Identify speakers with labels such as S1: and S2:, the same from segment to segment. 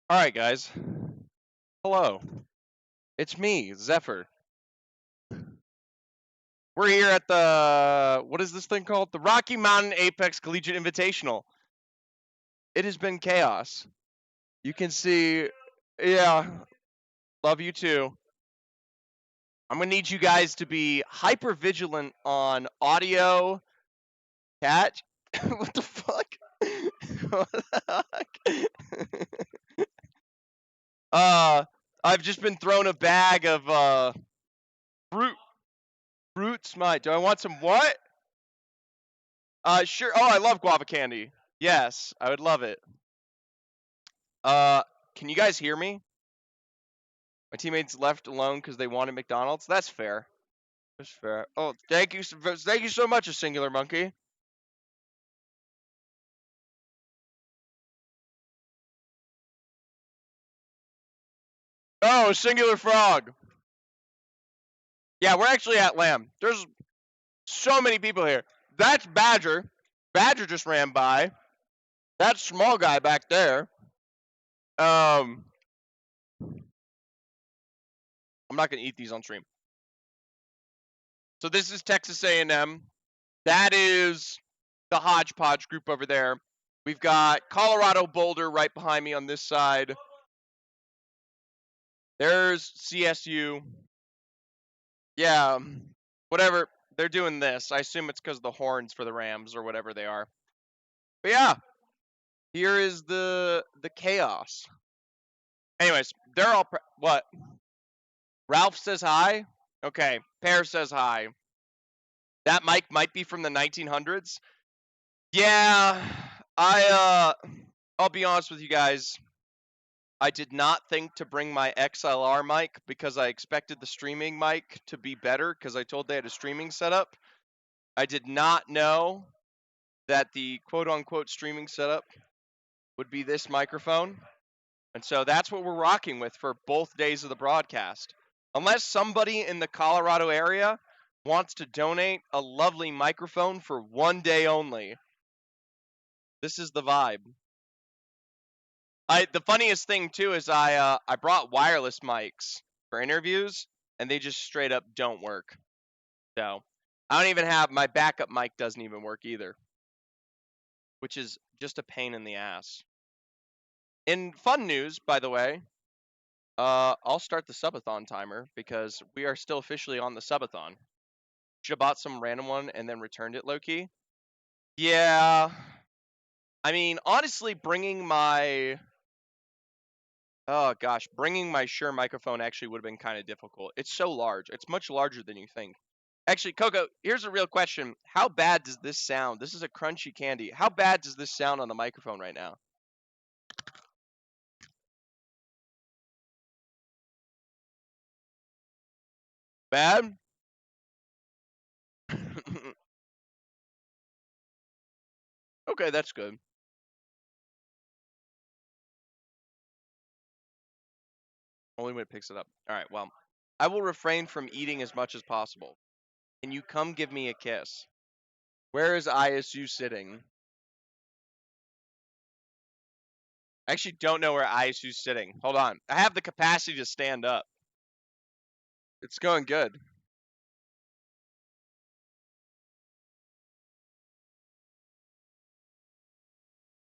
S1: All right, guys. Hello. It's me, Zephyr. We're here at what is this thing called? The Rocky Mountain Apex Collegiate Invitational. It has been chaos. You can see, yeah, love you too. I'm going to need you guys to be hyper vigilant on audio. Cat? What the fuck? What the heck? I've just been thrown a bag of, fruit smite. Do I want some what? Sure. Oh, I love guava candy. Yes, I would love it. Uh, can you guys hear me? My teammates left alone because they wanted McDonald's. That's fair. That's fair. Oh, thank you so much, a singular monkey. Oh, a singular frog. Yeah, we're actually at Lamb. There's so many people here. That's Badger. Badger just ran by. That small guy back there. I'm not gonna eat these on stream. So this is Texas A&M. That is the Hodgepodge group over there. We've got Colorado Boulder right behind me on this side. There's CSU. Yeah, whatever. They're doing this. I assume it's because of the horns for the Rams or whatever they are. But yeah, here is the chaos. Anyways, they're all what? Ralph says hi. Okay, Pear says hi. That mic might be from the 1900s. Yeah, I'll be honest with you guys. I did not think to bring my XLR mic because I expected the streaming mic to be better because I told they had a streaming setup. I did not know that the quote unquote streaming setup would be this microphone. And so that's what we're rocking with for both days of the broadcast. Unless somebody in the Colorado area wants to donate a lovely microphone for one day only, this is the vibe. The funniest thing too is I brought wireless mics for interviews and they just straight up don't work. So I don't even have my backup mic doesn't even work either, which is just a pain in the ass. In fun news, by the way, I'll start the subathon timer because we are still officially on the subathon. Should have bought some random one and then returned it low key. Yeah, I mean honestly, bringing my Shure microphone actually would have been kind of difficult. It's so large. It's much larger than you think. Actually, Coco, here's a real question. How bad does this sound? This is a crunchy candy. How bad does this sound on the microphone right now? Bad? Okay, that's good. Only when it picks it up. All right, well, I will refrain from eating as much as possible. Can you come give me a kiss? Where is ISU sitting? I actually don't know where ISU's sitting. Hold on. I have the capacity to stand up. It's going good.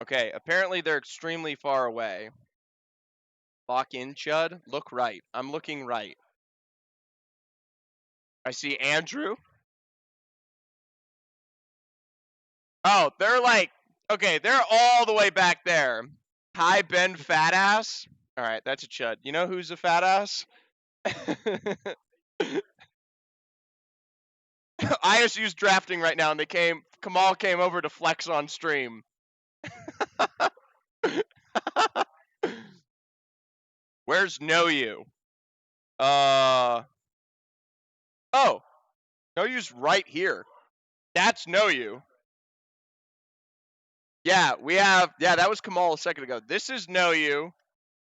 S1: Okay, apparently they're extremely far away. Lock in, Chud. Look right. I'm looking right. I see Andrew. Oh, they're like, okay, they're all the way back there. Hi, Ben Fat Ass. All right, that's a Chud. You know who's a fat ass? ISU's drafting right now, and Kamal came over to flex on stream. Where's Know You? Oh, Know You's right here. That's Know You. Yeah, that was Kamal a second ago. This is Know You.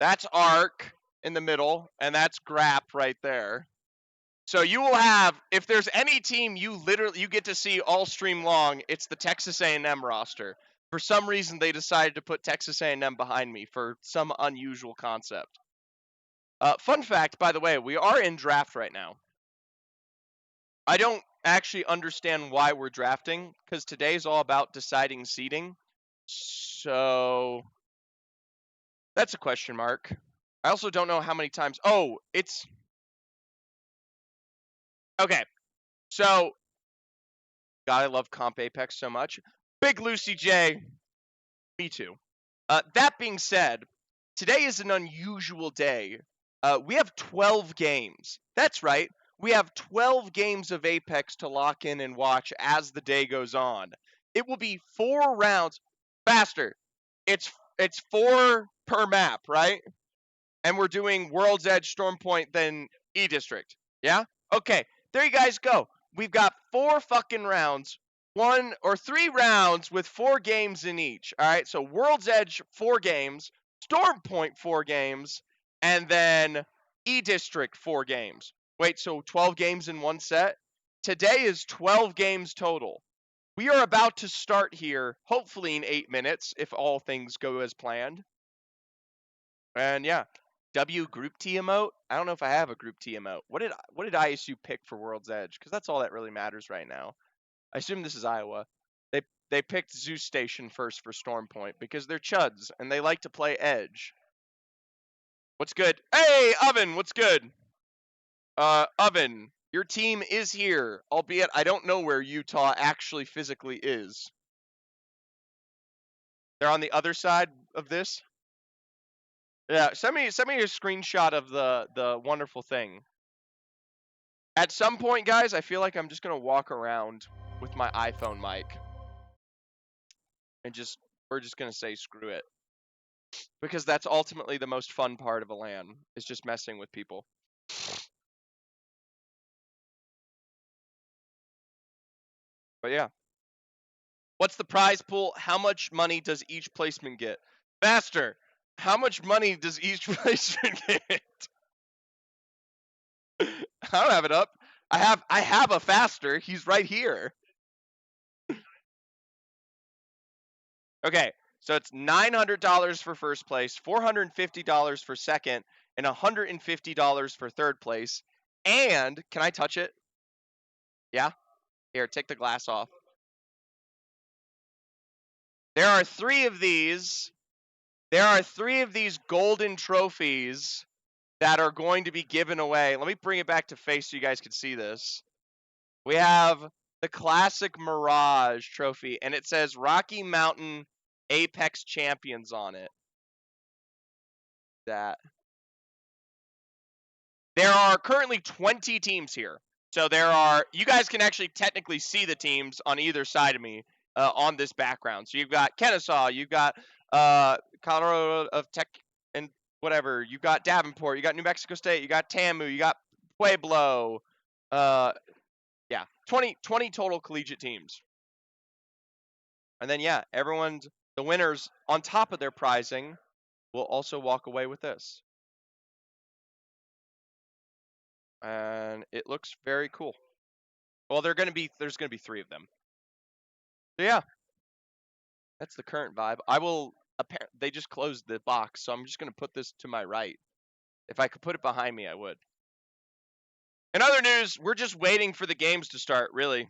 S1: That's Ark in the middle, and that's Grap right there. So you will have, if there's any team you get to see all stream long, it's the Texas A&M roster. For some reason, they decided to put Texas A&M behind me for some unusual concept. Fun fact, by the way, we are in draft right now. I don't actually understand why we're drafting, because today's all about deciding seeding. So that's a question mark. I also don't know how many times. Oh, it's okay. So, God, I love Comp Apex so much. Big Lucy J, me too. That being said, today is an unusual day. We have 12 games. That's right. We have 12 games of Apex to lock in and watch as the day goes on. It will be 4 rounds. Faster. It's 4 per map, right? And we're doing World's Edge, Storm Point, then E District. Yeah? Okay. There you guys go. We've got 4 fucking rounds. 1 or 3 rounds with 4 games in each. All right. So World's Edge 4 games, Storm Point 4 games, and then E District 4 games. Wait, so 12 games in one set? Today is 12 games total. We are about to start here, hopefully in 8 minutes, if all things go as planned. And yeah, W Group T emote. I don't know if I have a Group T emote. What did ISU pick for World's Edge? Because that's all that really matters right now. I assume this is Iowa. They picked Zeus Station first for Storm Point because they're chuds and they like to play Edge. What's good? Hey, Oven, what's good? Oven, your team is here, albeit I don't know where Utah actually physically is. They're on the other side of this. Yeah, send me a screenshot of the wonderful thing. At some point, guys, I feel like I'm just gonna walk around with my iPhone mic and we're just gonna say screw it, because that's ultimately the most fun part of a LAN is just messing with people. But yeah, what's the prize pool? How much money does each placement get? Faster. How much money does each placement get? I don't have it up. I have a faster. He's right here. Okay, so it's $900 for first place, $450 for second, and $150 for third place. And can I touch it? Yeah? Here, take the glass off. There are 3 of these. There are 3 of these golden trophies that are going to be given away. Let me bring it back to face so you guys can see this. We have the classic Mirage trophy, and it says Rocky Mountain Apex Champions on it. That. There are currently 20 teams here. So you guys can actually technically see the teams on either side of me on this background. So you've got Kennesaw, you've got Colorado of Tech and whatever, you've got Davenport, you got New Mexico State, you got TAMU, you got Pueblo. Yeah, 20 total collegiate teams. And then yeah, the winners on top of their prizing will also walk away with this. And it looks very cool. Well, there's gonna be 3 of them. So yeah, that's the current vibe. They just closed the box, so I'm just gonna put this to my right. If I could put it behind me, I would. In other news, we're just waiting for the games to start, really.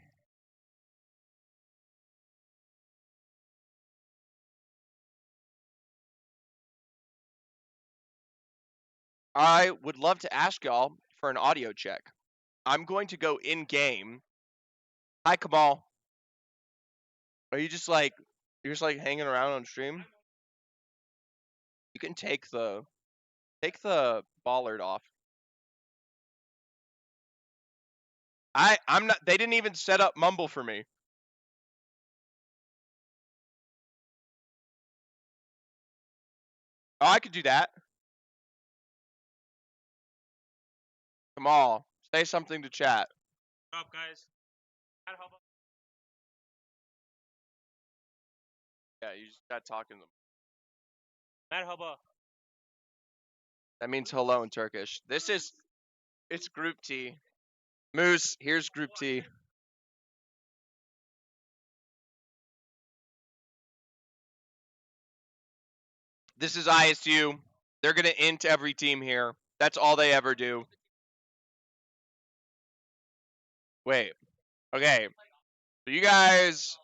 S1: I would love to ask y'all for an audio check. I'm going to go in game. Hi, Kamal. Are you just like hanging around on stream? You can take the bollard off. I'm not. They didn't even set up Mumble for me. Oh, I could do that. Kamal, say something to chat.
S2: What's up, guys?
S1: Yeah, you just got talking to them.
S2: Merhaba.
S1: That means hello in Turkish. It's Group T. Moose, here's Group T. This is ISU. They're going to int every team here. That's all they ever do. Wait. Okay. So you guys,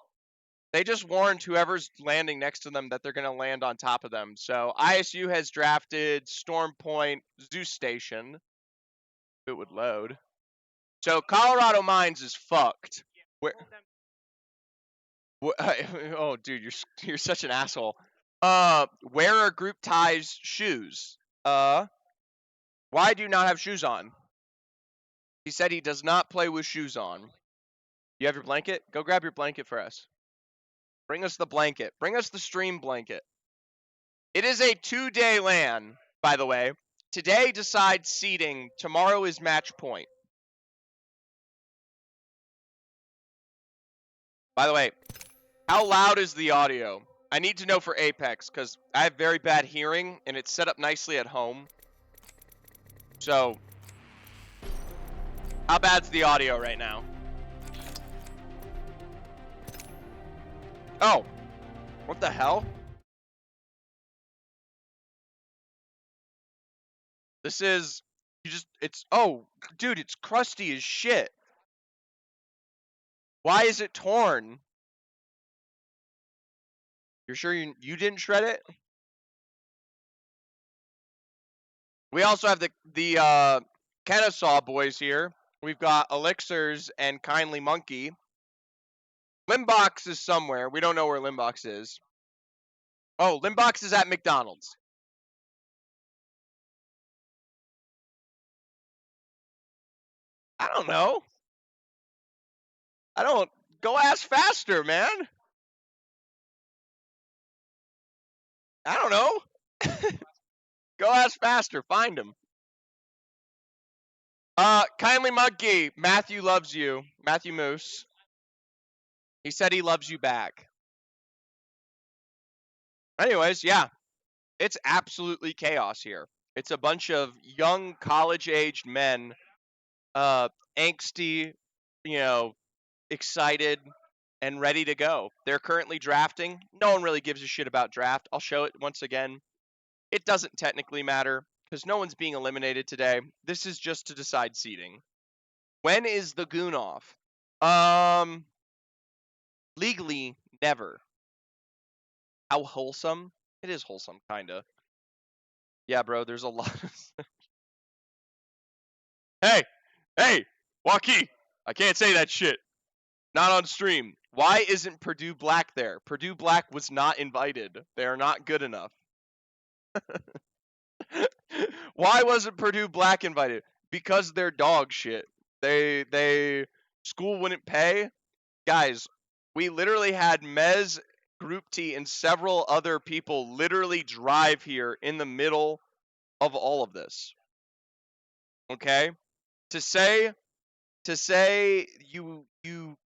S1: they just warned whoever's landing next to them that they're going to land on top of them. So ISU has drafted Storm Point Zeus Station. If it would load. So Colorado Mines is fucked. Where? Oh, dude, you're such an asshole. Where are group ties shoes? Why do you not have shoes on? He said he does not play with shoes on. You have your blanket? Go grab your blanket for us. Bring us the blanket. Bring us the stream blanket. It is a 2-day LAN, by the way. Today decides seeding. Tomorrow is match point. By the way, how loud is the audio? I need to know for Apex, because I have very bad hearing, and it's set up nicely at home. So, how bad's the audio right now? Oh, what the hell? This is, oh, dude, it's crusty as shit. Why is it torn? You're sure you didn't shred it? We also have the Kennesaw boys here. We've got Elixirs and Kindly Monkey. Limbox is somewhere. We don't know where Limbox is. Oh, Limbox is at McDonald's. I don't know. Go ask faster, man. I don't know. Go ask faster. Find him. Kindly Monkey. Matthew loves you. Matthew Moose. He said he loves you back. Anyways, yeah. It's absolutely chaos here. It's a bunch of young college-aged men, angsty, excited, and ready to go. They're currently drafting. No one really gives a shit about draft. I'll show it once again. It doesn't technically matter because no one's being eliminated today. This is just to decide seeding. When is the goon off? Legally, never. How wholesome? It is wholesome, kinda. Yeah, bro, there's a lot of... Hey, Joaquin, I can't say that shit. Not on stream. Why isn't Purdue Black there? Purdue Black was not invited. They are not good enough. Why wasn't Purdue Black invited? Because they're dog shit. School wouldn't pay. Guys, we literally had Mez, Group T, and several other people literally drive here in the middle of all of this. Okay? To say you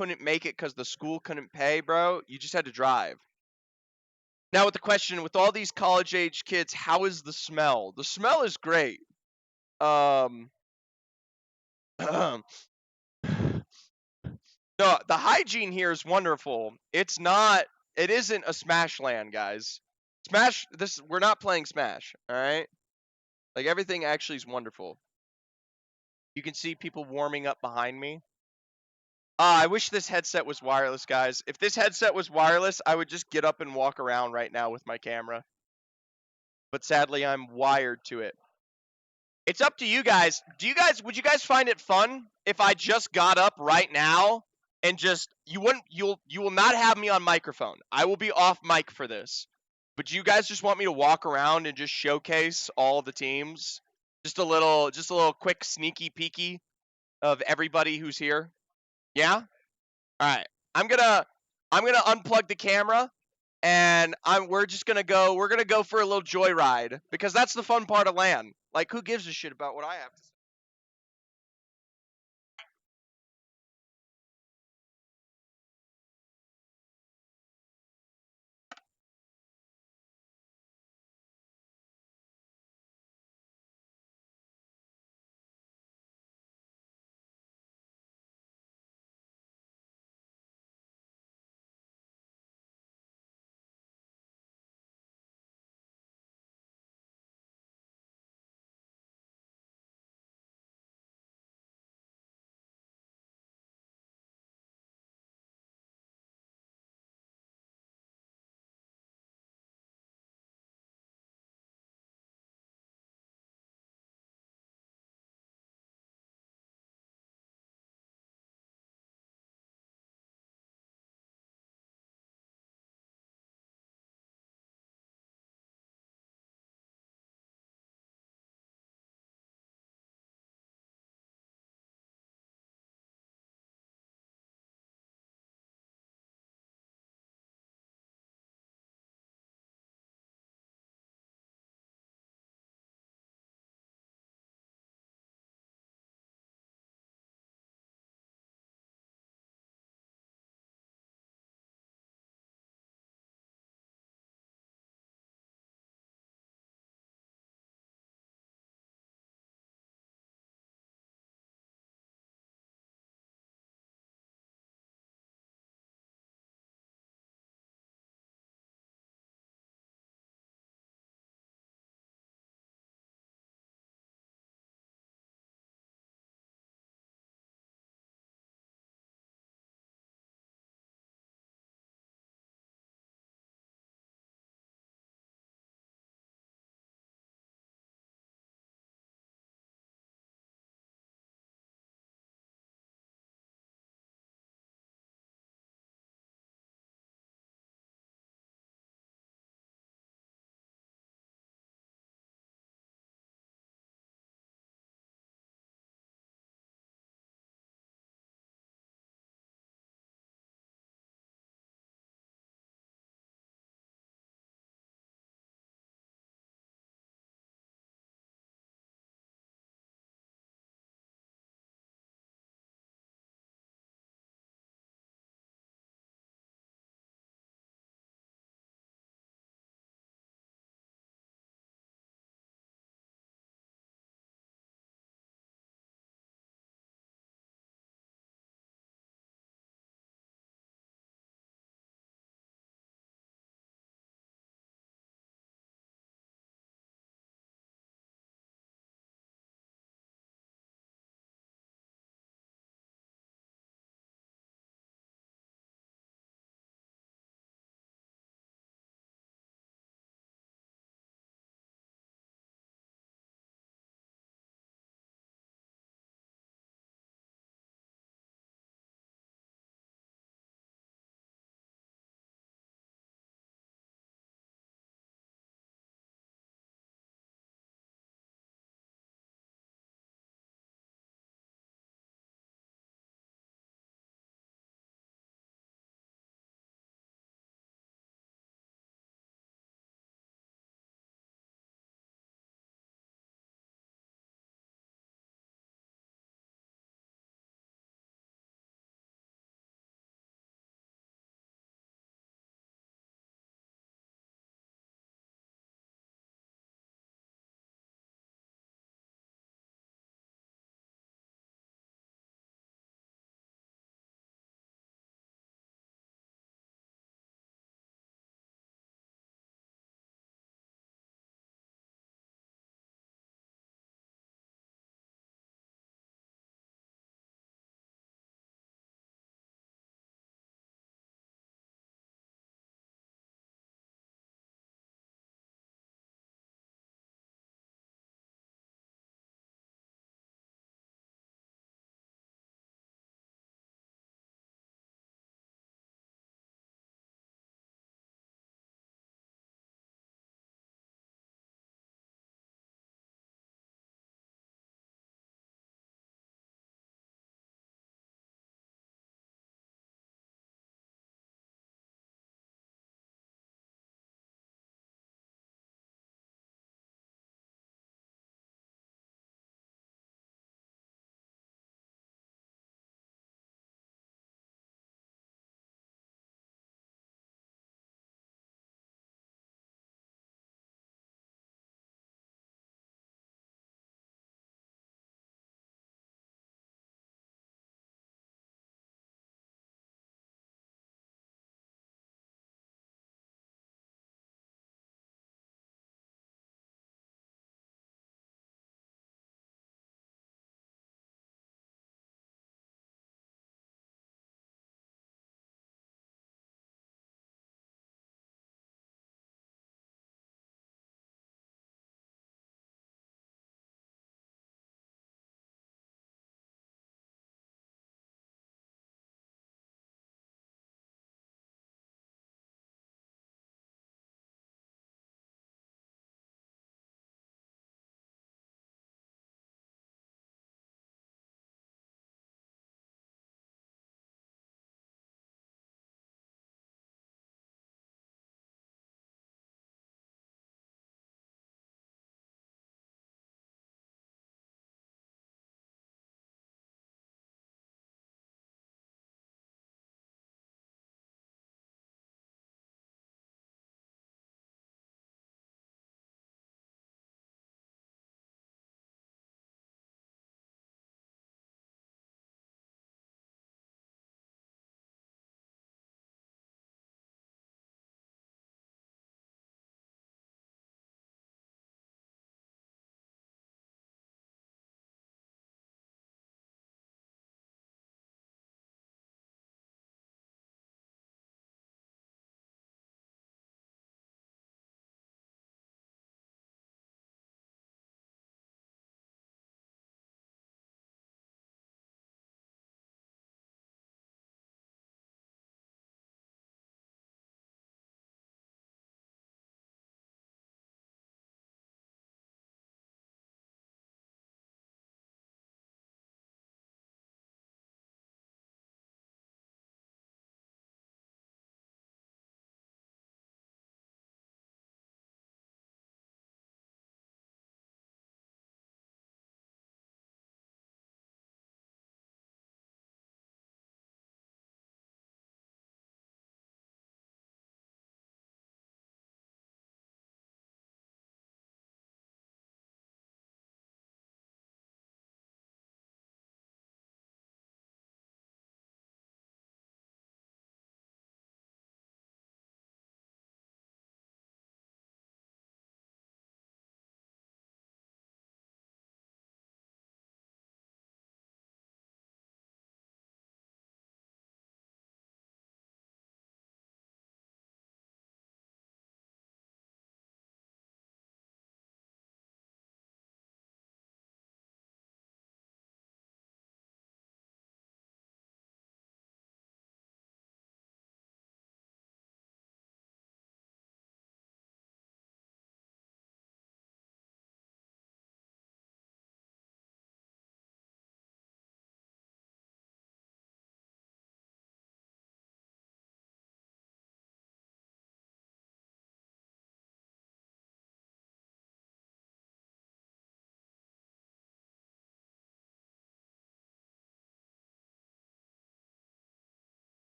S1: couldn't make it because the school couldn't pay, bro, you just had to drive. Now with the question, with all these college-age kids, how is the smell? The smell is great. No, the hygiene here is wonderful. It isn't a Smash land, guys. We're not playing Smash, alright? Like, everything actually is wonderful. You can see people warming up behind me. I wish this headset was wireless, guys. If this headset was wireless, I would just get up and walk around right now with my camera. But sadly, I'm wired to it. It's up to you guys. Would you guys find it fun if I just got up right now and you will not have me on microphone. I will be off mic for this. But do you guys just want me to walk around and just showcase all the teams? Just a little quick sneaky peeky of everybody who's here? Yeah? Alright. I'm gonna unplug the camera and we're gonna go for a little joyride because that's the fun part of LAN. Like, who gives a shit about what I have to say?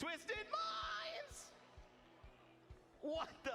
S3: Twisted Minds! What the?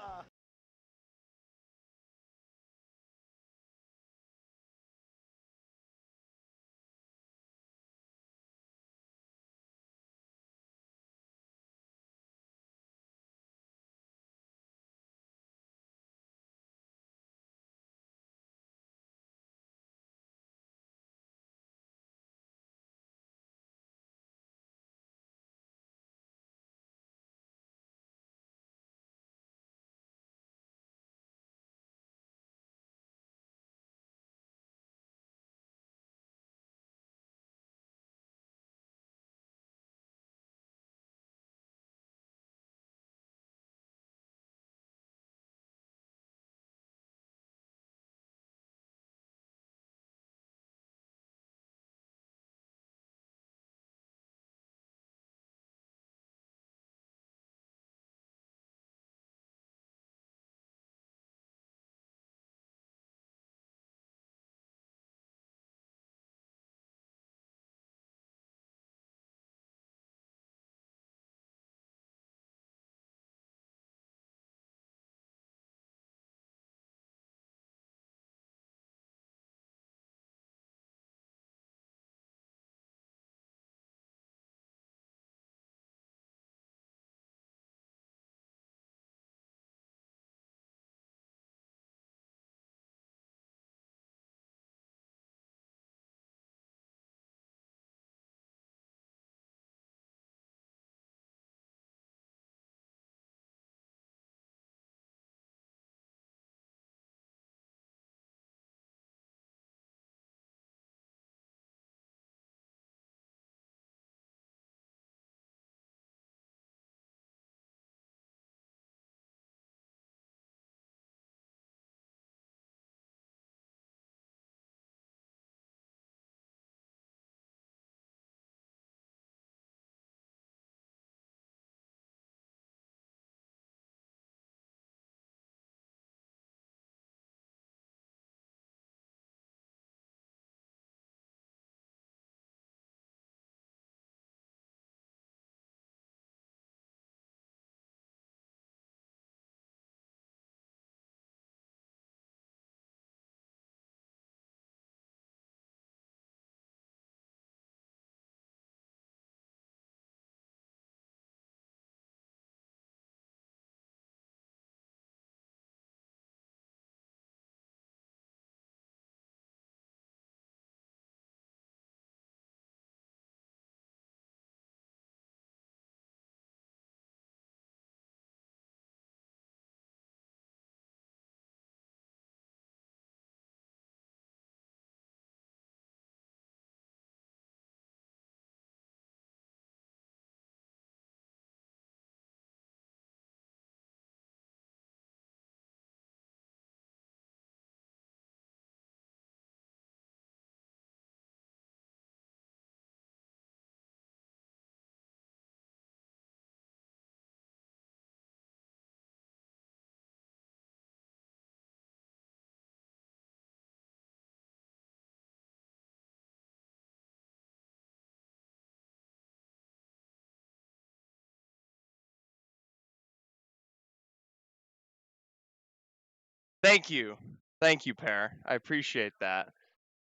S1: Thank you. Thank you, Pear. I appreciate that.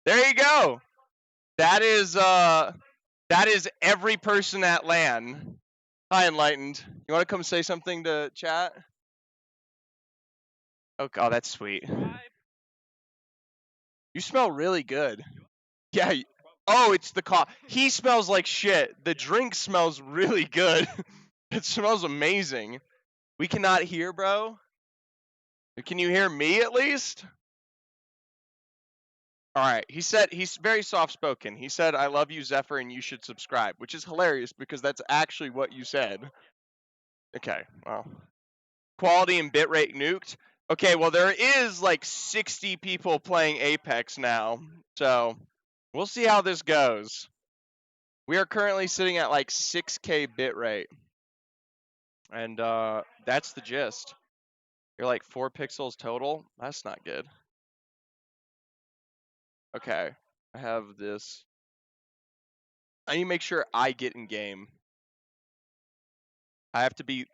S1: There you go. That is every person at LAN. Hi, Enlightened. You want to come say something to chat? Okay, oh, that's sweet. You smell really good. Yeah. Oh, it's the coffee. He smells like shit. The drink smells really good. It smells amazing. We cannot hear, bro. Can you hear me at least? All right. He said he's very soft spoken. He said, "I love you, Zephyr, and you should subscribe," which is hilarious because that's actually what you said. Okay. Well, quality and bitrate nuked. Okay. Well, there is like 60 people playing Apex now, so we'll see how this goes. We are currently sitting at like 6K bitrate, and that's the gist. You're like 4 pixels total. That's not good. Okay. I have this. I need to make sure I get in game. I have to be.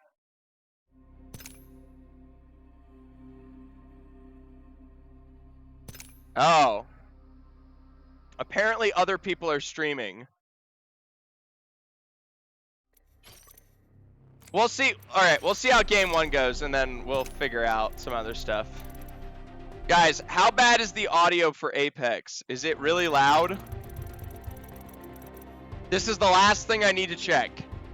S1: Oh. Apparently other people are streaming. We'll see. All right, we'll see how game 1 goes, and then we'll figure out some other stuff. Guys, how bad is the audio for Apex? Is it really loud? This is the last thing I need to check.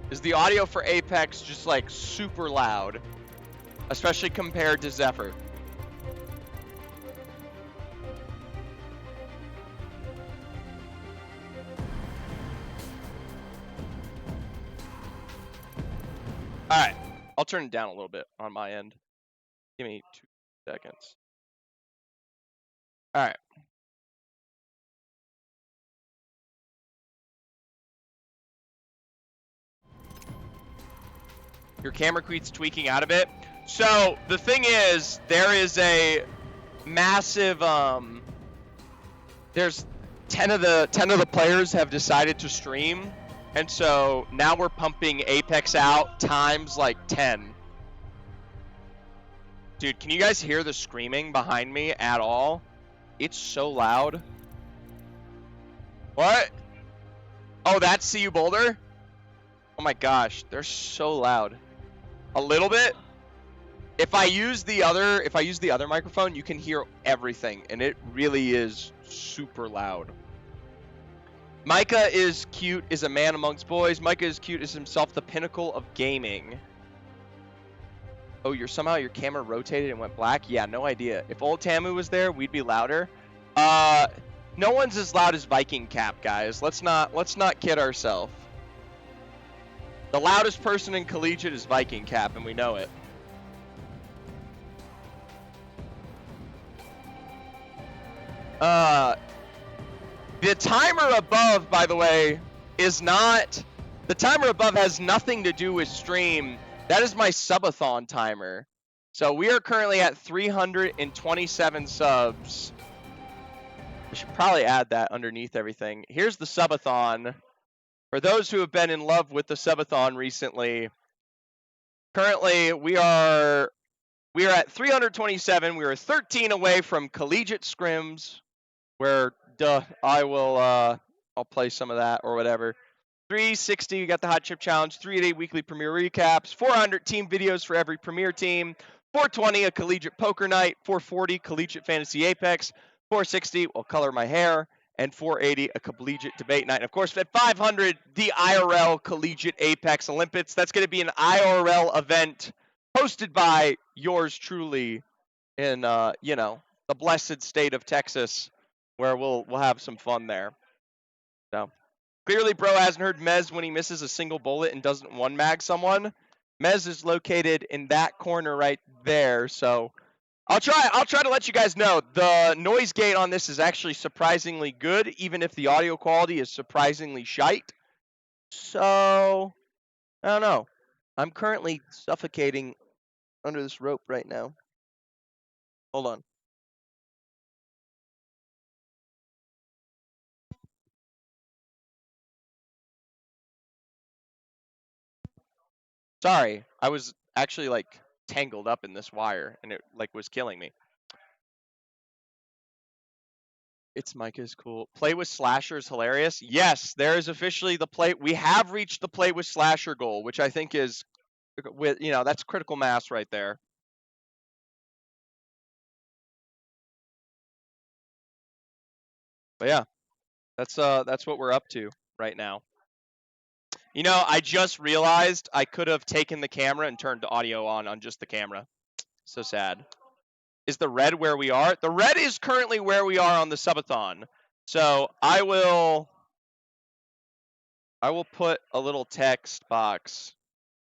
S1: Is the audio for Apex just like super loud? Especially compared to Zephyr. Alright, I'll turn it down a little bit on my end. Give me 2 seconds. Alright. Your camera quit's tweaking out a bit. So, the thing is, there is a massive, there's 10 of the players have decided to stream. And so now we're pumping Apex out times like 10. Dude, can you guys hear the screaming behind me at all? It's so loud. What? Oh, that's CU Boulder? Oh my gosh, they're so loud. A little bit. If I use the other microphone, you can hear everything, and it really is super loud. Micah is cute, is a man amongst boys. Micah is cute, is himself the pinnacle of gaming. Oh, somehow your camera rotated and went black? Yeah, no idea. If old Tamu was there, we'd be louder. No one's as loud as Viking Cap, guys. Let's not kid ourselves. The loudest person in Collegiate is Viking Cap, and we know it. The timer above, by the way, is not... The timer above has nothing to do with stream. That is my subathon timer. So we are currently at 327 subs. I should probably add that underneath everything. Here's the subathon. For those who have been in love with the subathon recently, currently we are at 327. We are 13 away from Collegiate Scrims, where I'll play some of that or whatever. 360, we got the Hot Chip Challenge, 388 weekly Premier recaps, 400 team videos for every Premier team, 420 a Collegiate Poker Night, 440 Collegiate Fantasy Apex, 460 will color my hair, and 480 a Collegiate Debate Night. And of course, at 500, the IRL Collegiate Apex Olympics. That's going to be an IRL event hosted by yours truly in the blessed state of Texas, where we'll have some fun there. So clearly, bro hasn't heard Mez when he misses a single bullet and doesn't one mag someone. Mez is located in that corner right there, so I'll try to let you guys know. The noise gate on this is actually surprisingly good, even if the audio quality is surprisingly shite. So I don't know. I'm currently suffocating under this rope right now. Hold on. Sorry, I was actually like tangled up in this wire and it like was killing me. It's Micah's cool. Play with Slasher is hilarious. Yes, there is officially the play. We have reached the play with Slasher goal, which I think is that's critical mass right there. But yeah, that's what we're up to right now. I just realized I could have taken the camera and turned the audio on just the camera. So sad. Is the red where we are? The red is currently where we are on the subathon. So I will put a little text box.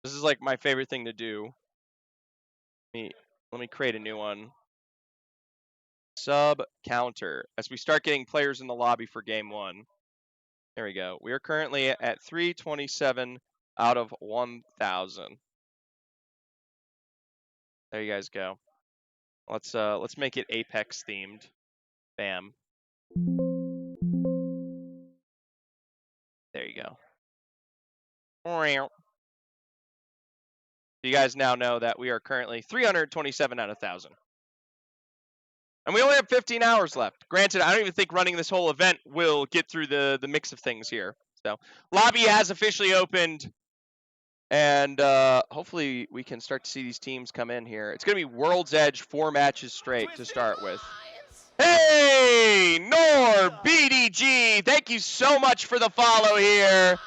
S1: This is like my favorite thing to do. Let me create a new one. Sub counter. As we start getting players in the lobby for game 1. There we go. We are currently at 327 out of 1,000. There you guys go. Let's make it Apex themed. Bam. There you go. you guys now know that we are currently 327 out of 1,000. And we only have 15 hours left. Granted, I don't even think running this whole event will get through the mix of things here. So, lobby has officially opened. And hopefully we can start to see these teams come in here. It's going to be World's Edge 4 matches straight to start with. Hey, Nor BDG, thank you so much for the follow here.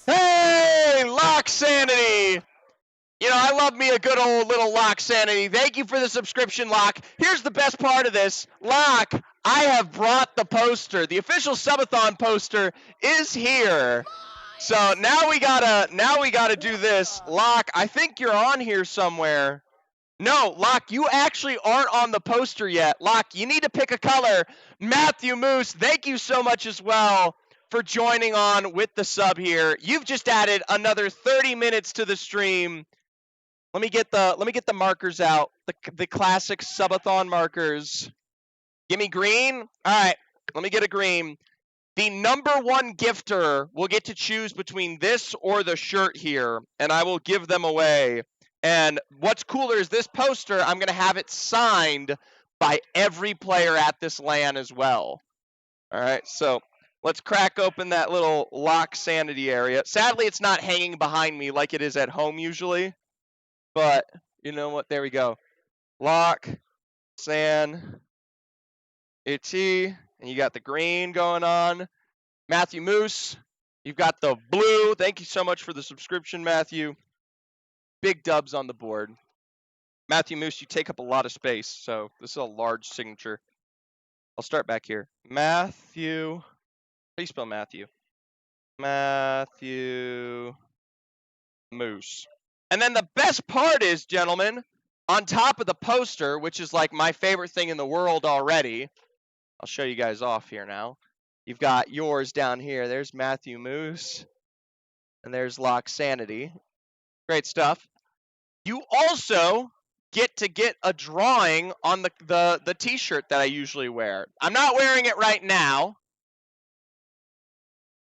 S1: Hey, Lock Sanity. You know, I love me a good old little Lock Sanity. Thank you for the subscription, Lock. Here's the best part of this. Lock, I have brought the poster. The official subathon poster is here. So now we gotta do this. Lock, I think you're on here somewhere. No, Lock, you actually aren't on the poster yet. Lock, you need to pick a color. Matthew Moose, thank you so much as well for joining on with the sub here. You've just added another 30 minutes to the stream. Let me get the markers out. The classic subathon markers. Give me green. All right, let me get a green. The number one gifter will get to choose between this or the shirt here, and I will give them away. And what's cooler is this poster, I'm going to have it signed by every player at this LAN as well. All right, so let's crack open that little Lock Sanity area. Sadly, it's not hanging behind me like it is at home usually, but you know what? There we go. Lock, San, IT, and you got the green going on. Matthew Moose, you've got the blue. Thank you so much for the subscription, Matthew. Big dubs on the board. Matthew Moose, you take up a lot of space, so this is a large signature. I'll start back here. Matthew. How do you spell Matthew? Matthew Moose. And then the best part is, gentlemen, on top of the poster, which is like my favorite thing in the world already, I'll show you guys off here now. You've got yours down here. There's Matthew Moose. And there's Lock Sanity. Great stuff. You also get a drawing on the t-shirt that I usually wear. I'm not wearing it right now.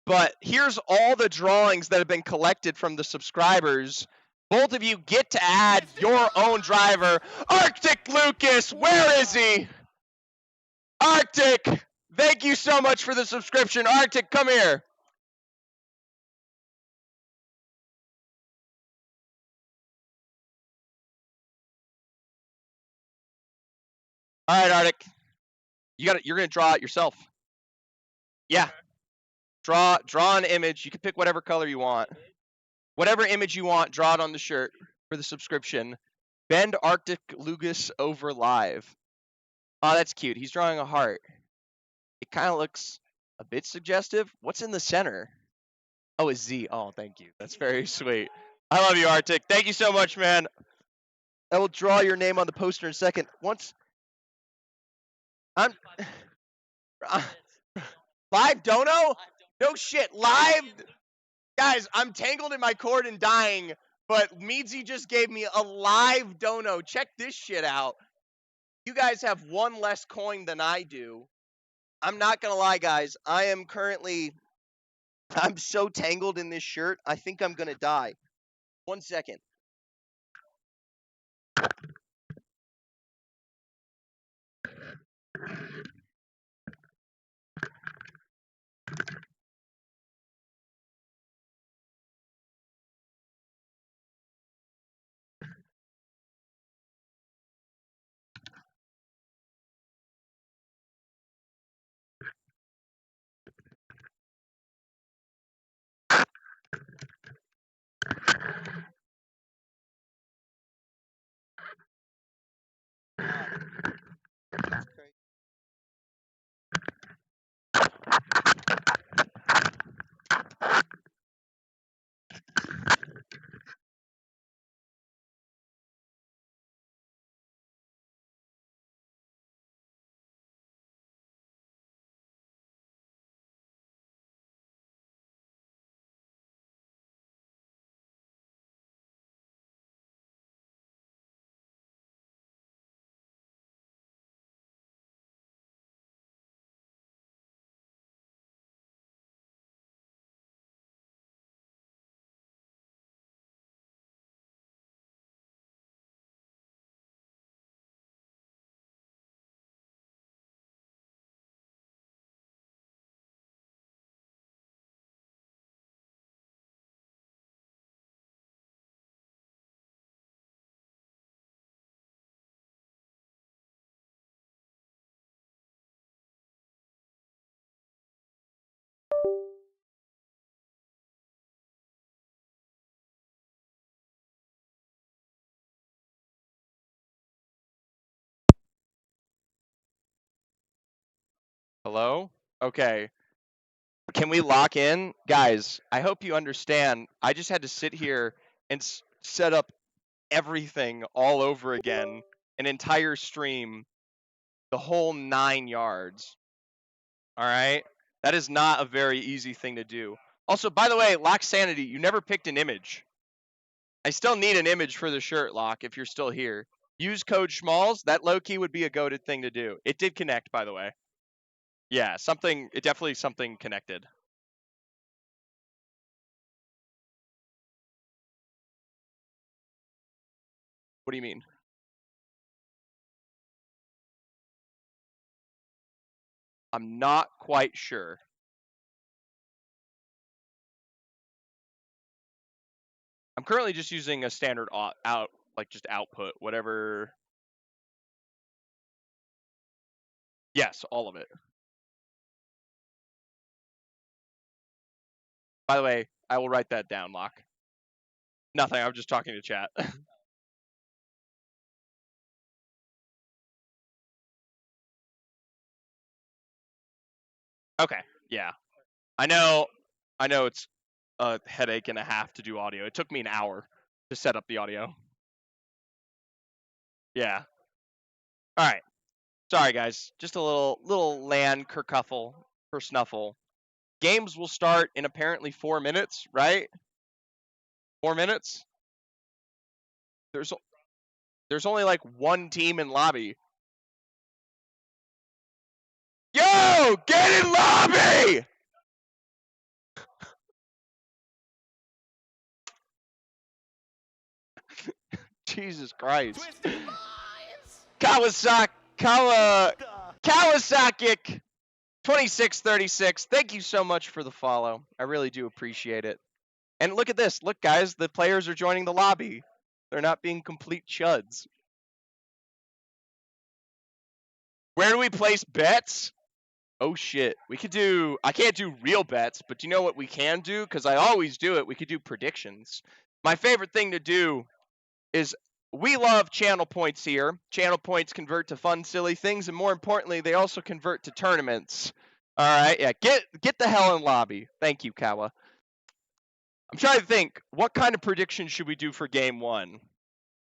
S1: But here's all the drawings that have been collected from the subscribers. Both of you get to add your own driver. Arctic Lucas, where is he? Arctic, thank you so much for the subscription. Arctic, come here. All right, Arctic. You're gonna draw it yourself. Yeah. Draw an image. You can pick whatever color you want. Whatever image you want, draw it on the shirt for the subscription. Bend Arctic Lucas over live. Oh, that's cute. He's drawing a heart. It kind of looks a bit suggestive. What's in the center? Oh, a Z. Oh, thank you. That's very sweet. I love you, Arctic. Thank you so much, man. I will draw your name on the poster in a second. Live dono? No shit. Live? Guys, I'm tangled in my cord and dying, but Meadsy just gave me a live dono. Check this shit out. You guys have one less coin than I do. I'm not gonna lie, guys. I'm so tangled in this shirt, I think I'm gonna die. 1 second. Hello? Okay. Can we lock in? Guys, I hope you understand. I just had to sit here and set up everything all over again. An entire stream. The whole 9 yards. Alright? That is not a very easy thing to do. Also, by the way, Lock Sanity, you never picked an image. I still need an image for the shirt, Lock, if you're still here. Use code Schmalls. That low-key would be a goated thing to do. It did connect, by the way. Yeah, definitely something connected. What do you mean? I'm not quite sure. I'm currently just using a standard just output, whatever. Yes, all of it. By the way, I will write that down, Lock. Nothing, I was just talking to chat. Okay, yeah. I know it's a headache and a half to do audio. It took me an hour to set up the audio. Yeah. Alright. Sorry guys. Just a little land kerfuffle for snuffle. Games will start in apparently 4 minutes, right? 4 minutes? There's only like one team in lobby. Yo! Get in lobby! Jesus Christ.
S3: Twisted Minds!
S1: Kawasaki 2636. Thank you so much for the follow. I really do appreciate it. And look at this. Look, guys, the players are joining the lobby. They're not being complete chuds. Where do we place bets? Oh shit. We could do. I can't do real bets, but you know what we can do? Because I always do it. We could do predictions. My favorite thing to do is we love channel points here. Channel points convert to fun, silly things, and more importantly, they also convert to tournaments. All right, yeah. Get the hell in lobby. Thank you, Kawa. I'm trying to think. What kind of prediction should we do for game 1?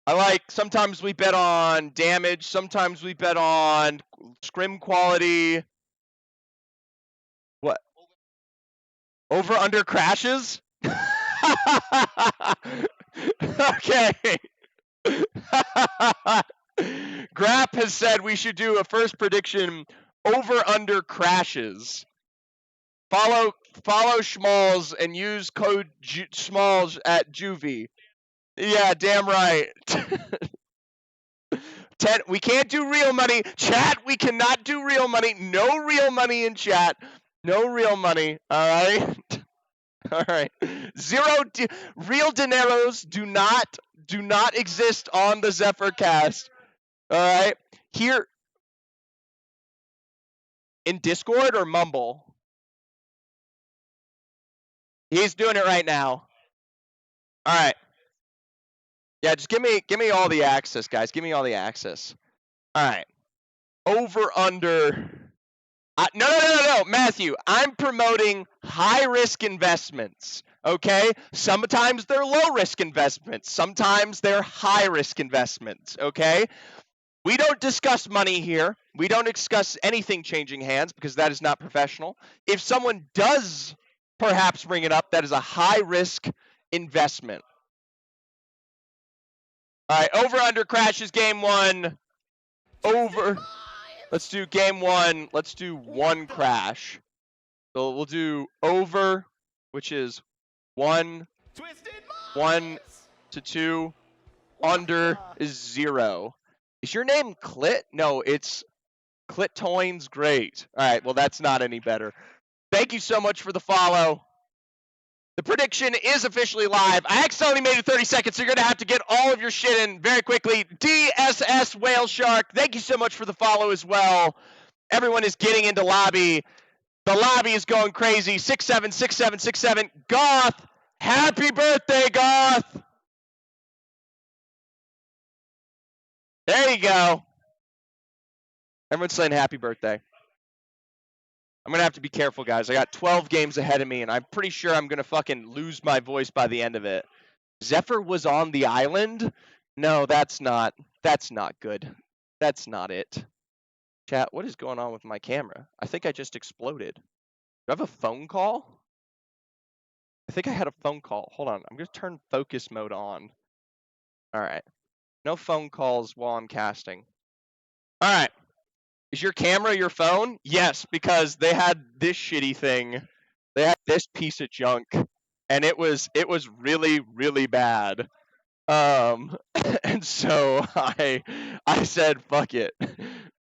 S1: I like, sometimes we bet on damage, sometimes we bet on scrim quality. What? Over under crashes? Okay. Grap has said we should do a first prediction over under crashes. Follow Schmalls and use code Schmalls at Juvie. Yeah, damn right. We can't do real money. Chat, we cannot do real money. No real money in chat. No real money. All right. All right. Real dineros do not exist on the Zephyr cast. All right. Here in Discord or Mumble. He's doing it right now. All right. Yeah, just give me all the access, guys. Give me all the access. All right. Over under. No, Matthew. I'm promoting high risk investments. Okay. Sometimes they're low risk investments. Sometimes they're high risk investments. Okay. We don't discuss money here. We don't discuss anything changing hands because that is not professional. If someone does perhaps bring it up, that is a high risk investment. All right, over under crashes game 1. Over. Let's do game 1. Let's do 1 crash. So we'll do over, which is 1 to 2. Under is 0. Is your name Clit? No, it's Clitoins Great. All right, well, that's not any better. Thank you so much for the follow. The prediction is officially live. I accidentally made it 30 seconds, so you're going to have to get all of your shit in very quickly. DSS Whale Shark, thank you so much for the follow as well. Everyone is getting into lobby. The lobby is going crazy. 676767. Goth, happy birthday, Goth. There you go. Everyone's saying happy birthday. I'm gonna have to be careful, guys. I got 12 games ahead of me, and I'm pretty sure I'm gonna fucking lose my voice by the end of it. Zephyr was on the island? No, that's not good. That's not it. Chat, what is going on with my camera? I think I just exploded. Do I have a phone call? I think I had a phone call. Hold on, I'm gonna turn focus mode on. Alright. No phone calls while I'm casting. Alright. Is your camera your phone? Yes, because they had this shitty thing. They had this piece of junk. And it was really, really bad. And so I said, fuck it.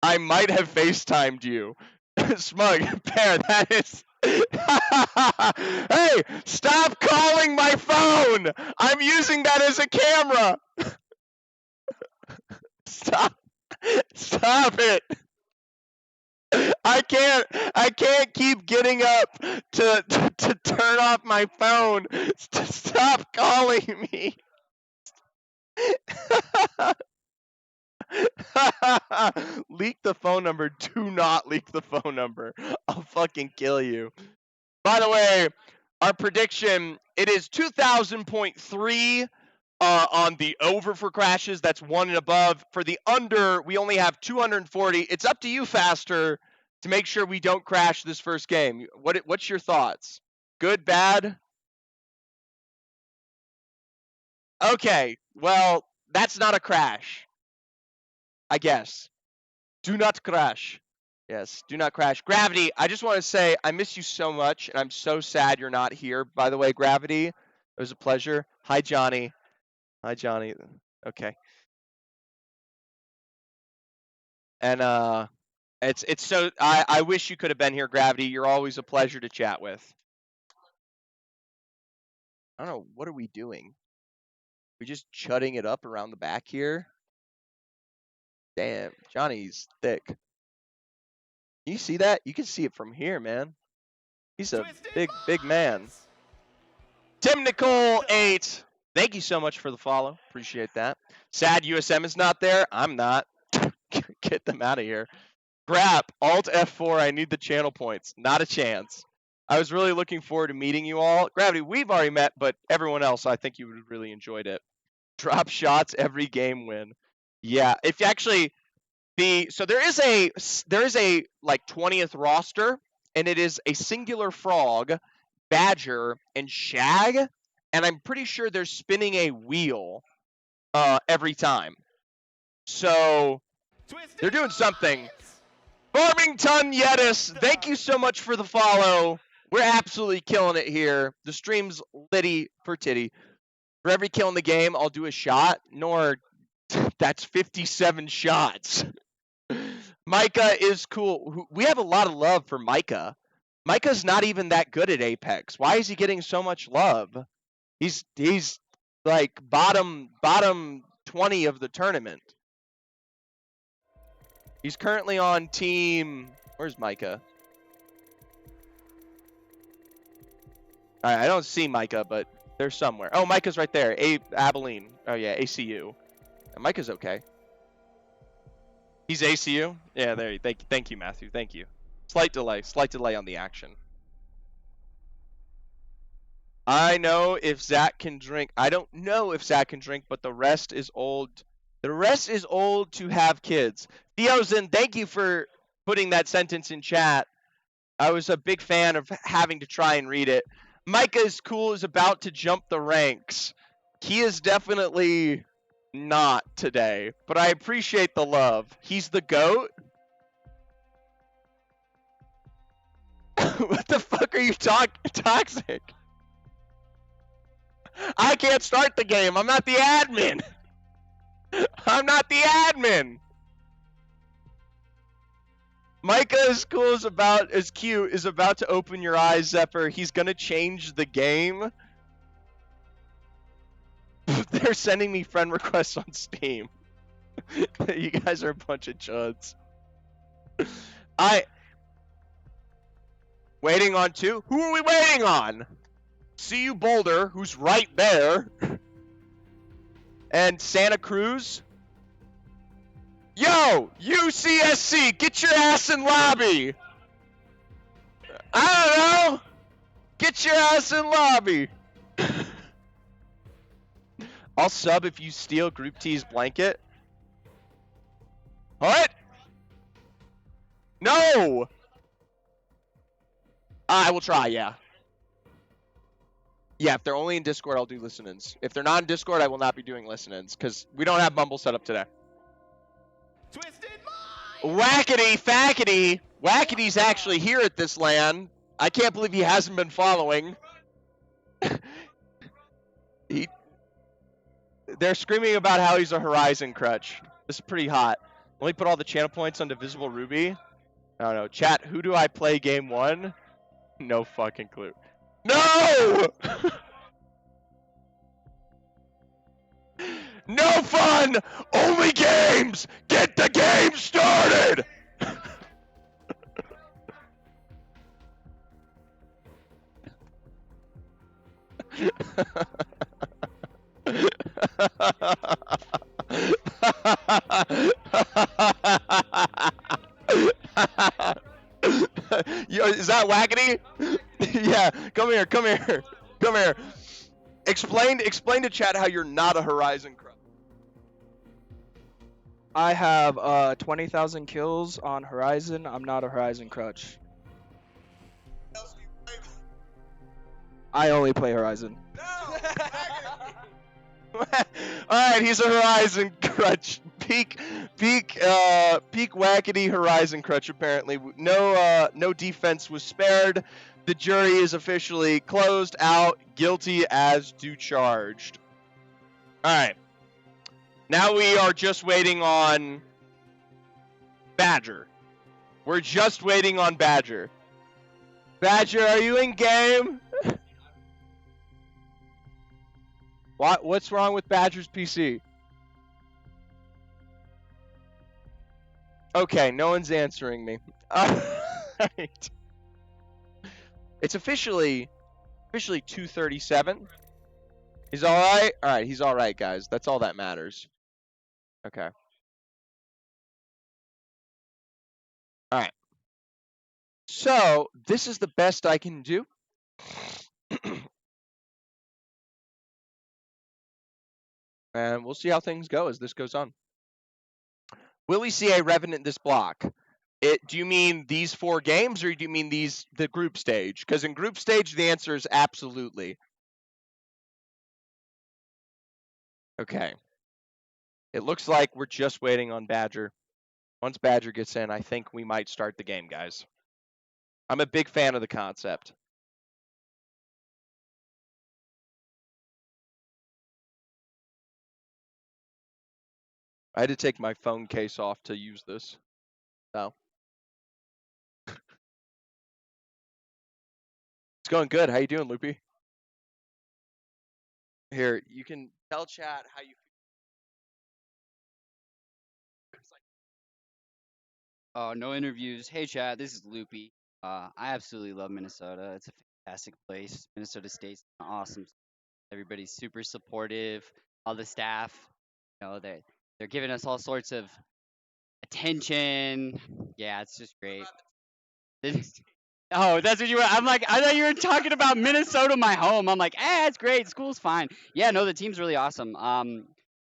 S1: I might have FaceTimed you. Smug, Pear, that is... Hey, stop calling my phone! I'm using that as a camera! Stop it! I can't keep getting up to turn off my phone. Stop calling me. Leak the phone number. Do not leak the phone number. I'll fucking kill you. By the way, our prediction, it is 2,000.3 on the over for crashes. That's 1 and above. For the under, we only have 240. It's up to you, Faster, to make sure we don't crash this first game. What's your thoughts? Good, bad? Okay, well, that's not a crash. I guess. Do not crash. Yes, do not crash. Gravity, I just want to say I miss you so much, and I'm so sad you're not here. By the way, Gravity, it was a pleasure. Hi, Johnny. Hi, Johnny. Okay. And it's so I wish you could have been here, Gravity. You're always a pleasure to chat with. I don't know, what are we doing? We just chutting it up around the back here? Damn, Johnny's thick. Can you see that? You can see it from here, man. He's a big man. Tim Nicole 8. Thank you so much for the follow. Appreciate that. Sad USM is not there. I'm not. Get them out of here. Crap. Alt F4. I need the channel points. Not a chance. I was really looking forward to meeting you all. Gravity, we've already met, but everyone else, I think you would have really enjoyed it. Drop shots every game win. Yeah. If you actually... So there is a like 20th roster, and it is a singular frog, badger, and shag, and I'm pretty sure they're spinning a wheel every time. So they're doing something. Farmington Yedis, thank you so much for the follow. We're absolutely killing it here. The stream's litty for titty. For every kill in the game, I'll do a shot. Nor that's 57 shots. Micah is cool. We have a lot of love for Micah. Micah's not even that good at Apex. Why is he getting so much love? He's like bottom 20 of the tournament. He's currently on team... Where's Micah? I don't see Micah, but they're somewhere. Oh, Micah's right there. Abilene. Oh yeah, ACU. Micah's okay. He's ACU? Yeah, there. Thank you, Matthew. Thank you. Slight delay on the action. I know if Zach can drink. I don't know if Zach can drink, but the rest is old. The rest is old to have kids. Theozen, thank you for putting that sentence in chat. I was a big fan of having to try and read it. Micah is cool, is about to jump the ranks. He is definitely not today, but I appreciate the love. He's the GOAT. What the fuck are you toxic? I can't start the game. I'm not the admin. I'm not the admin. Micah is cool, is cute, is about to open your eyes, Zephyr. He's gonna change the game. They're sending me friend requests on Steam. You guys are a bunch of chuds. Waiting on two? Who are we waiting on? See you, Boulder, who's right there. And Santa Cruz. Yo, UCSC, get your ass in lobby. Get your ass in lobby. I'll sub if you steal Group T's blanket. What? No! I will try, yeah. Yeah, if they're only in Discord, I'll do listen-ins. If they're not in Discord, I will not be doing listen-ins, because we don't have Mumble set up today.
S3: Twisted Mind!
S1: Whackity fackity! Wackity's actually here at this LAN. I can't believe he hasn't been following. They're screaming about how he's a Horizon crutch. This is pretty hot. Let me put all the channel points on Divisible Ruby. I don't know. Chat, who do I play game 1? No fucking clue. No! No fun! Only games! Get the game started! Yo, is that Wackety? Yeah, come here, come here, come here. Explain to chat how you're not a Horizon crutch.
S4: I have 20,000 kills on Horizon. I'm not a Horizon crutch. I only play Horizon.
S1: Alright, he's a Horizon crutch. Peak Wackety Horizon crutch, apparently. No defense was spared. The jury is officially closed out, guilty as due charged. Alright. Now we are just waiting on Badger. We're just waiting on Badger. Badger, are you in game? What's wrong with Badger's PC? Okay, no one's answering me. Alright. It's officially 2:37. He's alright? Alright, he's alright, guys. That's all that matters. Okay. Alright. So, this is the best I can do. And we'll see how things go as this goes on. Will we see a Revenant this block? Do you mean these 4 games, or do you mean the group stage? Because in group stage, the answer is absolutely. Okay. It looks like we're just waiting on Badger. Once Badger gets in, I think we might start the game, guys. I'm a big fan of the concept. I had to take my phone case off to use this. So. It's going good. How you doing, Loopy? Here, you can tell chat how you
S5: feel. No interviews. Hey, chat. This is Loopy. I absolutely love Minnesota. It's a fantastic place. Minnesota State's awesome. Everybody's super supportive. All the staff, they're giving us all sorts of attention. Yeah, it's just great. Oh, that's what you were. I'm like, I thought you were talking about Minnesota, my home. I'm like, it's great. School's fine. Yeah, no, the team's really awesome.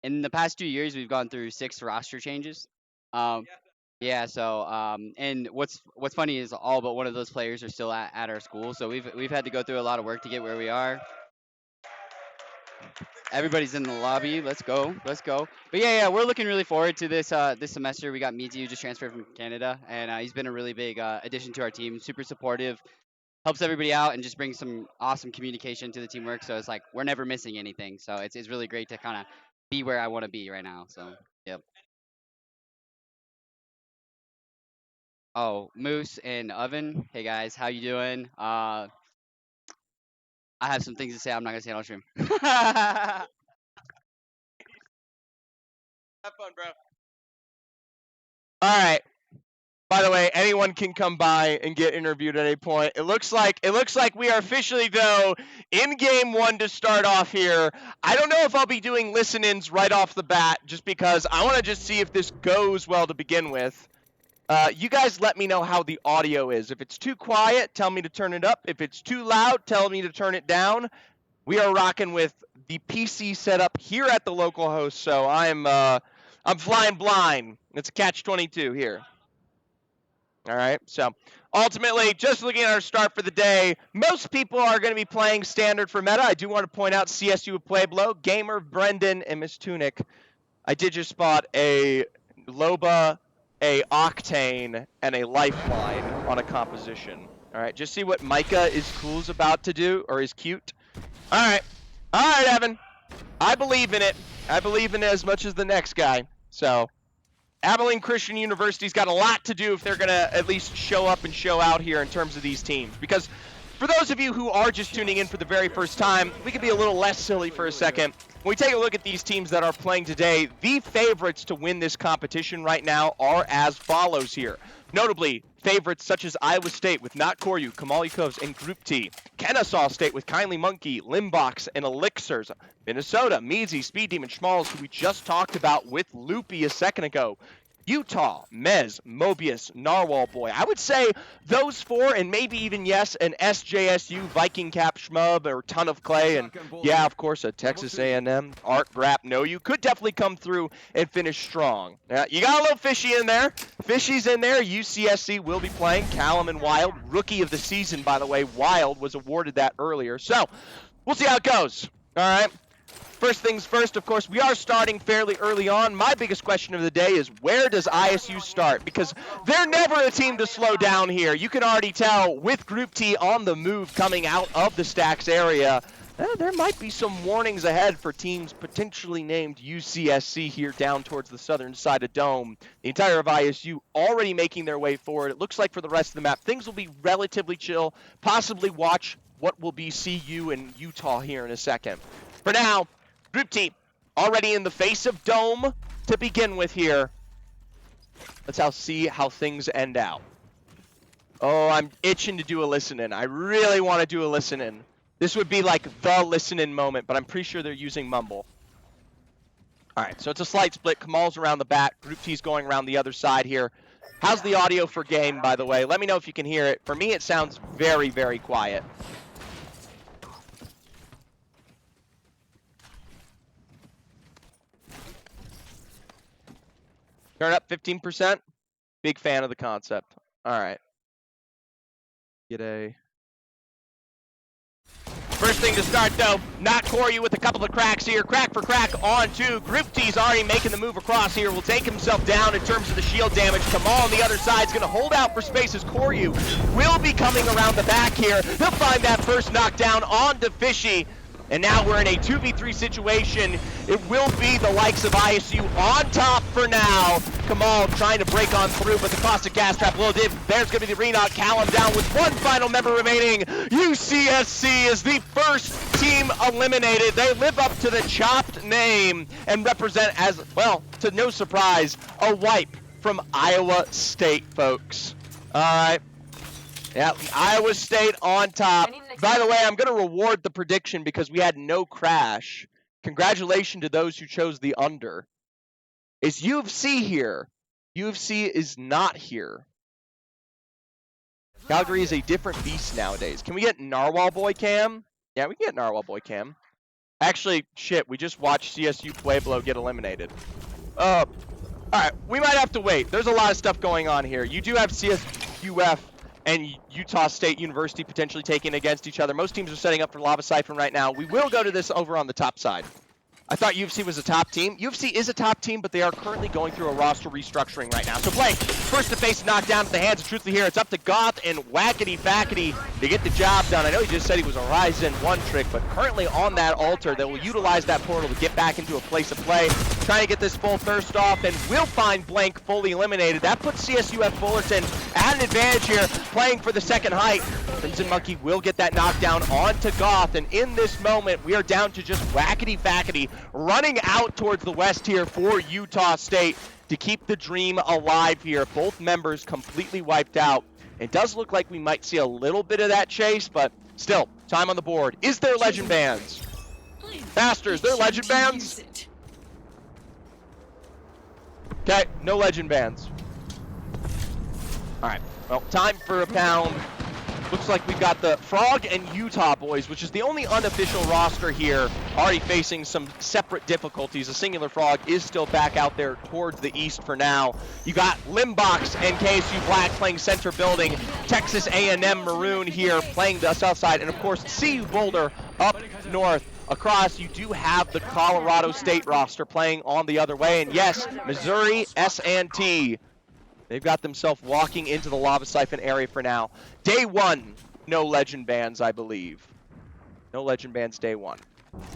S5: In the past 2 years, we've gone through 6 roster changes. Yeah. So, and what's funny is all but one of those players are still at our school. So we've had to go through a lot of work to get where we are. Everybody's in the lobby. Let's go. But yeah, we're looking really forward to this this semester. We got Mizi, who just transferred from Canada, and he's been a really big addition to our team. Super supportive, helps everybody out, and just brings some awesome communication to the teamwork. So it's like we're never missing anything. So it's really great to kind of be where I want to be right now. So yep. Oh, Moose and Oven. Hey guys, how you doing? I have some things to say. I'm not gonna say it on stream.
S1: Have fun, bro. All right. By the way, anyone can come by and get interviewed at any point. It looks like we are officially, though, in game 1 to start off here. I don't know if I'll be doing listen-ins right off the bat, just because I want to just see if this goes well to begin with. You guys let me know how the audio is. If it's too quiet, tell me to turn it up. If it's too loud, tell me to turn it down. We are rocking with the PC setup here at the local host, so I'm flying blind. It's a catch-22 here. All right, so ultimately, just looking at our start for the day, most people are going to be playing standard for meta. I do want to point out CSU Pueblo, Gamer, Brendan, and Miss Tunic. I did just spot a Loba, a Octane, and a Lifeline on a composition. All right, just see what Micah is cool's about to do, or is cute. All right, Evan. I believe in it. I believe in it as much as the next guy. So, Abilene Christian University's got a lot to do if they're going to at least show up and show out here in terms of these teams. Because for those of you who are just tuning in for the very first time, we can be a little less silly for a second. When we take a look at these teams that are playing today, the favorites to win this competition right now are as follows here. Notably, favorites such as Iowa State with Not Koryu, Kamal Yakovs, and Group T. Kennesaw State with Kindly Monkey, Limbox, and Elixirs. Minnesota, Measy, Speed Demon, Schmalls, who we just talked about with Loopy a second ago. Utah, Mez, Mobius, Narwhal Boy. I would say those four, and maybe even, yes, an SJSU, Viking Cap Schmub, or Ton of Clay, and yeah, of course, a Texas A&M, Art Brap, No You, could definitely come through and finish strong. You got a little Fishy in there. Fishy's in there. UCSC will be playing. Callum and Wild, Rookie of the Season, by the way. Wild was awarded that earlier. So, we'll see how it goes. All right. First things first, of course, we are starting fairly early on. My biggest question of the day is, where does ISU start? Because they're never a team to slow down here. You can already tell with Group T on the move coming out of the Stacks area, there might be some warnings ahead for teams potentially named UCSC here down towards the southern side of Dome. The entire of ISU already making their way forward. It looks like for the rest of the map, things will be relatively chill. Possibly watch what will be CU and Utah here in a second. For now, Group T, already in the face of Dome to begin with here. Let's see how things end out. Oh, I'm itching to do a listen-in. I really want to do a listen-in. This would be like the listen-in moment, but I'm pretty sure they're using Mumble. All right, so it's a slight split. Kamal's around the back. Group T's going around the other side here. How's the audio for game, by the way? Let me know if you can hear it. For me, it sounds very, very quiet. Turn up 15%. Big fan of the concept. All right. Get a... First thing to start, though, Not Koryu with a couple of cracks here. Crack for crack on two. Group T's already making the move across here. Will take himself down in terms of the shield damage. Kamal on the other side is going to hold out for space as Koryu will be coming around the back here. He'll find that first knockdown onto Fishy. And now we're in a 2v3 situation. It will be the likes of ISU on top for now. Kamal trying to break on through, but the caustic gas trap will dip. There's going to be the Renok. Callum down with one final member remaining. UCSC is the first team eliminated. They live up to the chopped name and represent as, well, to no surprise, a wipe from Iowa State, folks. All right. Yeah, Iowa State on top. By the way, I'm going to reward the prediction because we had no crash. Congratulations to those who chose the under. Is UFC here? UFC is not here. Calgary is a different beast nowadays. Can we get Narwhal Boy Cam? Yeah, we can get Narwhal Boy Cam. Actually, shit, we just watched CSU Pueblo get eliminated. All right, we might have to wait. There's a lot of stuff going on here. You do have CSUF and Utah State University potentially taking against each other. Most teams are setting up for Lava Siphon right now. We will go to this over on the top side. I thought UFC was a top team. UFC is a top team, but they are currently going through a roster restructuring right now. So Blake, first to face knockdown at the hands of Truthfully here. It's up to Goth and Wackety Fackety to get the job done. I know he just said he was a Ryzen 1 trick, but currently on that altar, they will utilize that portal to get back into a place of play. Trying to get this full thirst off, and will find Blank fully eliminated. That puts CSUF Fullerton at an advantage here, playing for the second height. Crimson Monkey will get that knockdown onto Goth, and in this moment, we are down to just Wackety Fackety running out towards the west here for Utah State to keep the dream alive here. Both members completely wiped out. It does look like we might see a little bit of that chase, but still, time on the board. Is there legend bans? Master, is there legend bans? Okay, no legend bans.
S6: All right, well, time for a pound. Looks like we've got the Frog and Utah boys, which is the only unofficial roster here, already facing some separate difficulties. The Singular Frog is still back out there towards the east for now. You got Limbox and KSU Black playing center building, Texas A&M Maroon here playing the south side, and of course CU Boulder up north. Across, you do have the Colorado State roster playing on the other way, and yes, Missouri S&T. They've got themselves walking into the Lava Siphon area for now. Day one, no legend bans, I believe. No legend bans day one.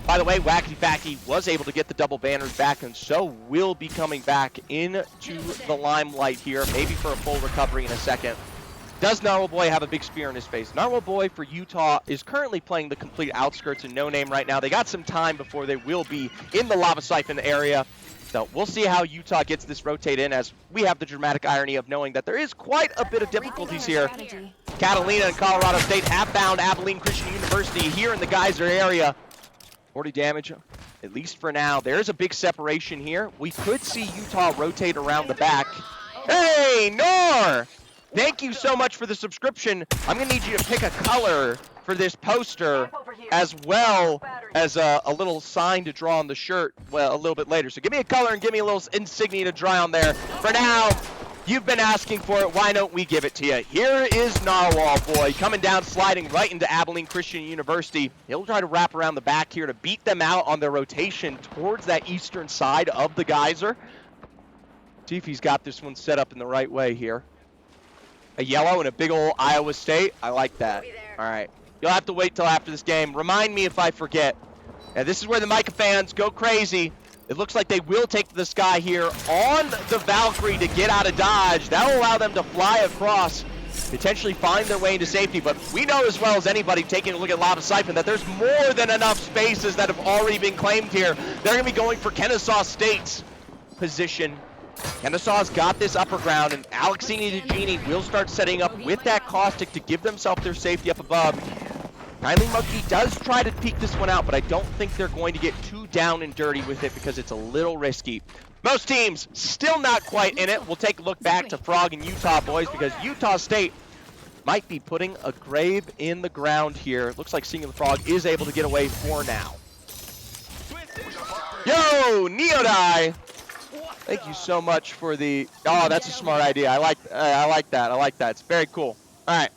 S6: By the way, Wackety Facky was able to get the double banners back, and so will be coming back into the limelight here, maybe for a full recovery in a second. Does Narwhal Boy have a big spear in his face? Narwhal Boy for Utah is currently playing the complete outskirts and no name right now. They got some time before they will be in the Lava Siphon area. So we'll see how Utah gets this rotate in, as we have the dramatic irony of knowing that there is quite a bit of difficulties here. Catalina and Colorado State have found Abilene Christian University here in the Geyser area. 40 damage, at least for now. There's a big separation here. We could see Utah rotate around the back. Hey, Nor! Thank you so much for the subscription. I'm going to need you to pick a color for this poster, as well as a little sign to draw on the shirt, well, a little bit later. So give me a color and give me a little insignia to dry on there. For now, you've been asking for it. Why don't we give it to you? Here is Narwhal Boy coming down, sliding right into Abilene Christian University. He'll try to wrap around the back here to beat them out on their rotation towards that eastern side of the Geyser. See if he's got this one set up in the right way here. A yellow and a big old Iowa State. I like that. All right. You'll have to wait till after this game. Remind me if I forget. And this is where the Micah fans go crazy. It looks like they will take the sky here on the Valkyrie to get out of dodge. That'll allow them to fly across, potentially find their way into safety. But we know as well as anybody taking a look at Lava Siphon that there's more than enough spaces that have already been claimed here. They're going to be going for Kennesaw State's position. Kennesaw's got this upper ground, and Alexini DeGenie will start setting up with that caustic to give themselves their safety up above. Kindly Monkey does try to peek this one out, but I don't think they're going to get too down and dirty with it because it's a little risky. Most teams still not quite in it. We'll take a look back to Frog and Utah boys, because Utah State might be putting a grave in the ground here. Looks like Singular Frog is able to get away for now. Yo, Neodai! Thank you so much for the. Oh, that's a smart idea. I like that. I like that. It's very cool. All right.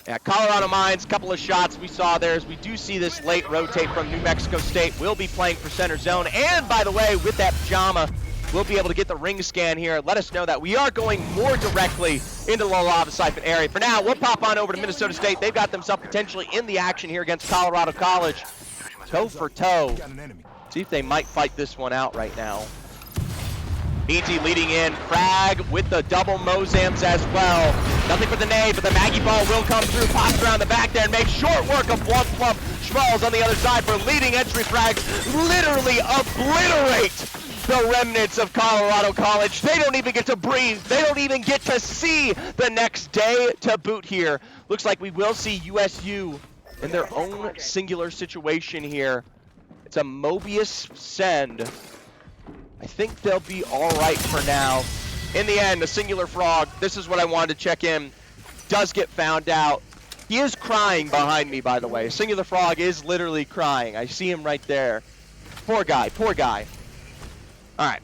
S6: Yeah, Colorado Mines, couple of shots we saw there. As we do see this late rotate from New Mexico State. We'll be playing for center zone. And by the way, with that pajama, we'll be able to get the ring scan here. Let us know that we are going more directly into the Lava Siphon area. For now, we'll pop on over to Minnesota State. They've got themselves potentially in the action here against Colorado College. Toe for toe. See if they might fight this one out right now. BT leading in, Frag with the double Mozams as well. Nothing for the nade, but the Maggie ball will come through, pops around the back there and makes short work of one plump. Schmalz on the other side for leading entry. Frag literally obliterate the remnants of Colorado College. They don't even get to breathe. They don't even get to see the next day to boot here. Looks like we will see USU in their own singular situation here. It's a Mobius send. I think they'll be all right for now. In the end, the Singular Frog, this is what I wanted to check in, does get found out. He is crying behind me, by the way. Singular Frog is literally crying. I see him right there. Poor guy, poor guy. All right.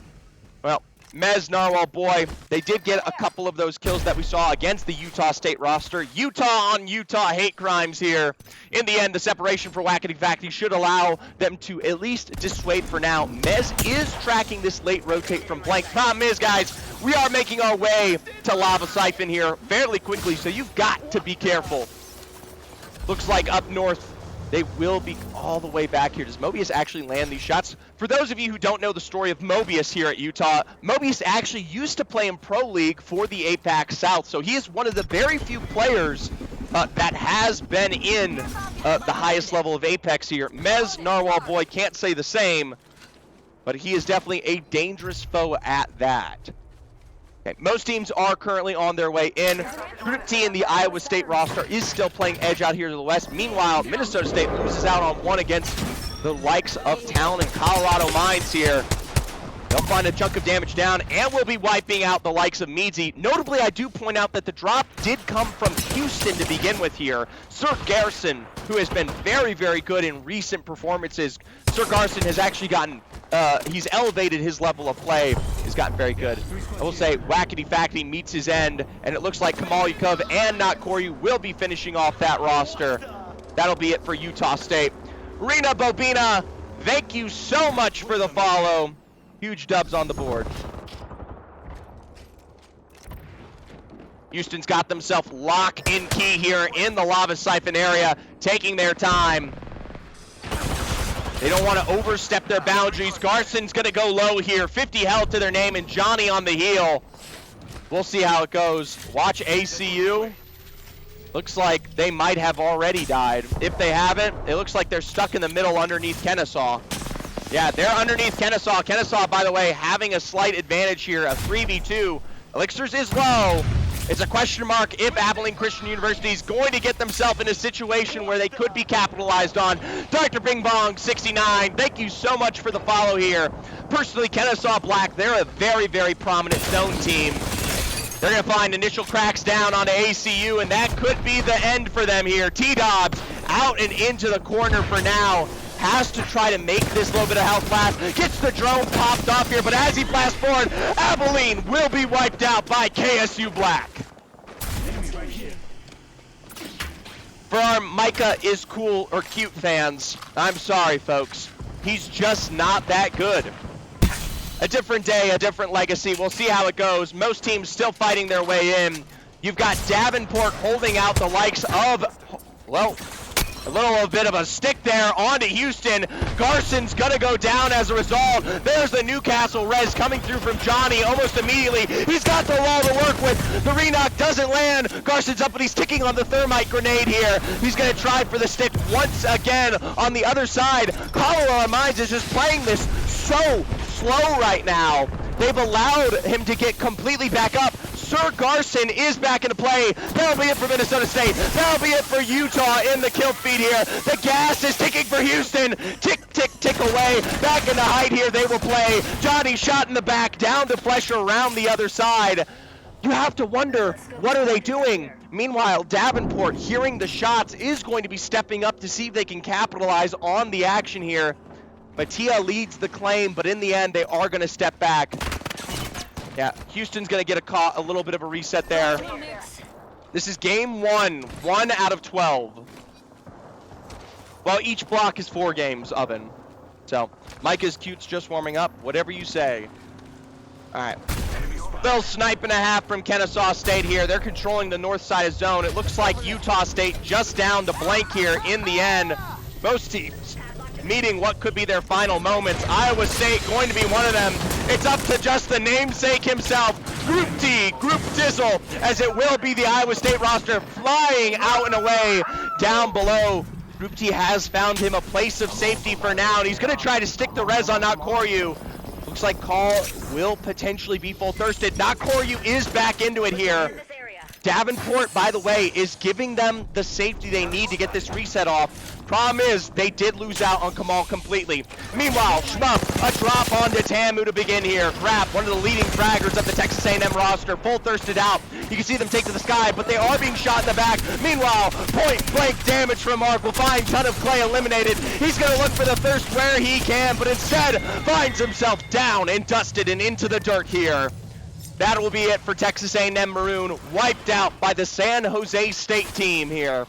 S6: Well, Mez, Narwhal Boy, they did get a couple of those kills that we saw against the Utah State roster. Utah on Utah hate crimes here. In the end, the separation for Wackety Facky should allow them to at least dissuade for now. Mez is tracking this late rotate from Blank. Problem is, guys, we are making our way to Lava Siphon here fairly quickly, so you've got to be careful. Looks like up north, they will be all the way back here. Does Mobius actually land these shots? For those of you who don't know the story of Mobius here at Utah, Mobius actually used to play in Pro League for the APAC South, so he is one of the very few players that has been in the highest level of Apex here. Mez, Narwhal Boy, can't say the same, but he is definitely a dangerous foe at that. Okay, most teams are currently on their way in. Group T in the Iowa State roster is still playing edge out here to the west. Meanwhile, Minnesota State loses out on one against the likes of Talon and Colorado Mines here. They'll find a chunk of damage down, and will be wiping out the likes of Meadsy. Notably, I do point out that the drop did come from Houston to begin with here. Sir Garrison, who has been very, very good in recent performances. Sir Garrison has actually gotten, he's elevated his level of play. He's gotten very good. I will say, Wackety Fackety meets his end, and it looks like Kamal Yakov and Not Koryu will be finishing off that roster. That'll be it for Utah State. Rena Bobina, thank you so much for the follow. Huge dubs on the board. Houston's got themselves lock in key here in the lava siphon area, taking their time. They don't want to overstep their boundaries. Garson's going to go low here. 50 health to their name, and Johnny on the heel. We'll see how it goes. Watch ACU. Looks like they might have already died. If they haven't, it looks like they're stuck in the middle underneath Kennesaw. Yeah, they're underneath Kennesaw. Kennesaw, by the way, having a slight advantage here, a 3v2. Elixirs is low. It's a question mark if Abilene Christian University is going to get themselves in a situation where they could be capitalized on. Dr. Bing Bong 69, thank you so much for the follow here. Personally, Kennesaw Black, they're a very, very prominent zone team. They're going to find initial cracks down onto ACU, and that could be the end for them here. T-Dobbs out and into the corner for now. Has to try to make this little bit of health blast. Gets the drone popped off here, but as he blasts forward, Abilene will be wiped out by KSU Black. For our Micah is cool or cute fans, I'm sorry, folks. He's just not that good. A different day, a different legacy. We'll see how it goes. Most teams still fighting their way in. You've got Davenport holding out the likes of, well, a little bit of a stick there onto Houston. Garson's gonna go down as a result. There's the Newcastle res coming through from Johnny almost immediately. He's got the wall to work with. The re-knock doesn't land. Garson's up, but he's ticking on the thermite grenade here. He's gonna try for the stick once again on the other side. Colorado Mines is just playing this so slow right now. They've allowed him to get completely back up. Sir Garson is back into play. That'll be it for Minnesota State. That'll be it for Utah in the kill feed here. The gas is ticking for Houston. Tick, tick, tick away. Back into height here they will play. Johnny shot in the back, down to Flesher around the other side. You have to wonder, what are they doing? Meanwhile, Davenport, hearing the shots, is going to be stepping up to see if they can capitalize on the action here. Mattia leads the claim, but in the end, they are going to step back. Yeah, Houston's going to get a little bit of a reset there. This is game 1 out of 12. Well, each block is 4 games, Oven. So, Micah's cute's just warming up, whatever you say. All right. They'll snipe and a half from Kennesaw State here. They're controlling the north side of zone. It looks like Utah State just down to blank here in the end. Most teams meeting what could be their final moments. Iowa State going to be one of them. It's up to just the namesake himself, Group D, Group Dizzle, as it will be the Iowa State roster flying out and away down below. Group T has found him a place of safety for now, and he's going to try to stick the res on Not Koryu. Looks like Call will potentially be full thirsted. Not Koryu is back into it here. Davenport, by the way, is giving them the safety they need to get this reset off. Problem is, they did lose out on Kamal completely. Meanwhile, Shmup, a drop onto Tamu to begin here. Crap, one of the leading fraggers of the Texas A&M roster, full thirsted out. You can see them take to the sky, but they are being shot in the back. Meanwhile, point blank damage from Mark will find Ton of Clay eliminated. He's gonna look for the thirst where he can, but instead finds himself down and dusted and into the dirt here. That will be it for Texas A&M Maroon, wiped out by the San Jose State team here.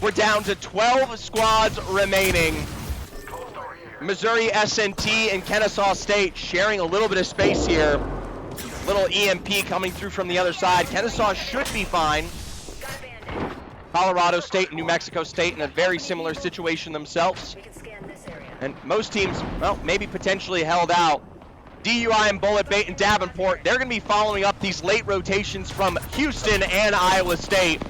S6: We're down to 12 squads remaining. Missouri S&T and Kennesaw State sharing a little bit of space here. Little EMP coming through from the other side. Kennesaw should be fine. Colorado State and New Mexico State in a very similar situation themselves. And most teams, well, maybe potentially held out. DUI and Bullet Bait and Davenport, they're going to be following up these late rotations from Houston and Iowa State.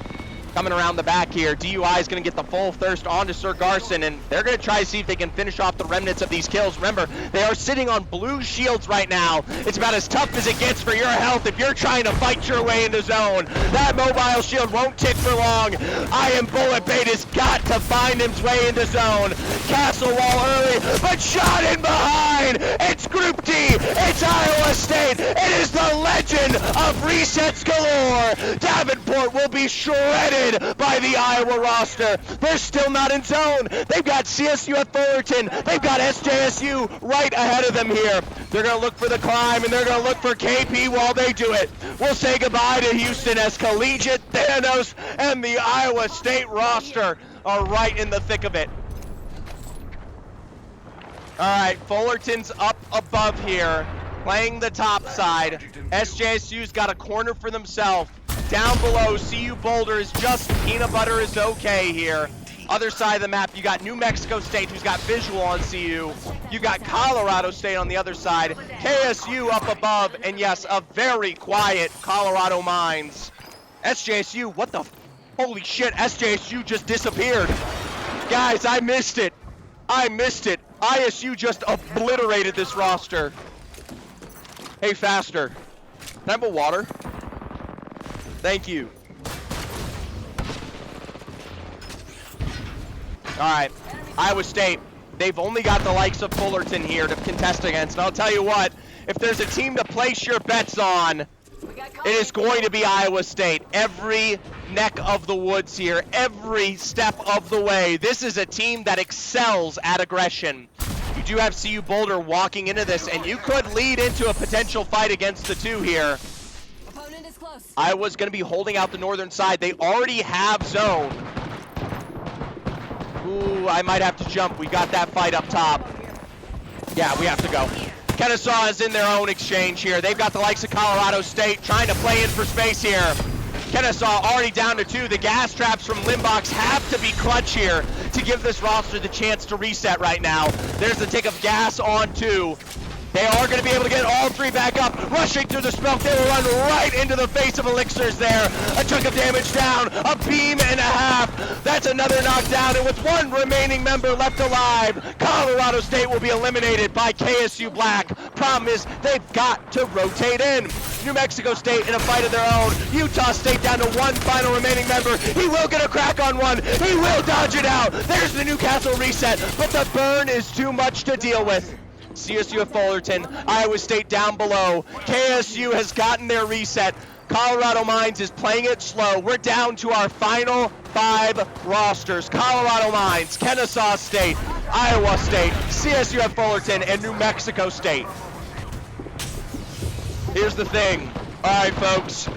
S6: Coming around the back here, DUI is going to get the full thirst onto Sir Garson, and they're going to try to see if they can finish off the remnants of these kills. Remember, they are sitting on blue shields right now. It's about as tough as it gets for your health if you're trying to fight your way into zone. That mobile shield won't tick for long. I Am Bullet Bait has got to find its way into zone. Castle wall early, but shot in behind. It's Group D. It's It's Iowa State. It is the legend of resets galore. Davenport will be shredded by the Iowa roster. They're still not in zone. They've got CSU at Fullerton. They've got SJSU right ahead of them here. They're going to look for the climb, and they're going to look for KP while they do it. We'll say goodbye to Houston as Collegiate, Thanos, and the Iowa State roster are right in the thick of it. All right, Fullerton's up above here, playing the top side. SJSU's got a corner for themselves. Down below, CU Boulder is just peanut butter is okay here. Other side of the map, you got New Mexico State, who's got visual on CU. You got Colorado State on the other side. KSU up above, and yes, a very quiet Colorado Mines. SJSU, what the holy shit, SJSU just disappeared. Guys, I missed it. I missed it. ISU just obliterated this roster. Hey, faster. Can I have a water? Thank you. Alright, Iowa State, they've only got the likes of Fullerton here to contest against. And I'll tell you what, if there's a team to place your bets on, it is going to be Iowa State. Every neck of the woods here, every step of the way. This is a team that excels at aggression. You do have CU Boulder walking into this, and you could lead into a potential fight against the two here.
S7: Opponent is close.
S6: Iowa's going to be holding out the northern side. They already have zone. Ooh, I might have to jump. We got that fight up top. Yeah, we have to go. Kennesaw is in their own exchange here. They've got the likes of Colorado State trying to play in for space here. Kennesaw already down to 2. The gas traps from Limbox have to be clutch here to give this roster the chance to reset right now. There's the take of gas on 2. They are going to be able to get all 3 back up. Rushing through the smoke, they will run right into the face of Elixirs there. A chunk of damage down, a beam and a half. That's another knockdown, and with 1 remaining member left alive, Colorado State will be eliminated by KSU Black. Problem is, they've got to rotate in. New Mexico State in a fight of their own. Utah State down to 1 final remaining member. He will get a crack on 1. He will dodge it out. There's the Newcastle reset, but the burn is too much to deal with. CSU at Fullerton, Iowa State down below. KSU has gotten their reset. Colorado Mines is playing it slow. We're down to our final 5 rosters. Colorado Mines, Kennesaw State, Iowa State, CSU at Fullerton, and New Mexico State. Here's the thing. All right, folks.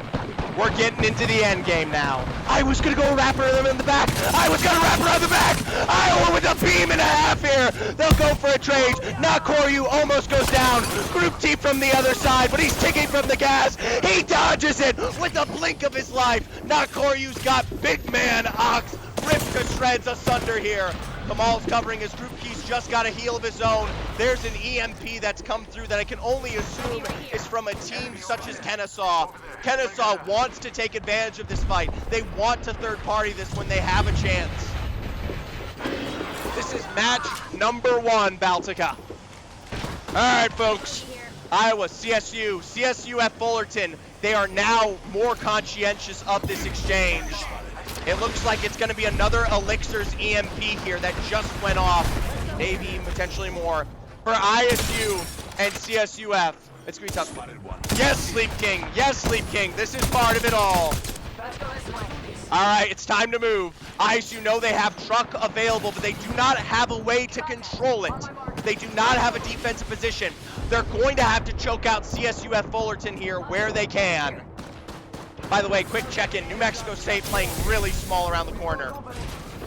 S6: We're getting into the end game now. I was gonna go wrap her in the back. I was gonna wrap her on the back. Iowa with a beam and a half here. They'll go for a trade. Not Koryu almost goes down. Group T from the other side, but he's ticking from the gas. He dodges it with a blink of his life. Not Koryu's got big man Ox ripped to shreds asunder here. Kamal's covering his group. He's just got a heal of his own. There's an EMP that's come through that I can only assume is from a team such as Kennesaw. Kennesaw wants to take advantage of this fight. They want to third party this when they have a chance. This is match number 1, Baltica. All right, folks. Iowa, CSU, CSU at Fullerton. They are now more conscientious of this exchange. It looks like it's going to be another Elixirs EMP here that just went off. Maybe potentially more. For ISU and CSUF. It's going to be tough. Yes, Sleep King. Yes, Sleep King. This is part of it all. All right, it's time to move. ISU know they have truck available, but they do not have a way to control it. They do not have a defensive position. They're going to have to choke out CSU at Fullerton here where they can. By the way, quick check-in. New Mexico State playing really small around the corner. All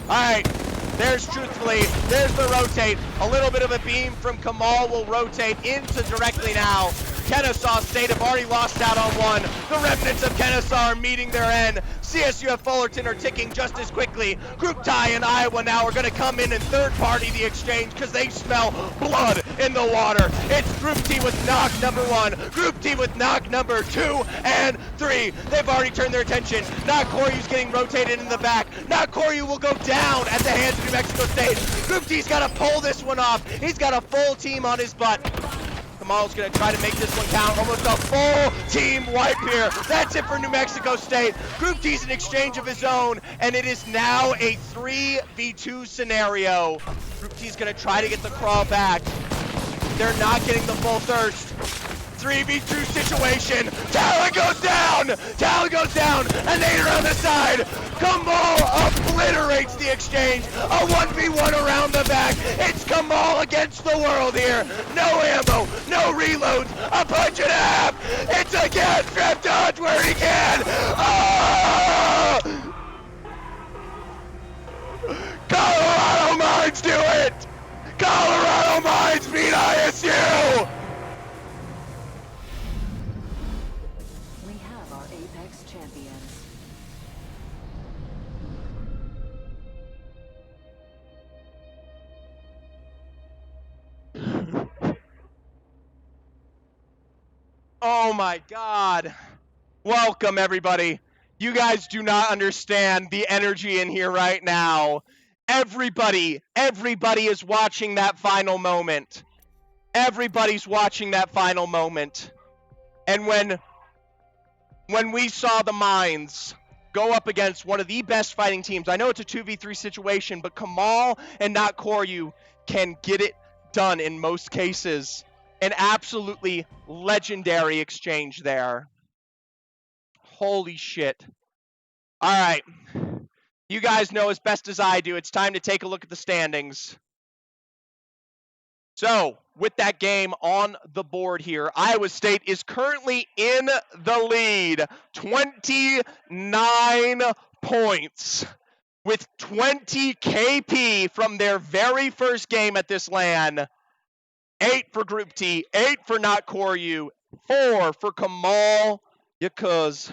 S6: right, there's Truthfully. There's the rotate. A little bit of a beam from Kamal will rotate into directly now. Kennesaw State have already lost out on 1. The remnants of Kennesaw are meeting their end. CSU at Fullerton are ticking just as quickly. Group Ty and Iowa now are going to come in and third party the exchange because they smell blood in the water. It's Group T with knock number 1. Group T with knock number 2 and 3. They've already turned their attention. Not Koryu's getting rotated in the back. Not Koryu will go down at the hands of New Mexico State. Group T's got to pull this one off. He's got a full team on his butt. Kamal's going to try to make this one count. Almost a full team wipe here. That's it for New Mexico State. Group T's an exchange of his own, and it is now a 3v2 scenario. Group T's going to try to get the crawl back. They're not getting the full thirst. 3v2 situation. Talon goes down. Talon goes down. A nade around the side. Kamal obliterates the exchange. A 1v1 around the back. It's Kamal against the world here. No ammo, no reloads. A punch and a half. It's a gas trap dodge where he can. Oh! Colorado Mines do it! Colorado Mines beat ISU!
S7: We have our Apex champions.
S6: Oh my god. Welcome everybody. You guys do not understand the energy in here right now. Everybody is watching that final moment. Everybody's watching that final moment. And when we saw the Mines go up against one of the best fighting teams, I know it's a 2v3 situation, but Kamal and not Koryu can get it done in most cases. An absolutely legendary exchange there. Holy shit. All right. You guys know as best as I do, it's time to take a look at the standings. So, with that game on the board here, Iowa State is currently in the lead. 29 points. With 20 KP from their very first game at this LAN. 8 for Group T, 8 for Not Koryu, 4 for Kamal Yakuz.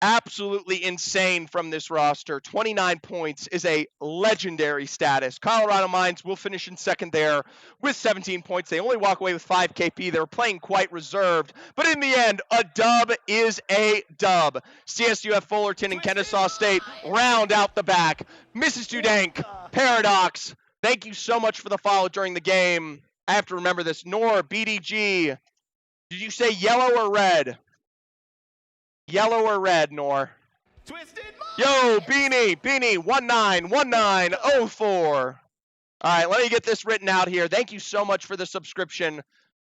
S6: Absolutely insane from this roster. 29 points is a legendary status. Colorado Mines will finish in second there with 17 points. They only walk away with 5 KP. They were playing quite reserved. But in the end, a dub is a dub. CSUF Fullerton and Kennesaw State round out the back. Mrs. Dudank, Paradox, thank you so much for the follow during the game. I have to remember this. Nor, BDG. Did you say yellow or red? Yellow or red, Nor?
S3: Twisted
S6: Yo, Beanie, 191904. All right, let me get this written out here. Thank you so much for the subscription.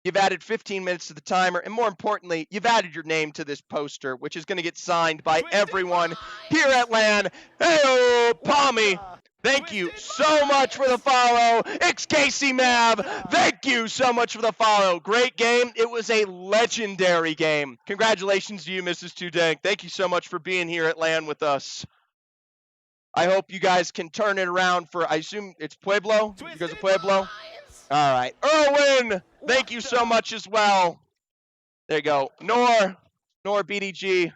S6: You've added 15 minutes to the timer, and more importantly, you've added your name to this poster, which is going to get signed by everyone here at LAN. Hey, Palmy. Thank you so much for the follow. XKC Mav, thank you so much for the follow. Great game. It was a legendary game. Congratulations to you, Mrs. Tudank. Thank you so much for being here at LAN with us. I hope you guys can turn it around for, I assume it's Pueblo? You guys are Pueblo? All right. Erwin, thank you so much as well. There you go. Nor BDG.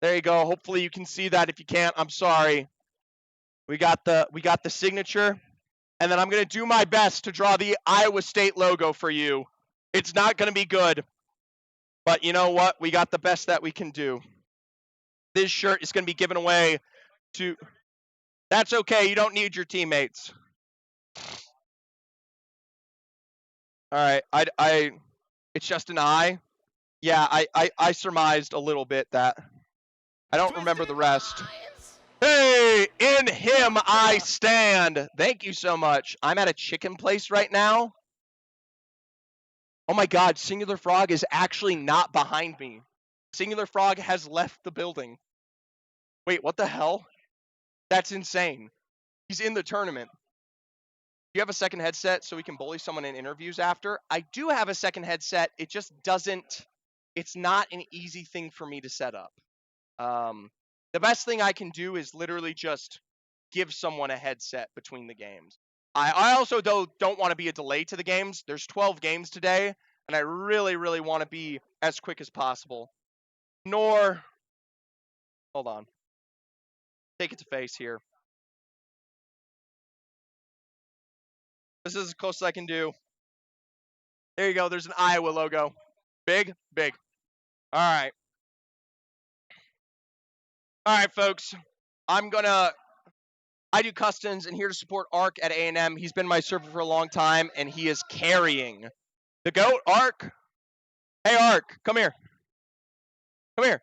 S6: There you go. Hopefully you can see that. If you can't, I'm sorry. We got the signature, and then I'm going to do my best to draw the Iowa State logo for you. It's not going to be good, but you know what? We got the best that we can do. This shirt is going to be given away to... That's okay. You don't need your teammates. All right. It's just an I. Yeah, I surmised a little bit that. I don't remember the rest. Hey, in him I stand. Thank you so much. I'm at a chicken place right now. Oh my god, Singular Frog is actually not behind me. Singular Frog has left the building. Wait, what the hell? That's insane. He's in the tournament. Do you have a second headset so we can bully someone in interviews after? I do have a second headset. It just doesn't... It's not an easy thing for me to set up. The best thing I can do is literally just give someone a headset between the games. I also, though, don't want to be a delay to the games. There's 12 games today, and I really, really want to be as quick as possible. Hold on. Take it to face here. This is as close as I can do. There you go. There's an Iowa logo. Big, big. All right. All right, folks. I do customs and here to support Ark at A&M. He's been my server for a long time, and he is carrying the GOAT, Ark. Hey, Ark, come here. Come here.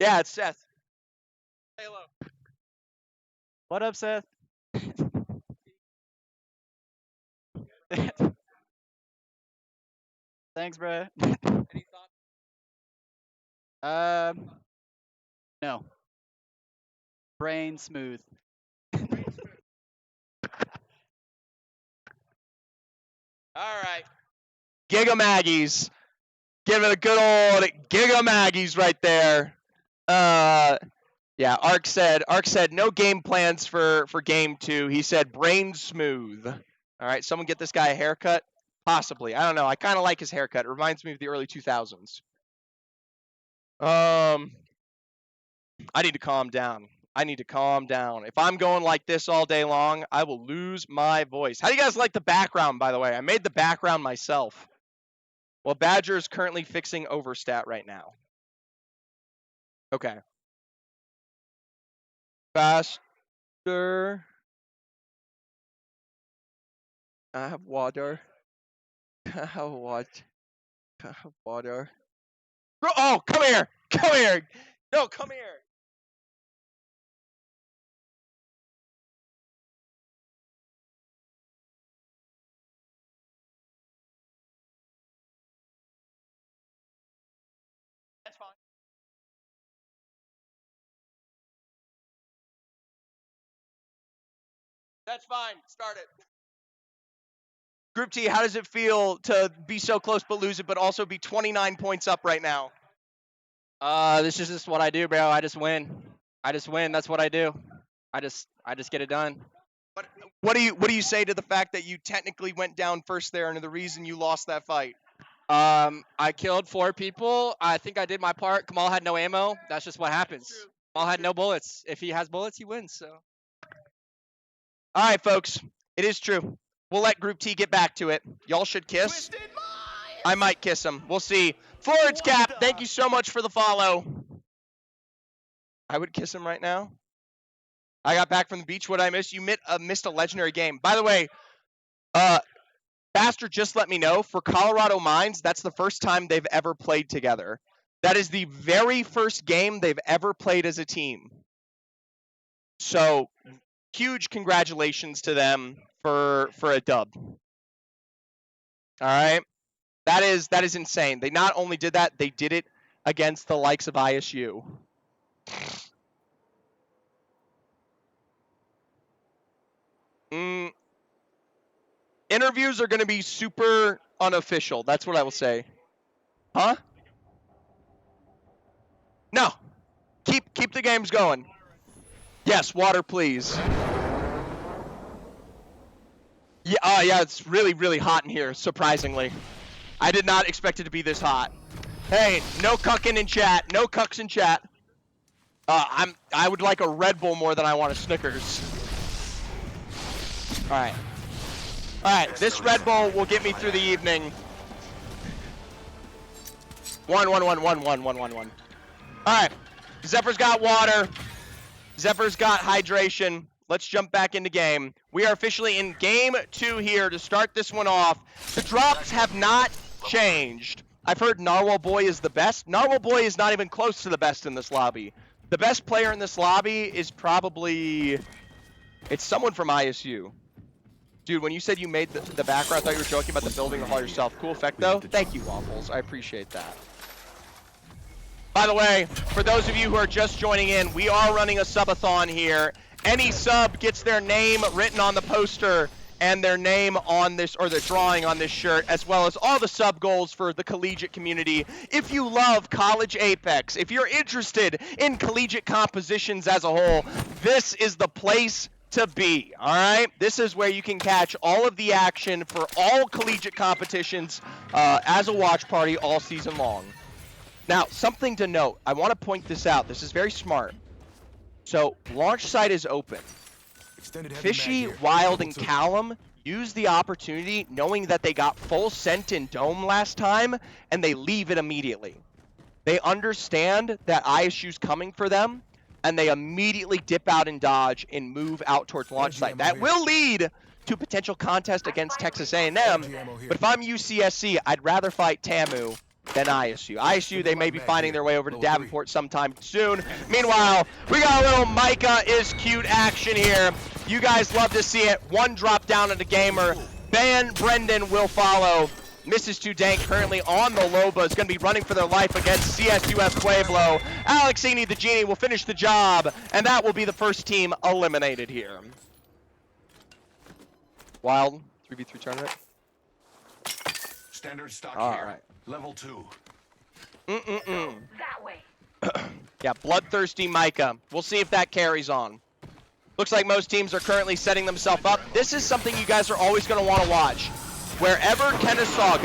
S6: Yeah, it's Seth. Say hello.
S4: What up, Seth?
S5: Thanks, bro. No. Brain smooth.
S1: All right. Giga Maggies. Give it a good old Giga Maggies right there. Yeah, Ark said no game plans for game 2. He said brain smooth. All right, someone get this guy a haircut? Possibly. I don't know. I kind of like his haircut. It reminds me of the early 2000s. I need to calm down. If I'm going like this all day long, I will lose my voice. How do you guys like the background, by the way? I made the background myself. Well, Badger is currently fixing overstat right now. Okay. Faster. I have water. I have what? I have water. Oh, come here! Come here! No, come here! That's fine. That's fine. Start it. Group T, how does it feel to be so close but lose it, but also be 29 points up right now?
S4: This is just what I do, bro. I just win. That's what I do. I just get it done.
S1: But what do you say to the fact that you technically went down first there, and the reason you lost that fight?
S4: I killed 4 people. I think I did my part. Kamal had no ammo. That's just what happens. Kamal had no bullets. If he has bullets, he wins. So.
S1: All right, folks. It is true. We'll let Group T get back to it. Y'all should kiss. I might kiss him. We'll see. Forwards Cap, thank you so much for the follow. I would kiss him right now. I got back from the beach. What I missed? You missed a legendary game. By the way, Bastard just let me know, for Colorado Mines, that's the first time they've ever played together. That is the very first game they've ever played as a team. So, huge congratulations to them for a dub. All right? That is insane. They not only did that, they did it against the likes of ISU. Interviews are going to be super unofficial. That's what I will say. Huh? No. Keep the games going. Yes, water, please. Yeah, it's really, really hot in here, surprisingly. I did not expect it to be this hot. Hey, no cucking in chat. No cucks in chat. I would like a Red Bull more than I want a Snickers. All right, this Red Bull will get me through the evening. 1. All right, Zephyr's got water. Zephyr's got hydration. Let's jump back into game. We are officially in game 2 here to start this one off. The drops have not changed. I've heard Narwhal Boy is the best. Narwhal Boy is not even close to the best in this lobby. The best player in this lobby is probably... It's someone from ISU. Dude, when you said you made the background, I thought you were joking about the building all yourself. Cool effect, though. Thank you, Waffles. I appreciate that. By the way, for those of you who are just joining in, we are running a subathon here. Any sub gets their name written on the poster and their name on this, or the drawing on this shirt, as well as all the sub goals for the collegiate community. If you love College Apex, if you're interested in collegiate compositions as a whole, this is the place to be, all right? This is where you can catch all of the action for all collegiate competitions as a watch party all season long. Now, something to note, I want to point this out. This is very smart. So, launch site is open. Fishy, Wild, and Callum use the opportunity knowing that they got full scent in Dome last time, and they leave it immediately. They understand that ISU's coming for them, and they immediately dip out and dodge and move out towards launch site. That will lead to potential contest against Texas A&M, but if I'm UCSC, I'd rather fight Tamu than ISU. ISU, they may be finding their way over to Davenport sometime soon. Meanwhile, we got a little Micah is cute action here. You guys love to see it. One drop down at the gamer.
S6: Ben Brendan will follow. Mrs. 2 Dank currently on the Loba is going to be running for their life against CSUF Pueblo. Alexini the Genie will finish the job, and that will be the first team eliminated here. Wild 3v3 tournament.
S3: Standard stock
S6: All
S3: here.
S6: right.
S3: Level 2.
S7: That way.
S6: Yeah, bloodthirsty Micah. We'll see if that carries on. Looks like most teams are currently setting themselves up. This is something you guys are always going to want to watch. Wherever Kennesaw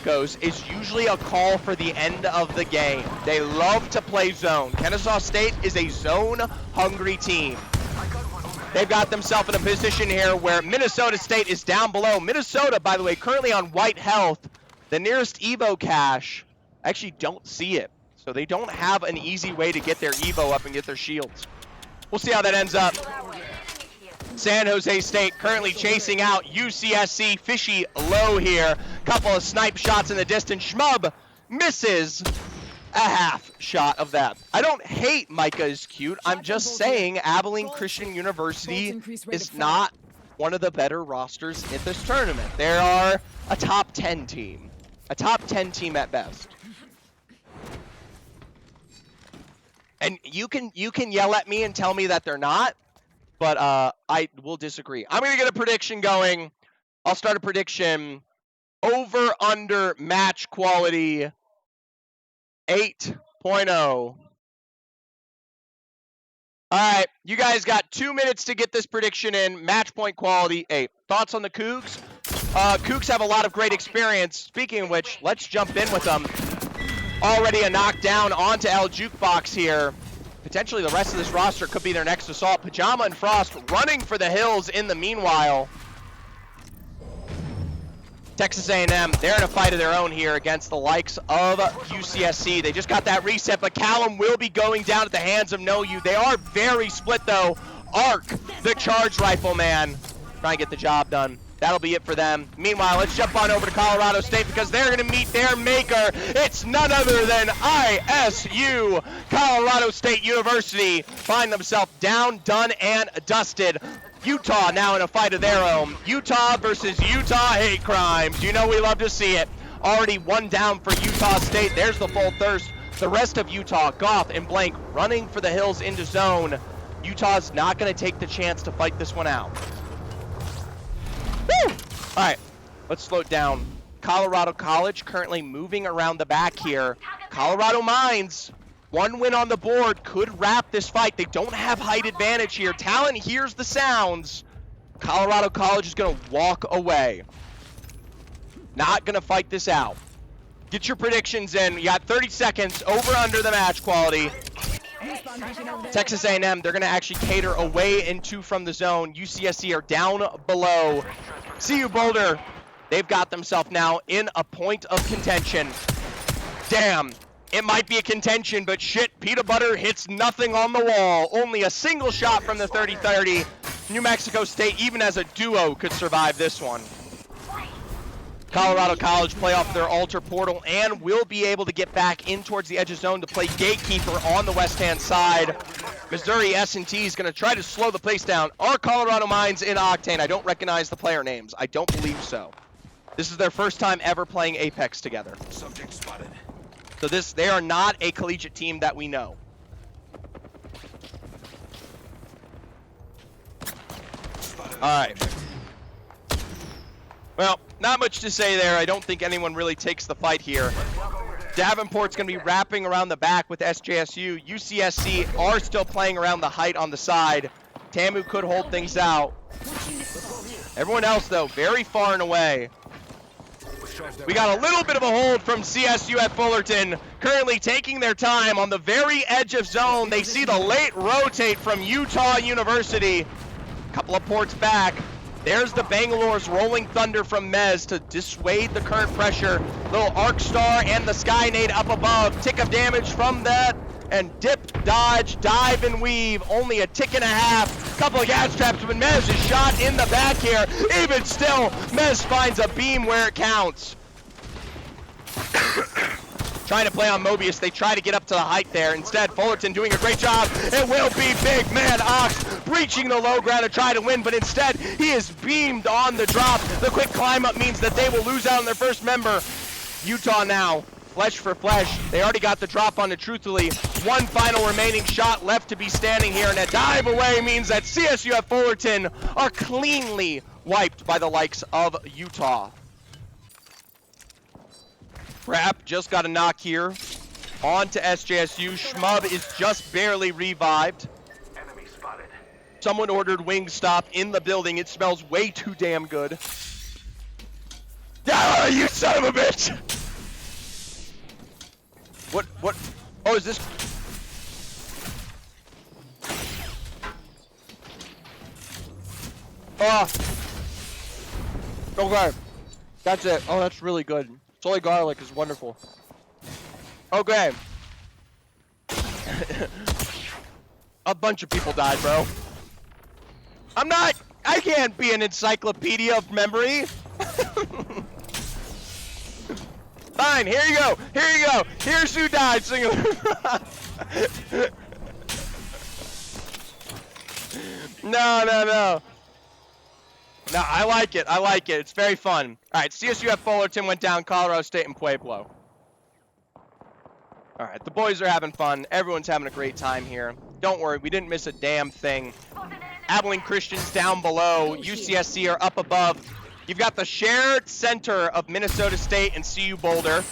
S6: goes is usually a call for the end of the game. They love to play zone. Kennesaw State is a zone-hungry team. They've got themselves in a position here where Minnesota State is down below. Minnesota, by the way, currently on white health. The nearest Evo cache, I actually don't see it. So they don't have an easy way to get their Evo up and get their shields. We'll see how that ends up. San Jose State currently chasing out UCSC. Fishy low here. Couple of snipe shots in the distance. Schmub misses a half shot of that. I don't hate Micah is cute. I'm just saying Abilene Christian University is not one of the better rosters in this tournament. They are a top 10 team. A top 10 team at best. And you can yell at me and tell me that they're not, but I will disagree. I'm going to get a prediction going. I'll start a prediction. Over, under, match quality, 8.0. All right, you guys got 2 minutes to get this prediction in. Match point quality, 8. Thoughts on the Cougs? Cougs have a lot of great experience. Speaking of which, let's jump in with them. Already a knockdown onto El Jukebox here. Potentially the rest of this roster could be their next assault. Pajama and Frost running for the hills in the meanwhile. Texas A&M, they're in a fight of their own here against the likes of UCSC. They just got that reset, but Callum will be going down at the hands of No You. They are very split though. Arc, the charge rifle man, trying to get the job done. That'll be it for them. Meanwhile, let's jump on over to Colorado State because they're going to meet their maker. It's none other than ISU. Colorado State University find themselves down, done, and dusted. Utah now in a fight of their own. Utah versus Utah hate crimes. You know we love to see it. Already one down for Utah State. There's the full thirst. The rest of Utah, Goth and Blank running for the hills into zone. Utah's not going to take the chance to fight this one out. Woo! All right, let's slow it down. Colorado College currently moving around the back here. Colorado Mines, one win on the board, could wrap this fight. They don't have height advantage here. Talon hears the sounds. Colorado College is going to walk away. Not going to fight this out. Get your predictions in. You got 30 seconds. Over under the match quality. Texas A&M, they're going to actually cater away and two from the zone. UCSC are down below. CU Boulder, they've got themselves now in a point of contention. Damn, it might be a contention, but shit, Peanut Butter hits nothing on the wall. Only a single shot from the 30-30. New Mexico State, even as a duo, could survive this one. Colorado College play off their altar portal and will be able to get back in towards the edge of zone to play gatekeeper on the west-hand side. Missouri S&T is going to try to slow the pace down. Are Colorado Mines in Octane? I don't recognize the player names. I don't believe so. This is their first time ever playing Apex together.
S3: Subject spotted.
S6: So they are not a collegiate team that we know. All right. Well, not much to say there. I don't think anyone really takes the fight here. Davenport's going to be wrapping around the back with SJSU. UCSC are still playing around the height on the side. Tamu could hold things out. Everyone else, though, very far and away. We got a little bit of a hold from CSU at Fullerton. Currently taking their time on the very edge of zone. They see the late rotate from Utah University. Couple of ports back. There's the Bangalore's Rolling Thunder from Mez to dissuade the current pressure. Little Arc Star and the Skynade up above. Tick of damage from that. And dip, dodge, dive, and weave. Only a tick and a half. Couple of gas traps, but Mez is shot in the back here. Even still, Mez finds a beam where it counts. Trying to play on Mobius. They try to get up to the height there. Instead, Fullerton doing a great job. It will be Big Man Ox reaching the low ground to try to win, but instead he is beamed on the drop. The quick climb up means that they will lose out on their first member. Utah now, flesh for flesh. They already got the drop on it, truthfully. One final remaining shot left to be standing here, and a dive away means that CSUF Fullerton are cleanly wiped by the likes of Utah. Rap just got a knock here. On to SJSU. Shmub is just barely revived.
S3: Enemy spotted.
S6: Someone ordered Wingstop in the building. It smells way too damn good. Ah, you son of a bitch! What? Oh, is this? Okay. That's it. Oh, that's really good. Soy garlic is wonderful. Okay. A bunch of people died, bro. I can't be an encyclopedia of memory. Fine, here you go. Here's who died, singular. No. No, I like it. It's very fun. All right, CSUF Fullerton went down, Colorado State and Pueblo. All right, the boys are having fun. Everyone's having a great time here. Don't worry, we didn't miss a damn thing. Abilene Christian's down below. UCSC are up above. You've got the shared center of Minnesota State and CU Boulder.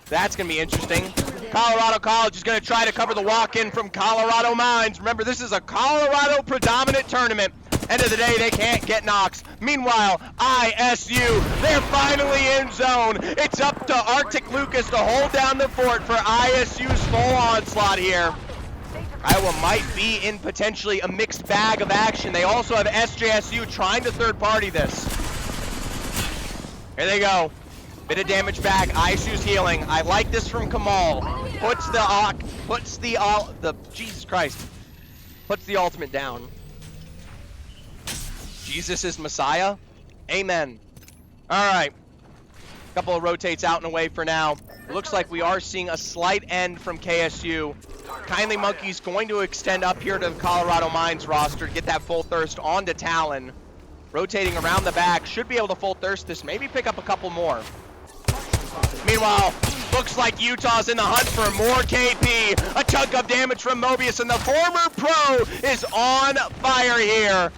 S6: That's going to be interesting. Colorado College is going to try to cover the walk-in from Colorado Mines. Remember, this is a Colorado predominant tournament. End of the day, they can't get knocks. Meanwhile, ISU, they're finally in zone. It's up to Arctic Lucas to hold down the fort for ISU's full onslaught here. Iowa might be in potentially a mixed bag of action. They also have SJSU trying to third-party this. Here they go. Bit of damage back. ISU's healing. I like this from Kamal. Puts the ultimate down. Jesus is Messiah. Amen. All right. Couple of rotates out and away for now. It looks like we are seeing a slight end from KSU. Kindly Monkey's going to extend up here to the Colorado Mines roster to get that full thirst onto Talon. Rotating around the back. Should be able to full thirst this. Maybe pick up a couple more. Meanwhile, looks like Utah's in the hunt for more KP. A chunk of damage from Mobius, and the former pro is on fire here.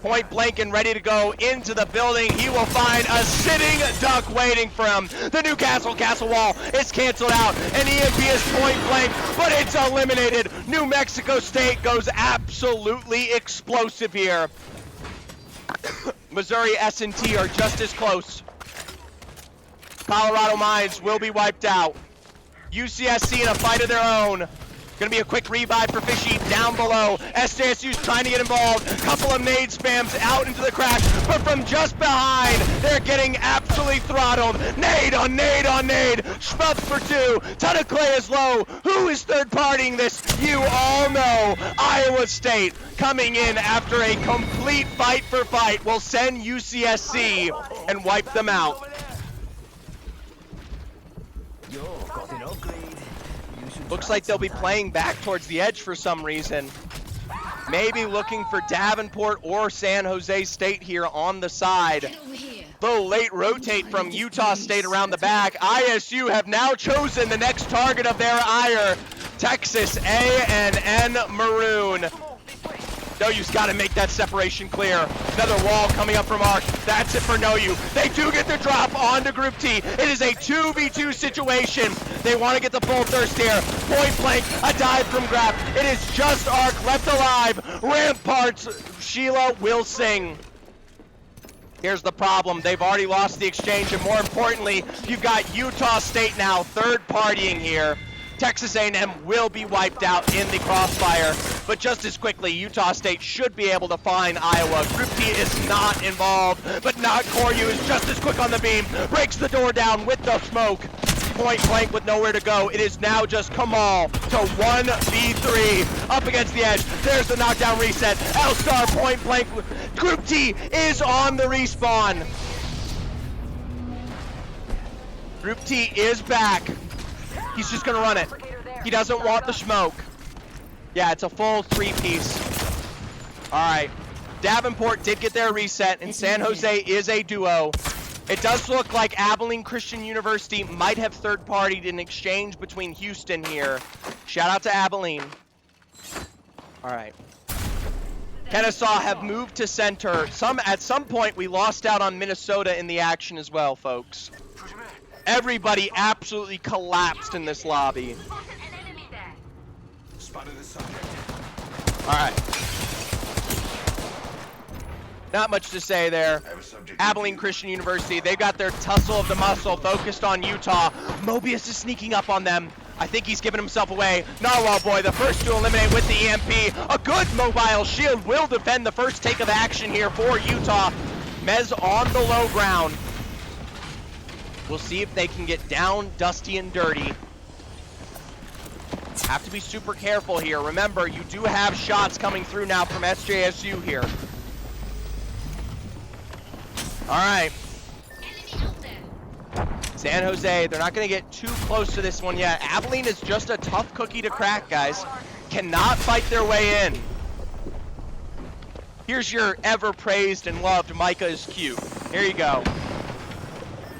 S6: Point blank and ready to go into the building. He will find a sitting duck waiting for him. The Newcastle Castle Wall is canceled out, and EMP is point blank, but it's eliminated. New Mexico State goes absolutely explosive here. Missouri S&T are just as close. Colorado Mines will be wiped out. UCSC in a fight of their own. Gonna be a quick revive for Fishy down below. SJSU's trying to get involved. Couple of nade spams out into the crack, but from just behind, they're getting absolutely throttled. Nade on nade on nade. Schmutz for two. Ton of clay is low. Who is third partying this? You all know. Iowa State coming in after a complete fight for fight will send UCSC and wipe them out. Looks like they'll be playing back towards the edge for some reason. Maybe looking for Davenport or San Jose State here on the side. Little late rotate from Utah State around the back. ISU have now chosen the next target of their ire. Texas A&N Maroon. Noyu's got to make that separation clear. Another wall coming up from Arc. That's it for Noyu. They do get the drop onto Group T. It is a 2v2 situation. They want to get the full thirst here. Point blank, a dive from Graf. It is just Arc left alive. Ramparts, Sheila will sing. Here's the problem. They've already lost the exchange, and more importantly, you've got Utah State now third partying here. Texas A&M will be wiped out in the crossfire, but just as quickly, Utah State should be able to find Iowa. Group T is not involved, but not Koryu is just as quick on the beam, breaks the door down with the smoke. Point blank with nowhere to go. It is now just Kamal to 1v3 up against the edge. There's the knockdown reset. L-Star point blank. Group T is on the respawn. Group T is back. He's just gonna run it. He doesn't want the smoke. Yeah, it's a full three-piece.
S1: Alright. Davenport did get their reset, and San Jose is a duo. It does look like Abilene Christian University might have third-partied an exchange between Houston here. Shout out to Abilene. Alright. Kennesaw have moved to center. At some point, we lost out on Minnesota in the action as well, folks. Everybody absolutely collapsed in this lobby. Alright. Not much to say there. Abilene Christian University, they got their tussle of the muscle focused on Utah. Mobius is sneaking up on them. I think he's giving himself away. Narwhal Boy, the first to eliminate with the EMP. A good mobile shield will defend the first take of action here for Utah. Mez on the low ground. We'll see if they can get down dusty and dirty. Have to be super careful here. Remember, you do have shots coming through now from SJSU here. All right. San Jose, they're not going to get too close to this one yet. Abilene is just a tough cookie to crack, guys. Cannot fight their way in. Here's your ever-praised and loved Micah is cute. Here you go.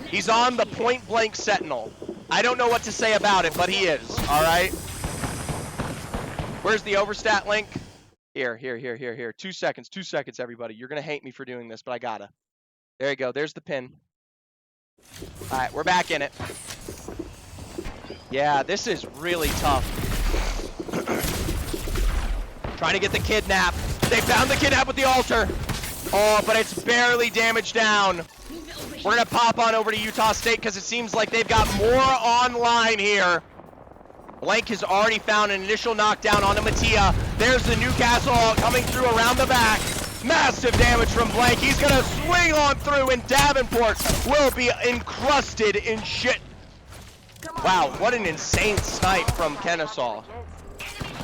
S1: He's on the point-blank Sentinel. I don't know what to say about it, but he is, all right? Where's the overstat link? Here. 2 seconds, everybody. You're going to hate me for doing this, but I gotta. There you go. There's the pin. All right, we're back in it. Yeah, this is really tough. Trying to get the kidnap. They found the kidnap with the altar. Oh, but it's barely damaged down. We're going to pop on over to Utah State because it seems like they've got more online here. Blank has already found an initial knockdown on Mattia. There's the Newcastle coming through around the back. Massive damage from Blank. He's going to swing on through, and Davenport will be encrusted in shit. Wow, what an insane snipe from Kennesaw. All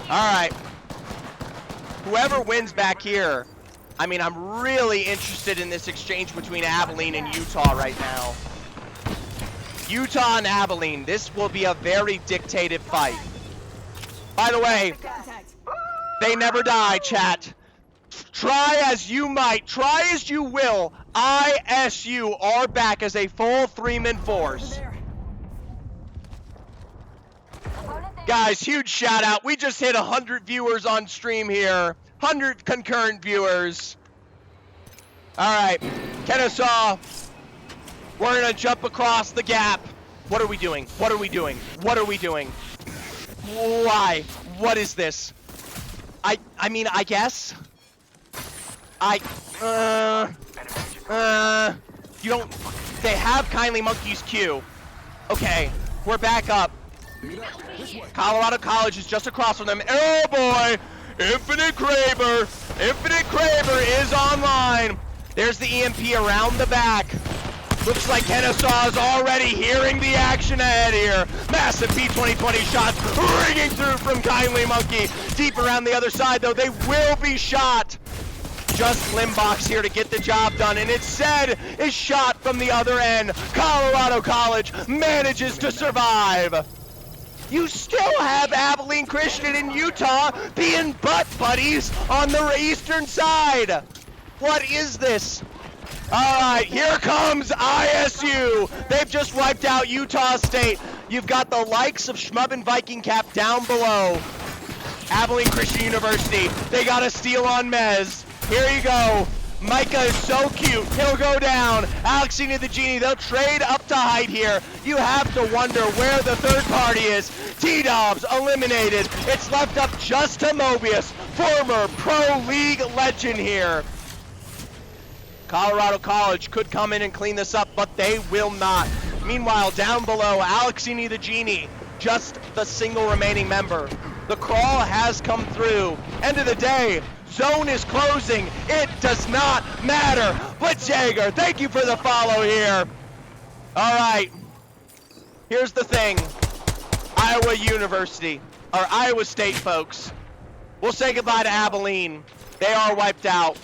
S1: right. Whoever wins back here, I mean, I'm really interested in this exchange between Abilene and Utah right now. Utah and Abilene, this will be a very dictated fight. By the way, they never die, chat. Try as you might, try as you will, ISU are back as a full three-man force. Guys, huge shout out. We just hit 100 viewers on stream here. 100 concurrent viewers. All right, Kennesaw, we're gonna jump across the gap. What are we doing? What are we doing? What are we doing? Why? What is this? I mean, I guess. You don't, they have Kindly Monkey's Q. Okay, we're back up. Colorado College is just across from them. Oh boy, Infinite Kraber. Infinite Kraber is online. There's the EMP around the back. Looks like Kennesaw is already hearing the action ahead here. Massive P2020 shots ringing through from Kindly Monkey. Deep around the other side though, they will be shot. Just Limbox here to get the job done, and it's said is shot from the other end. Colorado College manages to survive. You still have Abilene Christian and Utah being butt buddies on the eastern side. What is this? All right, here comes ISU. They've just wiped out Utah State. You've got the likes of Schmub and Viking Cap down below. Abilene Christian University, they got a steal on Mez. Here you go. Micah is so cute. He'll go down. Alexina the Genie, they'll trade up to height here. You have to wonder where the third party is. T-Dobbs eliminated. It's left up just to Mobius, former Pro League legend here. Colorado College could come in and clean this up, but they will not. Meanwhile, down below, Alexini the Genie, just the single remaining member. The crawl has come through. End of the day, zone is closing. It does not matter. Blitzjäger, thank you for the follow here. All right, here's the thing. Iowa University, or Iowa State folks. We'll say goodbye to Abilene. They are wiped out.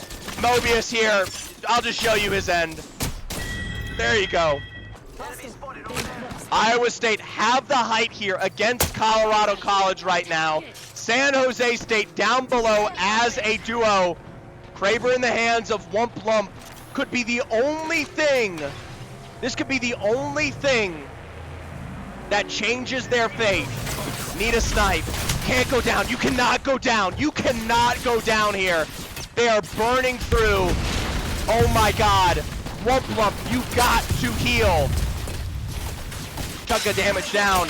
S1: Mobius here. I'll just show you his end. There you go. Iowa State have the height here against Colorado College right now. San Jose State down below as a duo.
S6: Kraber in the hands of Wump Lump could be the only thing. This could be the only thing that changes their fate. Need a snipe. Can't go down. You cannot go down. You cannot go down here. They are burning through. Oh my god. Wump Lump, you got to heal. Chunk of damage down.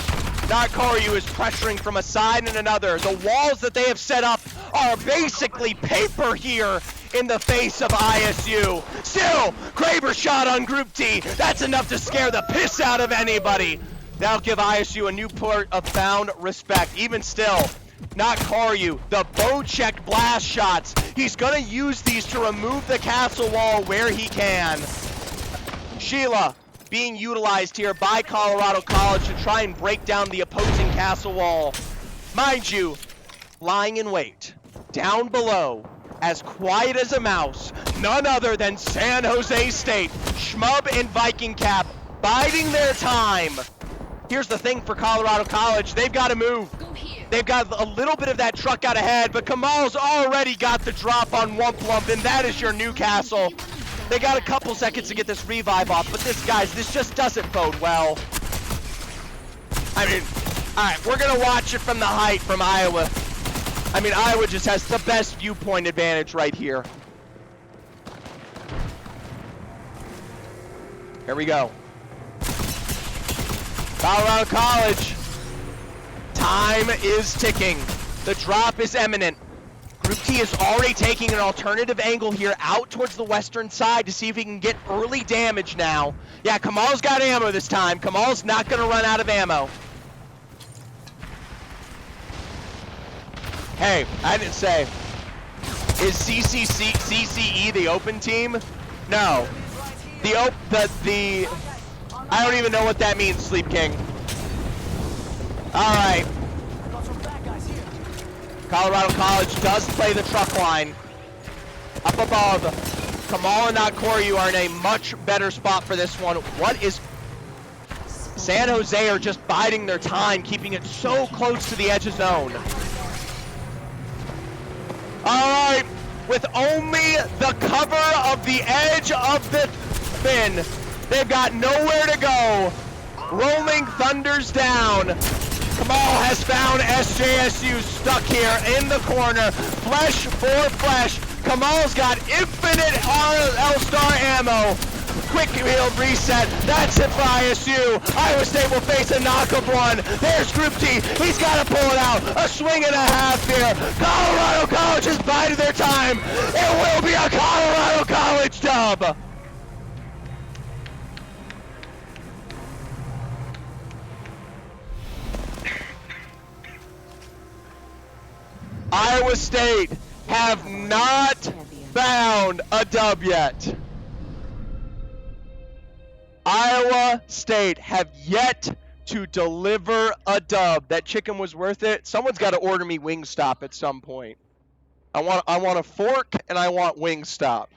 S6: Nakaryu is pressuring from a side and another. The walls that they have set up are basically paper here in the face of ISU. Still, Kraber shot on Group T. That's enough to scare the piss out of anybody. That'll give ISU a new port of found respect. Even still, Nakaryu, the bow-checked blast shots. He's gonna use these to remove the castle wall where he can. Sheila being utilized here by Colorado College to try and break down the opposing castle wall. Mind you, lying in wait, down below, as quiet as a mouse, none other than San Jose State. Shmub and Viking Cap biding their time. Here's the thing for Colorado College, they've got to move. They've got a little bit of that truck out ahead, but Kamal's already got the drop on Wump Lump, and that is your Newcastle. They got a couple seconds to get this revive off, but this just doesn't bode well. I mean, alright, we're gonna watch it from the height from Iowa. I mean, Iowa just has the best viewpoint advantage right here. Here we go. Colorado College. Time is ticking. The drop is imminent. Group T is already taking an alternative angle here out towards the western side to see if he can get early damage now. Yeah, Kamal's got ammo this time. Kamal's not going to run out of ammo. Hey, I didn't say. Is CCE the open team? No. I don't even know what that means, Sleep King. All right. Colorado College does play the truck line. Up above, Kamal and Nakaryu are in a much better spot for this one. What is... San Jose are just biding their time, keeping it so close to the edge of zone. All right, with only the cover of the edge of the fin, they've got nowhere to go. Rolling Thunder's down. Kamal has found SJSU stuck here in the corner. Flesh for flesh. Kamal's got infinite L-Star ammo. Quick field reset. That's it for ISU. Iowa State will face a knockup one. There's Group T. He's got to pull it out. A swing and a half here. Colorado College has bided their time. It will be a Colorado College dub. Iowa State have not found a dub yet. Iowa State have yet to deliver a dub. That chicken was worth it. Someone's got to order me Wingstop at some point. I want a fork and I want Wingstop.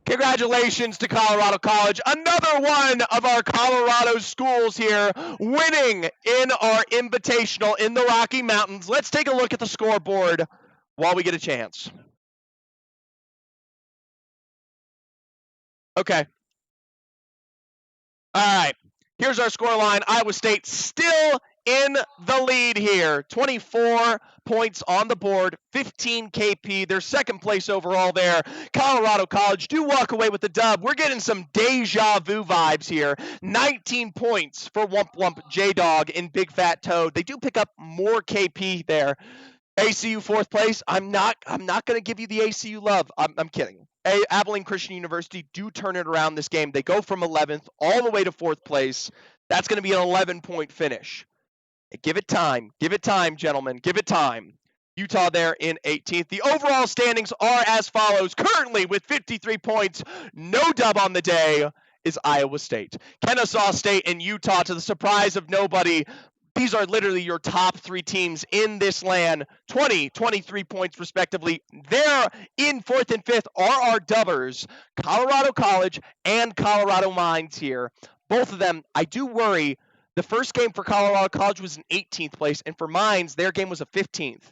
S6: Congratulations to Colorado College. Another one of our Colorado schools here winning in our invitational in the Rocky Mountains. Let's take a look at the scoreboard while we get a chance. Okay. All right. Here's our scoreline. Iowa State still in the lead here. 24 points on the board, 15 KP. They're second place overall there. Colorado College do walk away with the dub. We're getting some deja vu vibes here. 19 points for Wump Lump J-Dog in Big Fat Toad. They do pick up more KP there. ACU fourth place. I'm not going to give you the ACU love. I'm kidding. Abilene Christian University do turn it around this game. They go from 11th all the way to fourth place. That's going to be an 11-point finish. Give it time. Give it time, gentlemen. Give it time. Utah there in 18th. The overall standings are as follows. Currently with 53 points, no dub on the day, is Iowa State. Kennesaw State and Utah, to the surprise of nobody, these are literally your top three teams in this land. 20, 23 points respectively. There in fourth and fifth are our dubbers, Colorado College and Colorado Mines here. Both of them, I do worry. The first game for Colorado College was in 18th place, and for Mines, their game was a 15th.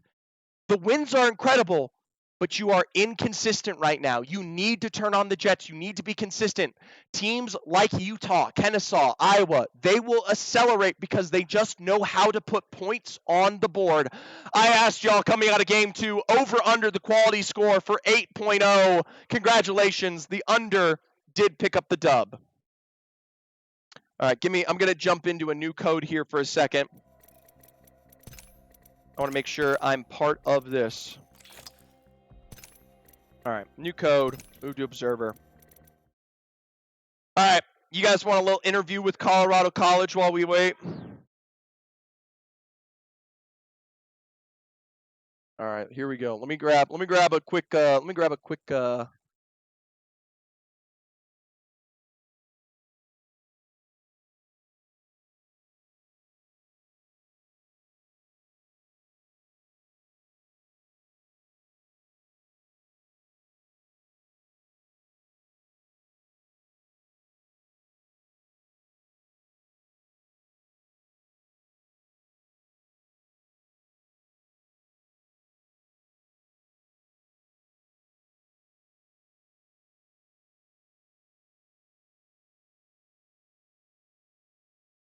S6: The wins are incredible, but you are inconsistent right now. You need to turn on the Jets. You need to be consistent. Teams like Utah, Kennesaw, Iowa, they will accelerate because they just know how to put points on the board. I asked y'all coming out of game 2, over under the quality score for 8.0. Congratulations, the under did pick up the dub. All right, I'm going to jump into a new code here for a second. I want to make sure I'm part of this. All right, new code, move to observer. All right, you guys want a little interview with Colorado College while we wait? All right, here we go. Let me grab a quick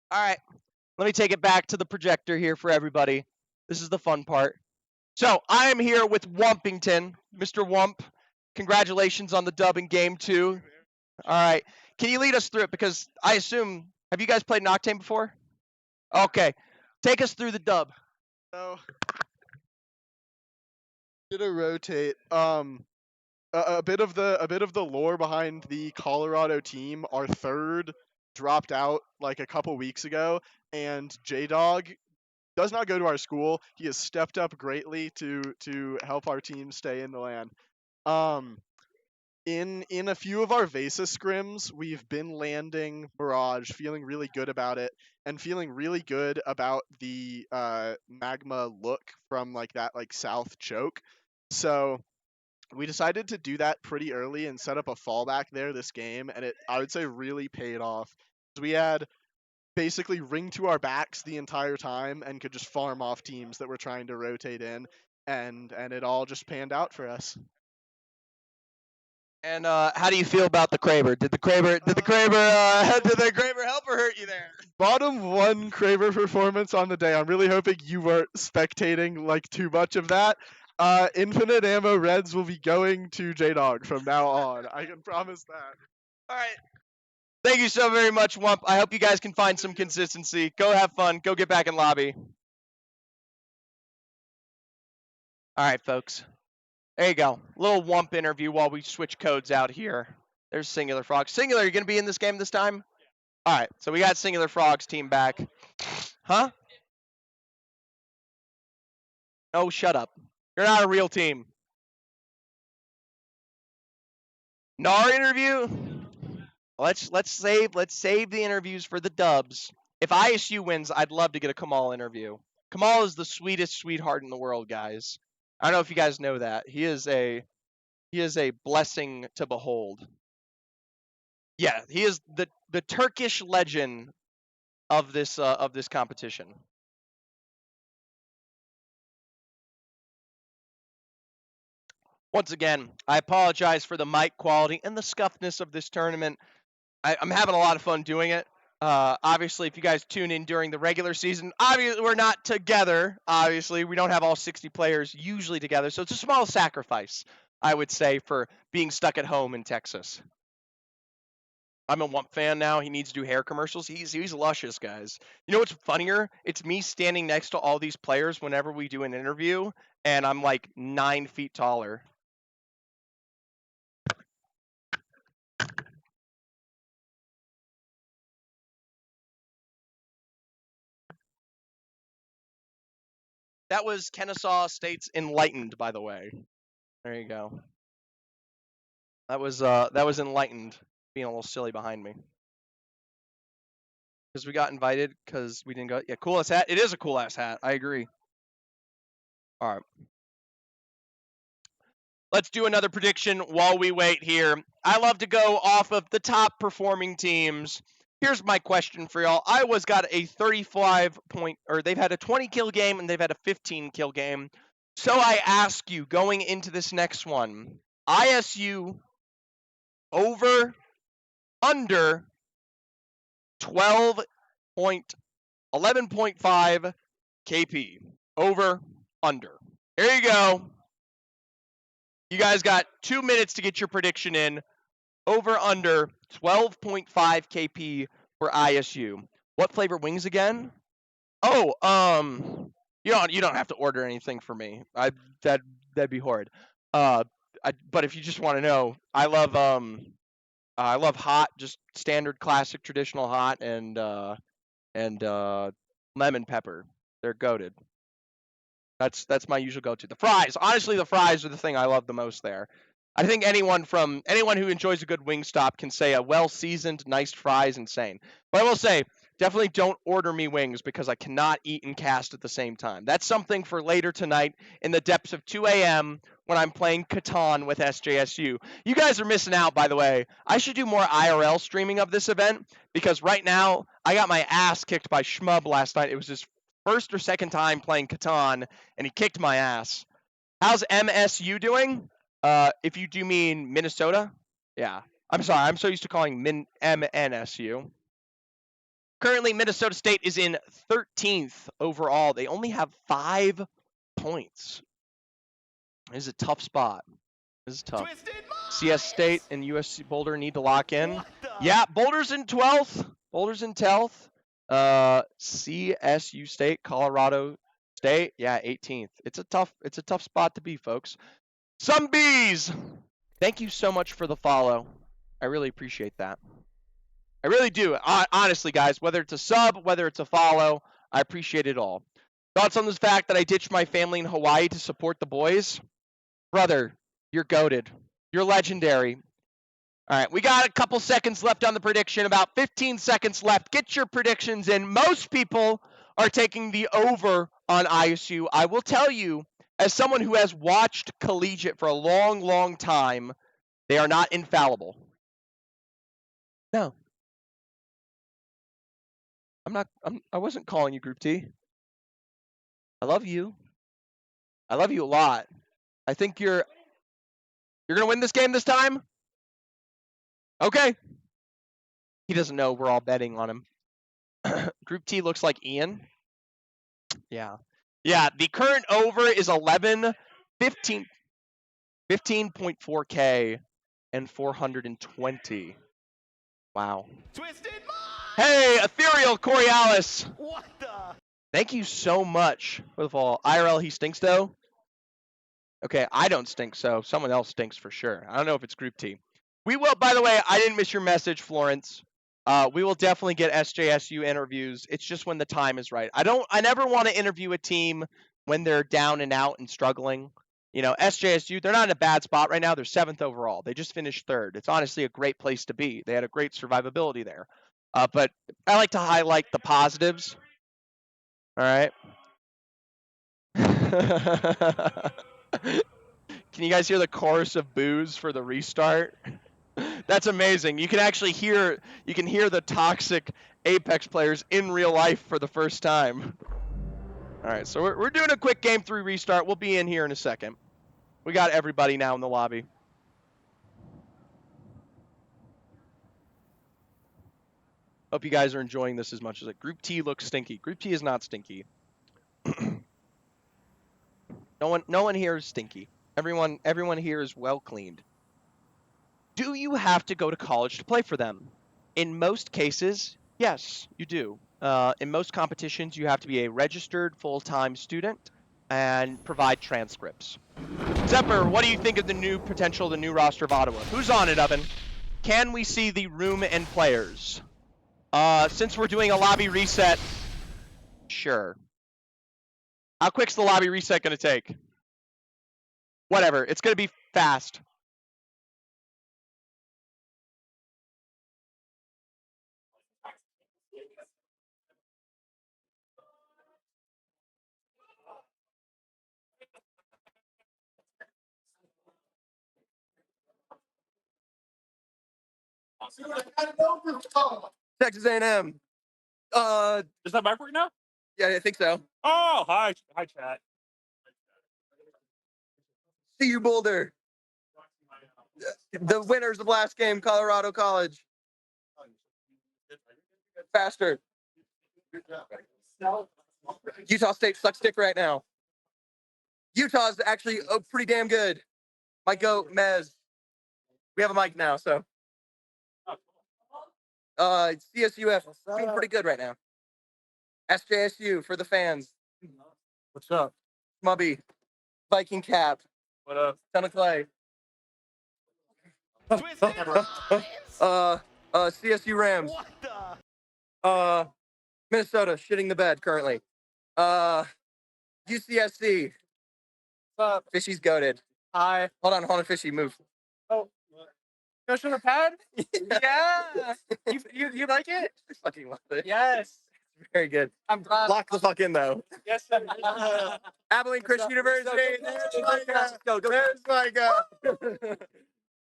S6: All right, let me take it back to the projector here for everybody. This is the fun part. So I am here with Wumpington, Mr. Wump. Congratulations on the dub in game 2. All right, can you lead us through it? Because I assume, have you guys played Noctane before? Okay, take us through the dub.
S8: So, gonna rotate. A bit of the lore behind the Colorado team. Our third dropped out like a couple weeks ago, and J-Dog does not go to our school. He has stepped up greatly to help our team stay in the LAN. In a few of our Vesa scrims, we've been landing Mirage, feeling really good about it, and feeling really good about the magma look from like that south choke. So we decided to do that pretty early and set up a fallback there this game, and it, I would say, really paid off. We had basically ring to our backs the entire time and could just farm off teams that were trying to rotate in, and it all just panned out for us.
S6: And how do you feel about the Kraber? Did the Kraber help or hurt you there?
S8: Bottom 1 Kraber performance on the day. I'm really hoping you weren't spectating like too much of that. Infinite ammo Reds will be going to J-Dog from now on. I can promise that.
S6: All right. Thank you so very much, Wump. I hope you guys can find some consistency. Go have fun. Go get back in lobby. All right, folks. There you go. Little Wump interview while we switch codes out here. There's Singular Frog. Singular, you going to be in this game this time? All right, so we got Singular Frog's team back. Huh? Oh, shut up. You're not a real team. NAR interview? Let's save the interviews for the dubs. If ISU wins, I'd love to get a Kamal interview. Kamal is the sweetest sweetheart in the world, guys. I don't know if you guys know that. He is a blessing to behold. Yeah, he is the Turkish legend of this competition. Once again, I apologize for the mic quality and the scuffness of this tournament. I'm having a lot of fun doing it. Obviously, if you guys tune in during the regular season, obviously we're not together. Obviously, we don't have all 60 players usually together, so it's a small sacrifice, I would say, for being stuck at home in Texas. I'm a Wump fan now. He needs to do hair commercials. He's luscious, guys. You know what's funnier? It's me standing next to all these players whenever we do an interview, and I'm like 9 feet taller. That was Kennesaw State's Enlightened, by the way. There you go. That was Enlightened, being a little silly behind me. Because we got invited, because we didn't go. Yeah, cool ass hat. It is a cool ass hat. I agree. All right. Let's do another prediction while we wait here. I love to go off of the top performing teams. Here's my question for y'all. Iowa's got a 35 point, or they've had a 20 kill game and they've had a 15 kill game.
S1: So I ask you, going into this next one, ISU over, under 11.5 KP. Over, under. Here you go. You guys got 2 minutes to get your prediction in. Over, under 12.5 KP for ISU. What flavor wings again? Oh, you don't have to order anything for me. That'd be horrid. But if you just want to know, I love hot, just standard classic traditional hot, and lemon pepper. They're goated. That's my usual go-to. The fries, honestly, the fries are the thing I love the most there. I think anyone who enjoys a good Wingstop can say a well-seasoned, nice fry is insane. But I will say, definitely don't order me wings because I cannot eat and cast at the same time. That's something for later tonight in the depths of 2 a.m. when I'm playing Catan with SJSU. You guys are missing out, by the way. I should do more IRL streaming of this event because right now I got my ass kicked by Shmub last night. It was his first or second time playing Catan, and he kicked my ass. How's MSU doing? If you do mean Minnesota, yeah. I'm sorry, I'm so used to calling MNSU. Currently, Minnesota State is in 13th overall. They only have 5 points. This is a tough spot. This is tough. CS State and USC Boulder need to lock in. Yeah, Boulder's in 12th. Boulder's in 12th. CSU State, Colorado State, yeah, 18th. It's a tough spot to be, folks. Some bees. Thank you so much for the follow. I really appreciate that. I really do. Honestly, guys, whether it's a sub, whether it's a follow, I appreciate it all. Thoughts on this fact that I ditched my family in Hawaii to support the boys? Brother, you're goated. You're legendary. All right, we got a couple seconds left on the prediction, about 15 seconds left. Get your predictions in. Most people are taking the over on ISU. I will tell you, as someone who has watched collegiate for a long, long time, they are not infallible. No. I wasn't calling you Group T. I love you. I love you a lot. I think you're going to win this game this time? Okay. He doesn't know we're all betting on him. Group T looks like Ian. Yeah. Yeah, the current over is 15.4K and 420. Wow.
S3: Twisted Mind!
S1: Hey, Ethereal Coriolis.
S3: What the?
S1: Thank you so much for the follow. IRL, he stinks though? Okay, I don't stink, so someone else stinks for sure. I don't know if it's Group T. We will, by the way, I didn't miss your message, Florence. We will definitely get SJSU interviews. It's just when the time is right. I never want to interview a team when they're down and out and struggling. You know, SJSU, they're not in a bad spot right now. They're 7th overall. They just finished 3rd. It's honestly a great place to be. They had a great survivability there. But I like to highlight the positives. All right. Can you guys hear the chorus of boos for the restart? That's amazing. You can actually hear the toxic Apex players in real life for the first time. All right, so we're doing a quick game 3 restart. We'll be in here in a second. We got everybody now in the lobby. Hope you guys are enjoying this as much as it. Group T looks stinky. Group T is not stinky. No one here is stinky. Everyone here is well cleaned. Do you have to go to college to play for them? In most cases, yes, you do. In most competitions, you have to be a registered full-time student and provide transcripts. Zephyr, what do you think of the new roster of Ottawa? Who's on it, Oven? Can we see the room and players? Since we're doing a lobby reset, sure. How quick's the lobby reset gonna take? Whatever, it's gonna be fast. Texas A&M.
S2: Is that back right now?
S1: Yeah, I think so.
S2: Oh, hi, chat.
S9: See you, Boulder. The winners of last game, Colorado College. Faster. Utah State sucks dick right now. Utah's actually pretty damn good. Might go Mez. We have a mic now, so. CSUF doing pretty good right now. SJSU for the fans.
S10: What's up?
S9: Smubby. Viking Cap.
S10: What up?
S9: Ton of clay. CSU Rams.
S3: What the?
S9: Minnesota shitting the bed currently. UCSC.
S10: What's up?
S9: Fishy's goated.
S10: Hi.
S9: Hold on, Fishy, move.
S10: Oh. Go sugar pad? Yeah. You like it?
S9: I fucking love it.
S10: Yes.
S9: Very good.
S10: I'm glad.
S9: Lock the fuck in though.
S10: Yes, sir.
S9: Abilene Christian University. There's Micah.
S10: Go.
S9: There's Micah.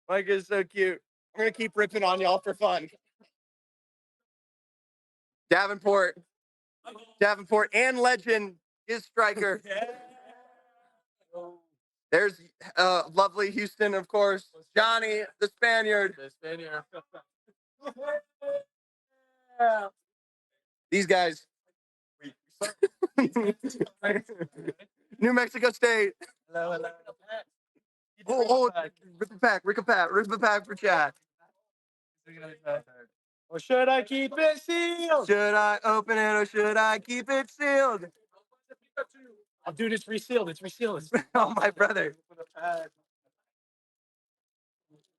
S9: Micah is so cute. I'm gonna keep ripping on y'all for fun. Davenport and legend is striker. There's lovely Houston, of course. Johnny, the Spaniard. These guys. New Mexico State.
S10: Hello.
S9: Oh, rip the pack for chat.
S10: Or should I keep it sealed?
S9: Should I open it or should I keep it sealed?
S10: Oh, dude, it's resealed.
S9: Oh, my brother.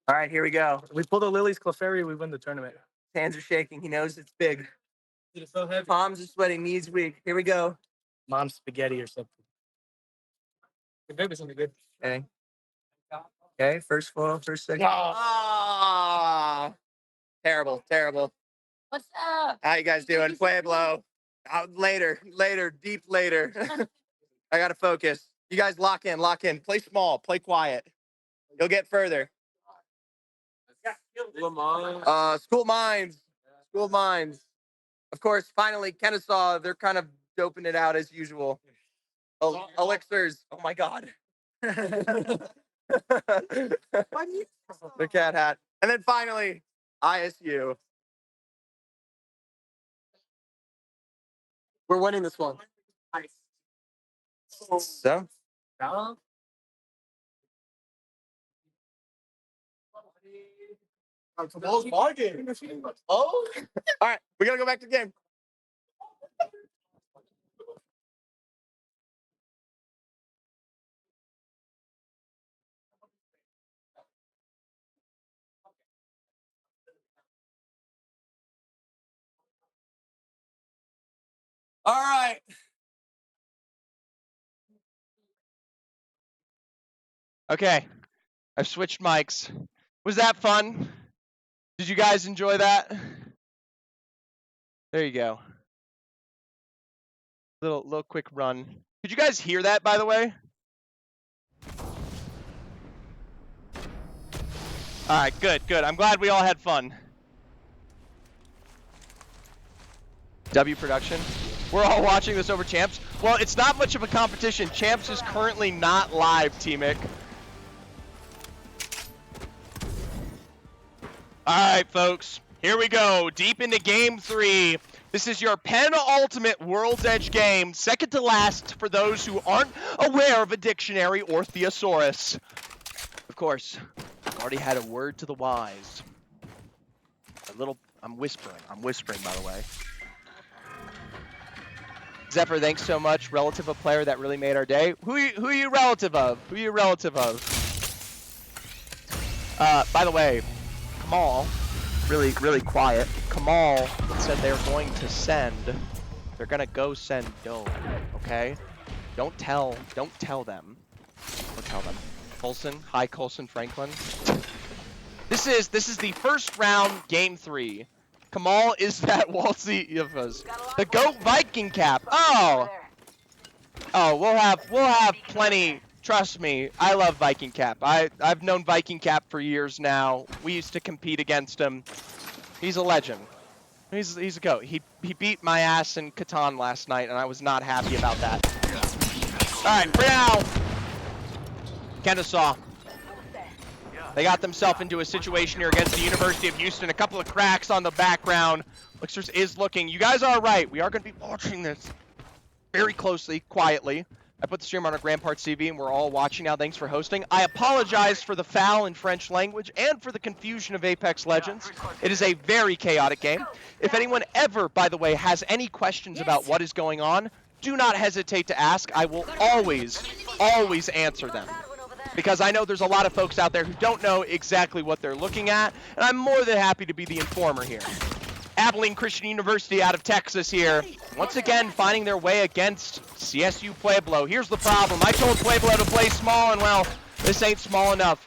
S9: All right, here we go.
S10: We pull the Lilies Clefairy, we win the tournament.
S9: His hands are shaking. He knows it's big.
S10: Dude, it's so heavy.
S9: Palms are sweating. Knees weak. Here we go.
S10: Mom's spaghetti or something. Maybe something good.
S9: Okay, first foil, first second.
S10: Oh.
S9: Ah, terrible.
S7: What's up?
S9: How you guys doing? Pueblo. Later, deep later. I gotta focus. You guys lock in. Play small, play quiet. You'll get further. School Mines. Of course, finally, Kennesaw, they're kind of doping it out as usual. Elixirs. Oh my God. The cat hat. And then finally, ISU. We're winning this one. So?
S10: Tomorrow's ball game.
S9: Oh. All right, we gotta go back to the game. All right.
S1: Okay, I've switched mics. Was that fun? Did you guys enjoy that? There you go. Little quick run. Could you guys hear that, by the way? All right, good. I'm glad we all had fun. W production. We're all watching this over Champs. Well, it's not much of a competition. Champs is currently not live, T-Mick. All right, folks. Here we go. Deep into Game 3. This is your penultimate World's Edge game. Second to last for those who aren't aware of a dictionary or thesaurus. Of course, I've already had a word to the wise. I'm whispering, by the way. Zephyr, thanks so much. Relative of player that really made our day. Who are you relative of? By the way, Kamal, really quiet. Kamal said they're going to send. They're gonna go send Dome. Okay? Don't tell them. Don't tell them. Coulson, hi Coulson Franklin. This is the first round, Game 3. Kamal is that Waltzy of us. The GOAT Viking Cap. Oh, we'll have plenty. Trust me, I love Viking Cap. I've known Viking Cap for years now. We used to compete against him. He's a legend. He's a GOAT. He beat my ass in Catan last night, and I was not happy about that. All right, for now.
S6: Kennesaw. They got themselves into a situation here against the University of Houston. A couple of cracks on the background. Elixir's is looking. You guys are right. We are going to be watching this very closely, quietly. I put the stream on our Grand Parts TV, and we're all watching now. Thanks for hosting. I apologize for the foul in French language and for the confusion of Apex Legends. It is a very chaotic game. If anyone ever, by the way, has any questions about what is going on, do not hesitate to ask. I will always answer them. Because I know there's a lot of folks out there who don't know exactly what they're looking at, and I'm more than happy to be the informer here. Abilene Christian University out of Texas here, once again finding their way against CSU Pueblo. Here's the problem. I told Pueblo to play small, and well, this ain't small enough.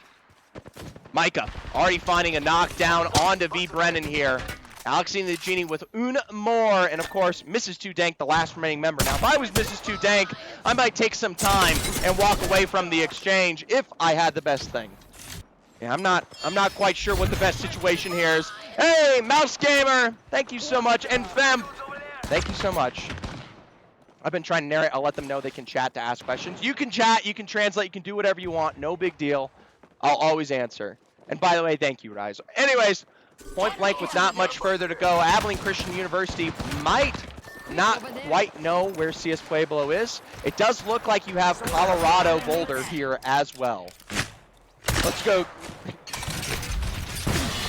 S6: Micah already finding a knockdown onto V. Brennan here. Alexine the Genie with un more, and of course, Mrs. 2 Dank, the last remaining member. Now, if I was Mrs. 2 Dank, I might take some time and walk away from the exchange if I had the best thing. Yeah, I'm not quite sure what the best situation here is. Hey, Mouse Gamer, thank you so much, and Fem, thank you so much. I've been trying to narrate. I'll let them know they can chat to ask questions. You can chat, you can translate, you can do whatever you want. No big deal. I'll always answer. And by the way, thank you, Rise. Anyways, point blank with not much further to go. Abilene Christian University might not quite know where CS Pueblo is. It does look like you have Colorado Boulder here as well. Let's go.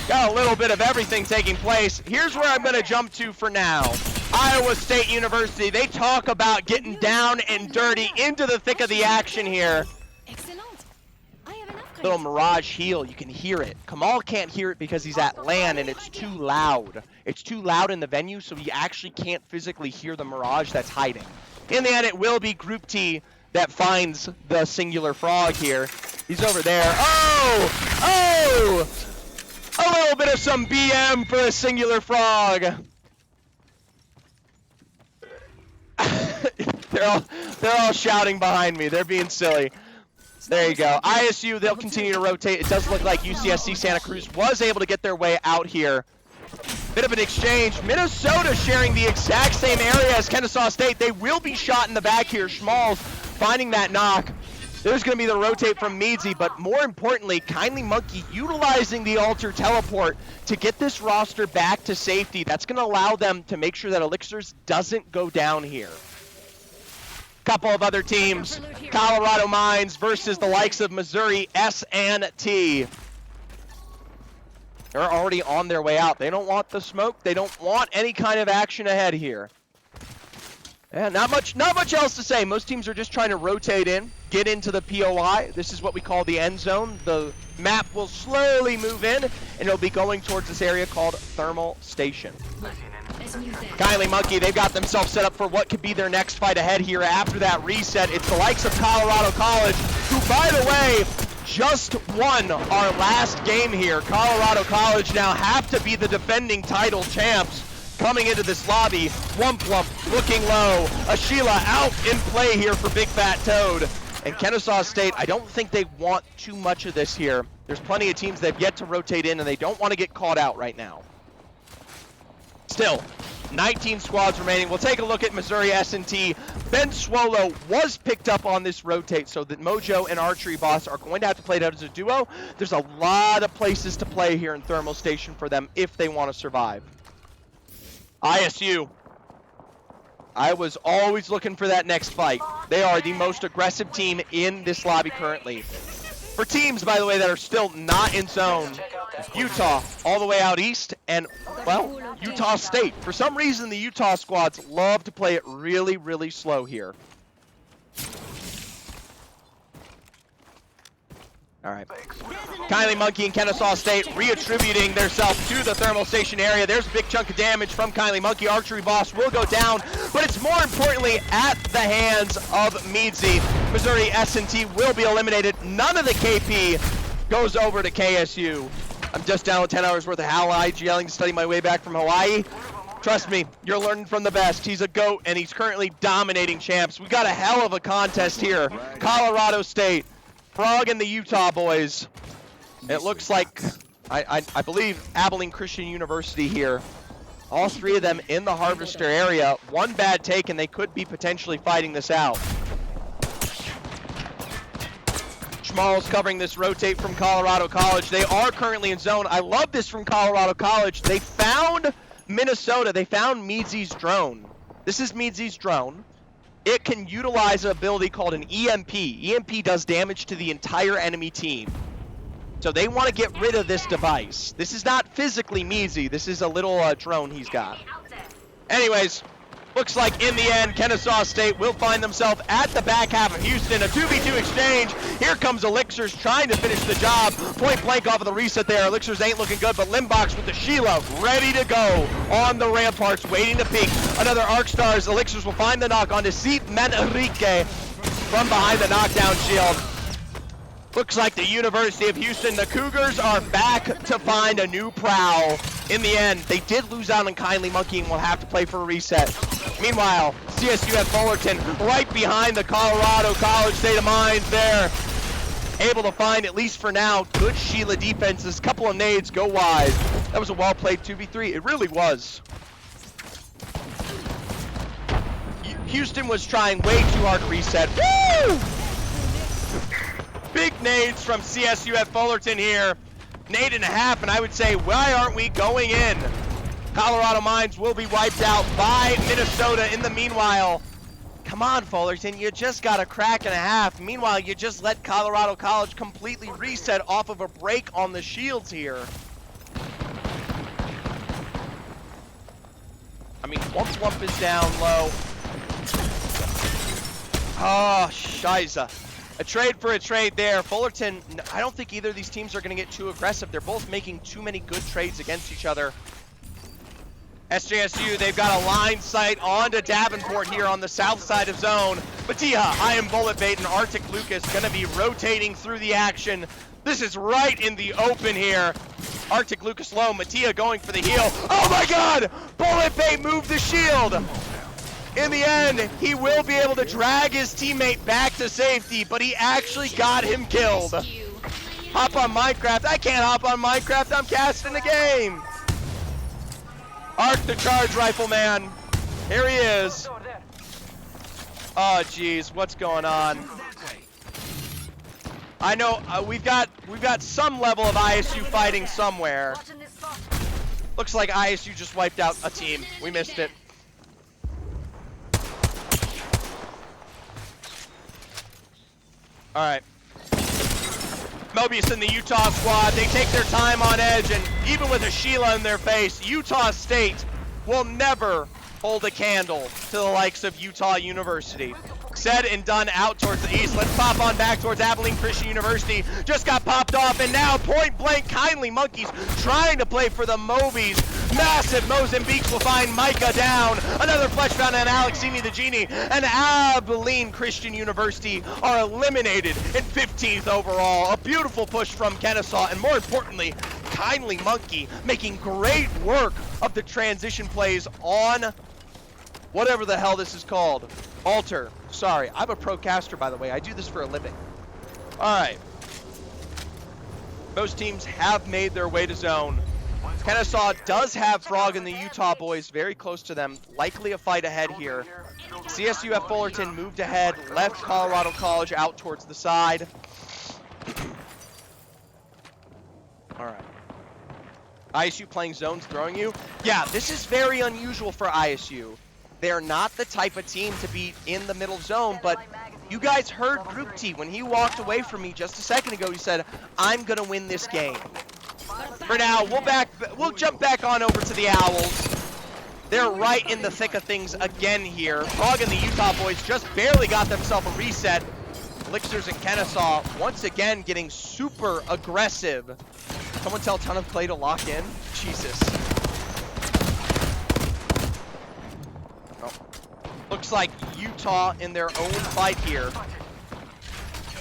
S6: Got a little bit of everything taking place. Here's where I'm going to jump to for now. Iowa State University, they talk about getting down and dirty into the thick of the action here. Little Mirage heal, you can hear it. Kamal can't hear it because he's at LAN and it's too loud. It's too loud in the venue, so he actually can't physically hear the Mirage that's hiding. In the end, it will be Group T that finds the Singular Frog here. He's over there. Oh! A little bit of some BM for the Singular Frog. They're all shouting behind me. They're being silly. There you go. ISU, they'll continue to rotate. It does look like UCSC Santa Cruz was able to get their way out here. Bit of an exchange. Minnesota sharing the exact same area as Kennesaw State. They will be shot in the back here. Schmalz finding that knock. There's going to be the rotate from Meadsy, but more importantly, Kindly Monkey utilizing the Alter Teleport to get this roster back to safety. That's going to allow them to make sure that Elixirs doesn't go down here. Couple of other teams, Colorado Mines versus the likes of Missouri S&T. They're already on their way out. They don't want the smoke. They don't want any kind of action ahead here. Yeah, not much else to say. Most teams are just trying to rotate in, get into the POI. This is what we call the end zone. The map will slowly move in, and it'll be going towards this area called Thermal Station. Kindly Monkey, they've got themselves set up for what could be their next fight ahead here after that reset. It's the likes of Colorado College, who, by the way, just won our last game here. Colorado College now have to be the defending title champs. Coming into this lobby, Wumplump looking low. Ashila out in play here for Big Fat Toad. And Kennesaw State, I don't think they want too much of this here. There's plenty of teams that have yet to rotate in, and they don't want to get caught out right now. Still, 19 squads remaining. We'll take a look at Missouri S&T. Ben Swolo was picked up on this rotate, so that Mojo and Archery Boss are going to have to play it out as a duo. There's a lot of places to play here in Thermal Station for them if they want to survive. ISU. I was always looking for that next fight. They are the most aggressive team in this lobby currently. For teams, by the way, that are still not in zone, Utah all the way out east, and, well, Utah State. For some reason, the Utah squads love to play it really, really slow here. All right. Kindly Monkey and Kennesaw State reattributing themselves to the Thermal Station area. There's a big chunk of damage from Kindly Monkey. Archery Boss will go down, but it's more importantly at the hands of Meadsy. Missouri S&T will be eliminated. None of the KP goes over to KSU. I'm just down with 10 hours worth of Hawaii yelling to study my way back from Hawaii. Trust me, you're learning from the best. He's a GOAT, and he's currently dominating champs. We got a hell of a contest here. Colorado State. Frog and the Utah boys. It looks like, I believe, Abilene Christian University here. All three of them in the Harvester area. One bad take and they could be potentially fighting this out. Schmalls covering this rotate from Colorado College. They are currently in zone. I love this from Colorado College. They found Minnesota. They found Meadsy's drone. This is Meadsy's drone. It can utilize an ability called an EMP. EMP does damage to the entire enemy team. So they want to get rid of this device. This is not physically Meadsy. This is a little drone he's got. Anyways, looks like in the end, Kennesaw State will find themselves at the back half of Houston. A 2v2 exchange. Here comes Elixirs trying to finish the job. Point blank off of the reset there. Elixirs ain't looking good, but Limbox with the Sheila ready to go on the ramparts, waiting to peek. Another Arc Stars. Elixirs will find the knock on Deceit Manrique from behind the knockdown shield. Looks like the University of Houston, the Cougars are back to find a new prowl. In the end, they did lose out on Kindly Monkey and will have to play for a reset. Meanwhile, CSUF Fullerton right behind the Colorado College State of Mines there. Able to find, at least for now, good Sheila defenses. Couple of nades go wide. That was a well-played 2v3. It really was. Houston was trying way too hard to reset. Woo! Big nades from CSUF Fullerton here. Nade and a half, and I would say, why aren't we going in? Colorado Mines will be wiped out by Minnesota. In the meanwhile, come on, Fullerton, you just got a crack and a half. Meanwhile, you just let Colorado College completely reset off of a break on the shields here. I mean, Wump is down low. Oh, Shiza. A trade for a trade there. Fullerton, I don't think either of these teams are going to get too aggressive. They're both making too many good trades against each other. SJSU, they've got a line sight onto Davenport here on the south side of zone. Batiha, I am Bullet Bait, and Arctic Lucas going to be rotating through the action. This is right in the open here. Arctic Lucas low, Mattia going for the heal. Oh my god! Bullet Bait moved the shield! In the end, he will be able to drag his teammate back to safety, but he actually got him killed. Hop on Minecraft. I can't hop on Minecraft. I'm casting the game. Arc the Charge Rifleman. Here he is. Oh, geez. What's going on? I know we've got some level of ISU fighting somewhere. Looks like ISU just wiped out a team. We missed it. All right. Mobius and the Utah squad, they take their time on edge, and even with a Sheila in their face, Utah State will never hold a candle to the likes of Utah University. Said and done out towards the east. Let's pop on back towards Abilene Christian University. Just got popped off, and now point blank, Kindly Monkeys trying to play for the Mobies. Massive Mozambiques will find Micah down. Another Fleshbound and Alexini the Genie. And Abilene Christian University are eliminated in 15th overall. A beautiful push from Kennesaw, and more importantly, Kindly Monkey making great work of the transition plays on whatever the hell this is called. Alter. Sorry, I'm a pro caster, by the way. I do this for a living. All right. Most teams have made their way to zone. Kennesaw does have Frog and the Utah boys very close to them. Likely a fight ahead here. CSUF Fullerton moved ahead, left Colorado College out towards the side. All right. ISU playing zones, throwing you. Yeah, this is very unusual for ISU. They're not the type of team to be in the middle zone, but you guys heard Group T when he walked away from me just a second ago. He said, I'm going to win this game. For now, we'll jump back on over to the Owls. They're right in the thick of things again here. Frog and the Utah boys just barely got themselves a reset. Elixirs and Kennesaw once again getting super aggressive. Someone tell Ton of Clay to lock in. Jesus. Oh. Looks like Utah in their own fight here.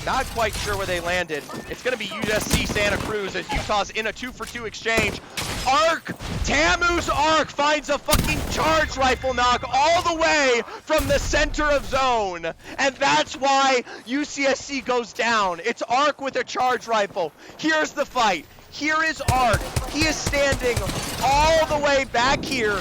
S6: Not quite sure where they landed. It's going to be USC Santa Cruz as Utah's in a 2-for-2 exchange. Arc! Tamu's Arc finds a fucking charge rifle knock all the way from the center of zone. And that's why UCSC goes down. It's Arc with a charge rifle. Here's the fight. Here is Arc. He is standing all the way back here.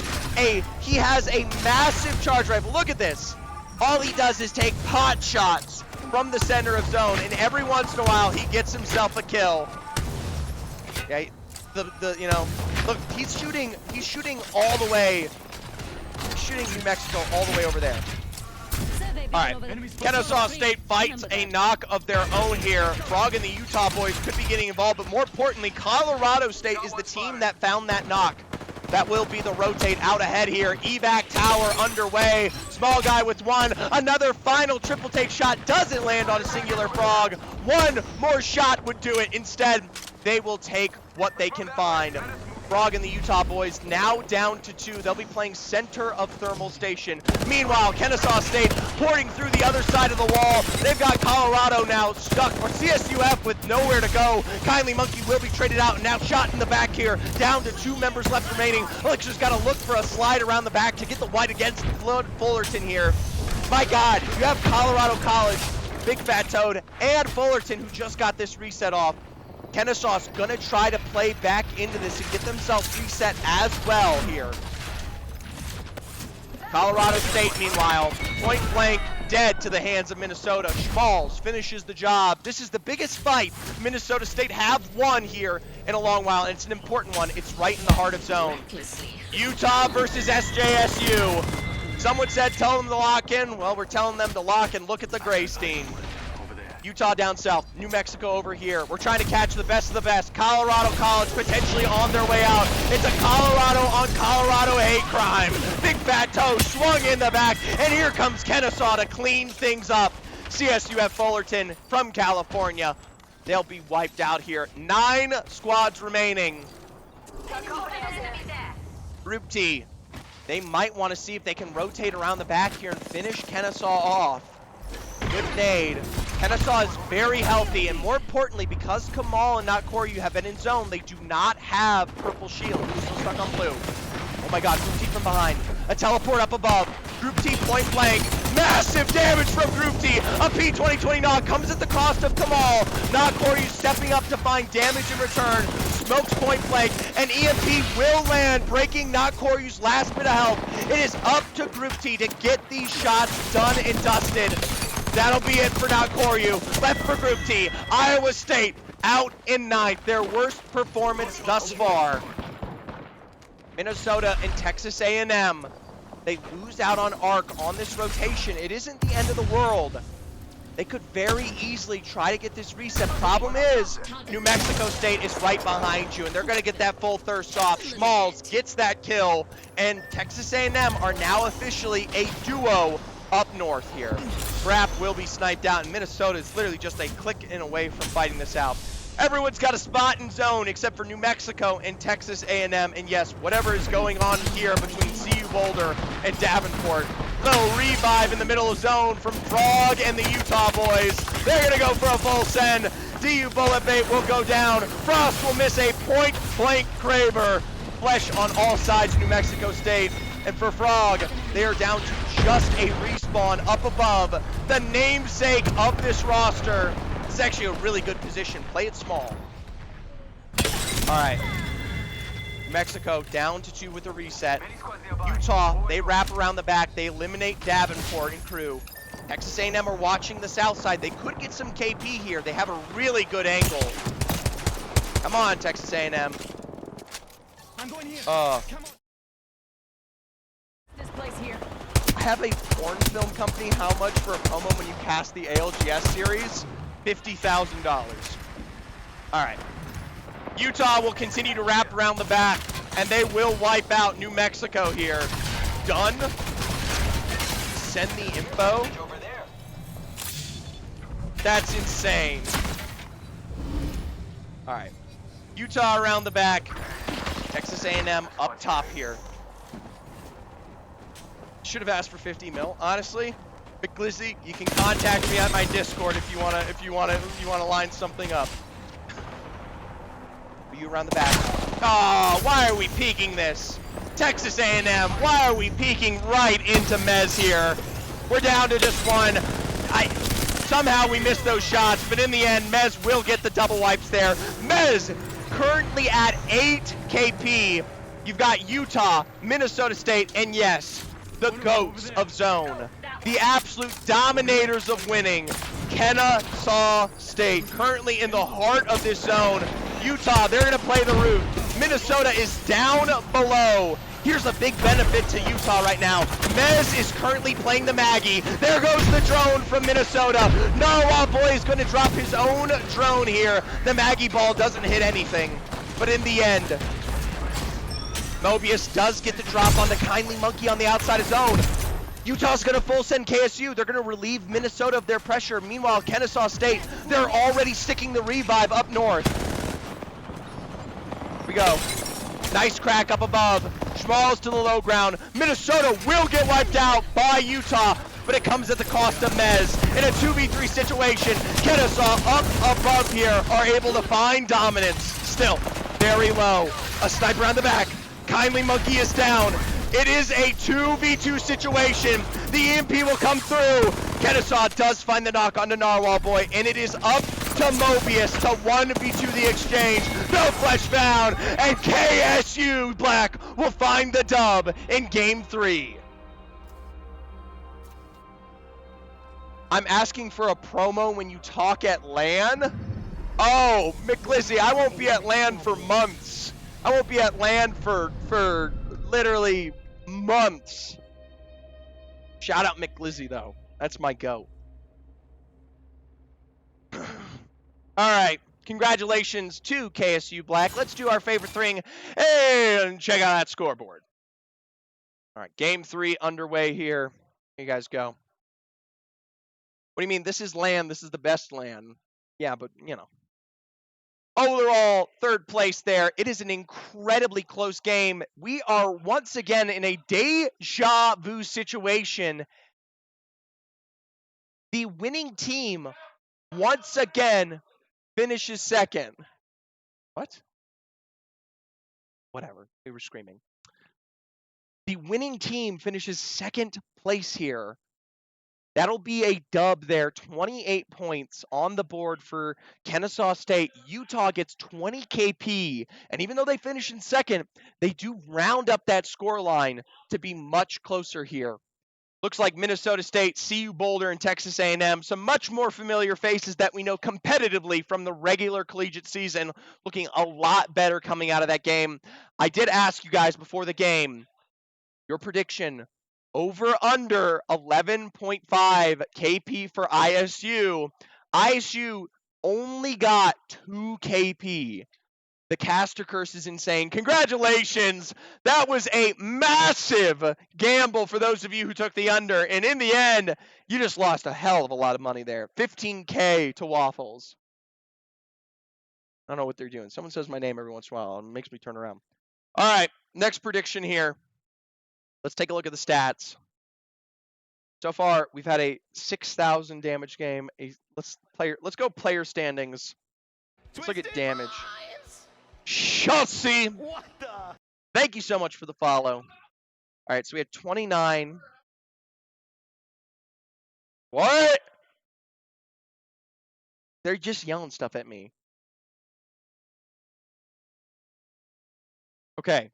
S6: He has a massive charge rifle. Look at this. All he does is take pot shots from the center of zone, and every once in a while he gets himself a kill. Yeah, you know, look, he's shooting all the way. He's shooting New Mexico all the way over there. All right, Kennesaw State fights a knock of their own here. Frog and the Utah boys could be getting involved, but more importantly, Colorado State is the team that found that knock. That will be the rotate out ahead here. Evac tower underway. Small guy with one. Another final triple take shot doesn't land on a singular Frog. One more shot would do it. Instead, they will take what they can find. Frog and the Utah boys now down to 2. They'll be playing center of thermal station. Meanwhile, Kennesaw State porting through the other side of the wall. They've got Colorado now stuck, or CSUF with nowhere to go. Kindly Monkey will be traded out and now shot in the back here. Down to 2 members left remaining. Elixir's got to look for a slide around the back to get the white against Fullerton here. My God, you have Colorado College, Big Fat Toad, and Fullerton who just got this reset off. Kennesaw's gonna try to play back into this and get themselves reset as well here. Colorado State, meanwhile, point blank dead to the hands of Minnesota. Schmalz finishes the job. This is the biggest fight Minnesota State have won here in a long while, and it's an important one. It's right in the heart of zone. Utah versus SJSU. Someone said tell them to lock in. Well, we're telling them to lock and look at the Graysteen. Utah down south, New Mexico over here. We're trying to catch the best of the best. Colorado College potentially on their way out. It's a Colorado on Colorado hate crime. Big Fat Toe swung in the back, and here comes Kennesaw to clean things up. CSUF Fullerton from California. They'll be wiped out here. 9 squads remaining. Group T. They might want to see if they can rotate around the back here and finish Kennesaw off. Good nade. Kennesaw is very healthy, and more importantly, because Kamal and not Koryu have been in zone, they do not have purple shield. They're still stuck on blue. Oh my God, Group T from behind. A teleport up above. Group T point blank. Massive damage from Group T. A P2020 knock comes at the cost of Kamal. Not Koryu stepping up to find damage in return. Smokes point blank, and EMP will land, breaking Not Koryu's last bit of health. It is up to Group T to get these shots done and dusted. That'll be it for Not Koryu. Left for Group T. Iowa State out in 9th. Their worst performance thus far. Minnesota and Texas A&M. They lose out on ARC on this rotation. It isn't the end of the world. They could very easily try to get this reset. Problem is, New Mexico State is right behind you, and they're going to get that full thirst off. Schmalz gets that kill, and Texas A&M are now officially a duo up north here. Braff will be sniped out, and Minnesota is literally just a click and away from fighting this out. Everyone's got a spot in zone except for New Mexico and Texas A&M, and yes, whatever is going on here between CU Boulder and Davenport. Little revive in the middle of zone from Frog and the Utah boys. They're gonna go for a full send. DU Bullet Bait will go down. Frost will miss a point blank Kraber. Flesh on all sides, New Mexico State. And for Frog, they are down to just a respawn up above. The namesake of this roster. This is actually a really good position. Play it small. All right. Mexico down to 2 with a reset. Utah, they wrap around the back. They eliminate Davenport and crew. Texas A&M are watching the south side. They could get some KP here. They have a really good angle. Come on, Texas A&M.
S7: This place here.
S6: I have a porn film company. How much for a promo when you cast the ALGS series? $50,000. All right. Utah will continue to wrap around the back, and they will wipe out New Mexico here. Done. Send the info. That's insane. All right. Utah around the back. Texas A&M up top here. Should have asked for 50 mil, honestly. But Glizzy, you can contact me at my Discord if you wanna line something up. You around the back. Oh, why are we peeking this? Texas A&M, why are we peeking right into Mez here? We're down to just one. Somehow we missed those shots, but in the end, Mez will get the double wipes there. Mez currently at 8 KP. You've got Utah, Minnesota State, and yes, the GOATs of zone. The absolute dominators of winning. Kennesaw State, currently in the heart of this zone. Utah, they're going to play the route. Minnesota is down below. Here's a big benefit to Utah right now. Mez is currently playing the Maggie. There goes the drone from Minnesota. Narwhal Boy is going to drop his own drone here. The Maggie ball doesn't hit anything. But in the end, Mobius does get the drop on the Kindly Monkey on the outside of zone. Utah's going to full send KSU. They're going to relieve Minnesota of their pressure. Meanwhile, Kennesaw State, they're already sticking the revive up north. Here we go. Nice crack up above. Schmalls to the low ground. Minnesota will get wiped out by Utah, but it comes at the cost of Mez. In a 2v3 situation, Kennesaw up above here are able to find dominance. Still, very low. A sniper on the back. Kindly Monkey is down. It is a 2v2 situation. The EMP will come through. Kennesaw does find the knock on the Narwhal Boy, and it is up to Mobius to 1v2 the exchange. No flesh found, and KSU Black will find the dub in game 3. I'm asking for a promo when you talk at LAN. Oh, McLizzy, I won't be at LAN for months. I won't be at LAN for literally months. Shout out McLizzy though. That's my goat. All right. Congratulations to KSU Black. Let's do our favorite thing and check out that scoreboard. All right. Game 3 underway here. Here you guys go. What do you mean? This is LAN. This is the best LAN. Yeah, but you know. Overall, third place there. It is an incredibly close game. We are once again in a deja vu situation. The winning team once again finishes second. What? Whatever. We were screaming. The winning team finishes second place here. That'll be a dub there. 28 points on the board for Kennesaw State. Utah gets 20 KP. And even though they finish in second, they do round up that score line to be much closer here. Looks like Minnesota State, CU Boulder, and Texas A&M. Some much more familiar faces that we know competitively from the regular collegiate season. Looking a lot better coming out of that game. I did ask you guys before the game, your prediction. Over under 11.5 KP for ISU. ISU only got 2 KP. The caster curse is insane. Congratulations. That was a massive gamble for those of you who took the under. And in the end, you just lost a hell of a lot of money there. 15K to Waffles. I don't know what they're doing. Someone says my name every once in a while and it makes me turn around. All right, next prediction here. Let's take a look at the stats. So far, we've had a 6,000 damage game. Let's go player standings. Let's look at damage. Chelsea.
S3: What the?
S6: Thank you so much for the follow. All right, so we had 29. What? They're just yelling stuff at me. Okay.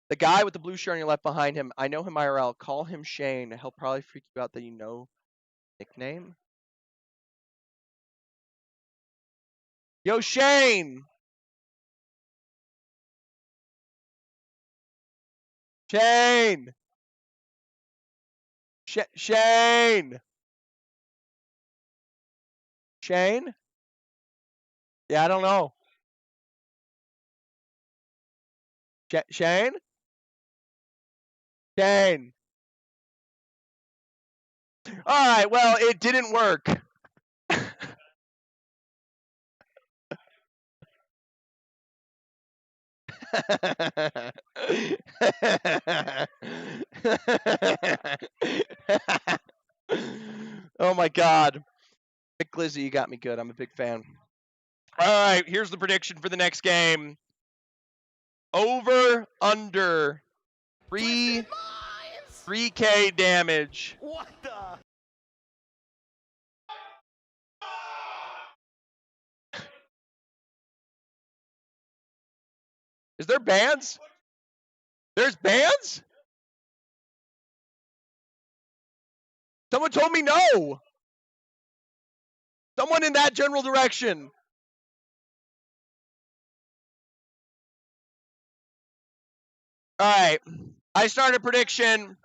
S6: The guy with the blue shirt on your left behind him, I know him IRL. Call him Shane. He'll probably freak you out that you know nickname. Yo, Shane! Shane! Shane! Shane? Yeah, I don't know. Shane? Shane. All right, well, it didn't work. Oh my God. Big Glizzy, you got me good. I'm a big fan. All right, here's the prediction for the next game. Over, under, 3K damage.
S3: What the?
S6: Is there bans? There's bans? Someone told me no. Someone in that general direction. All right. I started prediction.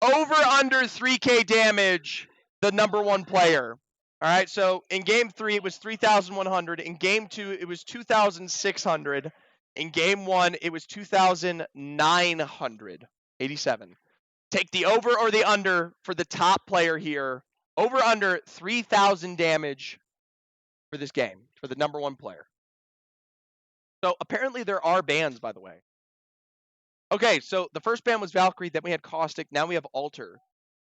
S6: Over under 3K damage, the number one player. All right, so in game 3, it was 3,100. In game 2, it was 2,600. In game 1, it was 2,987. Take the over or the under for the top player here. Over under 3,000 damage for this game, for the number one player. So apparently there are bans, by the way. Okay, so the first ban was Valkyrie, then we had Caustic, now we have Alter.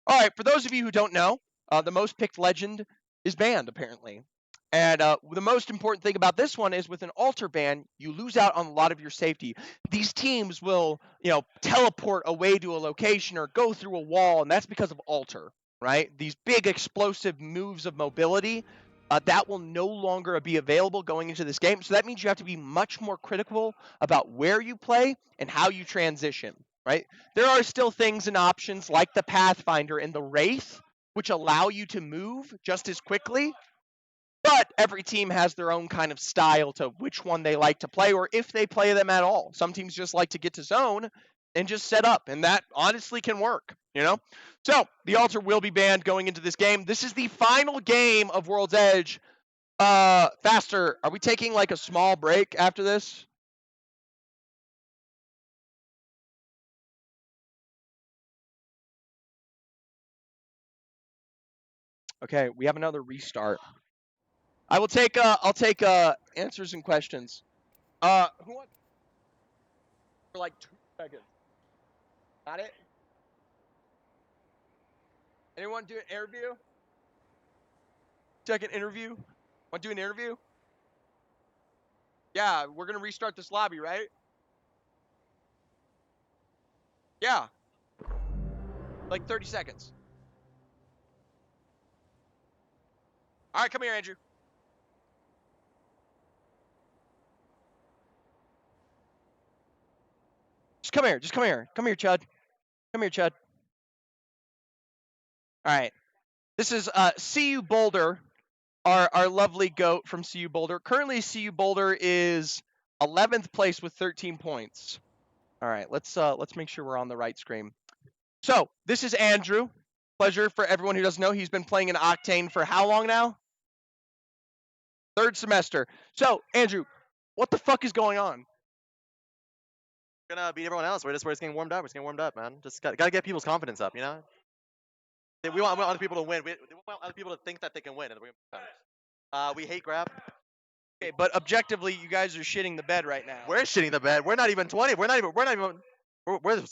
S6: All right, for those of you who don't know, the most picked legend is banned, apparently. And the most important thing about this one is with an Alter ban, you lose out on a lot of your safety. These teams will, teleport away to a location or go through a wall, and that's because of Alter, right? These big explosive moves of mobility, that will no longer be available going into this game. So that means you have to be much more critical about where you play and how you transition, right? There are still things and options like the Pathfinder and the Wraith, which allow you to move just as quickly. But every team has their own kind of style to which one they like to play, or if they play them at all. Some teams just like to get to zone and just set up, and that honestly can work, So, the Alter will be banned going into this game. This is the final game of World's Edge. Faster, are we taking like a small break after this? Okay, we have another restart. I'll take answers and questions. Who wants for like 2 seconds? Got it? Anyone do an interview? Second interview? Want to do an interview? Yeah, we're gonna restart this lobby, right? Yeah. Like 30 seconds. All right, come here, Andrew. Just come here. Just come here. Come here, Chud. Come here, Chud. All right. This is CU Boulder, our lovely goat from CU Boulder. Currently, CU Boulder is 11th place with 13 points. All right. Let's make sure we're on the right screen. So this is Andrew. Pleasure for everyone who doesn't know. He's been playing in Octane for how long now? 3rd semester. So Andrew, what the fuck is going on?
S3: Gonna beat everyone else. We're just getting warmed up. We're just getting warmed up, man. Just gotta get people's confidence up, We want other people to win. We want other people to think that they can win. We hate grab.
S6: Okay, but objectively, you guys are shitting the bed right now.
S3: We're shitting the bed. We're not even 20. We're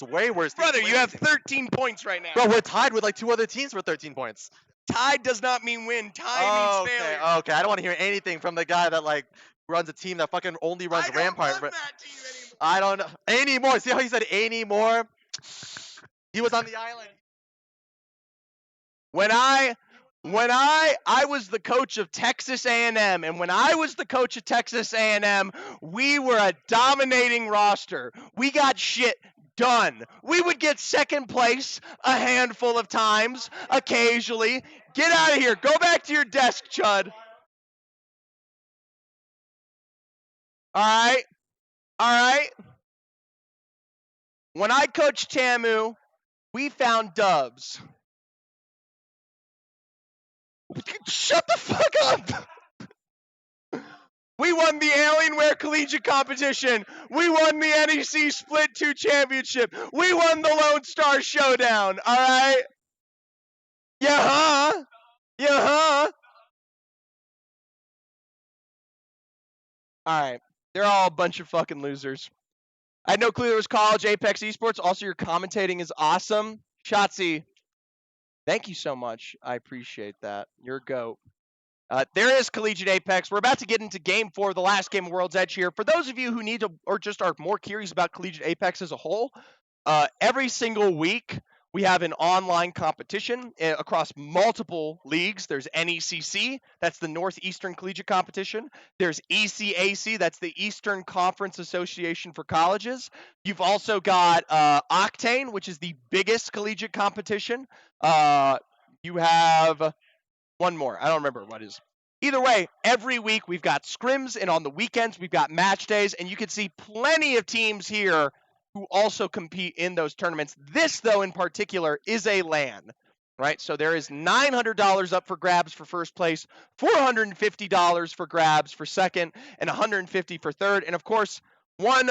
S3: way worse.
S6: Brother, you have 13 points right now.
S3: Bro, we're tied with like 2 other teams for 13 points.
S6: Tied does not mean win. Tie means failure.
S3: Okay. I don't want to hear anything from the guy that like runs a team that fucking only runs Rampart.
S6: I don't run that team anymore.
S3: I don't know anymore. See how he said anymore? He was on the island.
S6: When I was the coach of Texas A&M, and when I was the coach of Texas A&M, we were a dominating roster. We got shit done. We would get 2nd place a handful of times, occasionally. Get out of here. Go back to your desk, Chud. All right. When I coached TAMU, we found dubs. Shut the fuck up! We won the Alienware Collegiate Competition. We won the NEC Split 2 Championship. We won the Lone Star Showdown, alright? Yeah, huh? Alright. They're all a bunch of fucking losers. I had no clue there was college Apex Esports. Also, your commentating is awesome. Shotzi, thank you so much. I appreciate that. You're a goat. There is Collegiate Apex. We're about to get into Game 4, the last game of World's Edge here. For those of you who need to, or just are more curious about Collegiate Apex as a whole, every single week we have an online competition across multiple leagues. There's NECC, that's the Northeastern Collegiate Competition. There's ECAC, that's the Eastern Conference Association for Colleges. You've also got Octane, which is the biggest collegiate competition. You have one more. I don't remember what is. Either way, every week we've got scrims, and on the weekends we've got match days, and you can see plenty of teams here who also compete in those tournaments. This, though, in particular, is a LAN, right? So there is $900 up for grabs for first place, $450 for grabs for second, and $150 for third. And, of course, one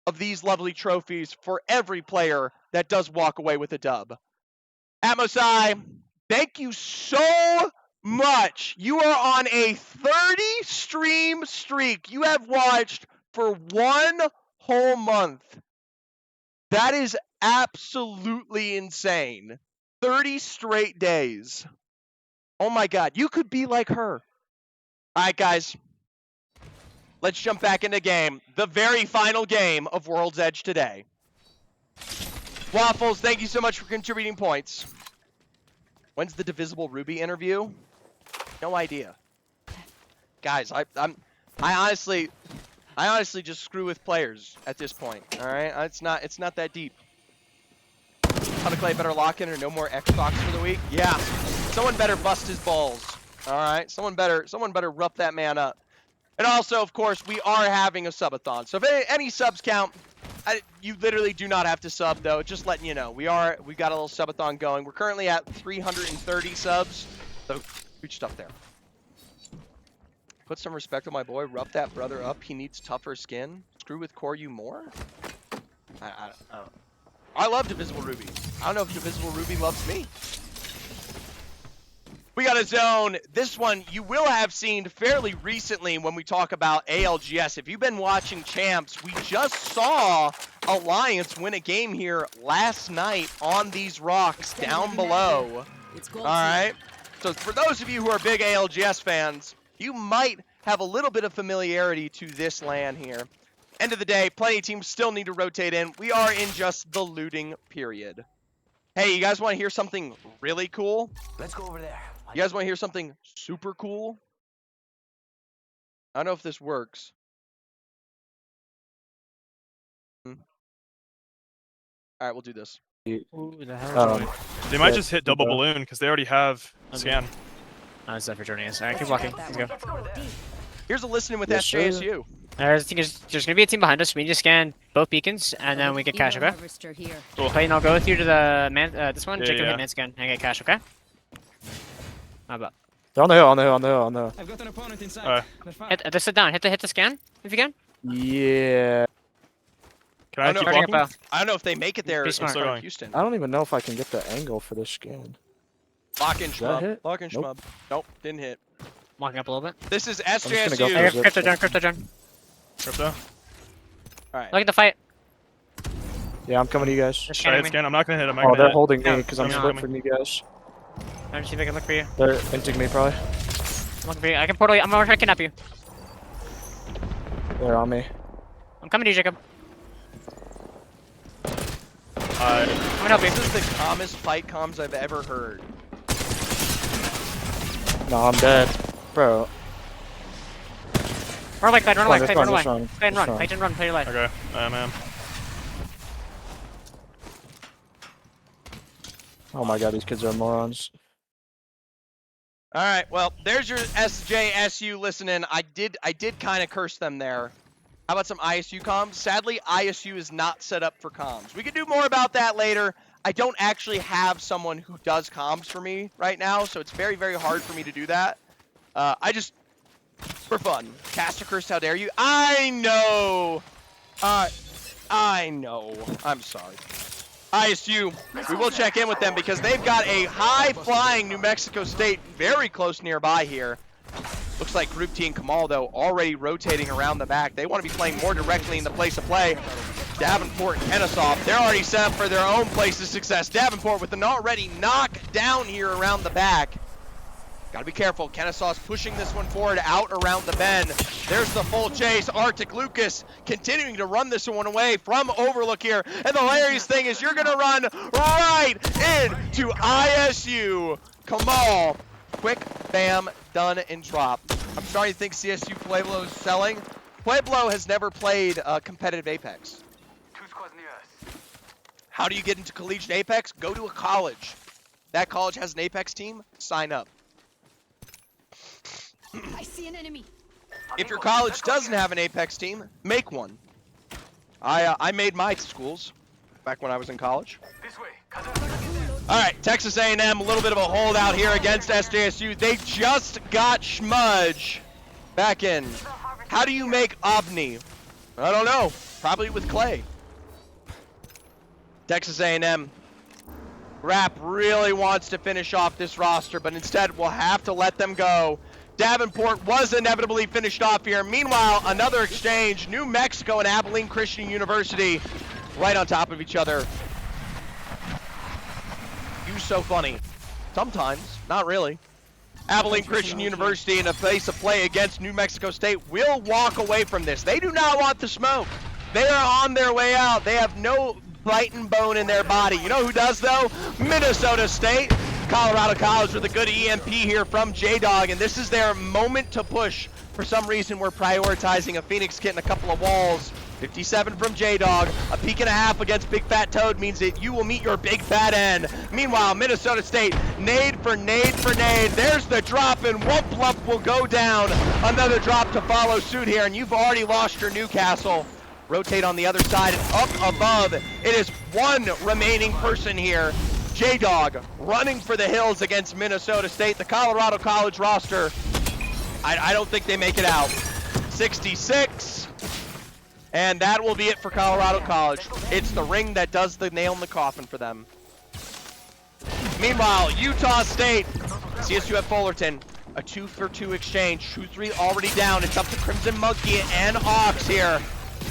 S6: of these lovely trophies for every player that does walk away with a dub. Atmosai, thank you so much. You are on a 30 stream streak. You have watched for 1 whole month. That is absolutely insane. 30 straight days. Oh my God, you could be like her. All right, guys. Let's jump back into game. The very final game of World's Edge today. Waffles, thank you so much for contributing points. When's the Divisible Ruby interview? No idea. Guys, I honestly just screw with players at this point. All right, it's not that deep. How to Clay better lock in or no more Xbox for the week? Yeah, someone better bust his balls. All right, someone better rough that man up. And also, of course, we are having a subathon. So if any subs count, you literally do not have to sub though. Just letting you know, we got a little subathon going. We're currently at 330 subs. So huge stuff there. Put some respect on my boy. Rough that brother up. He needs tougher skin. Screw with Koryu more. I don't know. I love Divisible Ruby. I don't know if Divisible Ruby loves me. We got a zone. This one you will have seen fairly recently when we talk about ALGS. If you've been watching Champs, we just saw Alliance win a game here last night on these rocks down below. All right. So for those of you who are big ALGS fans, you might have a little bit of familiarity to this LAN here. End of the day, plenty of teams still need to rotate in. We are in just the looting period. Hey, you guys want to hear something really cool?
S11: Let's go over there.
S6: You guys want to hear something super cool? I don't know if this works. All right, we'll do this.
S2: Ooh, the hell
S12: They might just hit double balloon because they already have scan.
S2: That's for joining us. Alright, keep walking. Let's go.
S6: Here's a listening with
S11: Yes, sir.
S6: SJSU.
S2: I think there's gonna be a team behind us. We need to scan both beacons and then we get cash, okay?
S12: Cool.
S2: Clayton, I'll go with you to the man. This one.
S12: Yeah,
S2: Jacob
S12: yeah.
S2: hit man scan and get cash, okay? How about?
S11: They're on the hill, on the hill, on the hill, on the hill.
S10: I've got an opponent inside.
S2: Just sit down. Hit the scan if you can.
S11: Yeah.
S12: Can I keep
S2: Starting
S12: walking?
S2: up,
S6: I don't know if they make it there
S2: Be
S6: in
S2: smart.
S6: front of
S12: Going.
S6: Houston.
S11: I don't even know if I can get the angle for this scan.
S6: Lock in
S11: that
S6: Schmub.
S11: hit?
S6: Lock in
S11: Nope.
S6: Schmub. Nope, didn't hit.
S2: Walking up a little bit.
S6: This is
S11: just gonna go
S6: SJSU.
S11: for
S2: Hey,
S11: Zip.
S2: Crypto John.
S12: Crypto.
S6: All right.
S2: Look at the fight.
S11: Yeah, I'm coming to you guys.
S2: They're
S12: Try
S2: scanning
S12: it
S2: me.
S12: scan. I'm not gonna hit. I'm not
S11: Oh,
S12: gonna
S11: they're
S12: hit.
S11: holding me
S2: No,
S11: because I'm
S12: no,
S11: split
S12: no.
S11: from you guys.
S2: Let me see if I can look for you.
S11: They're inting me probably.
S2: I'm looking for you. I can portal you. I'm gonna try to kidnap you.
S11: They're on me.
S2: I'm coming to you, Jacob.
S12: Alright.
S2: I'm gonna help you.
S6: This is the calmest fight comms I've ever heard.
S11: No, I'm dead. Bro.
S2: Run away, Clayton. Run away.
S11: Let's
S2: Clayton, run
S11: run,
S2: away.
S11: let's run,
S2: Clayton,
S11: let's
S2: run.
S11: run.
S2: Clayton, run. Play your life.
S12: Okay. I am.
S11: Oh my god, these kids are morons.
S6: All right, well, there's your SJSU listening. I did kind of curse them there. How about some ISU comms? Sadly, ISU is not set up for comms. We can do more about that later. I don't actually have someone who does comms for me right now, so it's very, very hard for me to do that. I just, for fun. Caster Curse, how dare you? I know. I know. I'm sorry. ISU, we will check in with them because they've got a high-flying New Mexico State very close nearby here. Looks like Group T and Kamal, though, already rotating around the back. They want to be playing more directly in the place of play. Davenport and Kennesaw, they're already set up for their own place of success. Davenport with an already knockdown here around the back. Got to be careful. Kennesaw's pushing this one forward out around the bend. There's the full chase. Arctic Lucas continuing to run this one away from Overlook here. And the hilarious thing is you're going to run right into ISU. Kamal, quick, bam, done, and drop. I'm starting to think CSU Pueblo is selling. Pueblo has never played competitive Apex. How do you get into collegiate Apex? Go to a college. That college has an Apex team. Sign up.
S7: See an enemy.
S6: If your college doesn't have an Apex team, make one. I made my schools back when I was in college. All right, Texas A&M, a little bit of a holdout here against SJSU. They just got Schmudge back in. How do you make Obni? I don't know. Probably with Clay. Texas A&M. Rap really wants to finish off this roster, but instead we'll have to let them go. Davenport was inevitably finished off here. Meanwhile, another exchange. New Mexico and Abilene Christian University right on top of each other. You so funny. Sometimes, not really. Abilene Christian University in a place of play against New Mexico State will walk away from this. They do not want the smoke. They are on their way out. They have no bite and bone in their body. You know who does though? Minnesota State. Colorado College with a good EMP here from J-Dog, and this is their moment to push. For some reason, we're prioritizing a Phoenix kit and a couple of walls. 57 from J-Dog. A peek and a half against Big Fat Toad means that you will meet your big fat end. Meanwhile, Minnesota State, nade for nade for nade. There's the drop, and Wump Lump will go down. Another drop to follow suit here, and you've already lost your Newcastle. Rotate on the other side and up above. It is one remaining person here. J-Dog running for the hills against Minnesota State. The Colorado College roster, I don't think they make it out. 66. And that will be it for Colorado College. It's the ring that does the nail in the coffin for them. Meanwhile, Utah State, CSUF Fullerton, a 2-for-2 exchange. 2-3 already down. It's up to Crimson Monkey and Ox here.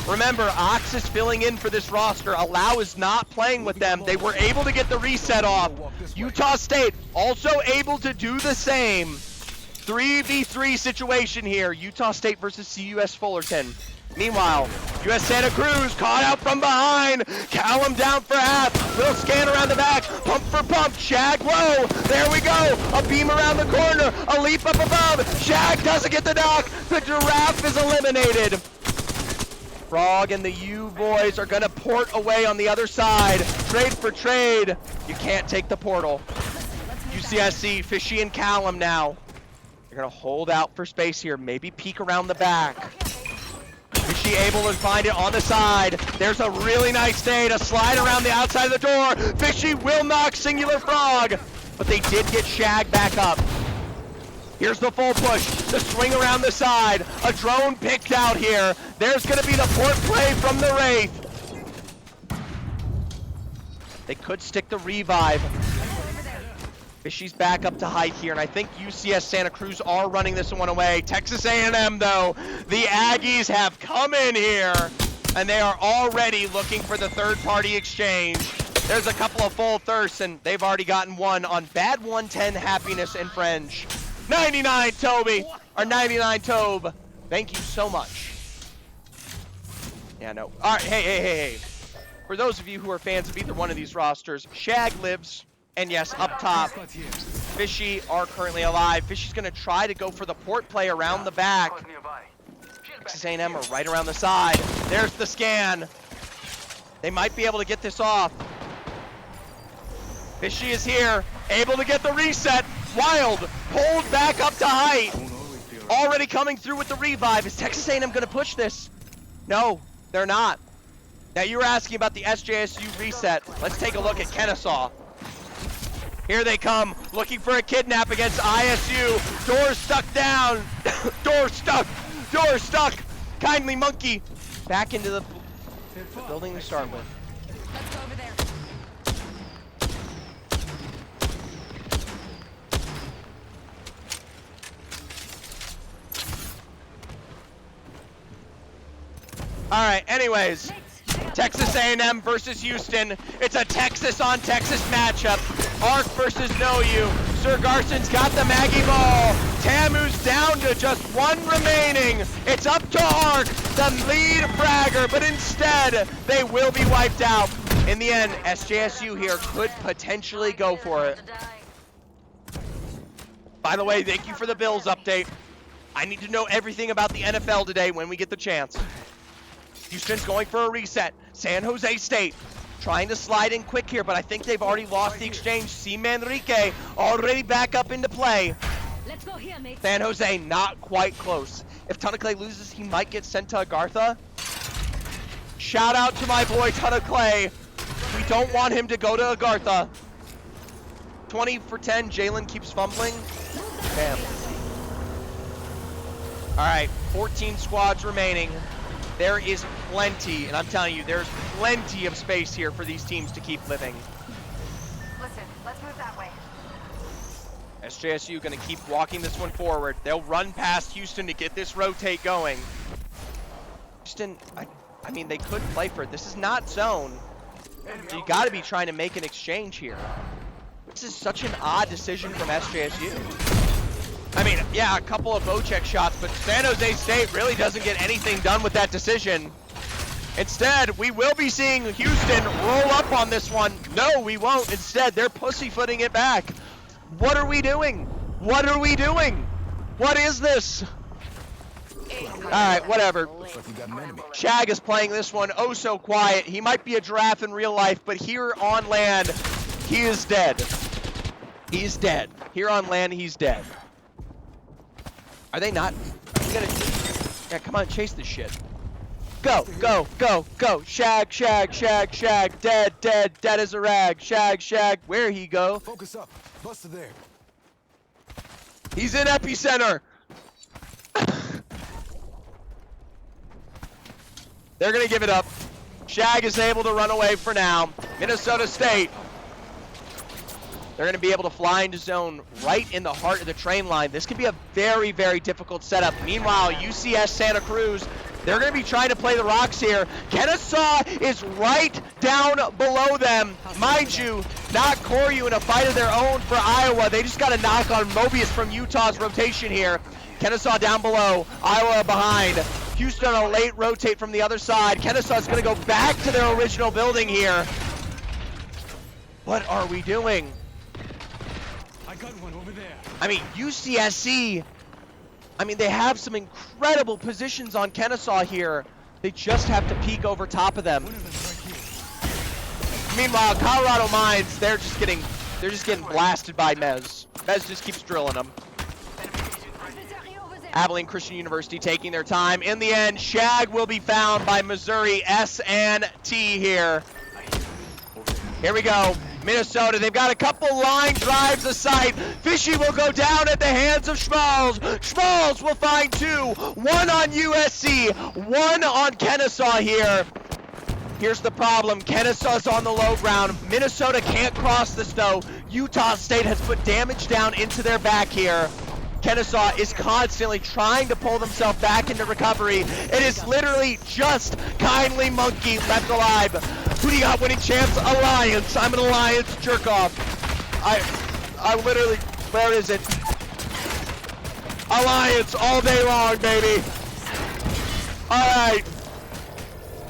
S6: Remember, Ox is filling in for this roster. Allow is not playing with them. They were able to get the reset off. Utah State also able to do the same. 3v3 situation here. Utah State versus CUS Fullerton. Meanwhile, US Santa Cruz caught out from behind. Callum down for half. Will scan around the back. Pump for pump. Shag low. There we go. A beam around the corner. A leap up above. Shag doesn't get the knock. The Giraffe is eliminated. Frog and the U boys are gonna port away on the other side. Trade for trade. You can't take the portal. UCSC, Fishy and Callum now. They're gonna hold out for space here. Maybe peek around the back. Fishy able to find it on the side. There's a really nice nade. A slide around the outside of the door. Fishy will knock Singular Frog. But they did get Shag back up. Here's the full push, the swing around the side, a drone picked out here. There's gonna be the port play from the Wraith. They could stick the revive. Fishy's back up to height here, and I think UCS Santa Cruz are running this one away. Texas A&M though, the Aggies have come in here, and they are already looking for the third-party exchange. There's a couple of full thirsts, and they've already gotten one on Bad 110 Happiness and Fringe. 99 Toby, or 99 Tobe, thank you so much. Yeah, no. All right, hey. For those of you who are fans of either one of these rosters, Shag lives, and yes, up top, Fishy are currently alive. Fishy's gonna try to go for the port play around the back. Texas A&M are right around the side. There's the scan. They might be able to get this off. Fishy is here, able to get the reset. Wild, pulled back up to height. Already coming through with the revive. Is Texas A&M gonna push this? No, they're not. Now you were asking about the SJSU reset. Let's take a look at Kennesaw. Here they come, looking for a kidnap against ISU. Door stuck down. Door stuck. Kindly Monkey. Back into the building to start with.
S7: Let's go over there.
S6: All right, anyways, Texas A&M versus Houston. It's a Texas on Texas matchup. Ark versus No You. Sir Garson's got the Maggie ball. Tamu's down to just one remaining. It's up to Ark, the lead fragger, but instead they will be wiped out. In the end, SJSU here could potentially go for it. By the way, thank you for the Bills update. I need to know everything about the NFL today when we get the chance. Houston's going for a reset. San Jose State trying to slide in quick here, but I think they've already lost the exchange. C. Manrique already back up into play.
S7: Let's go here, mate.
S6: San Jose not quite close. If Tunniclay loses, he might get sent to Agartha. Shout out to my boy Tunniclay. We don't want him to go to Agartha. 20 for 10, Jalen keeps fumbling. Bam. Alright, 14 squads remaining. There is plenty, and I'm telling you, there's plenty of space here for these teams to keep living.
S7: Listen, let's move that way.
S6: SJSU gonna keep walking this one forward. They'll run past Houston to get this rotate going. Houston, I mean, they could play for it. This is not zone. So you gotta be trying to make an exchange here. This is such an odd decision from SJSU. I mean, yeah, a couple of Bocek shots, but San Jose State really doesn't get anything done with that decision. Instead, we will be seeing Houston roll up on this one. No, we won't. Instead, they're pussyfooting it back. What are we doing? What are we doing? What is this? Alright, whatever. Shag is playing this one oh so quiet. He might be a giraffe in real life, but here on land, he is dead. He's dead. Here on land, he's dead. Are they not? You gotta... Yeah, come on, chase this shit. Go, go, go, go. Shag, shag, shag, shag. Dead, dead, dead as a rag. Shag, shag. Where he go?
S13: Focus up. Buster there.
S6: He's in epicenter. They're gonna give it up. Shag is able to run away for now. Minnesota State. They're gonna be able to fly into zone right in the heart of the train line. This could be a very, very difficult setup. Meanwhile, UCS Santa Cruz, they're gonna be trying to play the rocks here. Kennesaw is right down below them. Mind you, not Koryu in a fight of their own for Iowa. They just got a knock on Mobius from Utah's rotation here. Kennesaw down below, Iowa behind. Houston on a late rotate from the other side. Kennesaw's gonna go back to their original building here. What are we doing?
S13: I got one over there.
S6: I mean, UCSC, I mean, they have some incredible positions on Kennesaw here. They just have to peek over top of them. Meanwhile, Colorado Mines, they're just getting blasted by Mez. Mez just keeps drilling them. Abilene Christian University taking their time. In the end, Shag will be found by Missouri S&T here. Here we go. Minnesota, they've got a couple line drives aside. Fishy will go down at the hands of Schmalz. Schmalz will find two. One on USC, one on Kennesaw here. Here's the problem. Kennesaw's on the low ground. Minnesota can't cross this though. Utah State has put damage down into their back here. Kennesaw is constantly trying to pull themselves back into recovery. It is literally just Kindly Monkey left alive. Who do you got winning champs? Alliance. I'm an Alliance jerk off. I literally, where is it? Alliance all day long, baby. All right.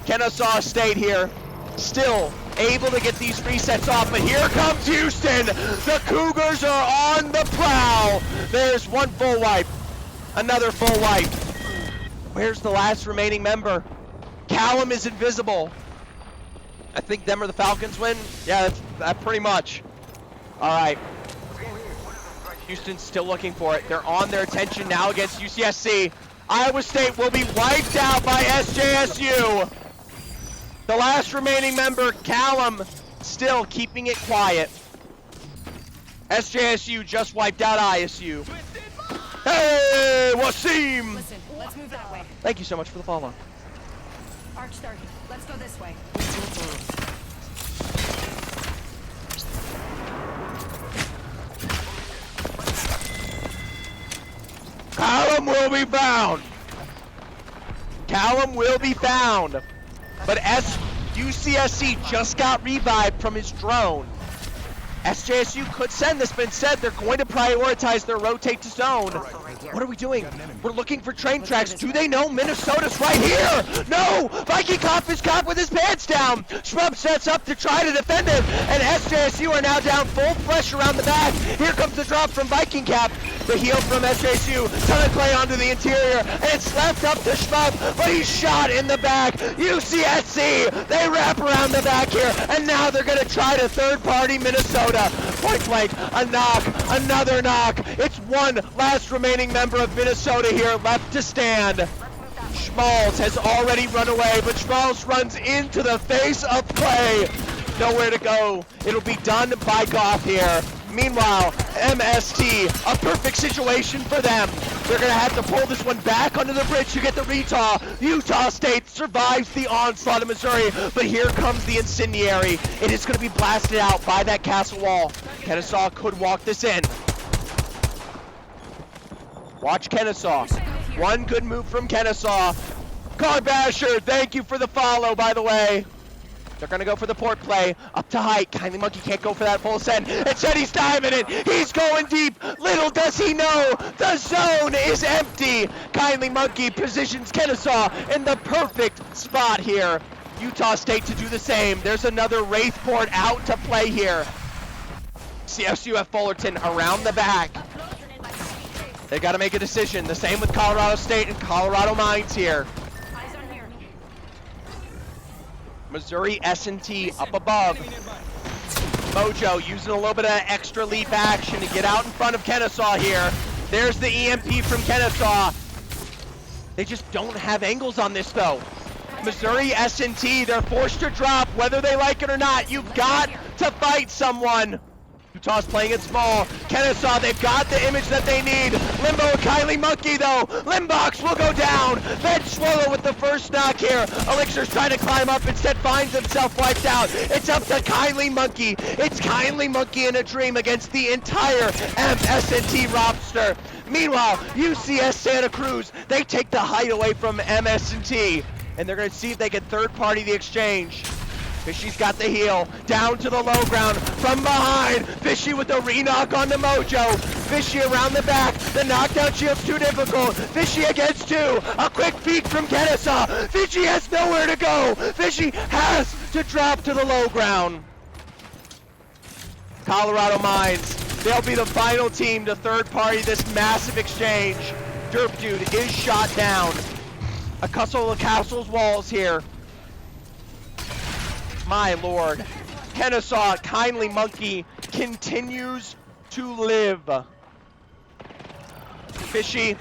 S6: Kennesaw State here. Still able to get these resets off, but here comes Houston. The Cougars are on the prowl. There's one full wipe, another full wipe. Where's the last remaining member? Callum is invisible. I think them or the Falcons win. Yeah, that's pretty much. All right. Houston's still looking for it. They're on their attention now against UCSC. Iowa State will be wiped out by SJSU. The last remaining member, Callum, still keeping it quiet. SJSU just wiped out ISU. Hey, Wasim!
S7: Listen, let's move that way.
S6: Thank you so much for the follow.
S7: Arch start. Let's go this way.
S6: Callum will be found. Callum will be found. But UCSC just got revived from his drone. SJSU could send this, but instead they're going to prioritize their rotate to zone. What are we doing? We're looking for train tracks. Do they know Minnesota's right here? No! Viking Cop is caught with his pants down. Shrub sets up to try to defend it, and SJSU are now down full flesh around the back. Here comes the drop from Viking Cap. The heal from SJSU. Tunniclay onto the interior, and it's left up to Schmupp, but he's shot in the back. UCSC, they wrap around the back here, and now they're going to try to third-party Minnesota. point blank. A knock, another knock. It's one last remaining member of Minnesota here left to stand. Schmalz has already run away, but Schmalz runs into the face of Clay. Nowhere to go. It'll be done by Goth here. Meanwhile, MST, a perfect situation for them. They're going to have to pull this one back onto the bridge to get the retard. Utah State survives the onslaught of Missouri, but here comes the incendiary. It is going to be blasted out by that castle wall. Kennesaw could walk this in. Watch Kennesaw. One good move from Kennesaw. Carbasher, thank you for the follow, by the way. They're going to go for the port play. Up to height. Kindly Monkey can't go for that full send. Instead, he's diving it. He's going deep. Little does he know, the zone is empty. Kindly Monkey positions Kennesaw in the perfect spot here. Utah State to do the same. There's another Wraith port out to play here. CSUF Fullerton around the back. They got to make a decision. The same with Colorado State and Colorado Mines here. Missouri S&T up above. Mojo using a little bit of extra leap action to get out in front of Kennesaw here. There's the EMP from Kennesaw. They just don't have angles on this though. Missouri S&T, they're forced to drop whether they like it or not. You've got to fight someone. Utah's playing it small. Kennesaw, they've got the image that they need. Limbo and Kindly Monkey though. Limbox will go down. Veg Swallow with the first knock here. Elixir's trying to climb up, instead finds himself wiped out. It's up to Kindly Monkey. It's Kindly Monkey in a dream against the entire MS&T roster. Meanwhile, UCS Santa Cruz, they take the height away from MS&T. And they're gonna see if they can third party the exchange. Fishy's got the heal, down to the low ground, from behind, Fishy with the re-knock on the Mojo, Fishy around the back, the knockdown shield's too difficult, Fishy against two, a quick peek from Kennesaw, Fishy has nowhere to go, Fishy has to drop to the low ground. Colorado Mines, they'll be the final team to third party this massive exchange. Derp Dude is shot down. A couple of castle's walls here. My lord. Kennesaw, Kindly Monkey continues to live. Fishy,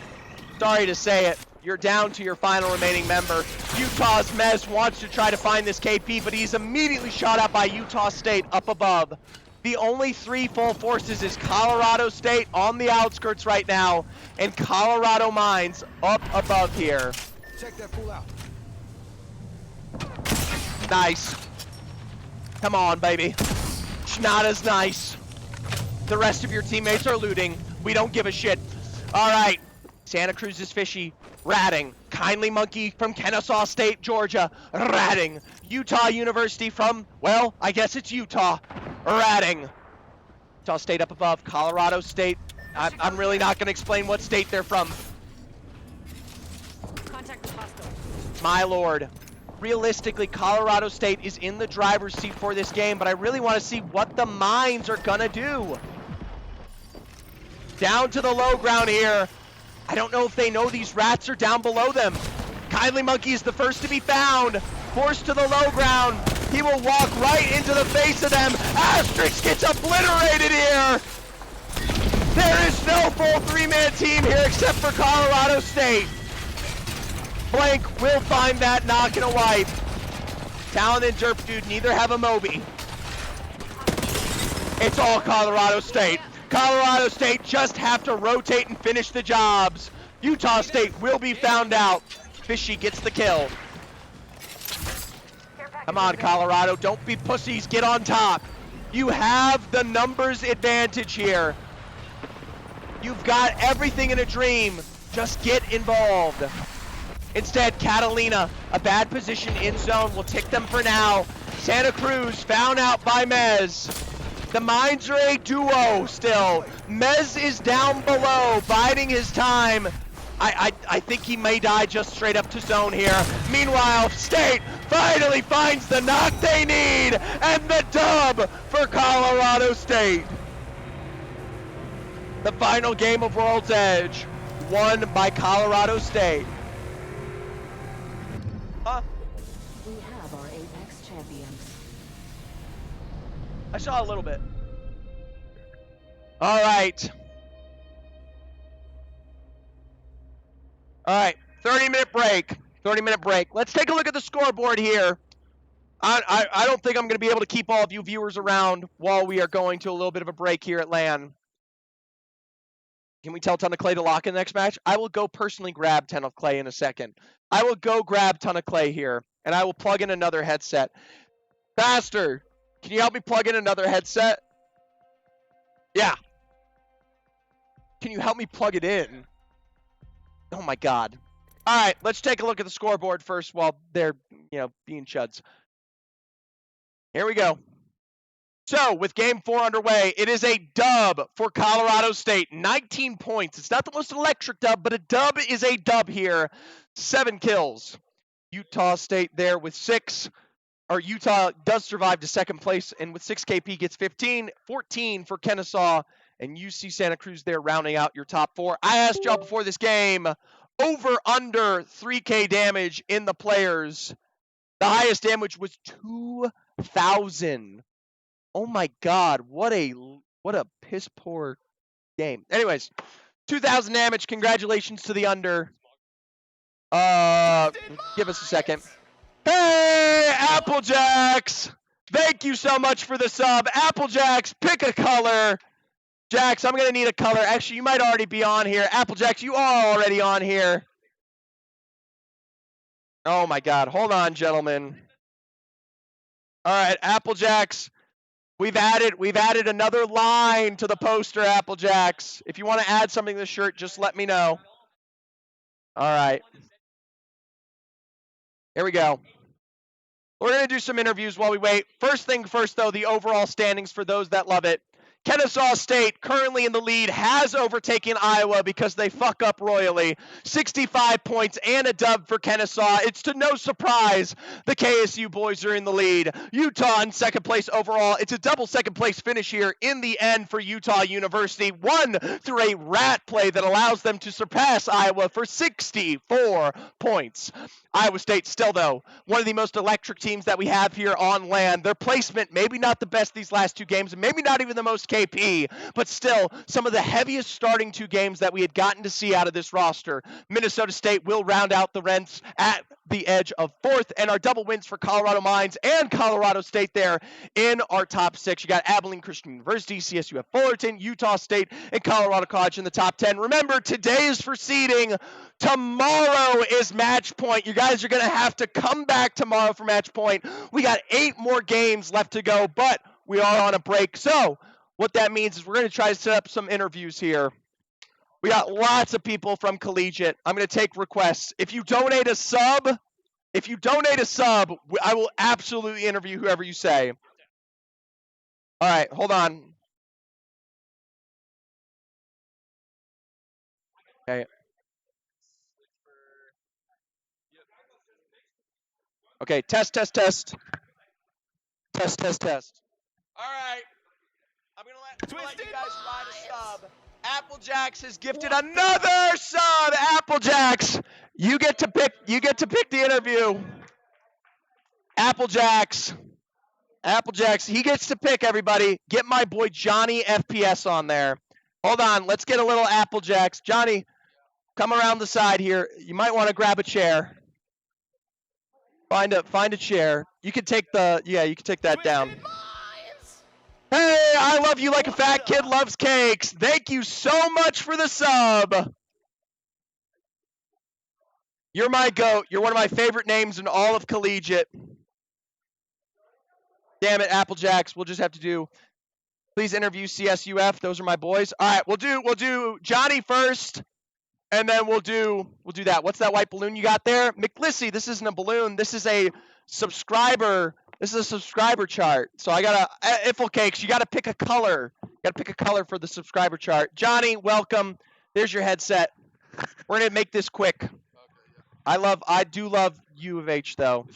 S6: sorry to say it, you're down to your final remaining member. Utah's Mez wants to try to find this KP, but he's immediately shot out by Utah State up above. The only three full forces is Colorado State on the outskirts right now, and Colorado Mines up above here.
S13: Check that fool out.
S6: Nice. Come on, baby. Not as nice. The rest of your teammates are looting. We don't give a shit. All right. Santa Cruz is Fishy. Ratting. Kindly Monkey from Kennesaw State, Georgia. Ratting. Utah University from, well, I guess it's Utah. Ratting. Utah State up above. Colorado State. I'm really not going to explain what state they're from.
S7: Contact with hostile.
S6: My lord. Realistically, Colorado State is in the driver's seat for this game, but I really want to see what the Mines are gonna do. Down to the low ground here. I don't know if they know these rats are down below them. Kindly Monkey is the first to be found. Forced to the low ground. He will walk right into the face of them. Asterix gets obliterated here. There is no full three-man team here except for Colorado State. Blank will find that knock and a wipe. Talon and Derp Dude neither have a Moby. It's all Colorado State. Colorado State just have to rotate and finish the jobs. Utah State will be found out. Fishy gets the kill. Come on, Colorado, don't be pussies, get on top. You have the numbers advantage here. You've got everything in a dream. Just get involved. Instead, Catalina, a bad position in zone, will tick them for now. Santa Cruz found out by Mez. The Mines are a duo still. Mez is down below, biding his time. I think he may die just straight up to zone here. Meanwhile, State finally finds the knock they need, and the dub for Colorado State. The final game of World's Edge, won by Colorado State.
S14: We have our Apex champions.
S6: I saw a little bit. All right. All right. 30-minute break. 30-minute break. Let's take a look at the scoreboard here. I don't think I'm going to be able to keep all of you viewers around while we are going to a little bit of a break here at LAN. Can we tell Ton of Clay to lock in the next match? I will go personally grab Ton of Clay in a second. I will go grab Ton of Clay here, and I will plug in another headset. Faster! Can you help me plug in another headset? Yeah. Can you help me plug it in? Oh my god. All right, let's take a look at the scoreboard first while they're, being chuds. Here we go. So, with game 4 underway, it is a dub for Colorado State. 19 points. It's not the most electric dub, but a dub is a dub here. 7 kills. Utah State there with 6. Or Utah does survive to second place, and with 6 KP gets 15. 14 for Kennesaw, and UC Santa Cruz there rounding out your top 4. I asked y'all before this game, over under 3K damage in the players. The highest damage was 2,000. Oh my god, what a piss poor game. Anyways, 2,000 damage. Congratulations to the under. Give us a second. Hey, Applejacks! Thank you so much for the sub. Applejacks, pick a color. Jax, I'm going to need a color. Actually, you might already be on here. Applejacks, you are already on here. Oh my god, hold on, gentlemen. All right, Applejacks. We've added another line to the poster, Applejacks. If you want to add something to the shirt, just let me know. All right. Here we go. We're going to do some interviews while we wait. First thing first, though, the overall standings for those that love it. Kennesaw State, currently in the lead, has overtaken Iowa because they fuck up royally. 65 points and a dub for Kennesaw. It's to no surprise the KSU boys are in the lead. Utah in second place overall. It's a double second place finish here in the end for Utah University. Won through a rat play that allows them to surpass Iowa for 64 points. Iowa State still, though, one of the most electric teams that we have here on LAN. Their placement, maybe not the best these last 2 games, and maybe not even the most KP, but still some of the heaviest starting 2 games that we had gotten to see out of this roster. Minnesota State will round out the rents at the edge of 4th, and our double wins for Colorado Mines and Colorado State there in our top 6. You got Abilene Christian University, CSUF Fullerton, Utah State, and Colorado College in the top 10. Remember, today is for seeding. Tomorrow is match point. You guys are going to have to come back tomorrow for match point. We got 8 more games left to go, but we are on a break. So what that means is we're going to try to set up some interviews here. We got lots of people from Collegiate. I'm going to take requests. If you donate a sub, I will absolutely interview whoever you say. All right, hold on. Okay. Okay, test. Test. All right. I'm gonna let you guys ride a sub. Applejacks has gifted another sub. Applejacks, you get to pick the interview. Applejacks, he gets to pick, everybody. Get my boy Johnny FPS on there. Hold on, let's get a little Applejacks. Johnny, come around the side here. You might want to grab a chair. Find a chair. You can take that down. Hey, I love you like a fat kid loves cakes. Thank you so much for the sub. You're my goat. You're one of my favorite names in all of Collegiate. Damn it, Applejacks. We'll just have to do. Please interview CSUF. Those are my boys. All right, we'll do Johnny first. And then we'll do that. What's that white balloon you got there? McLissy, this isn't a balloon. This is a subscriber. This is a subscriber chart. So I gotta Iffle Cakes, you gotta pick a color. You gotta pick a color for the subscriber chart. Johnny, welcome. There's your headset. We're gonna make this quick. I do love U of H though.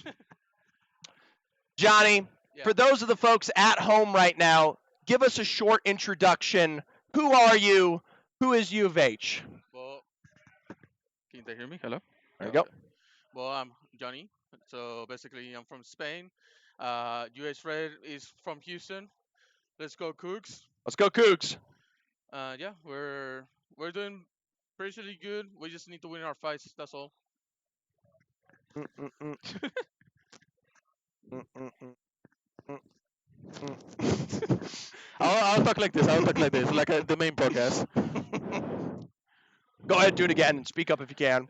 S6: Johnny, for those of the folks at home right now, give us a short introduction. Who are you? Who is U of H?
S15: Well, can you hear me? Hello?
S6: There you go.
S15: Well, I'm Johnny. So basically, I'm from Spain. US Red is from Houston. Let's go Cougs.
S6: Let's go Cougs.
S15: Yeah, we're doing pretty good. We just need to win our fights. That's all.
S6: Mm-mm-mm. Mm-mm-mm.
S16: I'll talk like this. I'll talk like this, like the main podcast.
S6: Go ahead, do it again, and speak up if you can.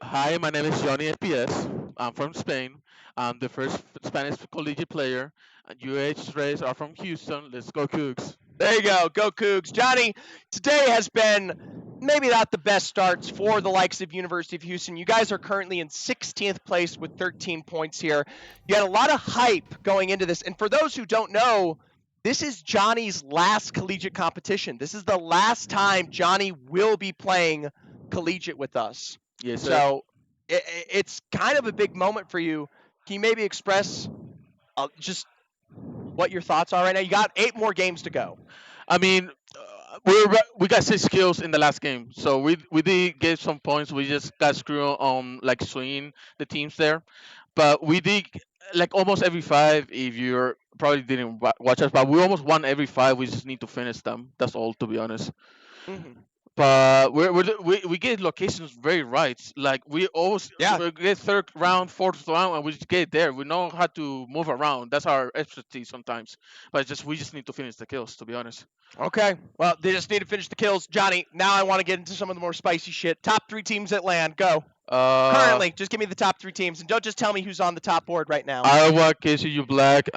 S16: Hi, my name is Johnny FPS. I'm from Spain. I'm the first Spanish collegiate player. And UH Rays are from Houston. Let's go Cougs.
S6: There you go Cougs. Johnny, today has been maybe not the best starts for the likes of University of Houston. You guys are currently in 16th place with 13 points here. You had a lot of hype going into this. And for those who don't know, this is Johnny's last collegiate competition. This is the last time Johnny will be playing collegiate with us.
S16: Yes, sir.
S6: So it's kind of a big moment for you. Can you maybe express just what your thoughts are right now? You got 8 more games to go.
S16: I mean, we got 6 kills in the last game, so we did get some points. We just got screwed on like swinging the teams there, but we did like almost every 5. If you're probably didn't watch us, but we almost won every 5. We just need to finish them. That's all, to be honest.
S6: Mm-hmm.
S16: But we get locations very right. Like we always we get 3rd round, 4th round, and we just get there. We know how to move around. That's our expertise sometimes. But we just need to finish the kills, to be honest.
S6: Okay. Well, they just need to finish the kills. Johnny, now I want to get into some of the more spicy shit. Top 3 teams that land. Go. Currently, just give me the top 3 teams, and don't just tell me who's on the top board right now.
S16: Iowa, KCU Black,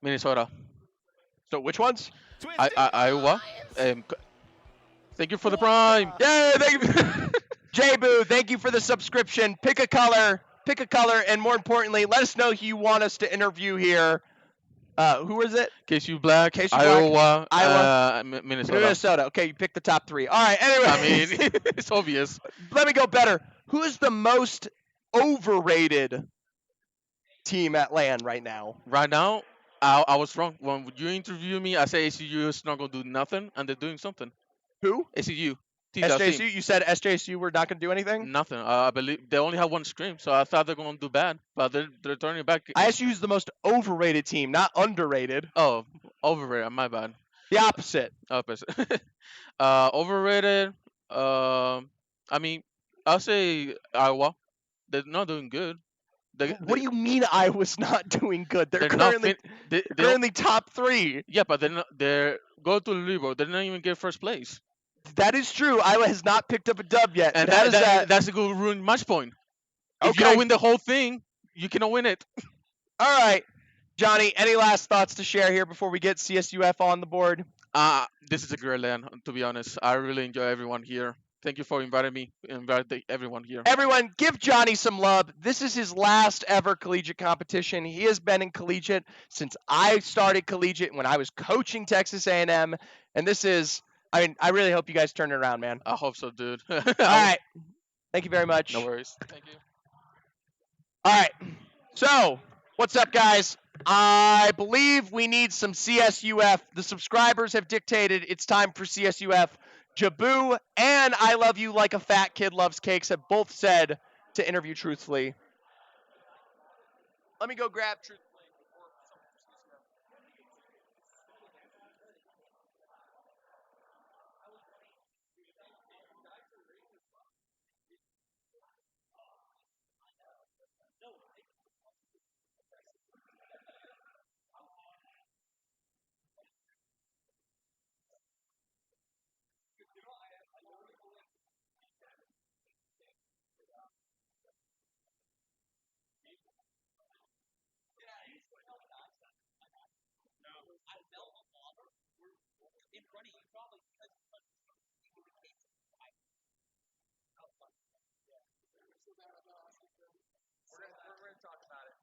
S16: Minnesota.
S6: So which ones?
S16: Iowa. Thank you for the prime.
S6: Yeah, thank you. J-Boo, thank you for the subscription. Pick a color, and more importantly, let us know who you want us to interview here. Who was it?
S16: KCU Black,
S6: KCU
S16: Iowa,
S6: Minnesota. Minnesota. Okay, you picked the top 3. All right, anyway.
S16: I mean, it's obvious.
S6: Let me go better. Who is the most overrated team at LAN right now?
S16: Right now, I was wrong. When you interview me, I say ACU is not going to do nothing, and they're doing something.
S6: Who?
S16: ACU.
S6: SJSU? You said SJSU were not going to do anything?
S16: Nothing. I believe they only have 1 scrim, so I thought they're going to do bad, but they're turning back.
S6: I asked you who's the most overrated team, not underrated.
S16: Oh, overrated. My bad.
S6: The opposite.
S16: Opposite. Overrated. I mean, I'll say Iowa. They're not doing good.
S6: What do you mean Iowa's not doing good? They're currently currently top 3.
S16: Yeah, but they're go to Louisville. They didn't even get 1st place.
S6: That is true. Iowa has not picked up a dub yet.
S16: And that's a good ruined match point. If you don't win the whole thing, you cannot win it.
S6: All right. Johnny, any last thoughts to share here before we get CSUF on the board?
S16: This is a great land, to be honest. I really enjoy everyone here. Thank you for inviting me. Invite everyone here.
S6: Everyone, give Johnny some love. This is his last ever collegiate competition. He has been in collegiate since I started collegiate when I was coaching Texas A&M, and this is. I mean, I really hope you guys turn it around, man.
S16: I hope so, dude.
S6: All right. Thank you very much.
S16: No worries. Thank you.
S6: All right. So, what's up, guys? I believe we need some CSUF. The subscribers have dictated it's time for CSUF. Jaboo and I Love You Like a Fat Kid Loves Cakes have both said to interview truthfully. Let me go grab truthfully. We're going to talk about it.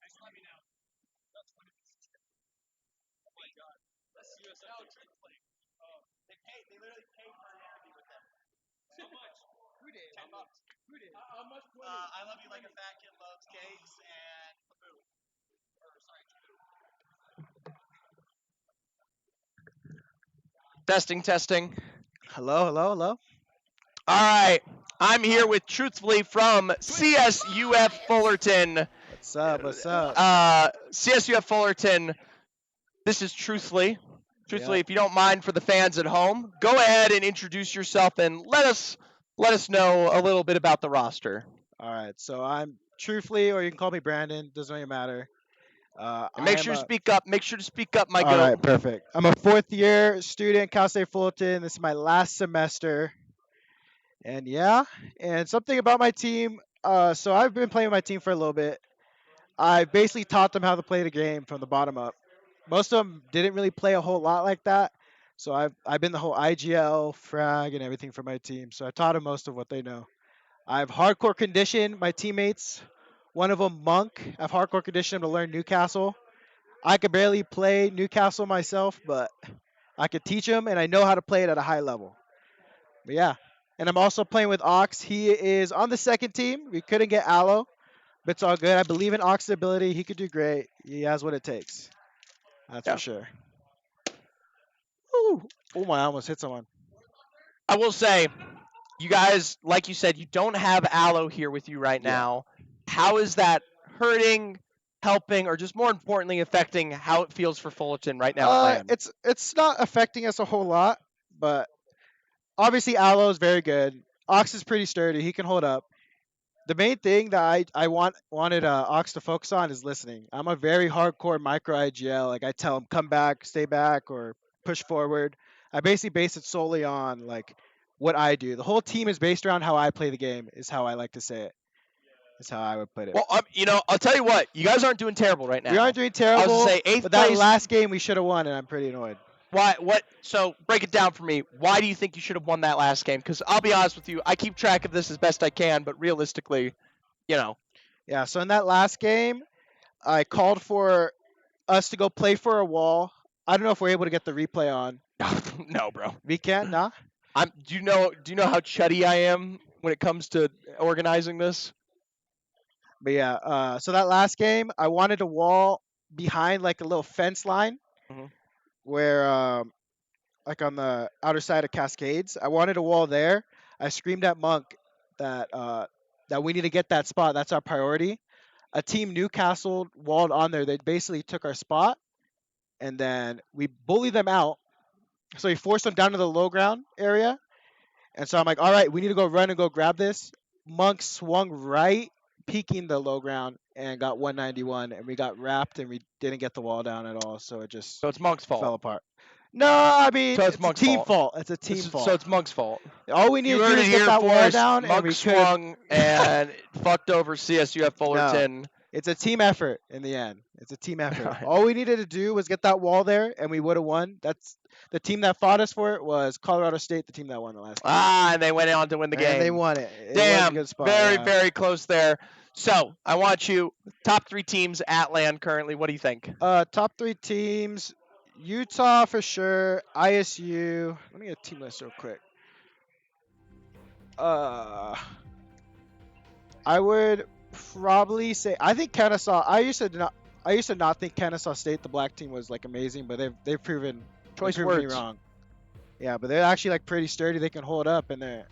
S6: Just let me know. Oh my god. That's USL. No, truthfully. They literally paid for an interview with them. How much? 2 days. $10.
S3: I love you like a fat kid loves cakes and food.
S1: Testing, testing.
S8: Hello, hello, hello.
S1: All right. I'm here with Truthfully from CSUF Fullerton.
S8: What's up? What's up?
S1: CSUF Fullerton. This is Truthfully. Truthfully,
S8: Yep.
S1: if you don't mind, for the fans at home, go ahead and introduce yourself and let us know a little bit about the roster.
S8: All right, so I'm Truthfully, or you can call me Brandon. Doesn't really matter.
S1: And make sure to speak up. Make sure to speak up, my
S8: All
S1: goat.
S8: right, perfect. I'm a 4th-year student, Cal State Fullerton. This is my last semester. And yeah, and something about my team. So I've been playing with my team for a little bit. I basically taught them how to play the game from the bottom up. Most of them didn't really play a whole lot like that. So I've been the whole IGL, frag, and everything for my team. So I taught them most of what they know. I've hardcore conditioned my teammates. One of them, Monk. I've hardcore conditioned him to learn Newcastle. I could barely play Newcastle myself, but I could teach him, and I know how to play it at a high level. But yeah. And I'm also playing with Ox. He is on the second team. We couldn't get Aloe, but it's all good. I believe in Ox's ability. He could do great. He has what it takes. That's for sure. Ooh. Oh my, I almost hit someone.
S1: I will say, you guys, like you said, you don't have Aloe here with you right now. How is that hurting, helping, or just more importantly, affecting how it feels for Fullerton right now at LAN?
S8: It's not affecting us a whole lot, but obviously Aloe is very good. Ox is pretty sturdy. He can hold up. The main thing that I wanted Ox to focus on is listening. I'm a very hardcore micro IGL. Like I tell him, come back, stay back, or push forward. I basically base it solely on like what I do. The whole team is based around how I play the game. Is how I like to say it. Is how I would put it.
S1: Well, I'll tell you what. You guys aren't doing terrible right now.
S8: We aren't doing
S1: I was
S8: terrible.
S1: gonna say 8th
S8: but that
S1: place.
S8: last game we should have won, and I'm pretty annoyed.
S1: Why? What? So break it down for me. Why do you think you should have won that last game? Because I'll be honest with you, I keep track of this as best I can, but realistically,
S8: Yeah. So in that last game, I called for us to go play for a wall. I don't know if we're able to get the replay on.
S1: No, bro.
S8: We can't, nah.
S1: Do you know how chuddy I am when it comes to organizing this?
S8: But yeah, so that last game, I wanted a wall behind like a little fence line, where like on the outer side of Cascades. I wanted a wall there. I screamed at Monk that that we need to get that spot. That's our priority. A team Newcastle walled on there. They basically took our spot, and then we bullied them out. So we forced them down to the low ground area. And so I'm like, all right, we need to go run and go grab this. Monk swung right, peeking the low ground, and got 191. And we got wrapped, and we didn't get the wall down at all. So it just
S1: So it's Monk's fault.
S8: fell apart. No, I mean,
S1: So it's
S8: it's a
S1: Monk's
S8: team
S1: fault.
S8: fault. It's a team fault.
S1: So it's Monk's fault.
S8: All we need
S1: You
S8: to
S1: heard
S8: do
S1: it
S8: is get
S1: here
S8: that wall
S1: first.
S8: down, and
S1: Monk
S8: we could.
S1: swung and fucked over CSUF Fullerton.
S8: It's a team effort in the end. It's a team effort. All we needed to do was get that wall there, and we would have won. That's the team that fought us for it was Colorado State, the team that won the last game.
S1: And they went on to win the game.
S8: And they won it. It was a
S1: Damn,
S8: good spot,
S1: very,
S8: yeah.
S1: very close there. So I want you top 3 teams at LAN currently. What do you think?
S8: Top 3 teams: Utah for sure, ISU. Let me get a team list real quick. I would probably say I think Kennesaw. I used to not think Kennesaw State, the black team, was like amazing, but they've proven
S1: Choice
S8: me
S1: words.
S8: wrong. Yeah, but they're actually like pretty sturdy. They can hold up, and I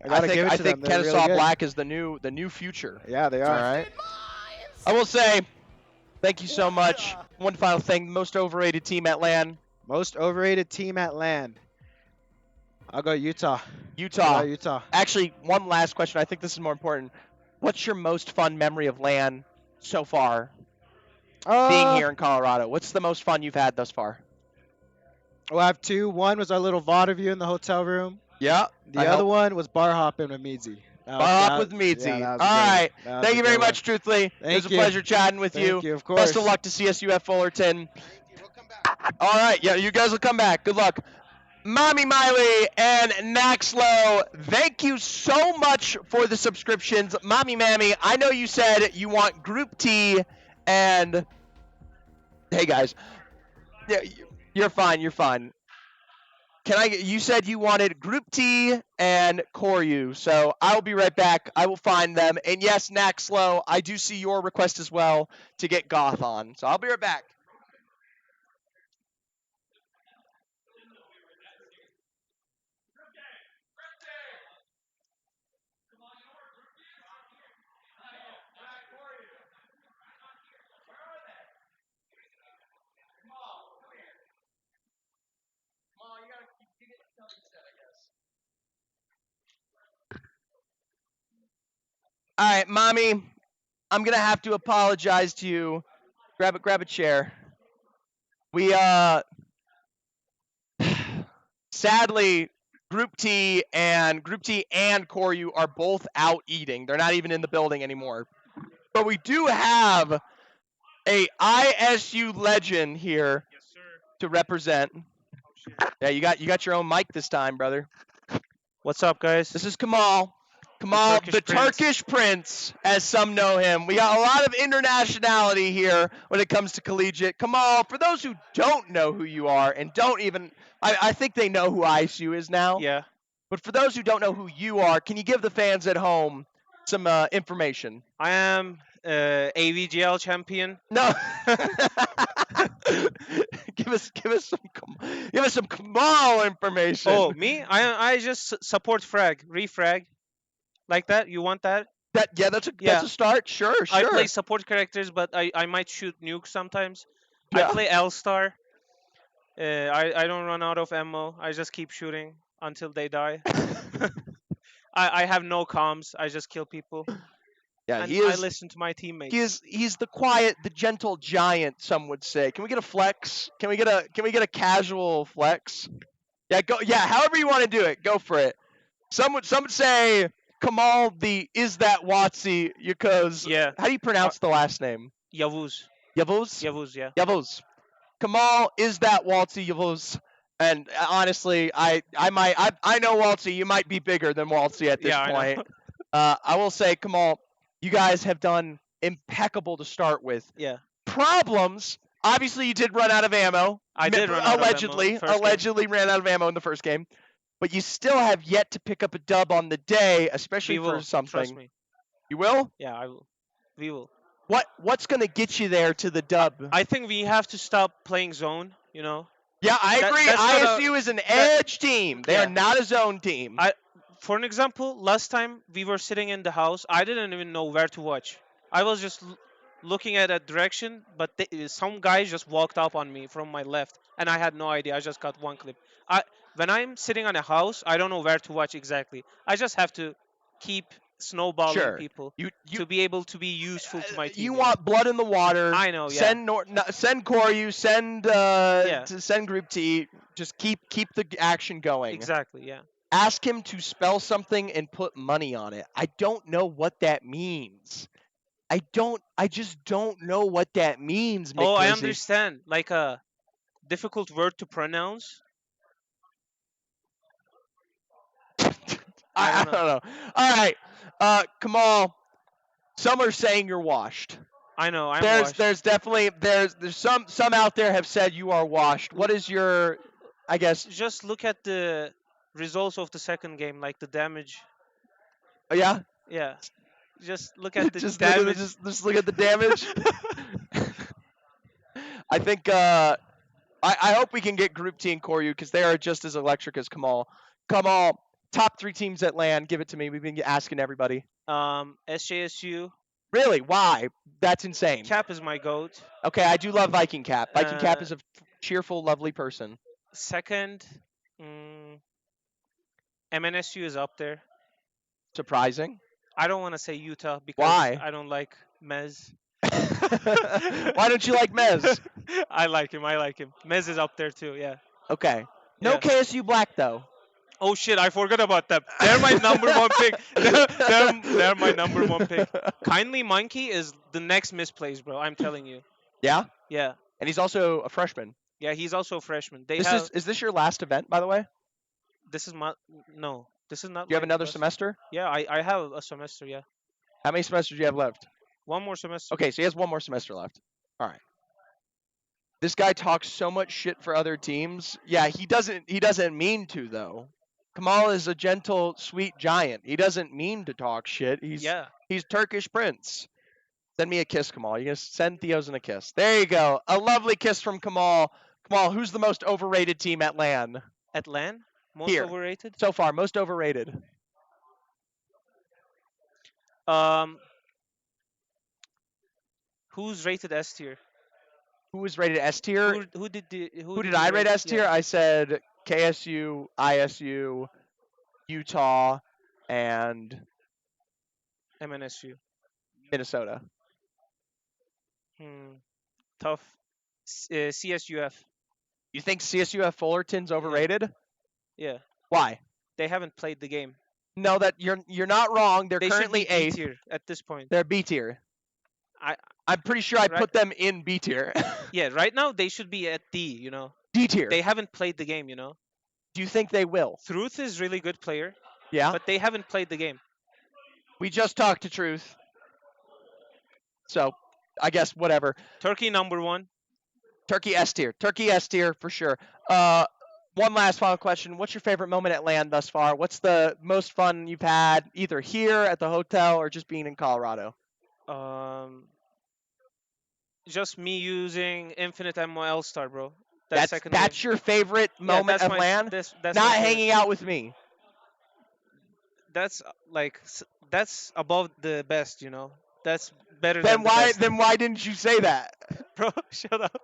S8: gotta give it to them.
S1: I think
S8: They're really
S1: Kennesaw
S8: good.
S1: Black is the new future.
S8: Yeah, they are.
S1: All right. I will say, thank you so much. One final thing: most overrated team at LAN.
S8: Most overrated team at LAN. I'll go Utah.
S1: Utah.
S8: I'll go Utah.
S1: Actually, one last question. I think this is more important. What's your most fun memory of LAN so far? Being here in Colorado. What's the most fun you've had thus far?
S8: Well, I have 2. One was our little VOD review in the hotel room.
S1: Yeah.
S8: The other one was bar hopping with Meadsy.
S1: Bar hop with Meadsy. All right. Thank you very much, Truthfully. It was a pleasure chatting with you.
S8: Thank you, of course.
S1: Best of luck to CSUF Fullerton. All right. Yeah, you guys will come back. Good luck. Mommy Miley and Naxlow, thank you so much for the subscriptions. Mommy Mammy, I know you said you want Group T and... Hey, guys. Yeah, you're fine. You're fine.
S6: can I? You said you wanted Group T and Koryu, so I will be right back. I will find them. And yes, Naxlow, I do see your request as well to get Goth on, so I'll be right back. All right, mommy, I'm gonna have to apologize to you. Grab a chair. We sadly, Group T and Koryu are both out eating. They're not even in the building anymore. But we do have a ISU legend here to represent. Yeah, you got your own mic this time, brother.
S17: What's up, guys?
S6: This is Kamal. Kamal, the Turkish Prince, as some know him. We got a lot of internationality here when it comes to collegiate. Kamal, for those who don't know who you are and don't even, I think they know who ISU is now.
S17: Yeah.
S6: But for those who don't know who you are, can you give the fans at home some information?
S17: I am AVGL champion.
S6: No. give us some Kamal information.
S17: Oh, me? I just support frag, refrag, like that. You want that?
S6: That's a start. Sure.
S17: I play support characters, but I might shoot nukes sometimes.
S6: Yeah.
S17: I play L-Star. I don't run out of ammo. I just keep shooting until they die. I have no comms. I just kill people.
S6: Yeah,
S17: and
S6: he is.
S17: I listen to my teammates.
S6: He's the quiet, the gentle giant. Some would say. Can we get a flex? Can we get a casual flex? Yeah, go. Yeah, however you want to do it, go for it. Some would say Kamal is that Watsy because
S17: yeah.
S6: How do you pronounce the last name?
S17: Yavuz.
S6: Yavuz.
S17: Yavuz, yeah.
S6: Yavuz. Kamal is that Waltzy Yavuz. And honestly, I know Waltzy. You might be bigger than Waltzy at this point. I will say, Kamal, you guys have done impeccable to start with.
S17: Yeah.
S6: Problems. Obviously, you did run out of ammo.
S17: I did run out of ammo.
S6: Allegedly ran out of ammo in the first game. But you still have yet to pick up a dub on the day, especially for something.
S17: Trust me.
S6: You will?
S17: Yeah, I will. We will.
S6: What's going to get you there to the dub?
S17: I think we have to stop playing zone, you know?
S6: Yeah, I agree. ISU is an edge team. They are not a zone team.
S17: For an example, last time we were sitting in the house, I didn't even know where to watch. I was just looking at a direction, but some guy just walked up on me from my left, and I had no idea. I just got one clip. When I'm sitting on a house, I don't know where to watch exactly. I just have to keep snowballing people to be able to be useful to my team.
S6: You want blood in the water.
S17: I know, yeah.
S6: Send Koryu, send Group T. Just keep the action going.
S17: Exactly, yeah.
S6: Ask him to spell something and put money on it. I don't know what that means. I just don't know what that means.
S17: Oh, I understand. Like a difficult word to pronounce.
S6: I don't know. All right, Kamal. Some are saying you're washed.
S17: I know.
S6: There's definitely some out there have said you are washed. What is your? I guess
S17: just look at the results of the second game, like the damage.
S6: Oh, yeah.
S17: Yeah. Just look at the
S6: just
S17: damage.
S6: Just look at the damage. I think. I hope we can get Group T and Koryu because they are just as electric as Kamal. Kamal. Top 3 teams at LAN. Give it to me. We've been asking everybody.
S17: SJSU.
S6: Really? Why? That's insane.
S17: Cap is my goat.
S6: Okay, I do love Viking Cap. Viking Cap is a cheerful, lovely person.
S17: Second, MNSU is up there.
S6: Surprising.
S17: I don't want to say Utah because
S6: Why?
S17: I don't like Mez.
S6: Why don't you like Mez?
S17: I like him. Mez is up there too. Yeah.
S6: Okay. No KSU Black though.
S17: Oh shit! I forgot about them. They're my number one pick. They're my number one pick. Kindly Monkey is the next misplays, bro. I'm telling you.
S6: Yeah.
S17: Yeah.
S6: And he's also a freshman.
S17: Yeah, he's also a freshman.
S6: Is this your last event, by the way?
S17: This is no. This is not.
S6: Do you have another semester?
S17: Yeah, I have a semester. Yeah.
S6: How many semesters do you have left?
S17: One more semester.
S6: Okay, so he has one more semester left. All right. This guy talks so much shit for other teams. Yeah, he doesn't mean to though. Kamal is a gentle, sweet giant. He doesn't mean to talk shit. He's Turkish Prince. Send me a kiss, Kamal. You gonna send Theosin a kiss? There you go. A lovely kiss from Kamal. Kamal, who's the most overrated team at LAN?
S17: At LAN? Most
S6: Here.
S17: overrated?
S6: So far, most overrated.
S17: Who's rated S tier?
S6: Who was rated S tier?
S17: Who did
S6: Who did I rate S tier? I said KSU, ISU, Utah, and
S17: MNSU.
S6: Minnesota.
S17: Tough. CSUF.
S6: You think CSUF Fullerton's overrated?
S17: Yeah.
S6: Why?
S17: They haven't played the game.
S6: No, that you're not wrong. They're
S17: They should
S6: currently
S17: be B
S6: eighth.
S17: tier at this point.
S6: They're B tier.
S17: I
S6: I'm pretty sure I
S17: Right.
S6: put them in B tier.
S17: Yeah, right now they should be at D, you know.
S6: D tier.
S17: They haven't played the game, you know.
S6: Do you think they will?
S17: Truth is really good player,
S6: Yeah.
S17: but they haven't played the game.
S6: We just talked to Truth. So, I guess whatever.
S17: Turkey number 1.
S6: Turkey S tier. Turkey S tier for sure. One last final question. What's your favorite moment at LAN thus far? What's the most fun you've had either here at the hotel or just being in Colorado?
S17: Just me using Infinite Ammo L-Star, bro.
S6: That's your favorite moment
S17: that's
S6: of
S17: my-
S6: LAN?
S17: that's my
S6: Not
S17: favorite.
S6: hanging out with me.
S17: That's like that's above the best, you know. That's better
S6: Then
S17: than the
S6: why
S17: best.
S6: then why didn't you say that?
S17: Bro, shut up.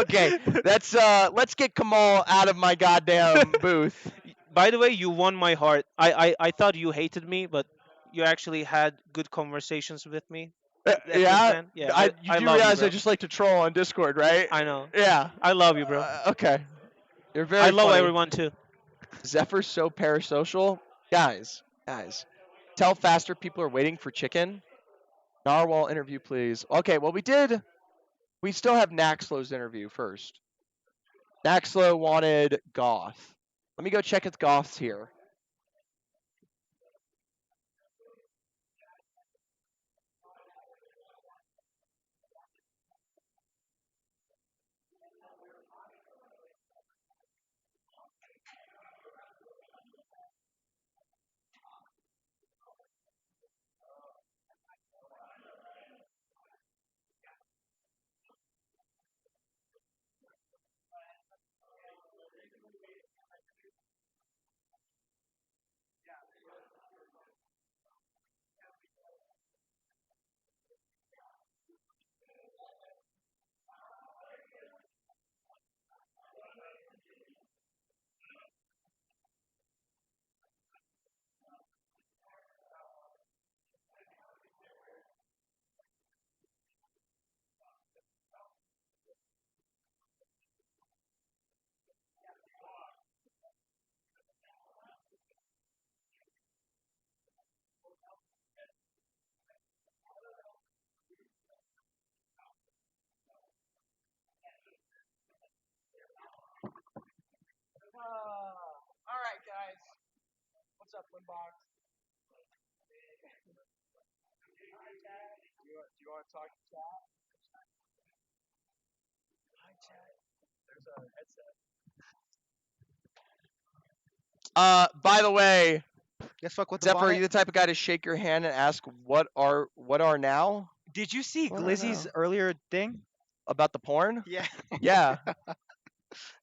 S6: Okay, let's get Kamal out of my goddamn booth.
S17: By the way, you won my heart. I thought you hated me, but you actually had good conversations with me. at this
S6: Yeah,
S17: LAN. Yeah.
S6: you
S17: I
S6: do
S17: love
S6: realize
S17: you, bro.
S6: I just like to troll on Discord, right?
S17: I know.
S6: Yeah.
S17: I love you, bro.
S6: Okay. You're very.
S17: I love
S6: funny.
S17: everyone too.
S6: Zephyr's so parasocial, guys. Tell faster people are waiting for chicken. Narwhal interview, please. Okay, well we still have Naxlow's interview first. Naxlow wanted Goth. Let me go check if Goth's here.
S10: All right, guys. What's up, Limbox? Do you want to talk to chat? Hi, chat. There's a headset.
S6: By the way,
S10: Yes, fuck with the
S6: Zephyr, are
S10: bonnet.
S6: you the type of guy to shake your hand and ask what are now
S10: Did you see
S6: What are
S10: Glizzy's
S6: now?
S10: earlier thing?
S6: about the porn?
S10: Yeah.
S6: Yeah,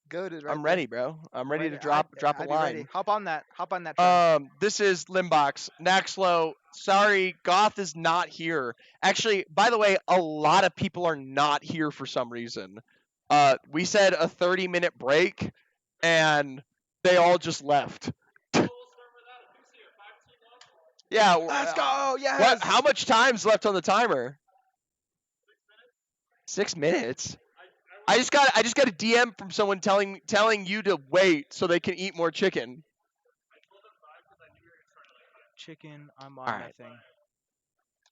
S10: Goated right
S6: I'm ready, bro. I'm ready to drop a
S10: I'd be ready.
S6: line.
S10: Hop on that. Hop on that train.
S6: This is Limbox. Naxlow, sorry, Goth is not here. Actually, by the way, a lot of people are not here for some reason. We said a 30-minute break, and they all just left. Yeah.
S10: Let's go. Yes.
S6: What? How much time's left on the timer? 6 minutes. I just got a DM from someone telling you to wait so they can eat more chicken.
S10: Chicken. I'm on
S6: All right.
S10: that thing.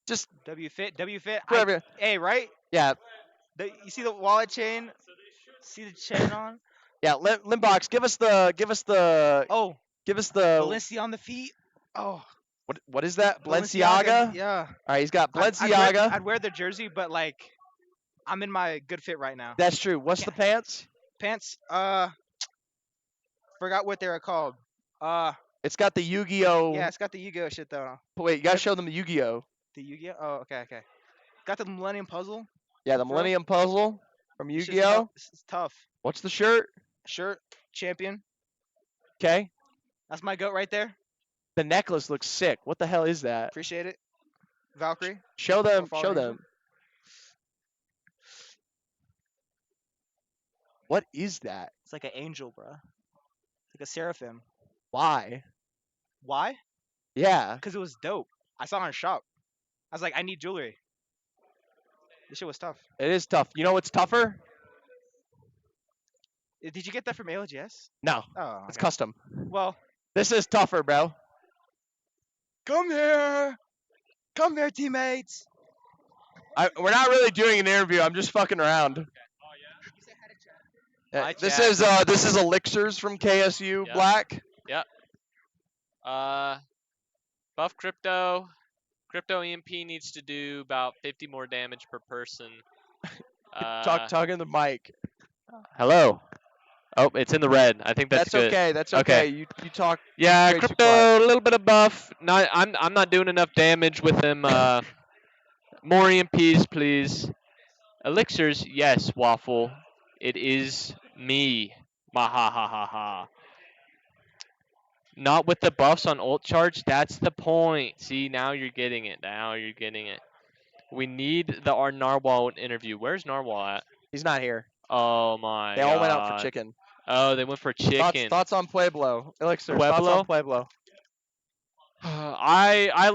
S6: Just
S10: W fit. W fit.
S6: Whatever.
S10: Hey, right?
S6: yeah,
S10: You see the wallet chain? See the chain on?
S6: yeah. Limbox, give us the
S10: Oh, Balenci on the feet. Oh,
S6: what is that? Balenciaga.
S10: Yeah.
S6: All right, he's got
S10: I'd
S6: Balenciaga.
S10: wear the jersey, but like I'm in my good fit right now.
S6: That's true. What's the pants?
S10: Pants. Forgot what they're called.
S6: It's got the Yu-Gi-Oh.
S10: Yeah, it's got the Yu-Gi-Oh shit though.
S6: Wait, you gotta show them the Yu-Gi-Oh.
S10: The Yu-Gi-Oh. Oh, okay. Got the Millennium Puzzle.
S6: Yeah, the
S10: Bro.
S6: Millennium Puzzle from
S10: It's just
S6: Yu-Gi-Oh.
S10: tough. It's tough.
S6: What's the shirt?
S10: Shirt. Champion.
S6: Okay.
S10: That's my goat right there.
S6: The necklace looks sick. What the hell is that?
S10: Appreciate it. Valkyrie.
S6: Show them.
S10: Fall
S6: Show
S10: Ranger.
S6: them. What is that?
S10: It's like an angel, bro. It's like a seraphim.
S6: Why?
S10: Why?
S6: Yeah.
S10: Because it was dope. I saw it in shop. I was like, I need jewelry. This shit was tough.
S6: It is tough. You know what's tougher?
S10: Did you get that from ALGS?
S6: No.
S10: Oh,
S6: It's
S10: okay.
S6: custom.
S10: Well,
S6: This is tougher, bro.
S10: come here. Come here, teammates.
S6: We're not really doing an interview. I'm just fucking around.
S2: Hi,
S6: This
S2: chat.
S6: is Elixirs from KSU
S2: Yep.
S6: Black.
S2: Yep. Buff crypto. Crypto EMP needs to do about 50 more damage per person.
S6: Talk in the mic.
S2: Hello. Oh, it's in the red. I think that's good.
S6: okay. That's okay. You talk.
S2: Yeah,
S6: straight to
S2: crypto,
S6: quiet.
S2: a little bit of buff. Not, I'm not doing enough damage with him. More EMPs, please. Elixirs, yes, Waffle. It is me. Mahahaha. Not with the buffs on ult charge. That's the point. See, now you're getting it. Now you're getting it. We need our Narwhal interview. Where's Narwhal at?
S6: He's not here.
S2: Oh my
S6: They all went out for
S2: God.
S6: chicken.
S2: Oh, they went for chicken.
S6: Thoughts on Pueblo? Elixir. Thoughts
S2: Pueblo?
S6: on Pueblo?
S2: I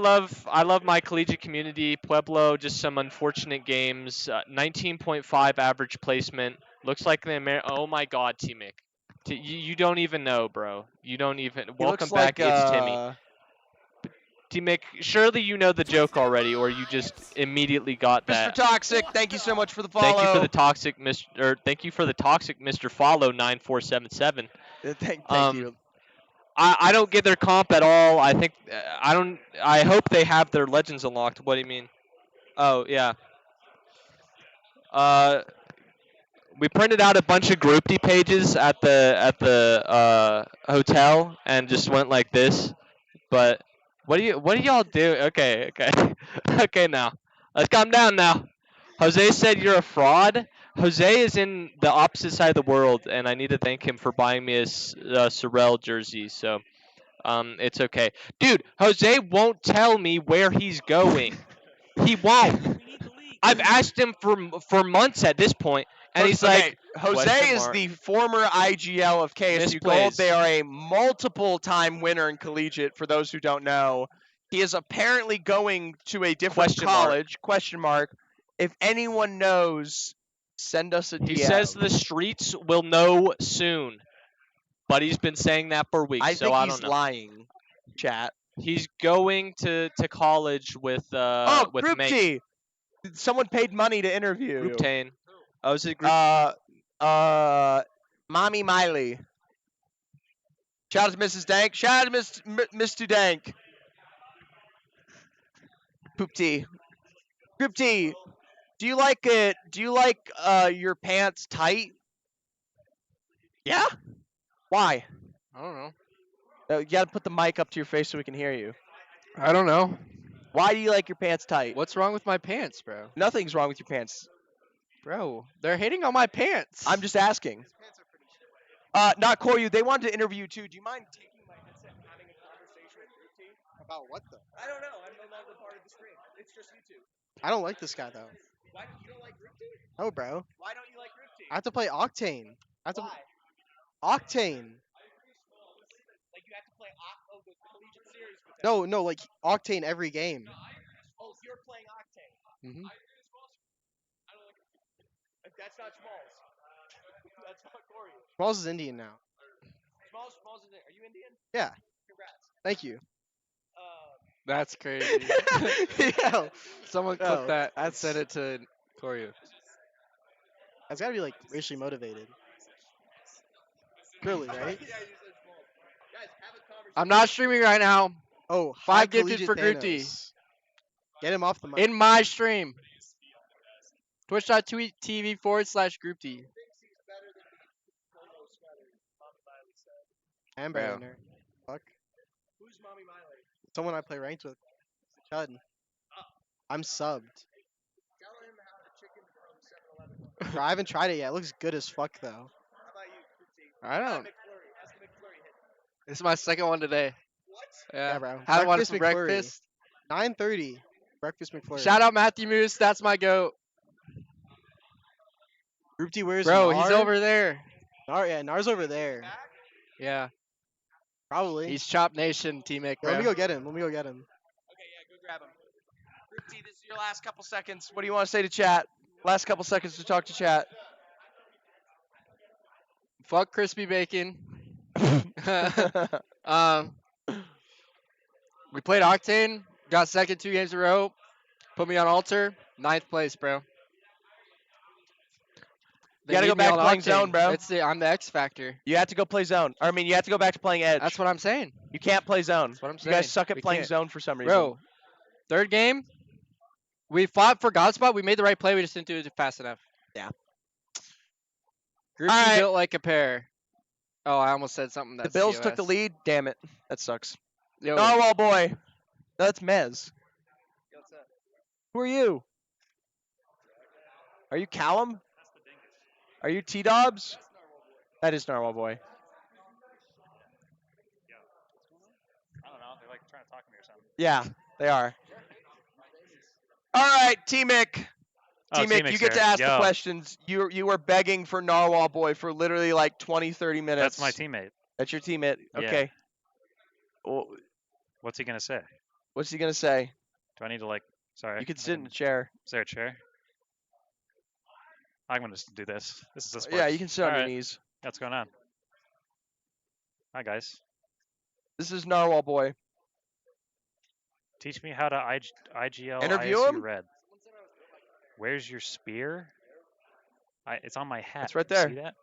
S2: love my collegiate community. Pueblo, just some unfortunate games. 19.5 average placement. Looks like the Oh my God, T-Mick. You don't even know, bro. You don't even.
S6: He
S2: Welcome
S6: looks
S2: back.
S6: like,
S2: It's Timmy. T-Mick, surely you know the joke already, or you just immediately got that.
S6: Mr. Toxic, thank you so much for the follow.
S2: Thank you for the toxic, thank you for the toxic, Mr. Follow 9477.
S6: Thank you.
S2: I don't get their comp at all. I think I don't. I hope they have their legends unlocked. What do you mean? Oh yeah. We printed out a bunch of group D pages at the hotel and just went like this. But what do y'all do? Okay. Okay now. Let's calm down now. Jose said you're a fraud. Jose is in the opposite side of the world, and I need to thank him for buying me a Sorel jersey. So, it's okay, dude. Jose won't tell me where he's going. He won't. I've asked him for months at this point, and he's like,
S6: Jose
S2: question
S6: is
S2: mark.
S6: the former IGL of KSU Gold.
S2: Misplays.
S6: They are a multiple-time winner in collegiate. For those who don't know, he is apparently going to a different
S2: Question mark.
S6: college. Question mark. If anyone knows, send us a DM.
S2: He says the streets will know soon, but he's been saying that for weeks.
S6: I
S2: so
S6: think
S2: I
S6: he's
S2: don't know.
S6: lying. Chat.
S2: He's going to college with with
S6: Group
S2: Mate.
S6: T. Someone paid money to interview.
S2: Group Tane. Oh, is it Group?
S6: Mommy Miley. Shout out to Mrs. Dank. Shout out to Mr. Dank. Poop T. Group T. Do you like it? Do you like your pants tight? Yeah. Why?
S4: I don't know.
S6: You gotta put the mic up to your face so we can hear you.
S4: I don't know.
S6: Why do you like your pants tight?
S4: What's wrong with my pants, bro?
S6: Nothing's wrong with your pants.
S4: Bro, they're hating on my pants.
S6: I'm just asking. Not Koryu. They wanted to interview you too. Do you mind taking my headset and having a conversation with Group T?
S8: About what though?
S6: I don't know. I'm no longer part of the stream. It's just you two.
S8: I don't like this guy though.
S6: Why you don't like Group T?
S8: Oh, bro.
S6: Why don't you like Group T?
S8: I have to play Octane. I have to.
S6: Why?
S8: Octane.
S6: Like you have to play the collegiate series with them.
S8: No, like Octane every game.
S6: Oh, so you're playing Octane.
S8: hmm
S6: If that's not Smalls. That's not Koryu.
S8: Smalls is Indian now.
S6: Smalls is Are you Indian?
S8: Yeah.
S6: Congrats.
S8: Thank you.
S4: That's crazy.
S8: Yeah.
S4: Someone
S8: Oh,
S4: clip that and send it to Koryu.
S8: That's gotta be like racially motivated. Clearly, right?
S4: I'm not streaming right now.
S8: Oh,
S4: Five
S8: high
S4: gifted
S8: collegiate
S4: for Group T.
S8: Thanos. Get him off the mic.
S4: In my stream. Twitch.tv/group D.
S10: I'm
S4: Bro.
S10: better than her. Fuck. Who's Mommy Miley? Someone I play ranked with. Chud. I'm subbed. Bro, I haven't tried it yet. It looks good as fuck though.
S4: I don't. This is my second one today. What? Yeah,
S10: Yeah, bro.
S4: Had one
S10: Breakfast
S4: for
S10: McFlurry.
S4: breakfast.
S10: 9:30. Breakfast McFlurry.
S4: Shout out Matthew Moose. That's my goat.
S10: Group D, where's
S4: Bro,
S10: Nar?
S4: he's over there.
S10: Nar, yeah, Nar's over there.
S4: Yeah.
S10: Probably.
S4: He's Chop Nation, T-Mick,
S10: Yo, let me
S4: bro.
S10: go get him. Let me go get him.
S1: Grab him. Group T, this is your last couple seconds. What do you want to say to chat? Last couple seconds to talk to chat.
S4: Fuck crispy bacon. We played Octane. Got second 2 games in a row. Put me on altar. 9th place, bro.
S1: You gotta go back to playing zone, bro.
S4: I'm the X factor.
S1: You have to go play zone. I mean, you have to go back to playing edge.
S4: That's what I'm saying.
S1: You can't play zone.
S4: That's what I'm
S1: You
S4: saying.
S1: guys suck at
S4: We
S1: playing
S4: can't.
S1: zone for some reason.
S4: Bro, third game, we fought for God spot. We made the right play. We just didn't do it fast enough.
S1: Yeah.
S4: Group
S1: All
S4: D
S1: right.
S4: built like a pair. Oh, I almost said something
S1: The
S4: that's
S1: Bills took the
S4: COS.
S1: lead. Damn it. That sucks.
S4: Yo.
S1: Narwhal boy. No, that's Mez. Who are you? Are you Callum? Are you T-Dobbs? That is Narwhal boy.
S12: I don't know. They're like trying to talk to me or something.
S1: Yeah, they are. All right, T-Mick.
S12: Oh,
S1: T-Mick, you
S12: T-Mick's
S1: get to
S12: here.
S1: ask the
S12: Yo.
S1: questions. You were begging for Narwhal boy for literally like 20, 30 minutes.
S12: That's my teammate.
S1: That's your teammate.
S12: Yeah.
S1: Okay. Well,
S12: What's he gonna say?
S1: what's he gonna say?
S12: Do I need to like? Sorry.
S1: You can sit in a chair.
S12: Is there a chair? I'm gonna just do this. This is
S1: Yeah, you can sit on your
S12: Alright.
S1: knees.
S12: What's going on? Hi guys.
S1: This is Narwhal boy.
S12: Teach me how to IGL
S1: Interview
S12: ISU
S1: him?
S12: red. Where's your spear? It's on my hat.
S1: It's right
S12: You
S1: there.
S12: See that?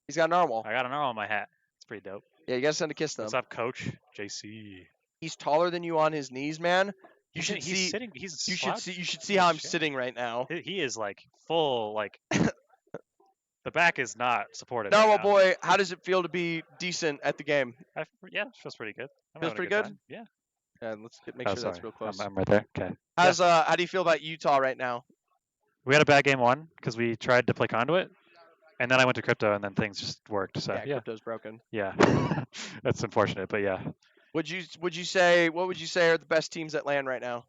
S1: He's got Narwhal.
S12: I got an arrow on my hat. It's pretty dope.
S1: Yeah, you gotta send a kiss to
S12: What's
S1: him.
S12: up, Coach? JC.
S1: He's taller than you on his knees, man. You should
S12: He's
S1: see.
S12: sitting. He's
S1: You should
S12: slouched.
S1: see. You should see
S12: Holy
S1: how I'm
S12: shit.
S1: sitting right now.
S12: He is like full like. The back is not supported.
S1: Narwhal
S12: right now.
S1: boy, how does it feel to be decent at the game?
S12: Yeah, it feels pretty good. I'm
S1: Feels
S12: having a
S1: pretty good?
S12: time. Yeah.
S1: Yeah, let's make sure that's real close.
S12: I'm right there. Okay.
S1: How do you feel about Utah right now?
S12: We had a bad game 1 because we tried to play conduit, and then I went to crypto, and then things just worked. So
S1: Yeah,
S12: yeah,
S1: crypto's broken.
S12: yeah. That's unfortunate, but yeah.
S1: What would you say are the best teams at LAN right now?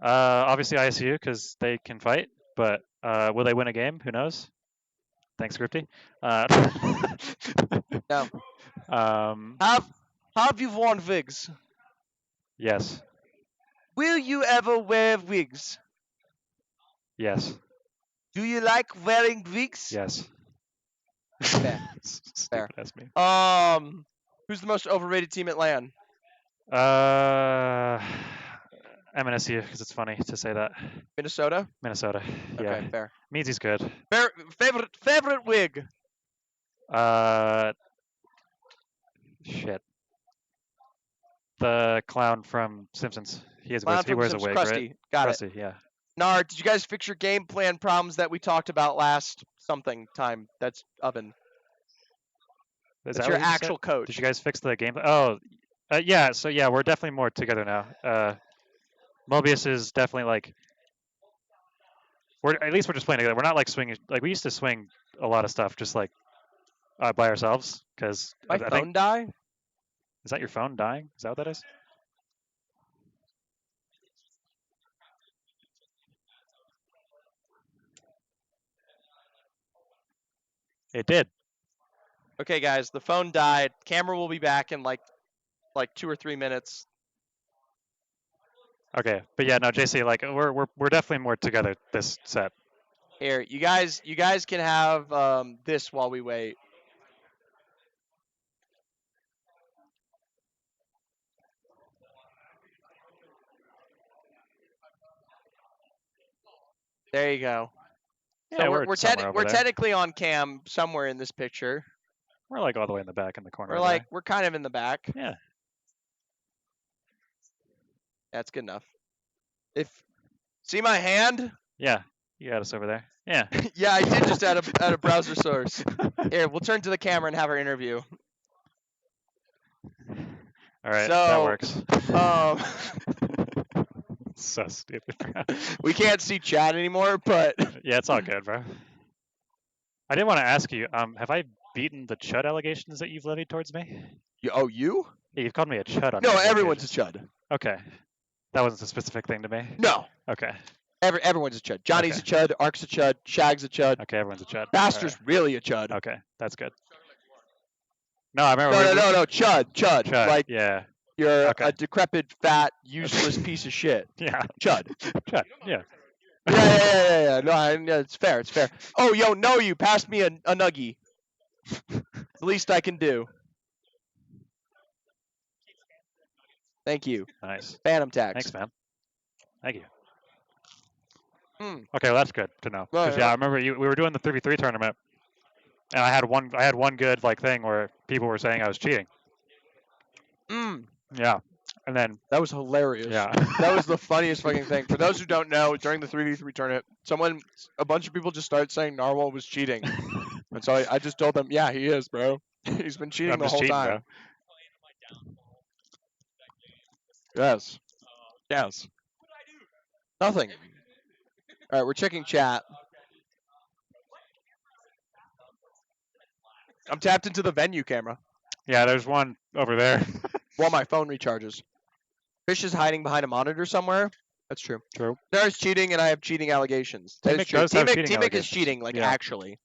S12: Obviously ISU because they can fight, but will they win a game? Who knows? Thanks, Scripty.
S1: No. Have you worn wigs?
S12: Yes.
S1: Will you ever wear wigs?
S12: Yes.
S1: Do you like wearing wigs?
S12: Yes.
S1: Fair.
S12: Stupid ass me.
S1: Who's the most overrated team at LAN?
S12: MNSU because it's funny to say that.
S1: Minnesota.
S12: Minnesota. Yeah.
S1: Okay, fair.
S12: Means he's good.
S1: Favorite wig?
S12: Shit. The clown from Simpsons. He
S1: Clown
S12: wears, he
S1: from
S12: wears a
S1: Simpsons,
S12: wig,
S1: Krusty.
S12: right?
S1: Got it.
S12: Krusty, yeah.
S1: Nard, did you guys fix your game plan problems that we talked about last something time? That's Oven.
S12: Is
S1: That's
S12: that
S1: your
S12: what you said?
S1: actual coach.
S12: Did you guys fix the game? Oh, yeah. So yeah, we're definitely more together now. Mobius is definitely like we're just playing together. We're not like swinging like we used to swing a lot of stuff just like by ourselves because
S1: My
S12: I
S1: phone
S12: think
S1: die?
S12: is that your phone dying? Is that what that is? It did.
S1: Okay, guys, the phone died. Camera will be back in like 2 or 3 minutes.
S12: Okay, but yeah, no, JC, like we're definitely more together this set.
S1: Here, you guys can have this while we wait. There you go.
S12: Yeah,
S1: So
S12: we're somewhere over
S1: we're
S12: there.
S1: technically on cam somewhere in this picture.
S12: We're like all the way in the back in the corner.
S1: We're
S12: over
S1: like we're kind of in the back.
S12: Yeah.
S1: That's good enough. See my hand?
S12: there. Yeah. You got us over there. Yeah.
S1: Yeah, I did just add a browser source. Here, we'll turn to the camera and have our interview.
S12: All right,
S1: So,
S12: that works. So stupid, bro.
S1: We can't see chat anymore, but
S12: Yeah, it's all good, bro. I did want to ask you, have I beaten the chud allegations that you've levied towards me?
S1: You?
S12: Yeah, you've called me a chud on
S1: No,
S12: multiple
S1: everyone's a
S12: occasions.
S1: chud.
S12: Okay. That wasn't a specific thing to me?
S1: No.
S12: Okay.
S1: Everyone's a chud. Johnny's a chud. Ark's a chud. Shag's a chud.
S12: Okay, everyone's a chud.
S1: Baster's really a chud.
S12: Okay, that's good. No, I remember.
S1: No, chud.
S12: Chud,
S1: Like,
S12: yeah.
S1: you're
S12: Okay.
S1: a decrepit, fat, useless piece of shit.
S12: Yeah.
S1: Chud.
S12: Chud, yeah.
S1: Yeah. No, it's fair. It's fair. Oh, yo, no, you passed me a nuggie. The least I can do. Thank you.
S12: Nice.
S1: Phantom tax.
S12: Thanks, man. Thank you.
S1: Hmm.
S12: Okay, well, that's good to know. 'Cause,
S1: Right,
S12: yeah, I remember we were doing the 3v3 tournament, and I had one good like thing where people were saying I was cheating. Yeah, and then
S1: That was hilarious.
S12: yeah,
S1: That was the funniest fucking thing. For those who don't know, during the 3v3 tournament, a bunch of people just started saying Narwhal was cheating. And so I just told them, yeah, he is, bro. He's been cheating
S12: I'm
S1: the
S12: just
S1: whole
S12: cheating,
S1: time. Yes. Yes. Nothing. All right, we're checking chat. I'm tapped into the venue camera
S12: yeah. There's one over there.
S1: while my phone recharges. Fish is hiding behind a monitor somewhere. That's true.
S12: True.
S1: There's cheating, and I have cheating allegations. That is
S12: T-Mick
S1: true.
S12: does have cheating
S1: T-Mick is
S12: allegations.
S1: cheating, like
S12: Yeah.
S1: actually.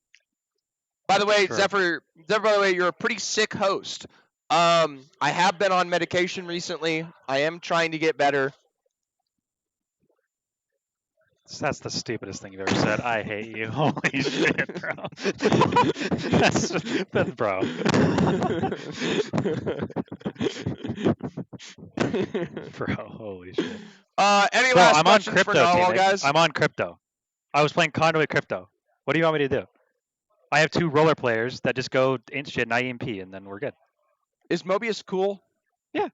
S1: By the way,
S12: True.
S1: Zephyr, by the way, you're a pretty sick host. I have been on medication recently. I am trying to get better.
S12: That's the stupidest thing you've ever said. I hate you. Holy shit, bro. that's bro. Bro, holy shit.
S1: Any
S12: Bro,
S1: last
S12: I'm on
S1: questions
S12: crypto,
S1: for Narwhal,
S12: T-Mick.
S1: guys?
S12: I'm on crypto. I was playing Conduit Crypto. What do you want me to do? I have 2 roller players that just go shit and IEMP, and then we're good.
S1: Is Mobius cool?
S12: Yeah.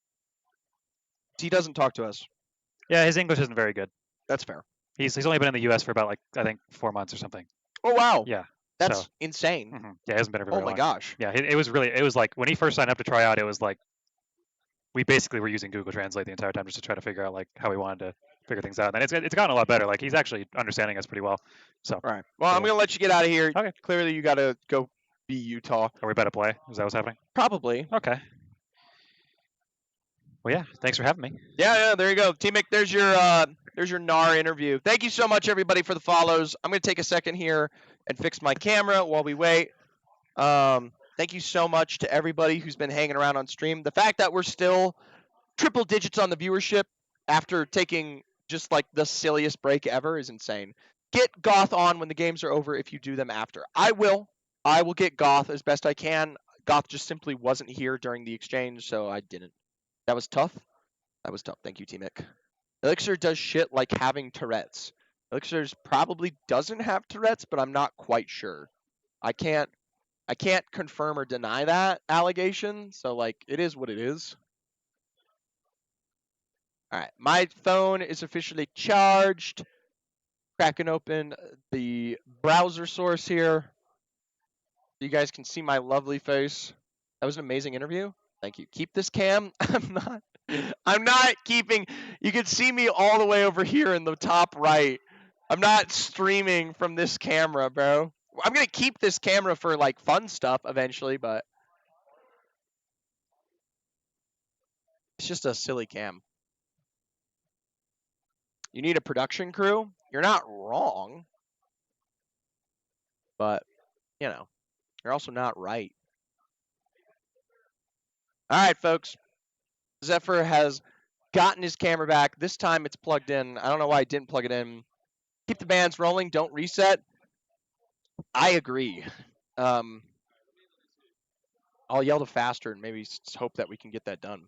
S1: He doesn't talk to us.
S12: Yeah, his English isn't very good.
S1: That's fair.
S12: He's only been in the U.S. for about, like, I think 4 months or something.
S1: Oh, wow.
S12: Yeah.
S1: That's
S12: so,
S1: insane.
S12: yeah, he hasn't been here very
S1: Oh, my
S12: long.
S1: gosh.
S12: Yeah, it was like, when he first signed up to try out, it was like, we basically were using Google Translate the entire time just to try to figure out, like, how we wanted to figure things out. And it's gotten a lot better. Like, he's actually understanding us pretty well. So.
S1: All right. Well, I'm going to let you get out of here.
S12: Okay.
S1: Clearly, you got to go be Utah.
S12: Are we about to play? Is that what's happening?
S1: Probably.
S12: Okay. Well, yeah. Thanks for having me.
S1: Yeah. There you go, T-Mick. There's your NAR interview. Thank you so much, everybody, for the follows. I'm gonna take a second here and fix my camera while we wait. Thank you so much to everybody who's been hanging around on stream. The fact that we're still triple digits on the viewership after taking just like the silliest break ever is insane. Get Goth on when the games are over if you do them after. I will get Goth as best I can. Goth just simply wasn't here during the exchange, so I didn't. That was tough. Thank you, T-Mick. Elixir does shit like having Tourette's. Elixir's probably doesn't have Tourette's, but I'm not quite sure. I can't confirm or deny that allegation, so like it is what it is. All right, my phone is officially charged. Cracking open the browser source here. So you guys can see my lovely face. That was an amazing interview. Thank you. Keep this cam. I'm not keeping. You can see me all the way over here in the top right. I'm not streaming from this camera, bro. I'm gonna keep this camera for like fun stuff eventually, but it's just a silly cam. You need a production crew? You're not wrong. But, you know, you're also not right. All right, folks. Zephyr has gotten his camera back. This time it's plugged in. I don't know why I didn't plug it in. Keep the bands rolling. Don't reset. I agree. I'll yell to faster and maybe hope that we can get that done.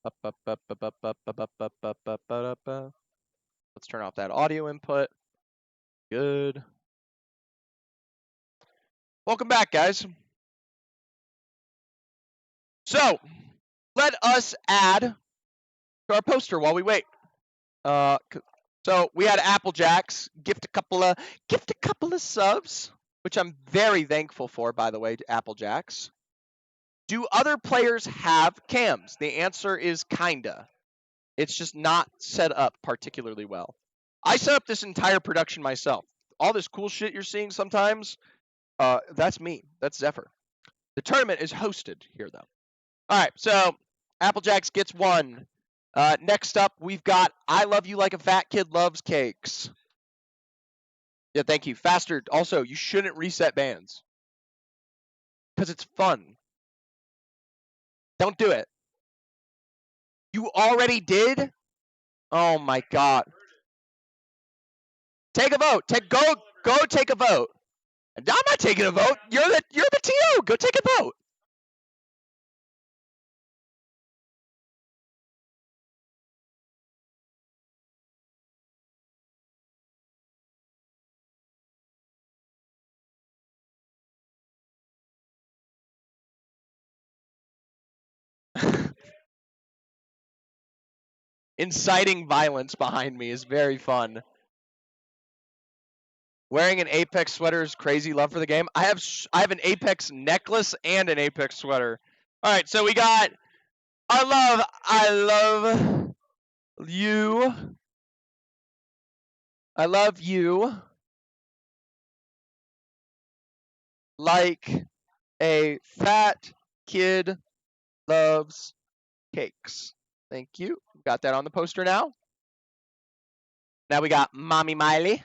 S1: Let's turn off that audio input. Good. Welcome back, guys. So, let us add to our poster while we wait.
S6: So we had Apple Jacks gift a couple of subs, which I'm very thankful for, by the way, to Apple Jacks. Do other players have cams? The answer is kinda. It's just not set up particularly well. I set up this entire production myself. All this cool shit you're seeing sometimes, that's me. That's Zephyr. The tournament is hosted here, though. All right, so Applejacks gets one. Next up, we've got I Love You Like a Fat Kid Loves Cakes. Yeah, thank you. Faster. Also, you shouldn't reset bands. Because it's fun. Don't do it. You already did? Oh my god. Take a vote. Go take a vote. I'm not taking a vote. You're the TO. Go take a vote. Inciting violence behind me is very fun. Wearing an Apex sweater is crazy love for the game. I have an Apex necklace and an Apex sweater. All right, so we got I love you. I love you like a fat kid loves cakes. Thank you. Got that on the poster now. Now we got Mommy Miley.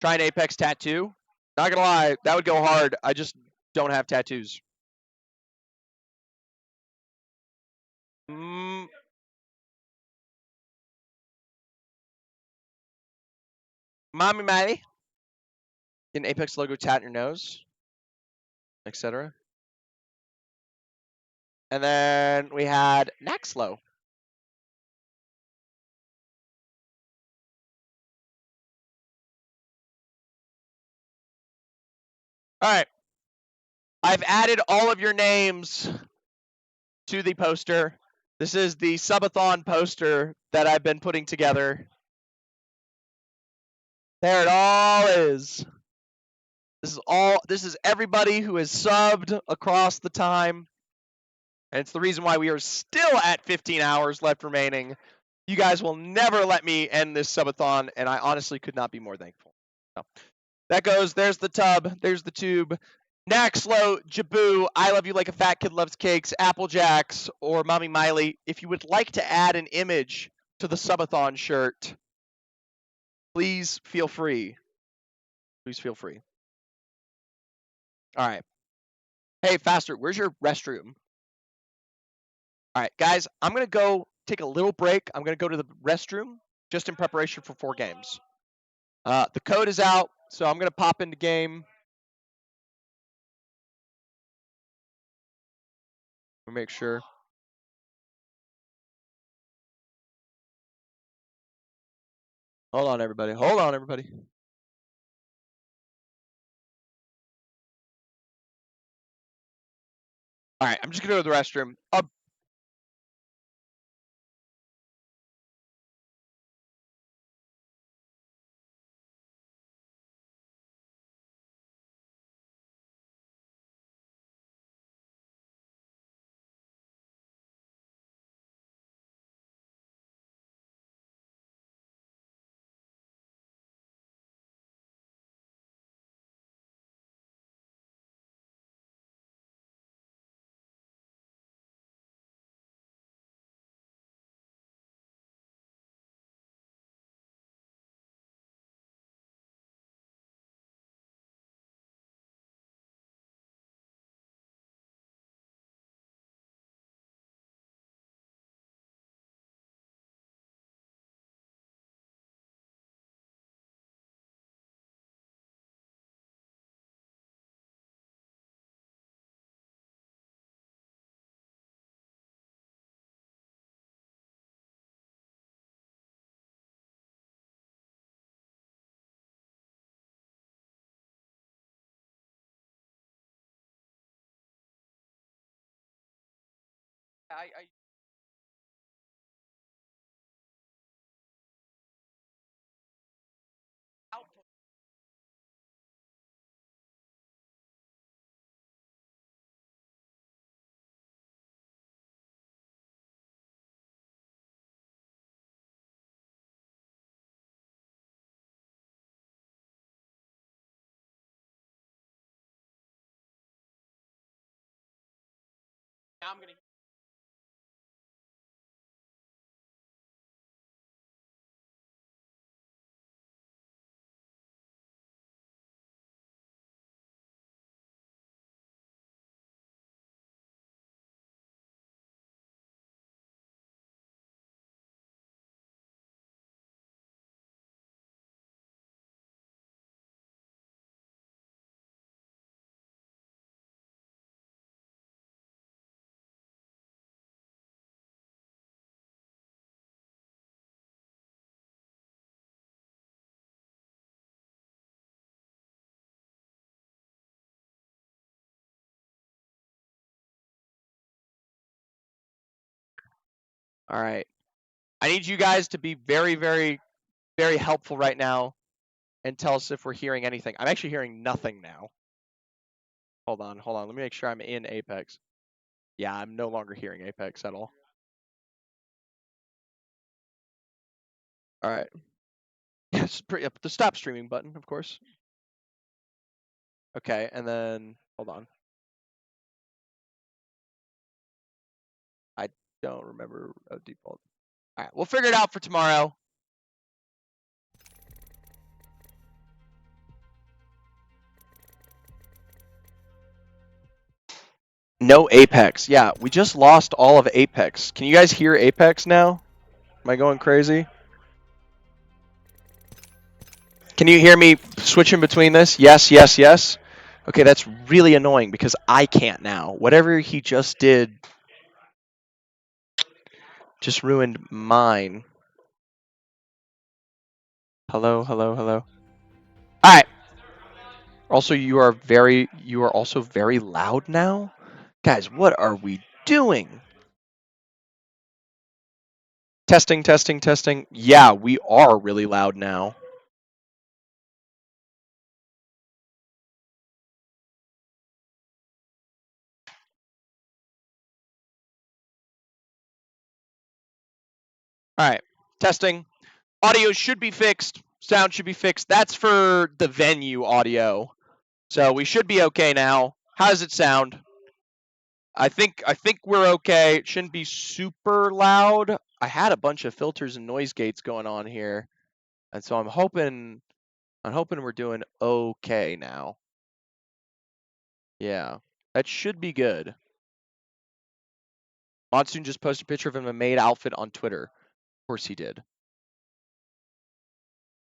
S6: Try an Apex tattoo. Not gonna lie, that would go hard. I just don't have tattoos. Mommy Miley. Get an Apex logo tat in your nose, etc. And then we had Naxlow. All right. I've added all of your names to the poster. This is the subathon poster that I've been putting together. There it all is. This is everybody who has subbed across the time. And it's the reason why we are still at 15 hours left remaining. You guys will never let me end this subathon, and I honestly could not be more thankful. So, that goes. There's the tub. There's the tube. Naxlow, Jaboo, I Love You Like a Fat Kid Loves Cakes, Applejacks, or Mommy Miley. If you would like to add an image to the subathon shirt, please feel free. Please feel free. All right. Hey, Faster, where's your restroom? All right, guys, I'm going to go take a little break. I'm going to go to the restroom just in preparation for 4 games. The code is out, so I'm going to pop into game. Let me make sure. Hold on, everybody. Hold on, everybody. All right, I'm just going to go to the restroom. I Now I'm gonna. All right. I need you guys to be very, very, very helpful right now and tell us if we're hearing anything. I'm actually hearing nothing now. Hold on. Let me make sure I'm in Apex. Yeah, I'm no longer hearing Apex at all. All right. Yes, the stop streaming button, of course. Okay, and then hold on. I don't remember a default. All right, we'll figure it out for tomorrow. No Apex. Yeah, we just lost all of Apex. Can you guys hear Apex now? Am I going crazy? Can you hear me switching between this? Yes, yes, yes. Okay, that's really annoying because I can't now. Whatever he just did just ruined mine. Hello, hello, hello. All right. Also, you are also very loud now. Guys, what are we doing? Testing, testing, testing. Yeah, we are really loud now. All right, testing. Audio should be fixed. Sound should be fixed. That's for the venue audio. So we should be okay now. How does it sound? I think we're okay. It shouldn't be super loud. I had a bunch of filters and noise gates going on here. And so I'm hoping we're doing okay now. Yeah. That should be good. Monsoon just posted a picture of him in a maid outfit on Twitter. Of course he did.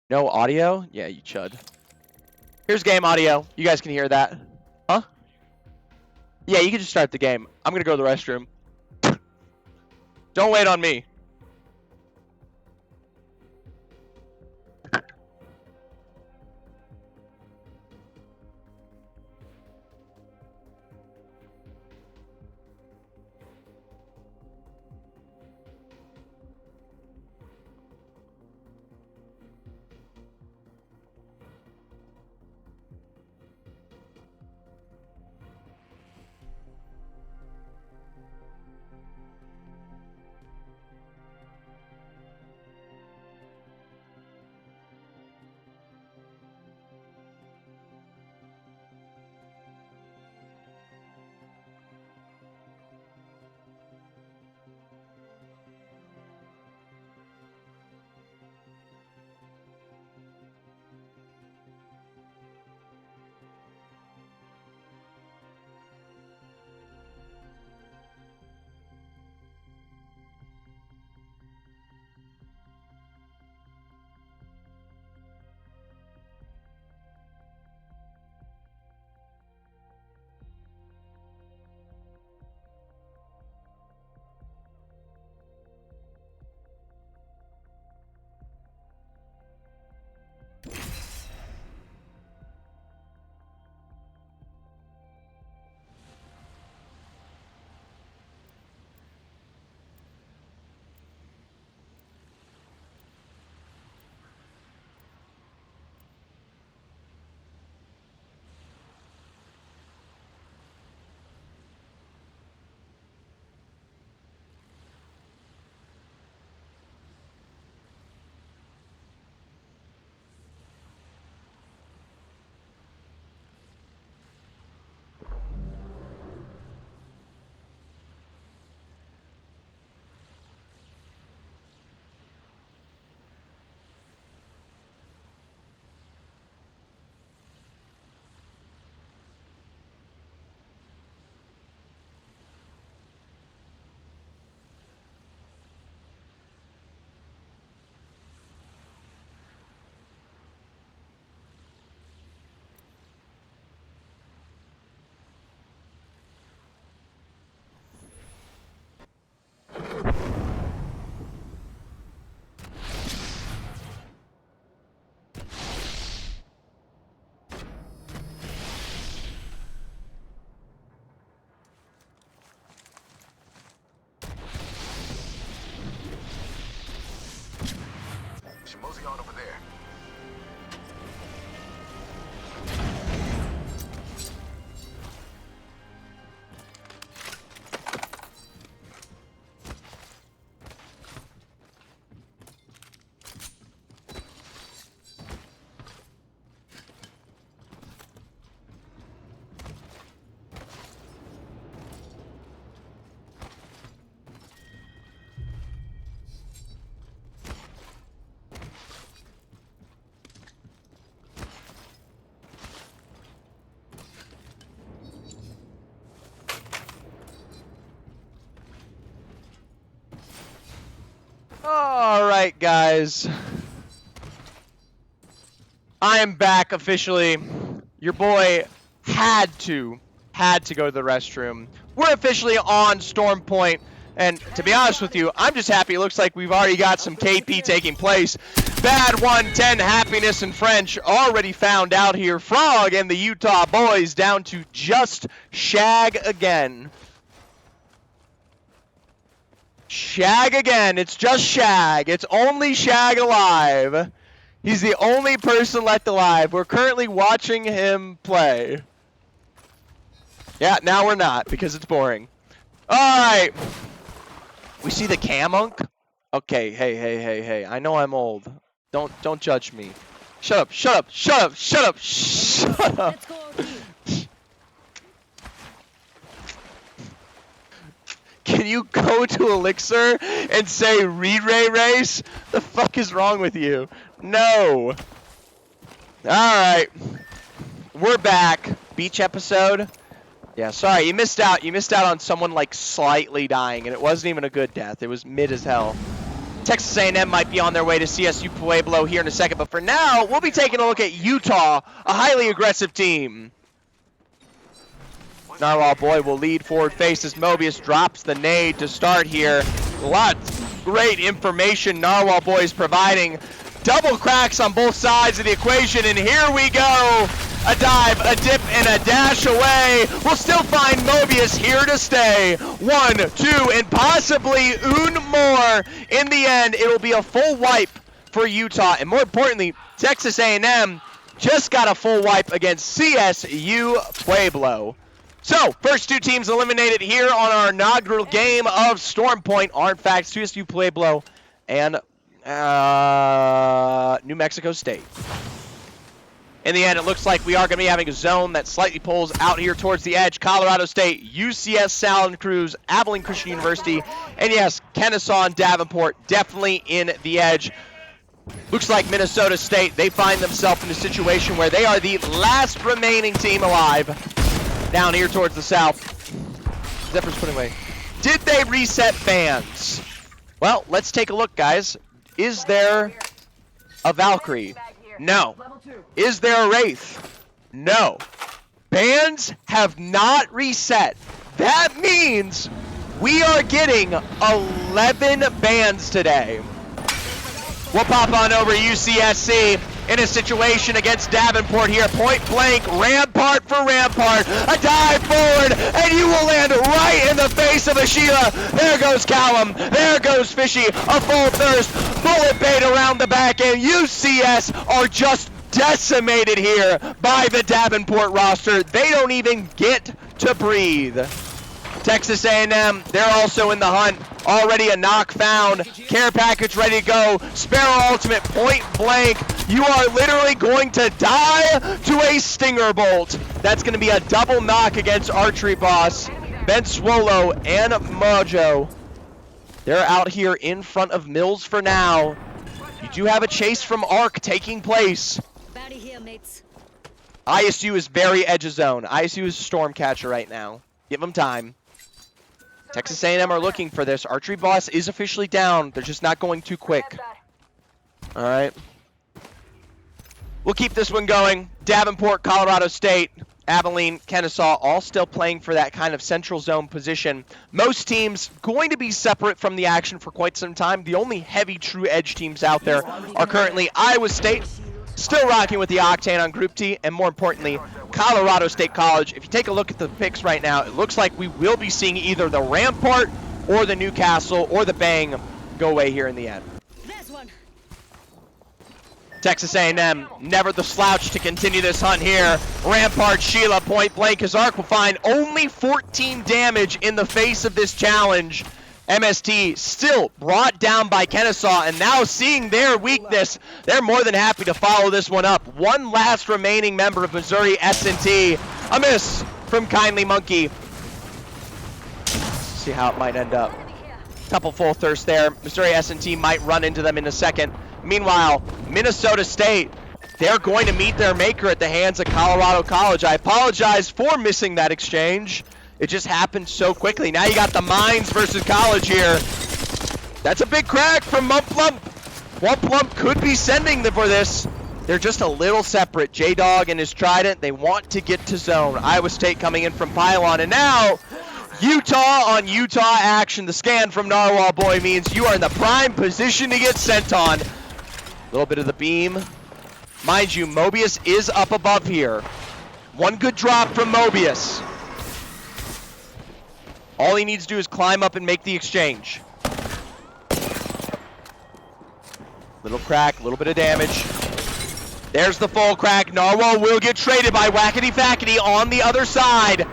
S6: No audio? Yeah, you chud. Here's game audio. You guys can hear that. Huh? Yeah, you can just start the game. I'm gonna go to the restroom. Don't wait on me.
S13: Mosey on over there.
S1: All right, guys. I am back officially. Your boy had to go to the restroom. We're officially on Storm Point, and to be honest with you, I'm just happy. It looks like we've already got some KP taking place. Bad 110 happiness in French already found out here. Frog and the Utah boys down to just Shag again. Shag again. It's just Shag. It's only Shag alive. He's the only person left alive. We're currently watching him play. Yeah, now we're not because it's boring. All right. We see the Camunk. Okay, hey. I know I'm old. Don't judge me. Shut up. Can you go to Elixir and say re-ray race? The fuck is wrong with you? No. Alright. We're back. Beach episode. Yeah, sorry, you missed out. You missed out on someone like slightly dying, and it wasn't even a good death. It was mid as hell. Texas A&M might be on their way to CSU Pueblo here in a second, but for now, we'll be taking a look at Utah, a highly aggressive team. Narwhal Boy will lead forward face as Mobius drops the nade to start here. A lot of great information Narwhal Boy is providing. Double cracks on both sides of the equation, and here we go. A dive, a dip, and a dash away. We'll still find Mobius here to stay. 1, 2, and possibly un more. In the end, it will be a full wipe for Utah, and more importantly, Texas A&M just got a full wipe against CSU Pueblo. So, first two teams eliminated here on our inaugural game of Storm Point are in fact CSU Pueblo and New Mexico State. In the end, it looks like we are going to be having a zone that slightly pulls out here towards the edge. Colorado State, UCS Santa Cruz, Abilene Christian University, and yes, Kennesaw and Davenport definitely in the edge. Looks like Minnesota State, they find themselves in a situation where they are the last remaining team alive down here towards the south. Zephyr's putting away. Did they reset bans? Well, let's take a look, guys. Is there a Valkyrie? No. Is there a Wraith? No. Bans have not reset. That means we are getting 11 bans today. We'll pop on over to UCSC in a situation against Davenport here. Point blank, Rampart for Rampart. A dive forward, and you will land right in the face of Ashila. There goes Callum. There goes Fishy. A full thirst. Bullet bait around the back end. UCS are just decimated here by the Davenport roster. They don't even get to breathe. Texas A&M, they're also in the hunt. Already a knock found. Care package ready to go. Sparrow ultimate point blank. You are literally going to die to a stinger bolt. That's going to be a double knock against Archery Boss. Ben Swolo and Mojo. They're out here in front of Mills for now. You do have a chase from Arc taking place.
S14: Bounty here, mates.
S1: ISU is very edge of zone. ISU is Stormcatcher right now. Give them time. Texas A&M are looking for this. Archery Boss is officially down. They're just not going too quick. All right. We'll keep this one going. Davenport, Colorado State, Abilene, Kennesaw, all still playing for that kind of central zone position. Most teams going to be separate from the action for quite some time. The only heavy true edge teams out there are currently Iowa State, still rocking with the Octane on Group T, and more importantly, Colorado State College. If you take a look at the picks right now, it looks like we will be seeing either the Rampart or the Newcastle or the Bang go away here in the end.
S14: There's one.
S6: Texas A&M never the slouch to continue this hunt here. Rampart Sheila point blank. His arc will find only 14 damage in the face of this challenge. MST still brought down by Kennesaw, and now seeing their weakness, they're more than happy to follow this one up. One last remaining member of Missouri S&T. A miss from Kindly Monkey. See how it might end up. Couple full thirst there. Missouri S&T might run into them in a second. Meanwhile, Minnesota State, they're going to meet their maker at the hands of Colorado College. I apologize for missing that exchange. It just happened so quickly. Now you got the Mines versus College here. That's a big crack from Wump Lump. Wump Lump could be sending them for this. They're just a little separate. J-Dog and his Trident, they want to get to zone. Iowa State coming in from Pylon, and now Utah on Utah action. The scan from Narwhal Boy means you are in the prime position to get sent on. A little bit of the beam. Mind you, Mobius is up above here. One good drop from Mobius. All he needs to do is climb up and make the exchange. Little crack, a little bit of damage. There's the full crack. Narwhal will get traded by Wackety Fackety on the other side.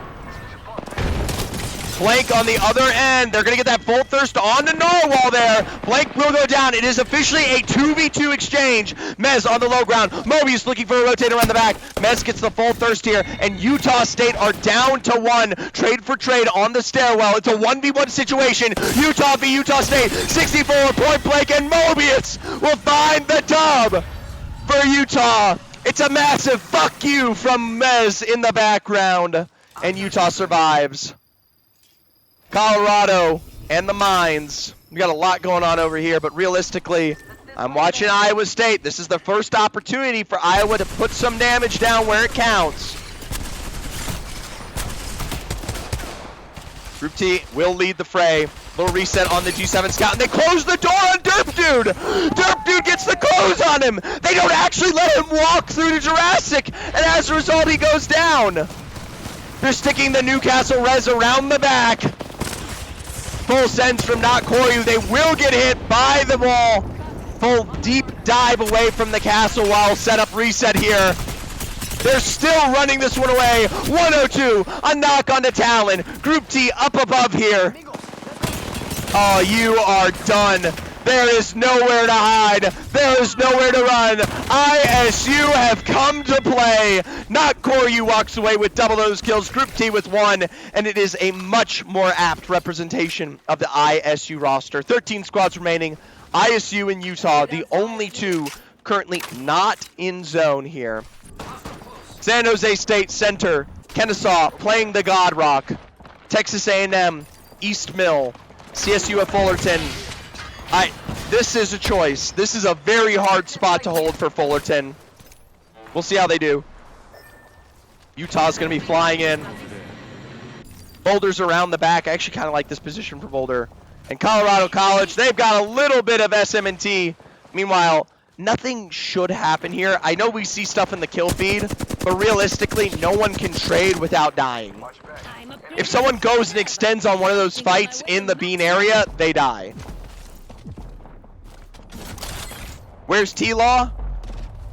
S6: Blank on the other end. They're going to get that full thirst onto Narwhal there. Blank will go down. It is officially a 2v2 exchange. Mez on the low ground. Mobius looking for a rotate around the back. Mez gets the full thirst here, and Utah State are down to one. Trade for trade on the stairwell. It's a 1v1 situation. Utah v Utah State. 64 point blank, and Mobius will find the dub for Utah. It's a massive fuck you from Mez in the background, and Utah survives. Colorado and the Mines. We got a lot going on over here, but realistically, I'm watching Iowa State. This is the first opportunity for Iowa to put some damage down where it counts. Group T will lead the fray. Little reset on the G7 Scout, and they close the door on Derp Dude. Derp Dude gets the close on him. They don't actually let him walk through to Jurassic, and as a result, he goes down. They're sticking the Newcastle Res around the back. Full sends from Not Koryu. They will get hit by the wall. Full deep dive away from the castle while set up reset here. They're still running this one away. 102, a knock on the Talon. Group T up above here. Oh, you are done. There is nowhere to hide. There is nowhere to run. ISU have come to play. Not Koryu walks away with double those kills. Group T with one, and it is a much more apt representation of the ISU roster. 13 squads remaining. ISU and Utah, the only two currently not in zone here. San Jose State Center, Kennesaw playing the God Rock. Texas A&M, East Mill, CSU at Fullerton. This is a choice. This is a very hard spot to hold for Fullerton. We'll see how they do. Utah's going to be flying in. Boulder's around the back. I actually kind of like this position for Boulder. And Colorado College, they've got a little bit of SM&T. Meanwhile, nothing should happen here. I know we see stuff in the kill feed, but realistically, no one can trade without dying. If someone goes and extends on one of those fights in the bean area, they die. Where's T-Law?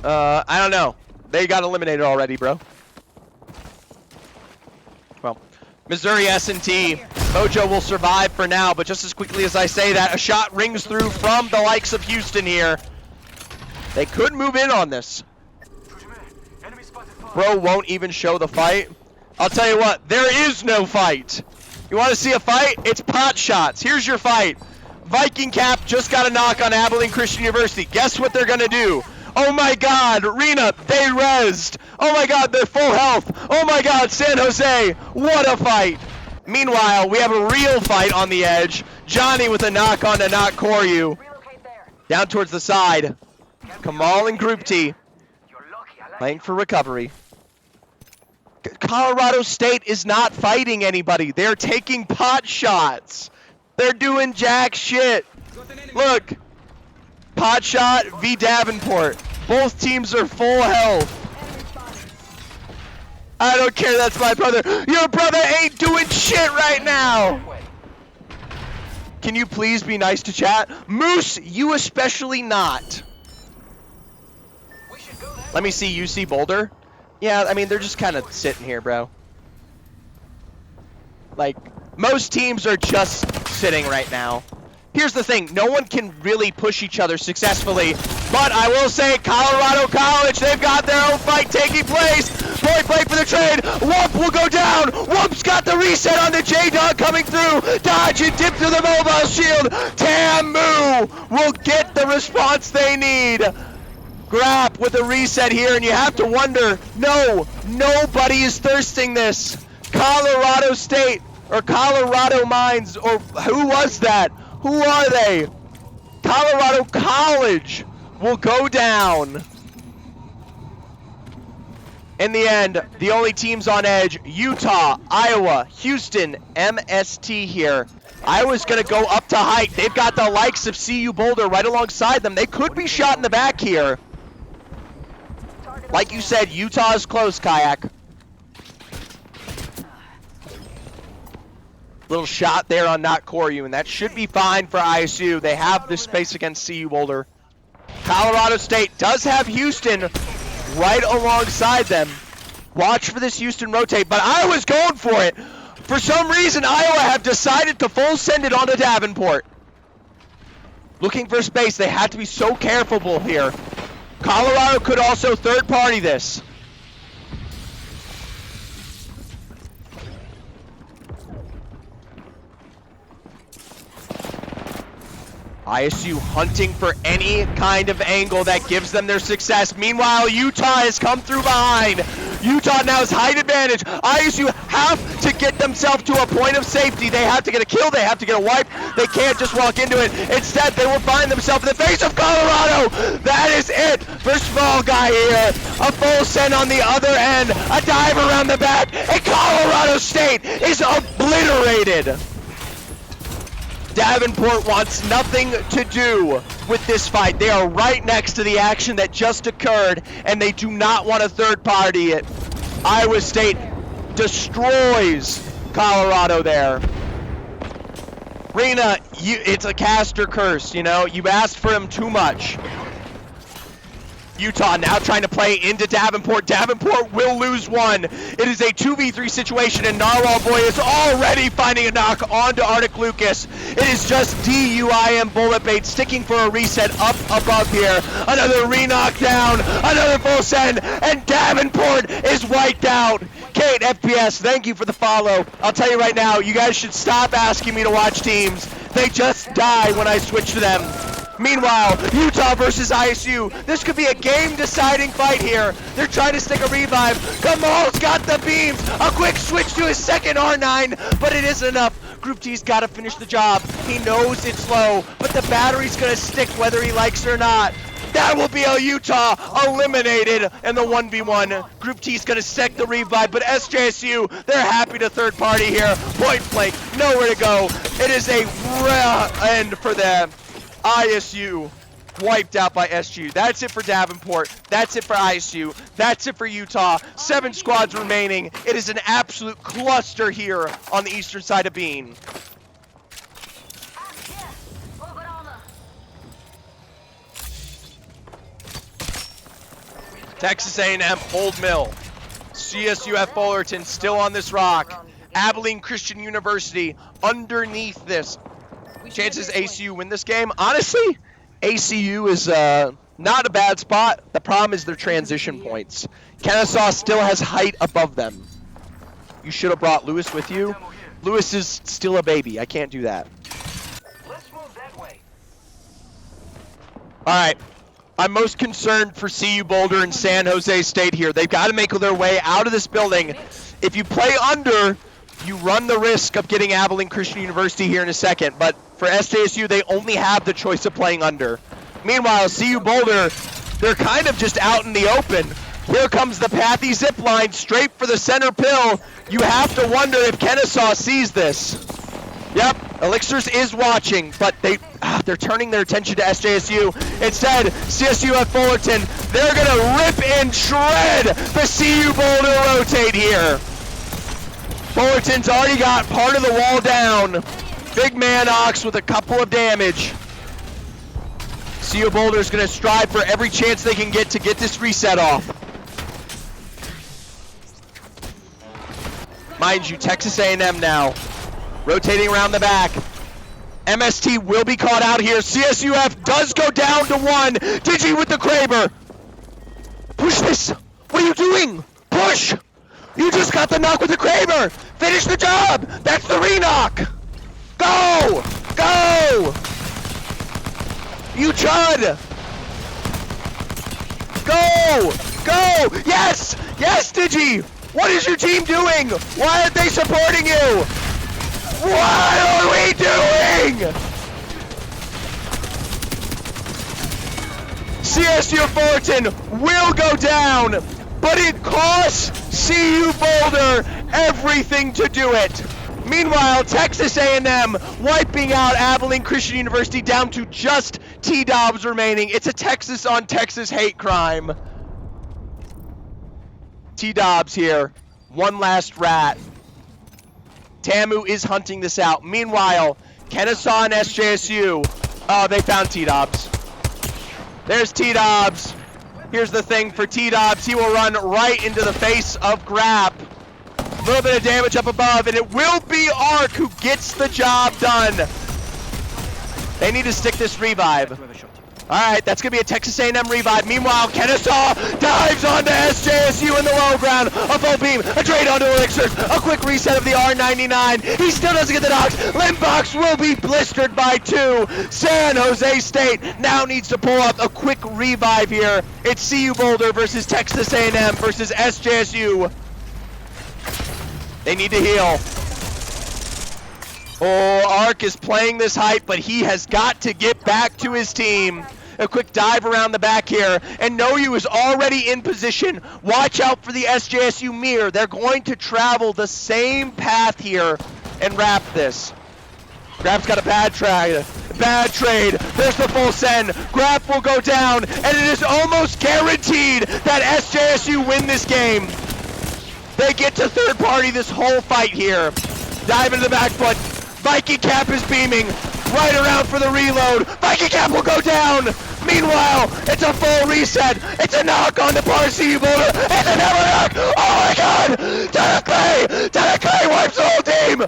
S6: I don't know. They got eliminated already, bro. Well, Missouri S&T. Mojo will survive for now, but just as quickly as I say that, a shot rings through from the likes of Houston here. They could move in on this. Bro won't even show the fight. I'll tell you what, there is no fight. You want to see a fight? It's pot shots. Here's your fight. Viking Cap just got a knock on Abilene Christian University. Guess what they're going to do? Oh my god, Rena, they rezzed. Oh my god, they're full health. Oh my god, San Jose, what a fight. Meanwhile, we have a real fight on the edge. Johnny with a knock on to Not Koryu. Down towards the side. Kamal and Group T playing for recovery. Colorado State is not fighting anybody. They're taking pot shots. They're doing jack shit. Look. Pot shot v Davenport. Both teams are full health. I don't care, that's my brother. Your brother ain't doing shit right now. Can you please be nice to chat? Moose, you especially not. Let me see UC Boulder. Yeah, I mean, they're just kind of sitting here, bro. Like, most teams are just sitting right now. Here's the thing, no one can really push each other successfully, but I will say Colorado College, they've got their own fight taking place. Point blank for the trade. Whoop will go down. Whoop's got the reset on the J-Dog coming through. Dodge and dip through the mobile shield. Tamu will get the response they need. Grap with a reset here, and you have to wonder, no, nobody is thirsting this. Colorado State, or Colorado Mines, or who was that? Who are they? Colorado College will go down. In the end, the only teams on edge, Utah, Iowa, Houston, MST here. Iowa's going to go up to height. They've got the likes of CU Boulder right alongside them. They could be shot in the back here. Like you said, Utah is close, Kayak. Little shot there on not Koryu, and that should be fine for ISU. They have this space against CU Boulder. Colorado State does have Houston right alongside them. Watch for this Houston rotate, but Iowa's going for it. For some reason, Iowa have decided to full send it onto Davenport. Looking for space, they have to be so careful here. Colorado could also third party this. ISU hunting for any kind of angle that gives them their success. Meanwhile, Utah has come through behind. Utah now has height advantage. ISU have to get themselves to a point of safety. They have to get a kill. They have to get a wipe. They can't just walk into it. Instead, they will find themselves in the face of Colorado. That is it for Small Guy here. A full send on the other end. A dive around the back. And Colorado State is obliterated. Davenport wants nothing to do with this fight. They are right next to the action that just occurred, and they do not want to third party it. Iowa State destroys Colorado there. Rena, it's a caster curse, you know? You asked for him too much. Utah now trying to play into Davenport. Davenport will lose one. It is a 2v3 situation, and Narwhal Boy is already finding a knock onto Arctic Lucas. It is just DUIM Bullet Bait sticking for a reset up above here. Another re-knock down, another full send, and Davenport is wiped out. Kate, FPS, thank you for the follow. I'll tell you right now, you guys should stop asking me to watch teams. They just die when I switch to them. Meanwhile, Utah versus ISU. This could be a game-deciding fight here. They're trying to stick a revive. Kamal's got the beams. A quick switch to his second R9, but it isn't enough. Group T's got to finish the job. He knows it's low, but the battery's going to stick whether he likes it or not. That will be a Utah eliminated in the 1v1. Group T's going to stick the revive, but SJSU, they're happy to third party here. Point blank, nowhere to go. It is a rare end for them. ISU wiped out by SGU. That's it for Davenport. That's it for ISU. That's it for Utah. 7 squads remaining. It is an absolute cluster here on the eastern side of Bean. Texas A&M, Old Mill. CSUF Fullerton still on this rock. Abilene Christian University underneath this. Chances ACU win this game? Honestly, ACU is not a bad spot. The problem is their transition points. Kennesaw still has height above them. You should have brought Lewis with you. Lewis is still a baby. I can't do that. All right. I'm most concerned for CU Boulder and San Jose State here. They've got to make their way out of this building. If you play under, you run the risk of getting Abilene Christian University here in a second, but for SJSU, they only have the choice of playing under. Meanwhile, CU Boulder, they're kind of just out in the open. Here comes the Pathy zip line straight for the center pill. You have to wonder if Kennesaw sees this. Yep, Elixirs is watching, but they're turning their attention to SJSU. Instead, CSU at Fullerton, they're gonna rip and shred the CU Boulder rotate here. Fullerton's already got part of the wall down. Big man Ox with a couple of damage. CU Boulder's going to strive for every chance they can get to get this reset off. Mind you, Texas A&M now rotating around the back. MST will be caught out here. CSUF does go down to 1. Digi with the Kraber. Push this. What are you doing? Push. You just got the knock with the Kraber. Finish the job. That's the re-knock. Go. Go. You chud. Go. Go. Yes. Yes, Digi. What is your team doing? Why aren't they supporting you? What are we doing? CSU Fullerton will go down, but it costs CU Boulder everything to do it. Meanwhile, Texas A&M wiping out Abilene Christian University down to just T-Dobbs remaining. It's a Texas on Texas hate crime. T-Dobbs here, one last rat. Tamu is hunting this out. Meanwhile, Kennesaw and SJSU. Oh, they found T-Dobbs. There's T-Dobbs. Here's the thing for T-Dobbs. He will run right into the face of Grap. A little bit of damage up above, and it will be Ark who gets the job done. They need to stick this revive. All right, that's going to be a Texas A&M revive. Meanwhile, Kennesaw dives onto SJSU in the low ground. A full beam, a trade onto Elixirs, a quick reset of the R99. He still doesn't get the knocks. Limbox will be blistered by 2. San Jose State now needs to pull up a quick revive here. It's CU Boulder versus Texas A&M versus SJSU. They need to heal. Oh, Ark is playing this hype, but he has got to get back to his team. A quick dive around the back here, and Noyu is already in position. Watch out for the SJSU mirror. They're going to travel the same path here and wrap this. Grap's got a bad trade. There's the full send. Grap will go down, and it is almost guaranteed that SJSU win this game. They get to third party this whole fight here. Dive into the back foot. Viking Cap is beaming. Right around for the reload. Viking Cap will go down. Meanwhile, it's a full reset. It's a knock on the CU Boulder. It's another knock. Oh my god! Tanakay wipes the whole team.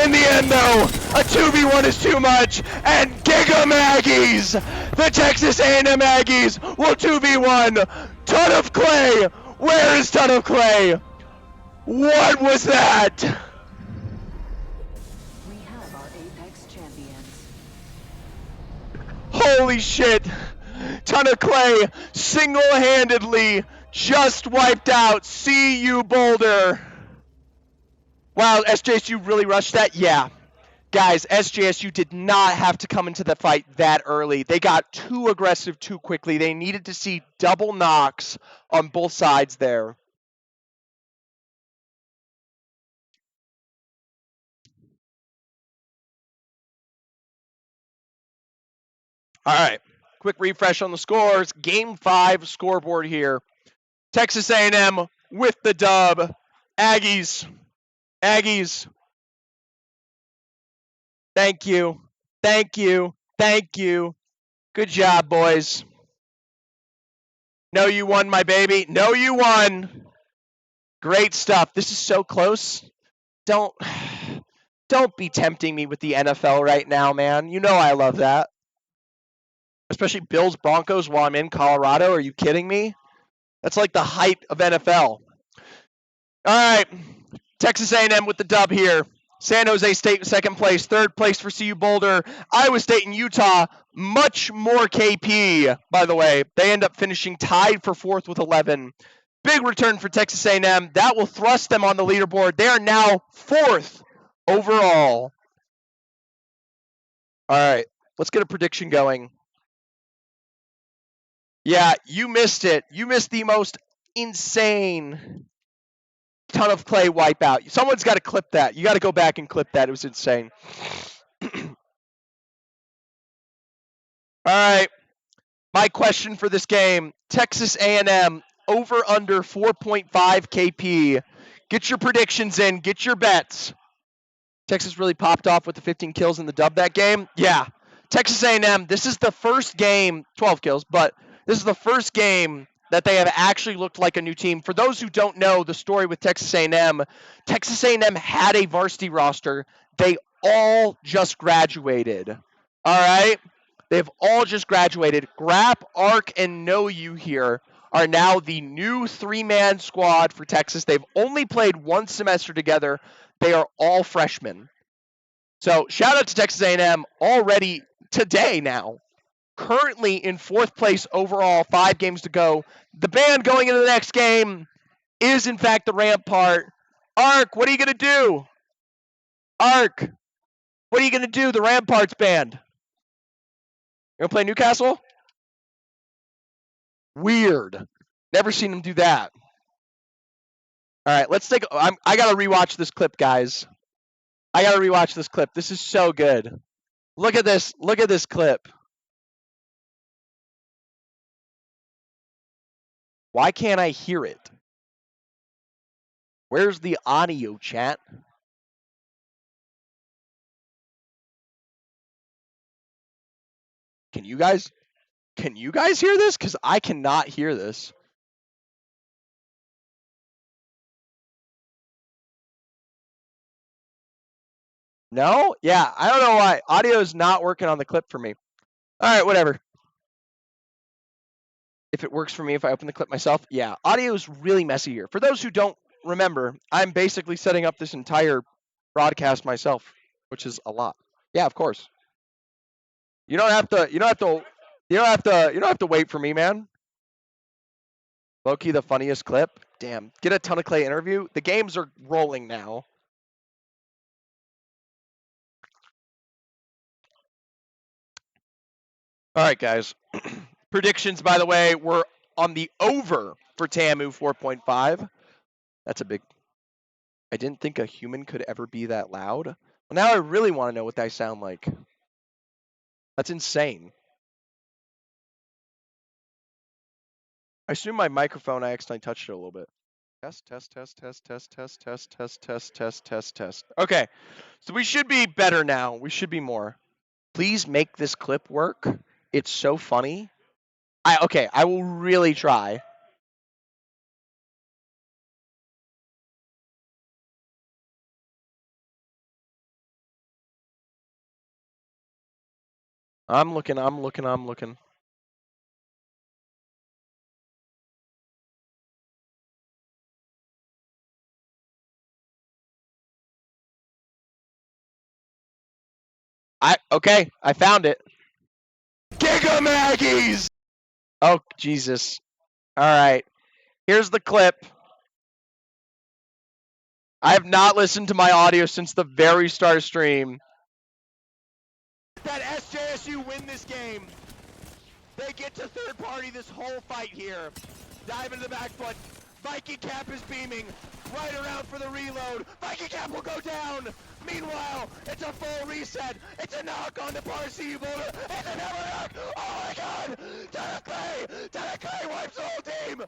S6: In the end, though, a 2v1 is too much, and Giga Maggies, the Texas A&M Aggies, will 2v1. Ton of Clay. Where is Ton of Clay? What was that?
S14: We have our Apex champions.
S6: Holy shit! Ton of Clay single-handedly just wiped out CU Boulder. Wow, SJSU really rushed that? Yeah. Guys, SJSU did not have to come into the fight that early. They got too aggressive too quickly. They needed to see double knocks on both sides there. All right, quick refresh on the scores. Game 5 scoreboard here. Texas A&M with the dub. Aggies. Thank you. Good job, boys. No, you won, my baby. No, you won. Great stuff. This is so close. Don't be tempting me with the NFL right now, man. You know I love that. Especially Bills Broncos while I'm in Colorado. Are you kidding me? That's like the height of NFL. All right. Texas A&M with the dub here. San Jose State second place. Third place for CU Boulder. Iowa State and Utah, much more KP, by the way. They end up finishing tied for 4th with 11. Big return for Texas A&M. That will thrust them on the leaderboard. They are now 4th overall. All right. Let's get a prediction going. Yeah, you missed it. You missed the most insane Ton of Clay wipeout. Someone's got to clip that. You got to go back and clip that. It was insane. All right. My question for this game, Texas A&M over under 4.5 KP. Get your predictions in. Get your bets. Texas really popped off with the 15 kills in the dub that game. Yeah. Texas A&M, this is the first game, 12 kills, but this is the first game that they have actually looked like a new team. For those who don't know the story with Texas A&M had a varsity roster. They all just graduated. All right? They've all just graduated. Grap, Arc, and Know You here are now the new three-man squad for Texas. They've only played one semester together. They are all freshmen. So shout out to Texas A&M already today now. Currently in 4th place overall, 5 games to go. The band going into the next game is, in fact, the Rampart. Arc, what are you going to do? Arc, what are you going to do, the Ramparts band? You going to play Newcastle? Weird. Never seen him do that. All right, let's take... I got to rewatch this clip, guys. I got to rewatch this clip. This is so good. Look at this. Look at this clip. Why can't I hear it? Where's the audio, chat? Can you guys hear this? Because I cannot hear this. No? Yeah, I don't know why. Audio is not working on the clip for me. All right, whatever. If it works for me, if I open the clip myself, yeah. Audio is really messy here. For those who don't remember, I'm basically setting up this entire broadcast myself, which is a lot. Yeah, of course. You don't have to wait for me, man. Low-key the funniest clip. Damn. Get a ton of clay interview. The games are rolling now. All right, guys. Predictions, by the way, were on the over for TAMU 4.5. That's a big... I didn't think a human could ever be that loud. Well, now I really want to know what they sound like. That's insane. I assume my microphone, I accidentally touched it a little bit. Test. Okay, so we should be better now. We should be more. Please make this clip work. It's so funny. I will really try. I'm looking. I found it. Giga Maggies! Oh, Jesus. All right. Here's the clip. I have not listened to my audio since the very start of stream. That SJSU win this game. They get to third party this whole fight here. Dive into the back foot. Viking Cap is beaming. Right around for the reload. Viking Cap will go down. Meanwhile, it's a full reset. It's a knock on the Parsi Boulder. It's another knock. Oh my god! Tanakay wipes the whole team.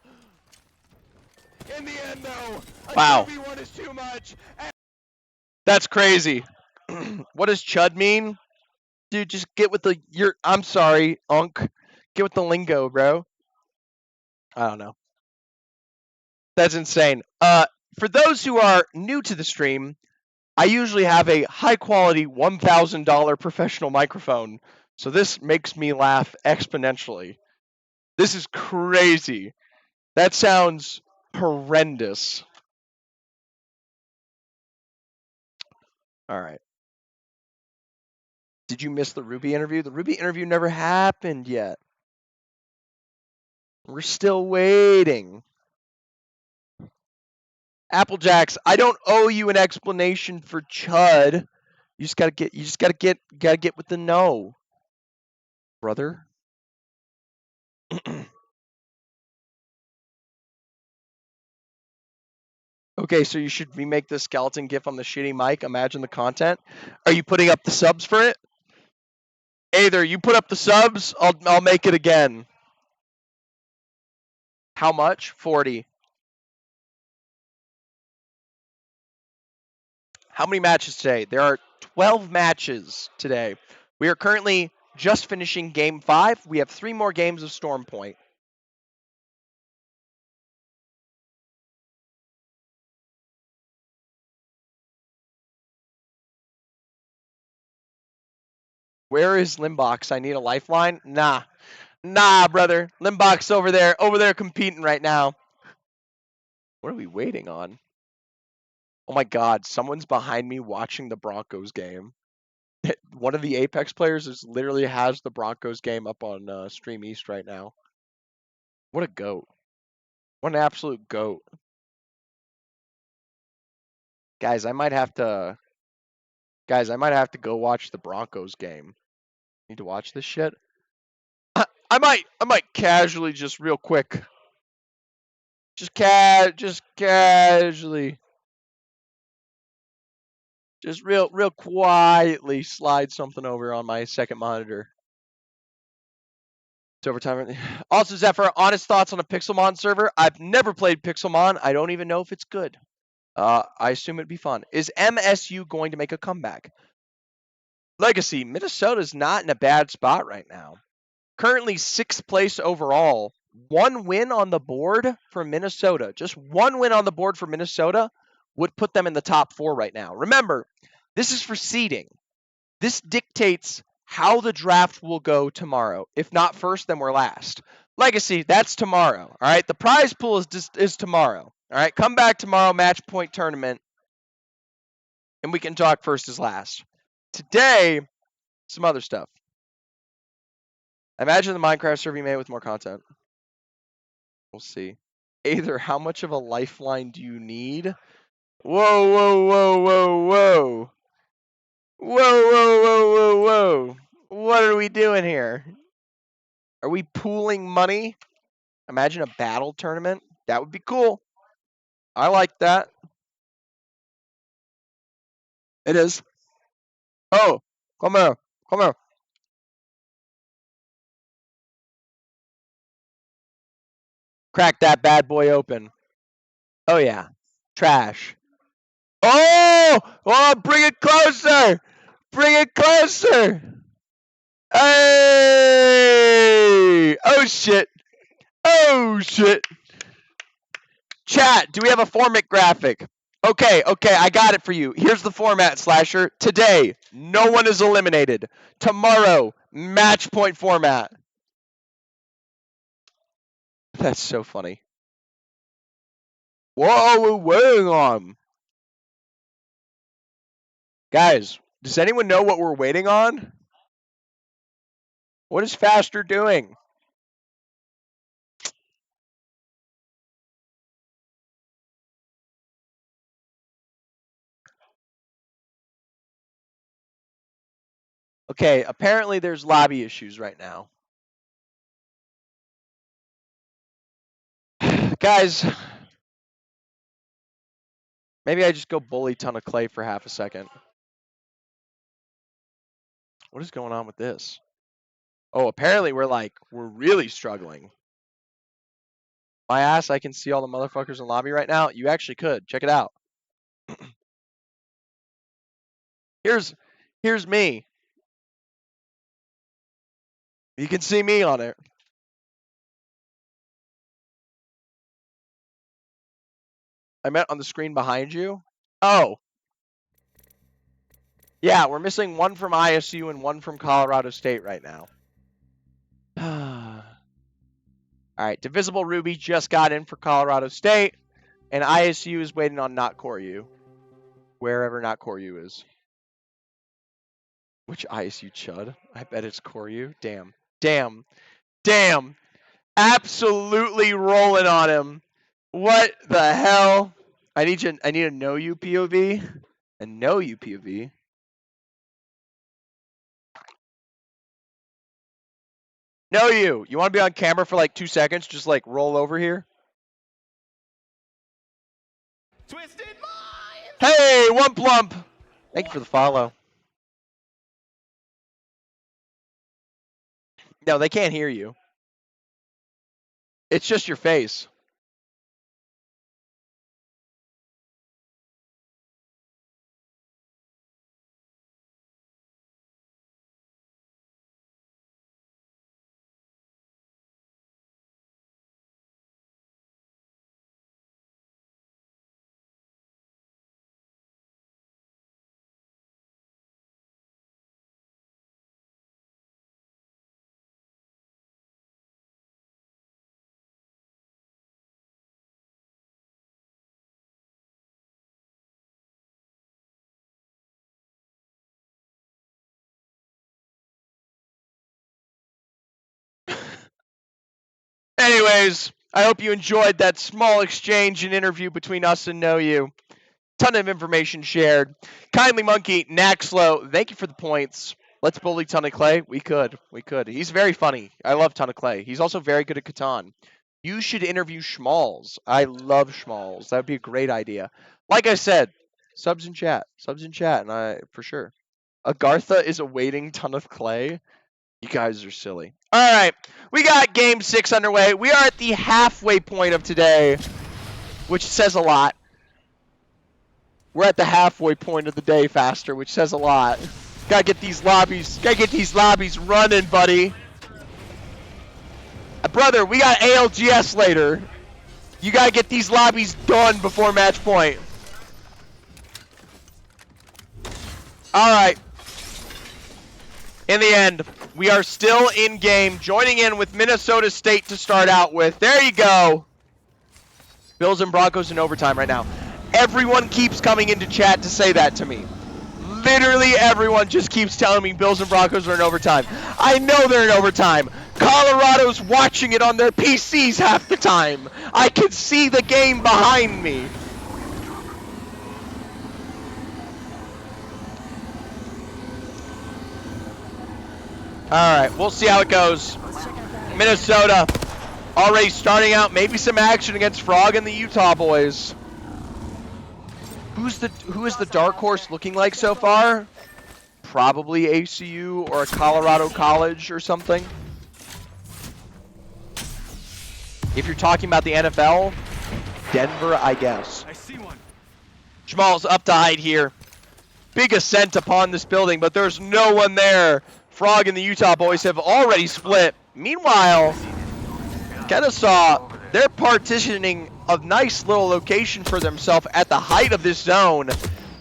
S6: In the end, though, a 2v1 is too much. That's crazy. What does chud mean? Dude, just get with the... I'm sorry, Unk. Get with the lingo, bro. I don't know. That's insane. For those who are new to the stream, I usually have a high-quality $1,000 professional microphone, so this makes me laugh exponentially. This is crazy. That sounds horrendous. All right. Did you miss the Ruby interview? The Ruby interview never happened yet. We're still waiting. Applejacks, I don't owe you an explanation for chud. You just gotta get with the no, brother. Okay, so you should remake the skeleton gif on the shitty mic. Imagine the content. Are you putting up the subs for it? Either you put up the subs, I'll make it again. How much? 40. How many matches today? There are 12 matches today. We are currently just finishing game 5. We have 3 more games of Storm Point. Where is Limbox? I need a lifeline. Nah, brother. Limbox over there competing right now. What are we waiting on? Oh my God, someone's behind me watching the Broncos game. One of the Apex players literally has the Broncos game up on Stream East right now. What a goat. What an absolute goat. Guys, I might have to go watch the Broncos game. Need to watch this shit. I might casually, just real quick. Just casually. Just real quietly slide something over on my second monitor. It's overtime. Also, Zephyr, honest thoughts on a Pixelmon server? I've never played Pixelmon. I don't even know if it's good. I assume it'd be fun. Is MSU going to make a comeback? Legacy, Minnesota's not in a bad spot right now. Currently 6th place overall. 1 win on the board for Minnesota. Just 1 win on the board for Minnesota would put them in the top 4 right now. Remember, this is for seeding. This dictates how the draft will go tomorrow. If not first, then we're last. Legacy, that's tomorrow. All right, the prize pool is tomorrow. All right, come back tomorrow, match point tournament, and we can talk first as last. Today, some other stuff. Imagine the Minecraft server you made with more content. We'll see. Either how much of a lifeline do you need? Whoa, whoa, whoa, whoa, whoa. Whoa, whoa, whoa, whoa, whoa. What are we doing here? Are we pooling money? Imagine a battle tournament. That would be cool. I like that. It is. Oh, come here. Come here. Crack that bad boy open. Oh, yeah. Trash. Oh! Oh, bring it closer! Bring it closer! Hey! Oh, shit. Oh, shit. Chat, do we have a format graphic? Okay, I got it for you. Here's the format, Slasher. Today, no one is eliminated. Tomorrow, match point format. That's so funny. Whoa, we're waiting on. Guys, does anyone know what we're waiting on? What is Faster doing? Okay, apparently there's lobby issues right now. Guys, maybe I just go bully Ton of Clay for half a second. What is going on with this? Oh, apparently we're really struggling. My ass, I can see all the motherfuckers in lobby right now. You actually could. Check it out. Here's me. You can see me on it. I meant on the screen behind you. Oh. Yeah, we're missing one from ISU and one from Colorado State right now. All right, Divisible Ruby just got in for Colorado State, and ISU is waiting on Not Koryu, wherever Not Koryu is. Which ISU chud? I bet it's Koryu. Damn. Absolutely rolling on him. What the hell? I need to know you POV. And know you POV. Know you. You want to be on camera for like 2 seconds? Just like roll over here. Twisted Mind. Hey, one plump. Thank you for the follow. No, they can't hear you. It's just your face. Anyways, I hope you enjoyed that small exchange and interview between us and Know You. Ton of information shared. Kindly Monkey, Naxlo, thank you for the points. Let's bully Ton of Clay. We could. He's very funny. I love Ton of Clay. He's also very good at Catan. You should interview Schmalls. I love Schmalls. That would be a great idea. Like I said, subs in chat, and I for sure. Agartha is awaiting Ton of Clay. You guys are silly. All right, we got Game 6 underway. We are at the halfway point of today, which says a lot. We're at the halfway point of the day faster, which says a lot. Gotta get these lobbies running, buddy. Brother, we got ALGS later. You gotta get these lobbies done before match point. Alright. In the end, we are still in game, joining in with Minnesota State to start out with. There you go. Bills and Broncos in overtime right now. Everyone keeps coming into chat to say that to me. Literally everyone just keeps telling me Bills and Broncos are in overtime. I know they're in overtime. Colorado's watching it on their PCs half the time. I can see the game behind me. Alright, we'll see how it goes. Minnesota already starting out, maybe some action against Frog and the Utah boys. Who is the dark horse looking like so far? Probably ACU or a Colorado College or something. If you're talking about the NFL, Denver, I guess.
S13: I see one.
S6: Jamal's up to hide here. Big ascent upon this building, but there's no one there. Frog and the Utah boys have already split. Meanwhile, Kennesaw, they're partitioning a nice little location for themselves at the height of this zone.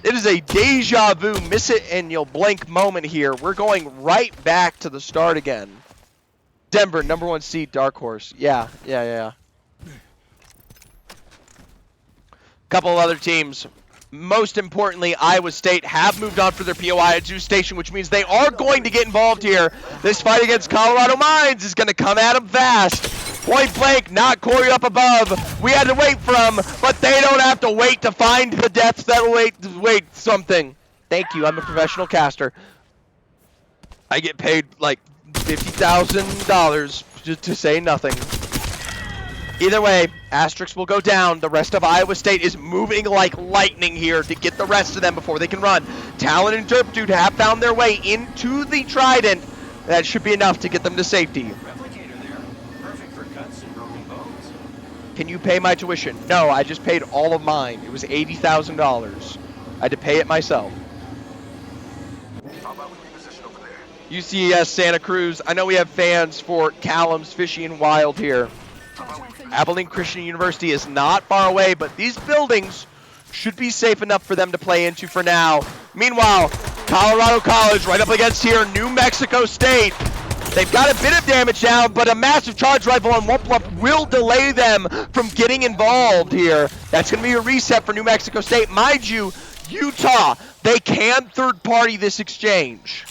S6: It is a deja vu, miss it and you'll blink moment here. We're going right back to the start again. Denver, number 1 seed, dark horse. Yeah. Couple of other teams. Most importantly, Iowa State have moved on for their POI at Zoo Station, which means they are going to get involved here. This fight against Colorado Mines is going to come at them fast. Point blank, not Corey up above. We had to wait for them, but they don't have to wait to find the deaths that wait something. Thank you, I'm a professional caster. I get paid like $50,000 just to say nothing. Either way, Asterix will go down. The rest of Iowa State is moving like lightning here to get the rest of them before they can run. Talon and Derpdude have found their way into the Trident. That should be enough to get them to safety. Can you pay my tuition? No, I just paid all of mine. It was $80,000. I had to pay it myself. UCS Santa Cruz. I know we have fans for Callum's Fishy and Wild here. Abilene Christian University is not far away, but these buildings should be safe enough for them to play into for now. Meanwhile, Colorado College right up against here, New Mexico State. They've got a bit of damage down, but a massive charge rifle on Wump will delay them from getting involved here. That's going to be a reset for New Mexico State. Mind you, Utah, they can third party this exchange.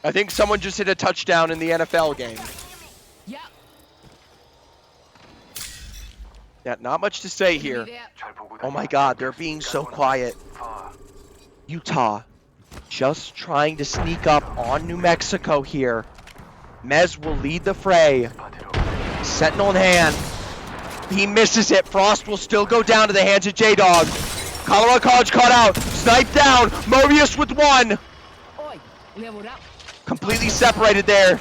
S6: I think someone just hit a touchdown in the NFL game. Yeah, not much to say here. Oh my god, they're being so quiet. Utah just trying to sneak up on New Mexico here. Mez will lead the fray. Sentinel in hand. He misses it. Frost will still go down to the hands of J-Dog. Colorado College caught out. Sniped down. Mobius with one. Completely separated there.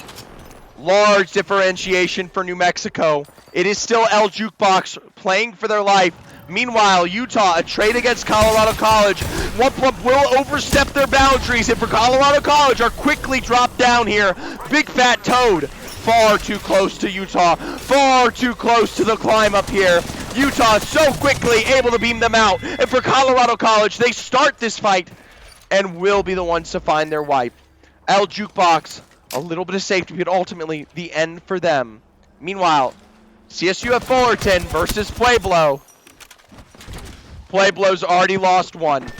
S6: Large differentiation for New Mexico. It is still El Jukebox playing for their life. Meanwhile, Utah, a trade against Colorado College. Wump will overstep their boundaries, and for Colorado College are quickly dropped down here. Big Fat Toad, far too close to Utah. Far too close to the climb up here. Utah so quickly able to beam them out. And for Colorado College, they start this fight and will be the ones to find their wipe. El Jukebox, a little bit of safety, but ultimately the end for them. Meanwhile, CSU at Fullerton versus Pueblo. Pueblo's already lost one.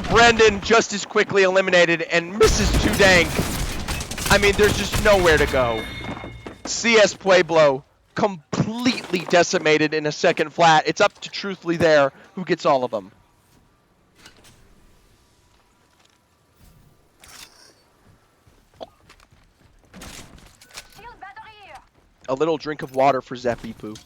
S6: Brendan just as quickly eliminated and misses too dank. I mean, there's just nowhere to go. CS Pueblo completely decimated in a second flat. It's up to Truthfully there, who gets all of them. A little drink of water for Zepipu.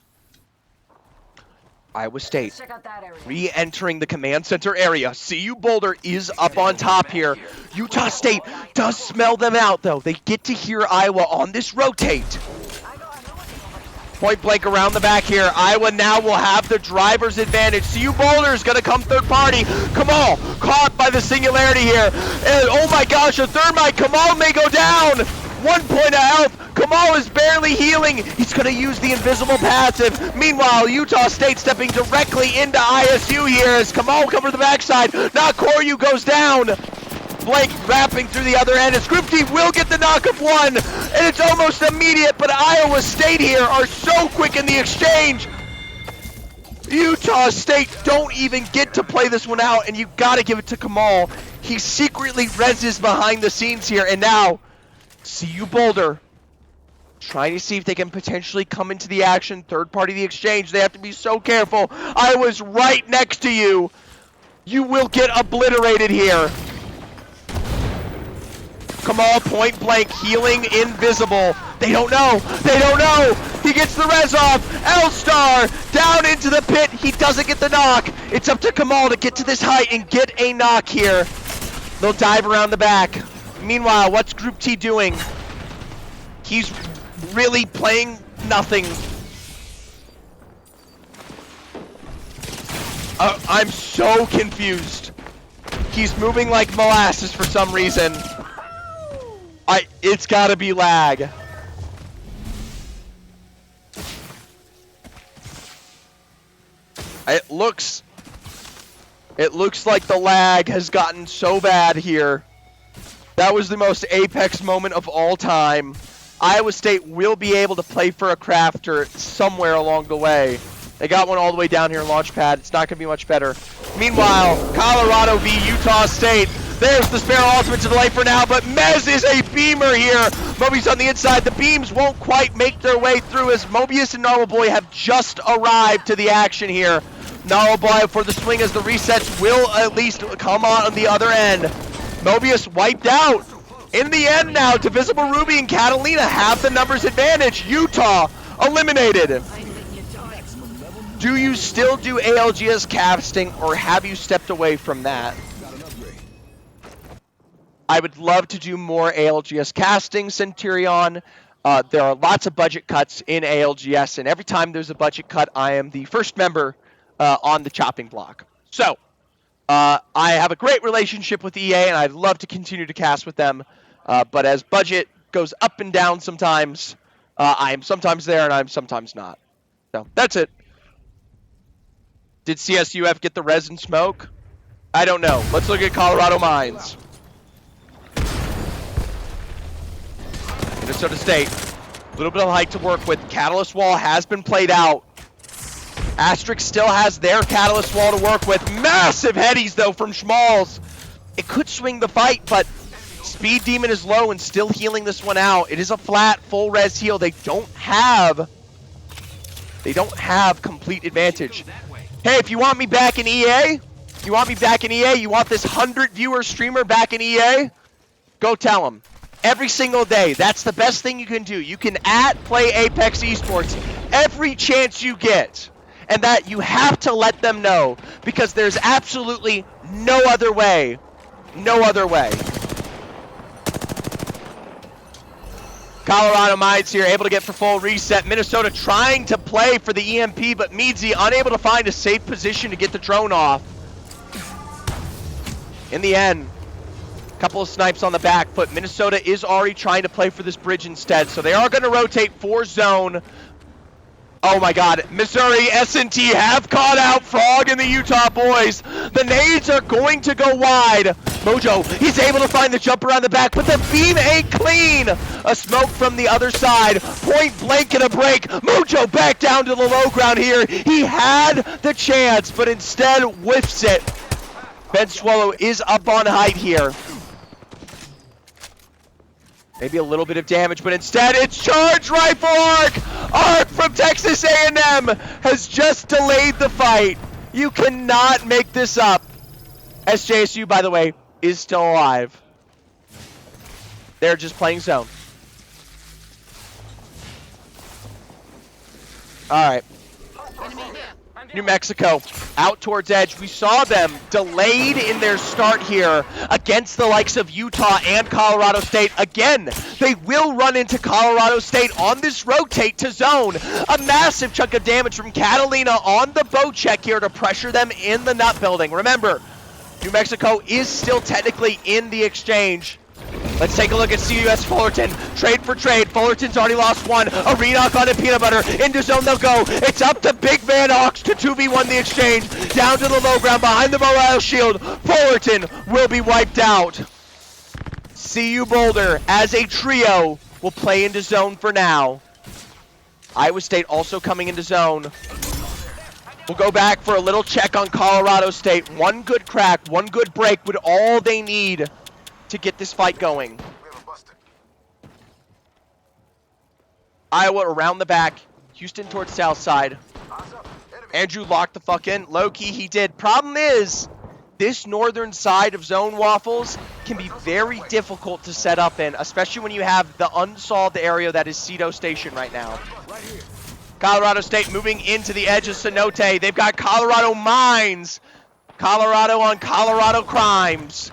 S6: Iowa State
S7: Check out that area.
S6: re-entering the command center area. CU Boulder is up on top here. Utah State does smell them out, though. They get to hear Iowa on this rotate. Point blank around the back here. Iowa now will have the driver's advantage. CU Boulder is going to come third party. Kamal caught by the singularity here. And oh my gosh, a thermite. Kamal may go down. 1 point of health. Kamal is barely healing. He's going to use the invisible passive. Meanwhile, Utah State stepping directly into ISU here as Kamal comes to the backside. Now Koryu goes down. Blake wrapping through the other end as Group D will get the knock of one. And it's almost immediate, but Iowa State here are so quick in the exchange. Utah State don't even get to play this one out, and you got to give it to Kamal. He secretly reses behind the scenes here, and now CU Boulder trying to see if they can potentially come into the action, third party the exchange. They have to be so careful. I was right next to you. You will get obliterated here. Kamal point blank, healing invisible. They don't know. They don't know. He gets the res off. L-Star down into the pit. He doesn't get the knock. It's up to Kamal to get to this height and get a knock here. They'll dive around the back. Meanwhile, what's Group T doing? He's really playing nothing. I'm so confused. He's moving like molasses for some reason. It's gotta be lag. It looks like the lag has gotten so bad here. That was the most Apex moment of all time. Iowa State will be able to play for a crafter somewhere along the way. They got one all the way down here in Launchpad. It's not going to be much better. Meanwhile, Colorado v Utah State. There's the Sparrow ultimate to the late for now, but Mez is a beamer here. Mobius on the inside. The beams won't quite make their way through as Mobius and Gnarl Boy have just arrived to the action here. Gnarl Boy for the swing as the resets will at least come on the other end. Mobius wiped out. In the end now, Divisible Ruby and Catalina have the numbers advantage. Utah eliminated. Do you still do ALGS casting, or have you stepped away from that? I would love to do more ALGS casting, Centurion. There are lots of budget cuts in ALGS, and every time there's a budget cut, I am the first member on the chopping block. So, I have a great relationship with EA, and I'd love to continue to cast with them. But as budget goes up and down sometimes, I am sometimes there and I'm sometimes not. So, that's it. Did CSUF get the res and smoke? I don't know. Let's look at Colorado Mines. Minnesota State. A little bit of height to work with. Catalyst Wall has been played out. Asterix still has their Catalyst Wall to work with. Massive headies, though, from Schmalz. It could swing the fight, but Speed Demon is low and still healing this one out. It is a flat, full res heal. They don't have complete advantage. Hey, if you want me back in EA, you want this 100-viewer streamer back in EA, go tell them. Every single day. That's the best thing you can do. You can @play Apex Esports every chance you get. And that you have to let them know, because there's absolutely no other way. No other way. Colorado Mines here, able to get for full reset. Minnesota trying to play for the EMP, but Meadsy unable to find a safe position to get the drone off. In the end, a couple of snipes on the back foot. Minnesota is already trying to play for this bridge instead, so they are going to rotate for zone. Oh my god, Missouri S&T have caught out Frog and the Utah boys. The nades are going to go wide. Mojo, he's able to find the jump around the back, but the beam ain't clean. A smoke from the other side. Point blank and a break. Mojo back down to the low ground here. He had the chance, but instead whiffs it. Ben Swallow is up on height here. Maybe a little bit of damage, but instead it's Charge Rifle Arc! Arc from Texas A&M has just delayed the fight. You cannot make this up. SJSU, by the way, is still alive. They're just playing zone. All right. New Mexico out towards edge. We saw them delayed in their start here against the likes of Utah and Colorado State. Again, they will run into Colorado State on this rotate to zone. A massive chunk of damage from Catalina on the bow check here to pressure them in the nut building. Remember, New Mexico is still technically in the exchange. Let's take a look at CUS Fullerton. Trade for trade. Fullerton's already lost one. A re-knock on a Peanut Butter. Into zone they'll go. It's up to Big Van Hawks to 2v1 the exchange. Down to the low ground behind the Morale Shield. Fullerton will be wiped out. CU Boulder as a trio will play into zone for now. Iowa State also coming into zone. We'll go back for a little check on Colorado State. One good crack, one good break would all they need to get this fight going. Iowa around the back. Houston towards south side. Andrew locked the fuck in. Low-key he did. Problem is, this northern side of Zone Waffles can be very difficult to set up in, especially when you have the unsolved area that is Cito Station right now. Colorado State moving into the edge of Cenote. They've got Colorado Mines. Colorado on Colorado crimes.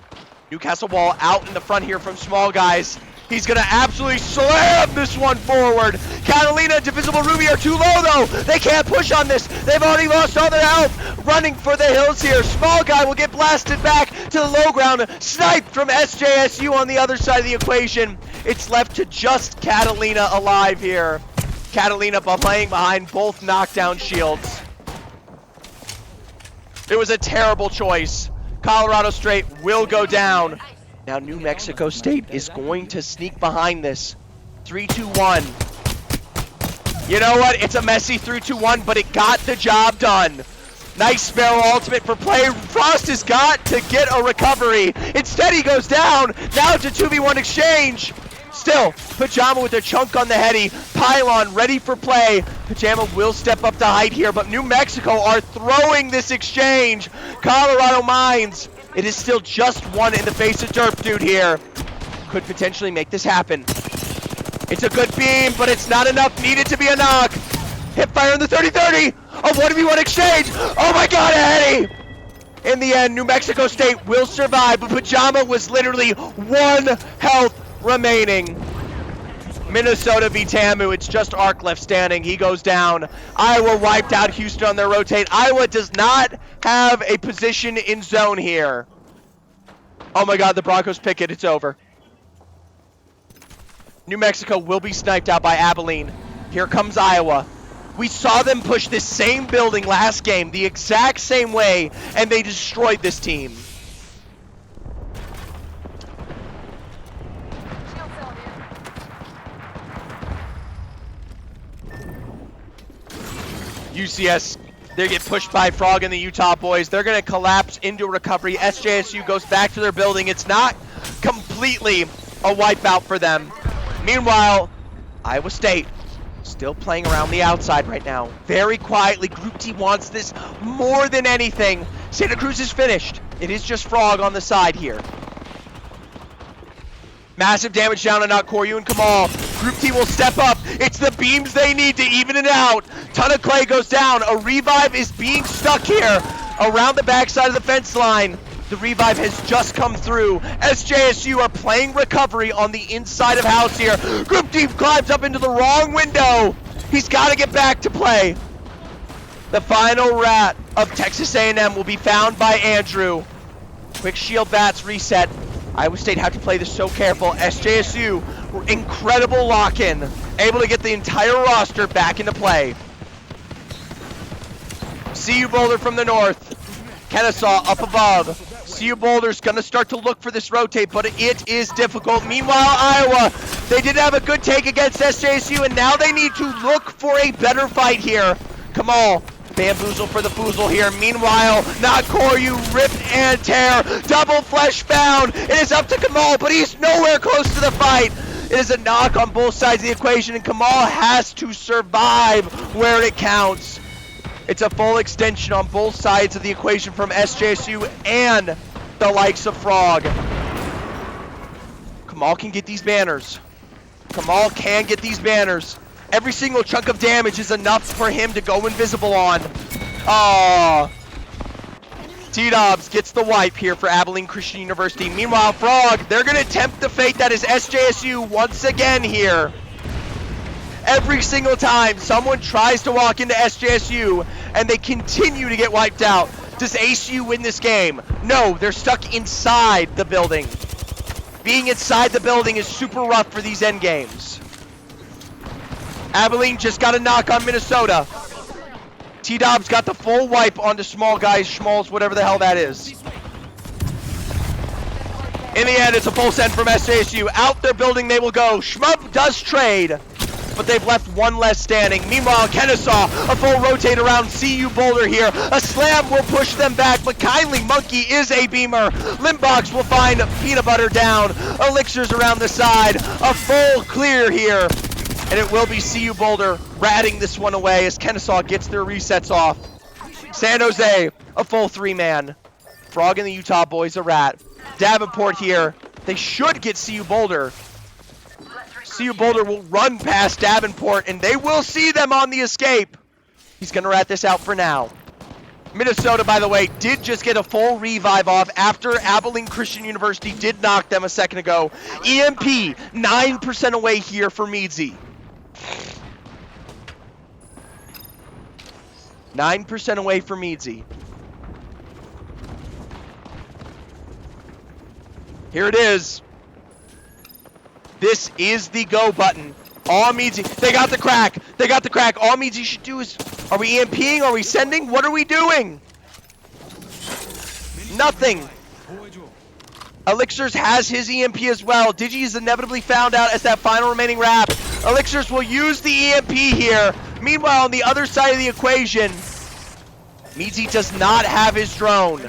S6: Newcastle Wall out in the front here from Small Guys. He's going to absolutely slam this one forward. Catalina and Divisible Ruby are too low, though. They can't push on this. They've already lost all their health. Running for the hills here. Small Guy will get blasted back to the low ground. Sniped from SJSU on the other side of the equation. It's left to just Catalina alive here. Catalina playing behind both knockdown shields. It was a terrible choice. Colorado State will go down. Now New Mexico State is going to sneak behind this. 3-2-1. You know what? It's a messy 3-2-1, but it got the job done. Nice Sparrow ultimate for play. Frost has got to get a recovery. Instead he goes down. Now it's a 2v1 exchange. Still, Pajama with a chunk on the heady. Pylon ready for play. Pajama will step up to height here, but New Mexico are throwing this exchange. Colorado Mines. It is still just one in the face of Derp Dude here. Could potentially make this happen. It's a good beam, but it's not enough. Needed to be a knock. Hip fire in the 30-30. A 1v1 exchange. Oh my god, a heady. In the end, New Mexico State will survive, but Pajama was literally 1 health remaining. Minnesota v Tamu. It's just Arc left standing. He goes down. Iowa wiped out Houston on their rotate. Iowa does not have a position in zone here. Oh my god, the Broncos pick it. It's over. New Mexico will be sniped out by Abilene. Here comes Iowa. We saw them push this same building last game the exact same way, and they destroyed this team. UCS, they get pushed by Frog and the Utah boys. They're going to collapse into recovery. SJSU goes back to their building. It's not completely a wipeout for them. Meanwhile, Iowa State still playing around the outside right now. Very quietly, Group T wants this more than anything. Santa Cruz is finished. It is just Frog on the side here. Massive damage down on Koryu and Kamal. Group T will step up. It's the beams they need to even it out. Ton of Clay goes down. A revive is being stuck here around the backside of the fence line. The revive has just come through. SJSU are playing recovery on the inside of house here. Group T climbs up into the wrong window. He's got to get back to play. The final rat of Texas A&M will be found by Andrew. Quick shield bats reset. Iowa State had to play this so careful. SJSU were incredible lock-in, able to get the entire roster back into play. CU Boulder from the north. Kennesaw up above. CU Boulder's gonna start to look for this rotate, but it is difficult. Meanwhile, Iowa, they did have a good take against SJSU, and now they need to look for a better fight here. Kamal, bamboozle for the foozle here. Meanwhile, not Koryu, rip and tear. Double flesh found. It is up to Kamal, but he's nowhere close to the fight. It is a knock on both sides of the equation, and Kamal has to survive where it counts. It's a full extension on both sides of the equation from SJSU and the likes of Frog. Kamal can get these banners. Kamal can get these banners. Every single chunk of damage is enough for him to go invisible on. Aww. T-Dobbs gets the wipe here for Abilene Christian University. Meanwhile, Frog, they're going to tempt the fate that is SJSU once again here. Every single time someone tries to walk into SJSU and they continue to get wiped out. Does ACU win this game? No, they're stuck inside the building. Being inside the building is super rough for these end games. Abilene just got a knock on Minnesota. T-Dobbs got the full wipe onto small guys, schmalls, whatever the hell that is. In the end, it's a full send from SJSU. Out their building they will go. Shmub does trade, but they've left one less standing. Meanwhile, Kennesaw, a full rotate around CU Boulder here. A slam will push them back, but Kindly Monkey is a beamer. Limbox will find Peanut Butter down. Elixirs around the side. A full clear here. And it will be CU Boulder ratting this one away as Kennesaw gets their resets off. San Jose, a full 3-man. Frog and the Utah boys a rat. Davenport here. They should get CU Boulder. CU Boulder will run past Davenport, and they will see them on the escape. He's going to rat this out for now. Minnesota, by the way, did just get a full revive off after Abilene Christian University did knock them a second ago. EMP, 9% away here for Meadsy. 9% away for Meadsy. Here it is. This is the go button. All Meadsy, they got the crack. They got the crack. All Meadsy should do is, are we EMPing? Are we sending? What are we doing? Nothing. Elixirs has his EMP as well. Digi is inevitably found out as that final remaining wrap. Elixirs will use the EMP here. Meanwhile, on the other side of the equation, Meadsy does not have his drone.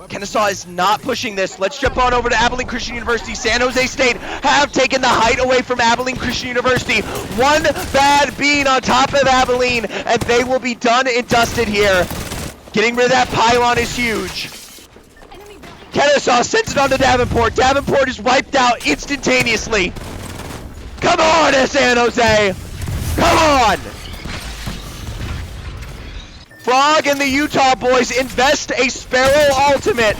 S6: Kennesaw is not pushing this. Let's jump on over to Abilene Christian University. San Jose State have taken the height away from Abilene Christian University. One bad bean on top of Abilene, and they will be done and dusted here. Getting rid of that pylon is huge. Kennesaw sends it on to Davenport. Davenport is wiped out instantaneously. Come on, San Jose. Come on. Frog and the Utah boys invest a Sparrow ultimate.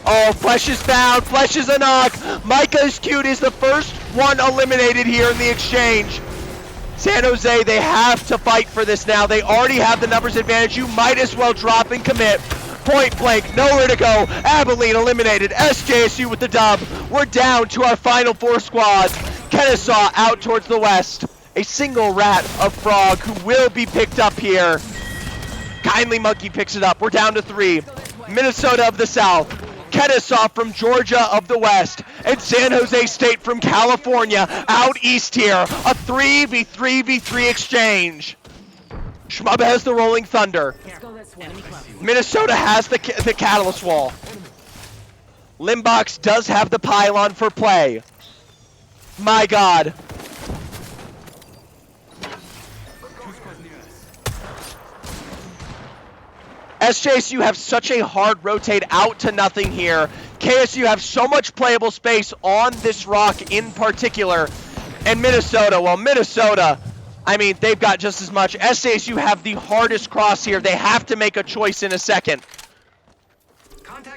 S6: Oh, Flesh is found. Flesh is a knock. Micah is cute is the first one eliminated here in the exchange. San Jose, they have to fight for this now. They already have the numbers advantage. You might as well drop and commit. Point blank, nowhere to go. Abilene eliminated. SJSU with the dub. We're down to our final 4 squads. Kennesaw out towards the west. A single rat of Frog who will be picked up here. Kindly Monkey picks it up. We're down to 3. Minnesota of the south. Kennesaw from Georgia of the west. And San Jose State from California out east here. A 3v3v3 exchange. Shmub has the Rolling Thunder. Minnesota has the Catalyst Wall. Limbox does have the pylon for play. My God. SJSU have such a hard rotate out to nothing here. KSU have so much playable space on this rock in particular. And Minnesota, well, Minnesota, I mean, they've got just as much. SJSU have the hardest cross here. They have to make a choice in a second.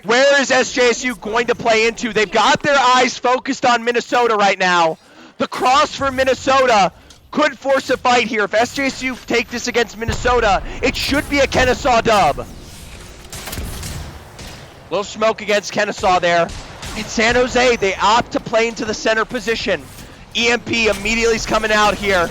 S6: Where is SJSU going to play into? They've got their eyes focused on Minnesota right now. The cross for Minnesota could force a fight here. If SJSU take this against Minnesota, it should be a Kennesaw dub. Little smoke against Kennesaw there. In San Jose, they opt to play into the center position. EMP immediately is coming out here.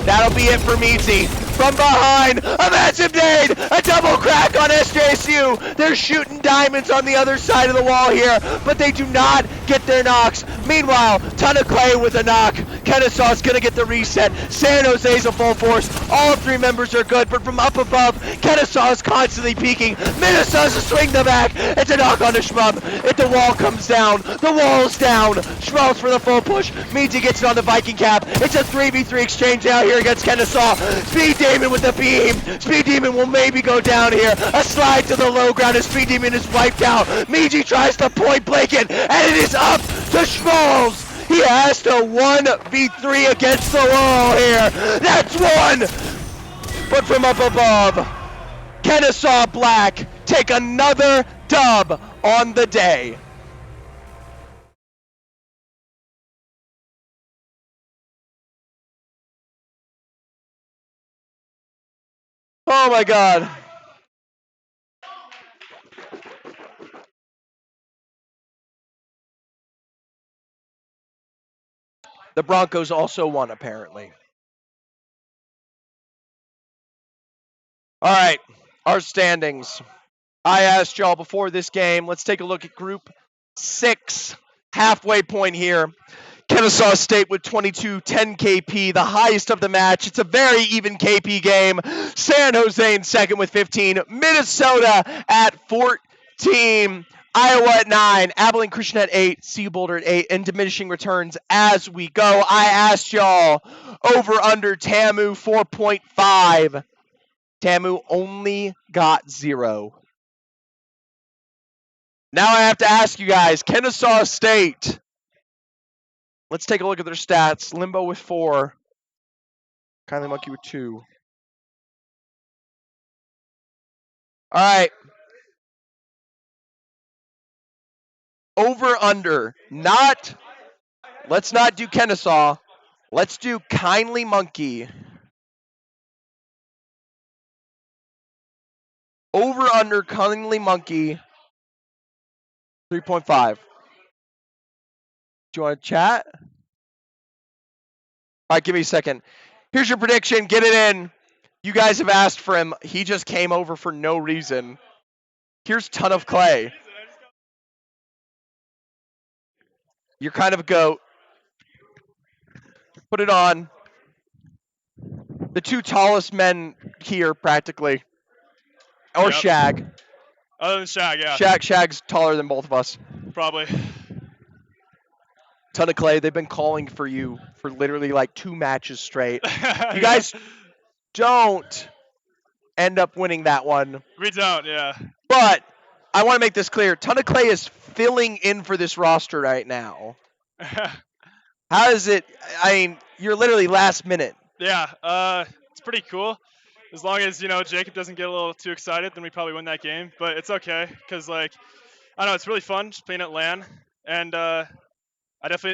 S6: That'll be it for Meadsy. from behind. A massive nade, a double crack on SJSU. They're shooting diamonds on the other side of the wall here, but they do not get their knocks. Meanwhile, Ton of Clay with a knock. Kennesaw's gonna get the reset. San Jose's a full force. All three members are good, but from up above, Kennesaw is constantly peeking. Minnesota's to swing the back. It's a knock on the Shmub. If the wall comes down, the wall's down. Schmelz for the full push. Meadsy gets it on the Viking cap. It's a 3v3 exchange out here against Kennesaw. Speed Demon with the beam. Speed Demon will maybe go down here. A slide to the low ground as Speed Demon is wiped out. Meadsy tries to point blank it, and it is up to Schmalz. He has to 1v3 against the wall here. That's one. But from up above, Kennesaw Black take another dub on the day. Oh my God. The Broncos also won, apparently. All right, our standings. I asked y'all before this game, let's take a look at Group 6, halfway point here. Kennesaw State with 22-10 KP, the highest of the match. It's a very even KP game. San Jose in second with 15. Minnesota at 14. Iowa at 9. Abilene Christian at 8. Sea Boulder at 8. And diminishing returns as we go. I asked y'all over under TAMU 4.5. TAMU only got 0. Now I have to ask you guys, Kennesaw State. Let's take a look at their stats. Limbo with 4. Kindly Monkey with 2. All right. Over under. Let's not do Kennesaw. Let's do Kindly Monkey. Over under Kindly Monkey. 3.5. Do you want to chat? All right, give me a second. Here's your prediction. Get it in. You guys have asked for him. He just came over for no reason. Here's Ton of Clay. You're kind of a goat. Put it on. The two tallest men here, practically. Or
S18: Yep.
S6: Shag.
S18: Other than Shag, yeah.
S6: Shag's taller than both of us.
S18: Probably.
S6: Ton of Clay, they've been calling for you for literally like 2 matches straight. You guys don't end up winning that one.
S18: We don't, yeah.
S6: But I want to make this clear. Ton of Clay is filling in for this roster right now. How is it? I mean, you're literally last minute.
S18: Yeah, it's pretty cool. As long as, Jacob doesn't get a little too excited, then we probably win that game. But it's okay, because, I don't know, it's really fun just playing at LAN. And I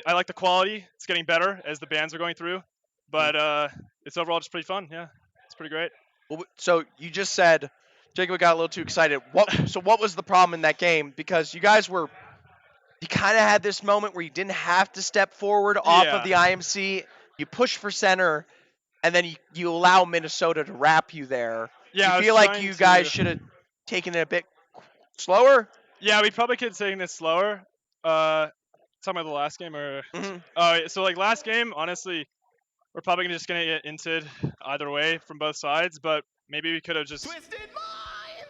S18: like the quality. It's getting better as the bands are going through. But it's overall just pretty fun, yeah. It's pretty great.
S6: Well, so you just said Jacob got a little too excited. What was the problem in that game? Because you guys you kind of had this moment where you didn't have to step forward off of the IMC. You push for center, and then you allow Minnesota to wrap you there.
S18: Yeah, I
S6: you
S18: was
S6: feel like
S18: trying
S6: you guys should have taken it a bit slower?
S18: Yeah, we probably could have taken it slower. Talking about the last game, or so last game, honestly, we're probably just gonna get inted either way from both sides. But maybe we could have just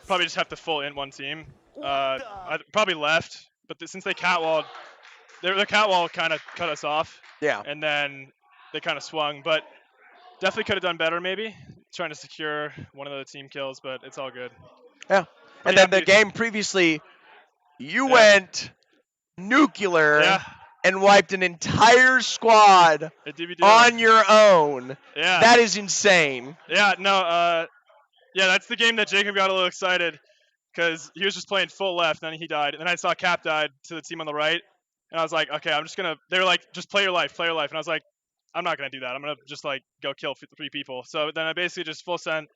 S18: probably just have to full int one team. I probably left, but since they catwalled, their catwall kind of cut us off.
S6: Yeah.
S18: And then they kind of swung, but definitely could have done better. Maybe trying to secure one of the team kills, but it's all good.
S6: Yeah. And then the game previously, you went nuclear and wiped an entire squad on your own.
S18: Yeah.
S6: That is insane.
S18: Yeah, no, that's the game that Jacob got a little excited because he was just playing full left, and then he died. And then I saw Cap died to the team on the right, and I was like, okay, they were like, just play your life. And I was like, I'm not going to do that. I'm going to just go kill 3 people. So then I basically just full sent,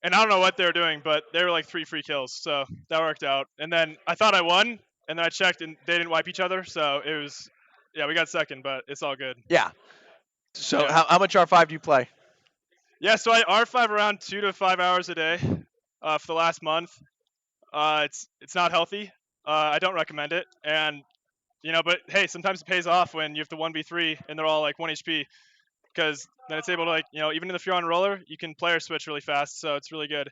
S18: and I don't know what they were doing, but they were like 3 free kills. So that worked out. And then I thought I won, and then I checked, and they didn't wipe each other. So it was, we got second, but it's all good.
S6: Yeah. So how much R5 do you play?
S18: Yeah, so I R5 around 2 to 5 hours a day for the last month. It's not healthy. I don't recommend it. And but hey, sometimes it pays off when you have to 1v3 and they're all like 1 HP, because then it's able to even if you're on roller, you can player switch really fast, so it's really good.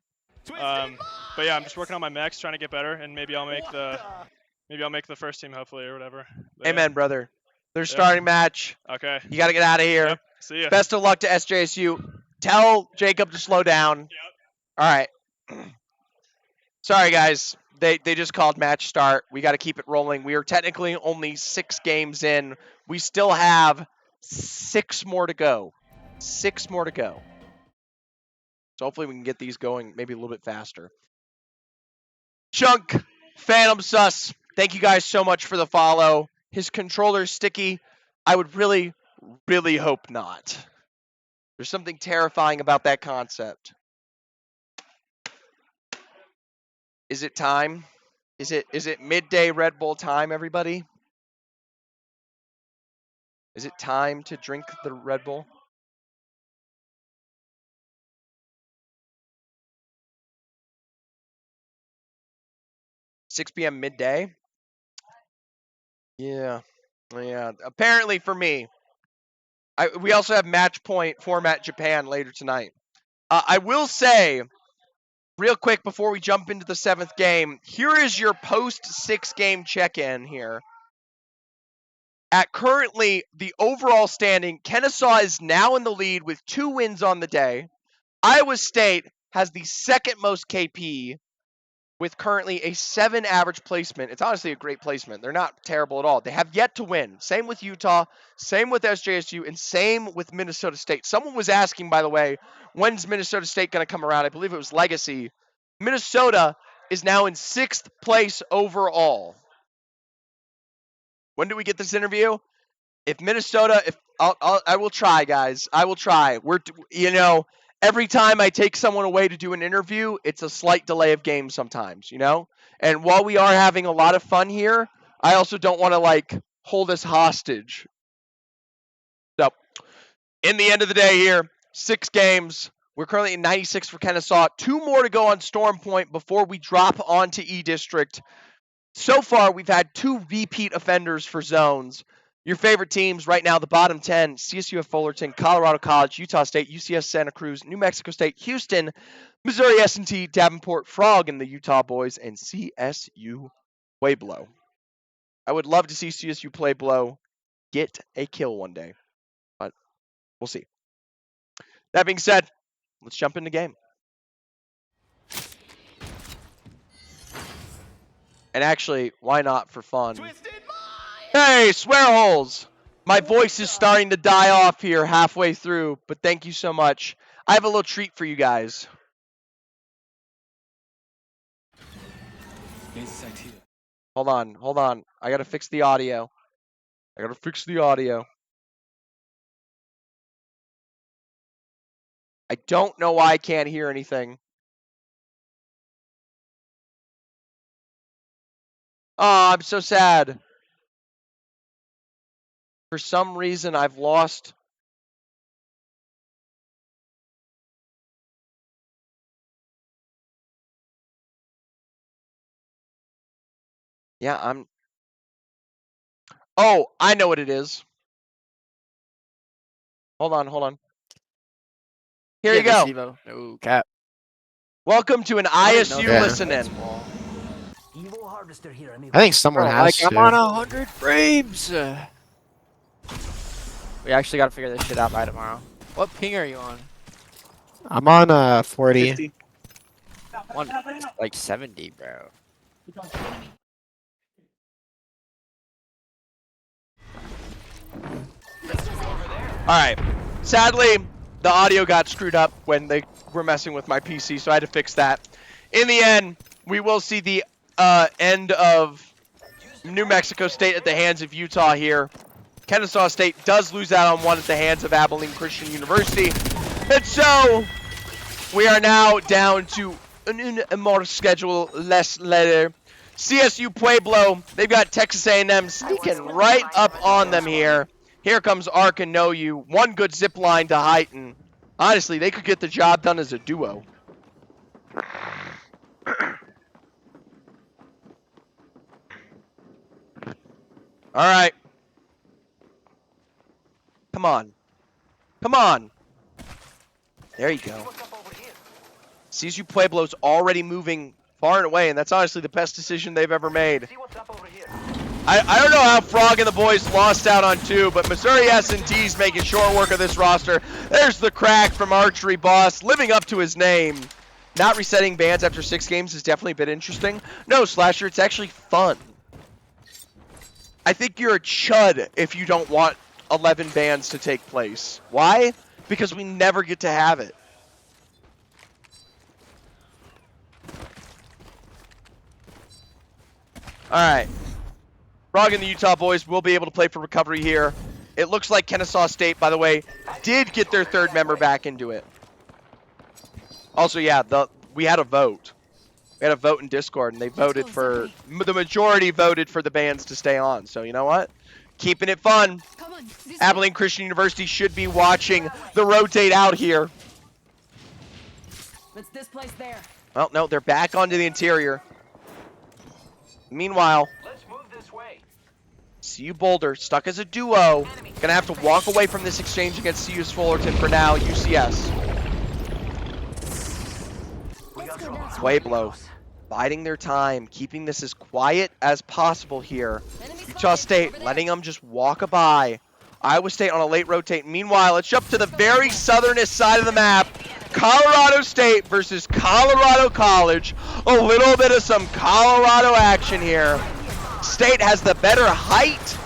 S18: But yeah, I'm just working on my mechs, trying to get better, and maybe I'll make the first team hopefully or whatever. But
S1: Amen, brother. Their
S18: Yep.
S1: starting match.
S18: Okay.
S1: You got to get out of here.
S18: Yep. See ya.
S1: Best of luck to SJSU. Tell Jacob to slow down. All right. Sorry, guys. They just called match start. We got to keep it rolling. We are technically only 6 games in. We still have 6 more to go. 6 more to go. So hopefully we can get these going maybe a little bit faster. Chunk, Phantom Sus, thank you guys so much for the follow. His controller's sticky. I would really, really hope not. There's something terrifying about that concept. Is it time? Is it midday Red Bull time, everybody? Is it time to drink the Red Bull? $6 p.m. midday? Yeah. Apparently for me. We also have Match Point Format Japan later tonight. I will say, real quick before we jump into the 7th game, here is your post-6 game check-in here. At currently the overall standing, Kennesaw is now in the lead with 2 wins on the day. Iowa State has the 2nd most KP with currently a 7 average placement. It's honestly a great placement. They're not terrible at all. They have yet to win. Same with Utah, same with SJSU, and same with Minnesota State. Someone was asking, by the way, when's Minnesota State going to come around? I believe it was Legacy. Minnesota is now in 6th place overall. When do we get this interview? If Minnesota, I will try, guys. I will try. Every time I take someone away to do an interview, it's a slight delay of game sometimes, And while we are having a lot of fun here, I also don't want to hold us hostage. So, in the end of the day here, 6 games. We're currently at 96 for Kennesaw. 2 more to go on Storm Point before we drop onto E-District. So far, we've had 2 repeat offenders for zones. Your favorite teams right now, the bottom 10, CSU of Fullerton, Colorado College, Utah State, UCS Santa Cruz, New Mexico State, Houston, Missouri S&T, Davenport, Frog, and the Utah Boys, and CSU Pueblo. I would love to see CSU Pueblo get a kill one day, but we'll see. That being said, let's jump into the game. And actually, why not for fun? Hey, swear holes! My voice is starting to die off here halfway through, but thank you so much. I have a little treat for you guys. Hold on. I gotta fix the audio. I don't know why I can't hear anything. Oh, I'm so sad. For some reason, I've lost. Yeah, Oh, I know what it is. Hold on. Here you go.
S11: No cap.
S1: Welcome to an ISU listen-in.
S11: I think someone has to.
S10: I'm on 100 frames.
S11: We actually got to figure this shit out by tomorrow.
S10: What ping are you on?
S11: I'm on 40.
S10: 50.
S11: Like 70, bro.
S1: Alright. Sadly, the audio got screwed up when they were messing with my PC, so I had to fix that. In the end, we will see the end of New Mexico State at the hands of Utah here. Kennesaw State does lose out on one at the hands of Abilene Christian University. And so, we are now down to un more schedule less later. CSU Pueblo, they've got Texas A&M sneaking right up on them here. Here comes Ark and Know You. One good zip line to Heighton.
S6: Honestly, they could get the job done as a duo. All right. Come on. Come on. There you go. CSU Pueblo's already moving far and away, and that's honestly the best decision they've ever made. I don't know how Frog and the boys lost out on 2, but Missouri S&T's making short work of this roster. There's the crack from Archery Boss, living up to his name. Not resetting bans after 6 games has definitely been interesting. No, Slasher, it's actually fun. I think you're a chud if you don't want 11 bans to take place. Why? Because we never get to have it. Alright. Frog and the Utah boys will be able to play for recovery here. It looks like Kennesaw State, by the way, did get their 3rd member back into it. Also, yeah, we had a vote. We had a vote in Discord, and they voted for, the majority voted for the bans to stay on. So, you know what? Keeping it fun. Abilene Christian University should be watching the rotate out here.
S7: Let's displace there.
S6: Well, no, they're back onto the interior. Meanwhile, CU Boulder stuck as a duo. Gonna have to walk away from this exchange against CU's Fullerton for now. UCS. Pueblo biding their time, keeping this as quiet as possible here. Utah State letting them just walk by. Iowa State on a late rotate. Meanwhile, let's jump to the very southernest side of the map. Colorado State versus Colorado College. A little bit of some Colorado action here. State has the better height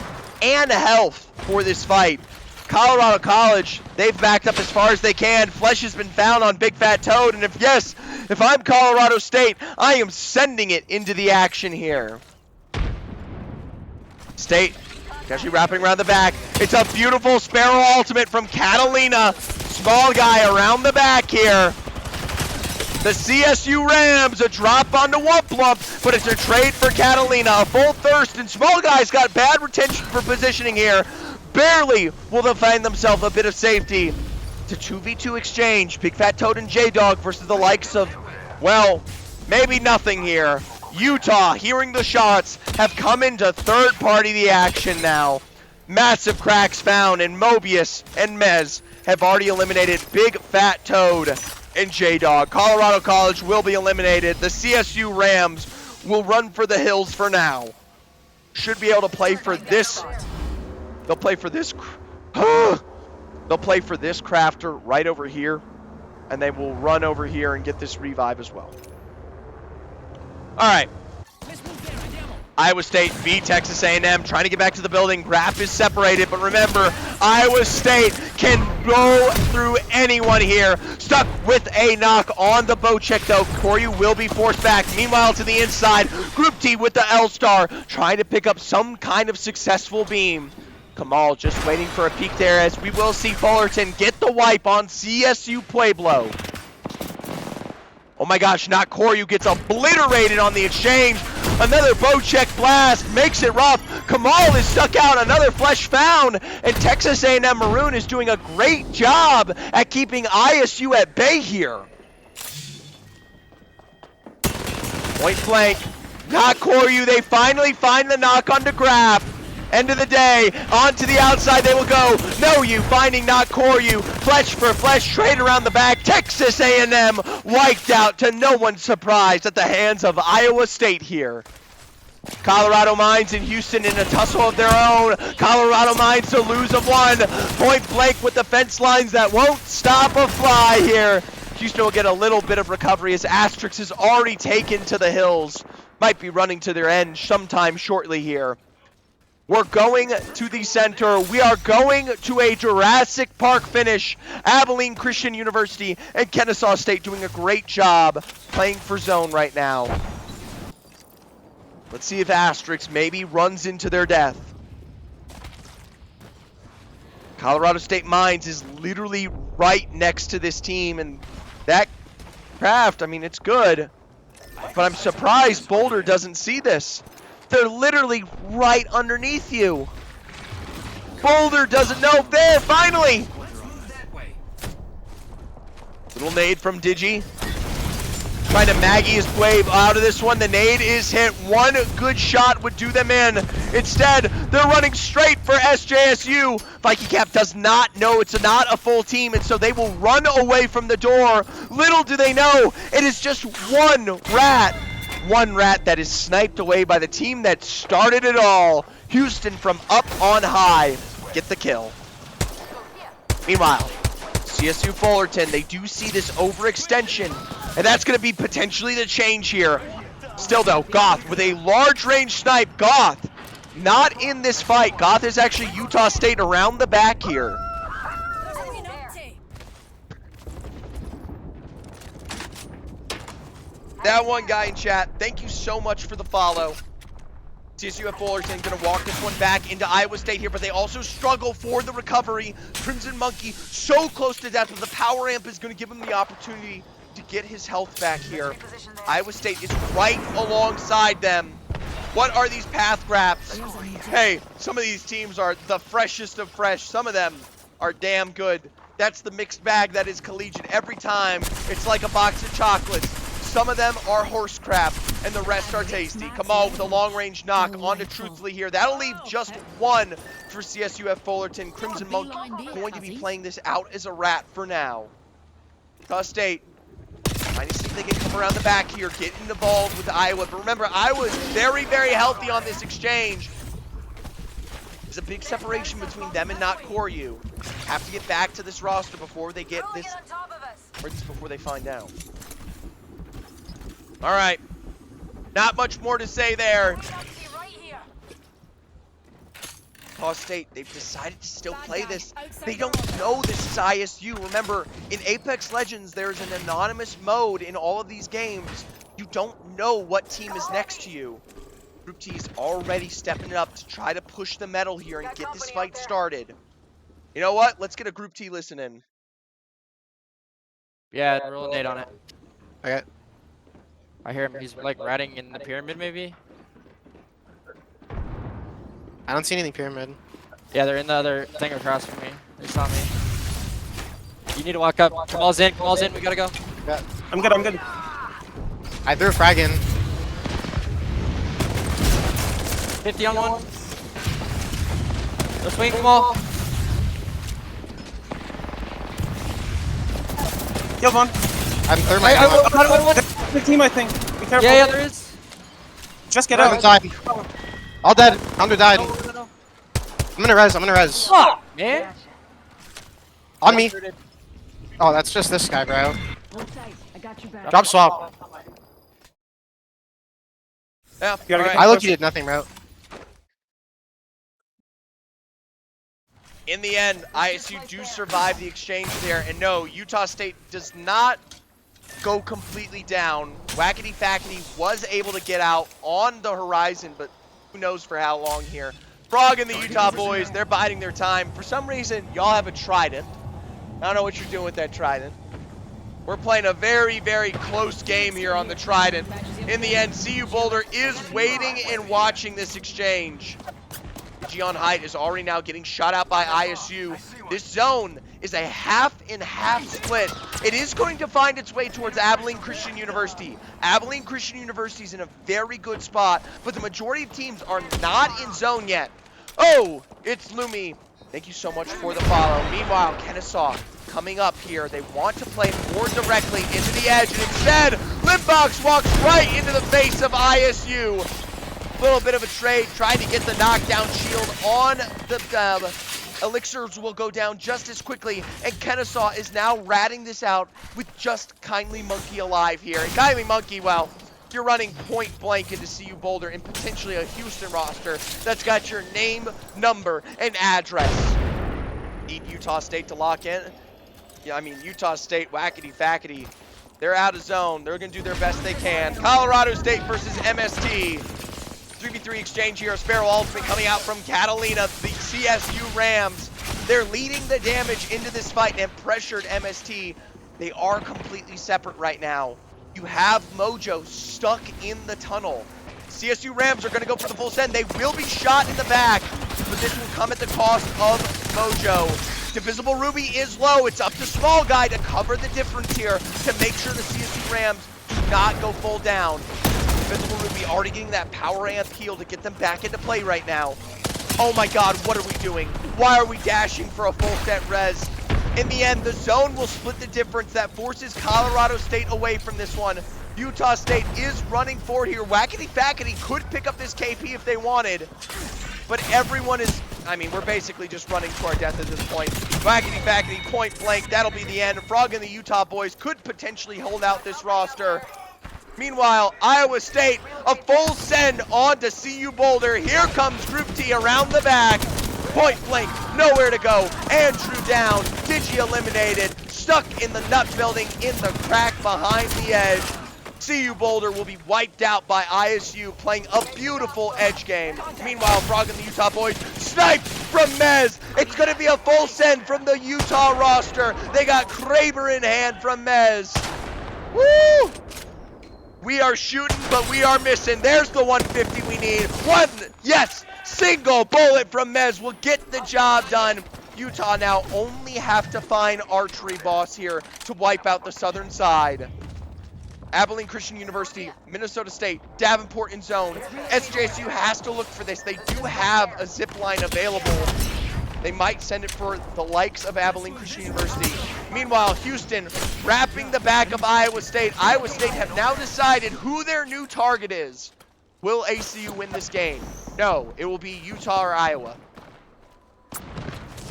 S6: and health for this fight. Colorado College, they've backed up as far as they can. Flesh has been found on Big Fat Toad, and if I'm Colorado State, I am sending it into the action here. State actually wrapping around the back. It's a beautiful Sparrow ultimate from Catalina. Small guy around the back here. The CSU Rams, a drop onto Wumplump, but it's a trade for Catalina. A full thirst, and Small Guy's got bad retention for positioning here. Barely will they find themselves a bit of safety. It's a 2v2 exchange. Big Fat Toad and J-Dog versus the likes of, well, maybe nothing here. Utah, hearing the shots, have come into third party the action now. Massive cracks found, and Mobius and Mez have already eliminated Big Fat Toad and J-Dog. Colorado College will be eliminated. The CSU Rams will run for the hills for now. Should be able to play for this. They'll play for this. They'll play for this crafter right over here, and they will run over here and get this revive as well. All right. Iowa State v Texas A&M, trying to get back to the building. Graph is separated, but remember, Iowa State can go through anyone here. Stuck with a knock on the bow check, though. Koryu will be forced back. Meanwhile, to the inside, Group T with the L-Star, trying to pick up some kind of successful beam. Kamal just waiting for a peek there, as we will see Fullerton get the wipe on CSU Pueblo. Oh my gosh, not Koryu gets obliterated on the exchange. Another bow check blast makes it rough. Kamal is stuck out, another flesh found, and Texas A&M Maroon is doing a great job at keeping ISU at bay here. Point blank, not Koryu. They finally find the knock onto Graph. End of the day, onto the outside they will go. No, you finding not Koryu. Flesh for flesh, trade around the back. Texas A&M wiped out to no one's surprise at the hands of Iowa State here. Colorado Mines and Houston in a tussle of their own. Colorado Mines to lose of one. Point blank with the fence lines that won't stop a fly here. Houston will get a little bit of recovery as Asterix is already taken to the hills. Might be running to their end sometime shortly here. We're going to the center. We are going to a Jurassic Park finish. Abilene Christian University and Kennesaw State doing a great job playing for zone right now. Let's see if Asterix maybe runs into their death. Colorado State Mines is literally right next to this team, and that craft, I mean, it's good, but I'm surprised Boulder doesn't see this. They're literally right underneath you. Boulder doesn't know. There, finally. Little nade from Digi. Trying to Maggie his way out of this one. The nade is hit. One good shot would do them in. Instead, they're running straight for SJSU. Vikingcap does not know it's not a full team, and so they will run away from the door. Little do they know, it is just one rat. One rat that is sniped away by the team that started it all. Houston from up on high. Get the kill. Meanwhile, CSU Fullerton, they do see this overextension, and that's going to be potentially the change here. Still though, Goth with a large range snipe. Goth not in this fight. Goth is actually Utah State around the back here. That one guy in chat, thank you so much for the follow. CSU Fullerton gonna walk this one back into Iowa State here, but they also struggle for the recovery. Crimson Monkey so close to death, but the power amp is gonna give him the opportunity to get his health back here. Iowa State is right alongside them. What are these path graphs? Hey, some of these teams are the freshest of fresh. Some of them are damn good. That's the mixed bag that is collegiate. Every time, it's like a box of chocolates. Some of them are horse crap, and the rest are tasty. Kamal with a long-range knock onto Truthfully here. That'll leave just one for CSUF Fullerton. Crimson Monk going to be playing this out as a rat for now. Utah State trying to see if they can come around the back here, get involved with Iowa. But remember, Iowa is very, very healthy on this exchange. There's a big separation between them and not Koryu. Have to get back to this roster before they get this, or at least before they find out. All right, not much more to say there. Utah State, they've decided to still play this. They don't know this is ISU. Remember, in Apex Legends, there's an anonymous mode in all of these games. You don't know what team is next to you. Group T is already stepping it up to try to push the metal here and get this fight started. You know what? Let's get a Group T listen in.
S11: Yeah, roll a nade on it. Okay. I hear him, he's like ratting in the pyramid maybe? I don't see anything pyramid. Yeah, they're in the other thing across from me. They saw me. You need to walk up. Kamal's in, we gotta go.
S10: Yeah. I'm good.
S11: I threw a frag in. 50 on one. Let's swing, Kamal.
S10: Kill one.
S11: I'm thermite.
S10: Big team, I think. Be careful.
S11: Yeah, there is.
S10: Just get
S11: out. Died. All dead. Under died.
S10: No.
S11: I'm gonna res.
S10: Fuck,
S11: man. On me. Oh, that's just this guy, bro. Drop swap.
S6: Yeah,
S11: right. I looked, you did nothing, bro.
S6: In the end, ISU do survive the exchange there, and no, Utah State does not go completely down. Wackety Fackety was able to get out on the horizon, but who knows for how long here. Frog and the Utah boys, they're biding their time. For some reason, y'all have a trident. I don't know what you're doing with that trident. We're playing a very, very close game here on the trident. In the end, CU Boulder is waiting and watching this exchange. Gion Height is already now getting shot out by ISU. This zone is a half-and-half split. It is going to find its way towards Abilene Christian University. Abilene Christian University is in a very good spot, but the majority of teams are not in zone yet. Oh, it's Lumi. Thank you so much for the follow. Meanwhile, Kennesaw coming up here. They want to play more directly into the edge, and instead, Limbox walks right into the face of ISU. Little bit of a trade, trying to get the knockdown shield on the elixirs will go down just as quickly, and Kennesaw is now ratting this out with just Kindly Monkey alive here. And Kindly Monkey, well, you're running point blank into CU Boulder and potentially a Houston roster that's got your name, number, and address. Need Utah State to lock in? Yeah, I mean, Utah State, Wackety Fackety, they're out of zone. They're going to do their best they can. Colorado State versus MST. 3v3 exchange here. Sparrow Ultimate coming out from Catalina. The CSU Rams, they're leading the damage into this fight and pressured MST. They are completely separate right now. You have Mojo stuck in the tunnel. CSU Rams are going to go for the full send. They will be shot in the back, but this will come at the cost of Mojo.
S1: Divisible Ruby is low. It's up to Small Guy to cover the difference here to make sure the CSU Rams do not go full down. Divisible Ruby already getting that power amp heal to get them back into play right now. Oh my god, what are we doing? Why are we dashing for a full set res? In the end, the zone will split the difference. That forces Colorado State away from this one. Utah State is running forward here. Wackety Fackety could pick up this KP if they wanted, but everyone is, I mean, we're basically just running to our death at this point. Wackety Fackety, point blank, that'll be the end. Frog and the Utah boys could potentially hold out this roster. Meanwhile, Iowa State, a full send on to CU Boulder. Here comes Group T around the back. Point blank, nowhere to go. Andrew down, Digi eliminated, stuck in the nut building in the crack behind the edge. CU Boulder will be wiped out by ISU, playing a beautiful edge game. Meanwhile, Frog and the Utah boys sniped from Mez. It's going to be a full send from the Utah roster. They got Kraber in hand from Mez. Woo! We are shooting, but we are missing. There's the 150 we need. One, yes, single bullet from Mez will get the job done. Utah now only have to find Archery Boss here to wipe out the southern side. Abilene Christian University, Minnesota State, Davenport in zone. SJSU has to look for this. They do have a zip line available. They might send it for the likes of Abilene Christian University. Meanwhile, Houston wrapping the back of Iowa State. Iowa State have now decided who their new target is. Will ACU win this game? No, it will be Utah or Iowa.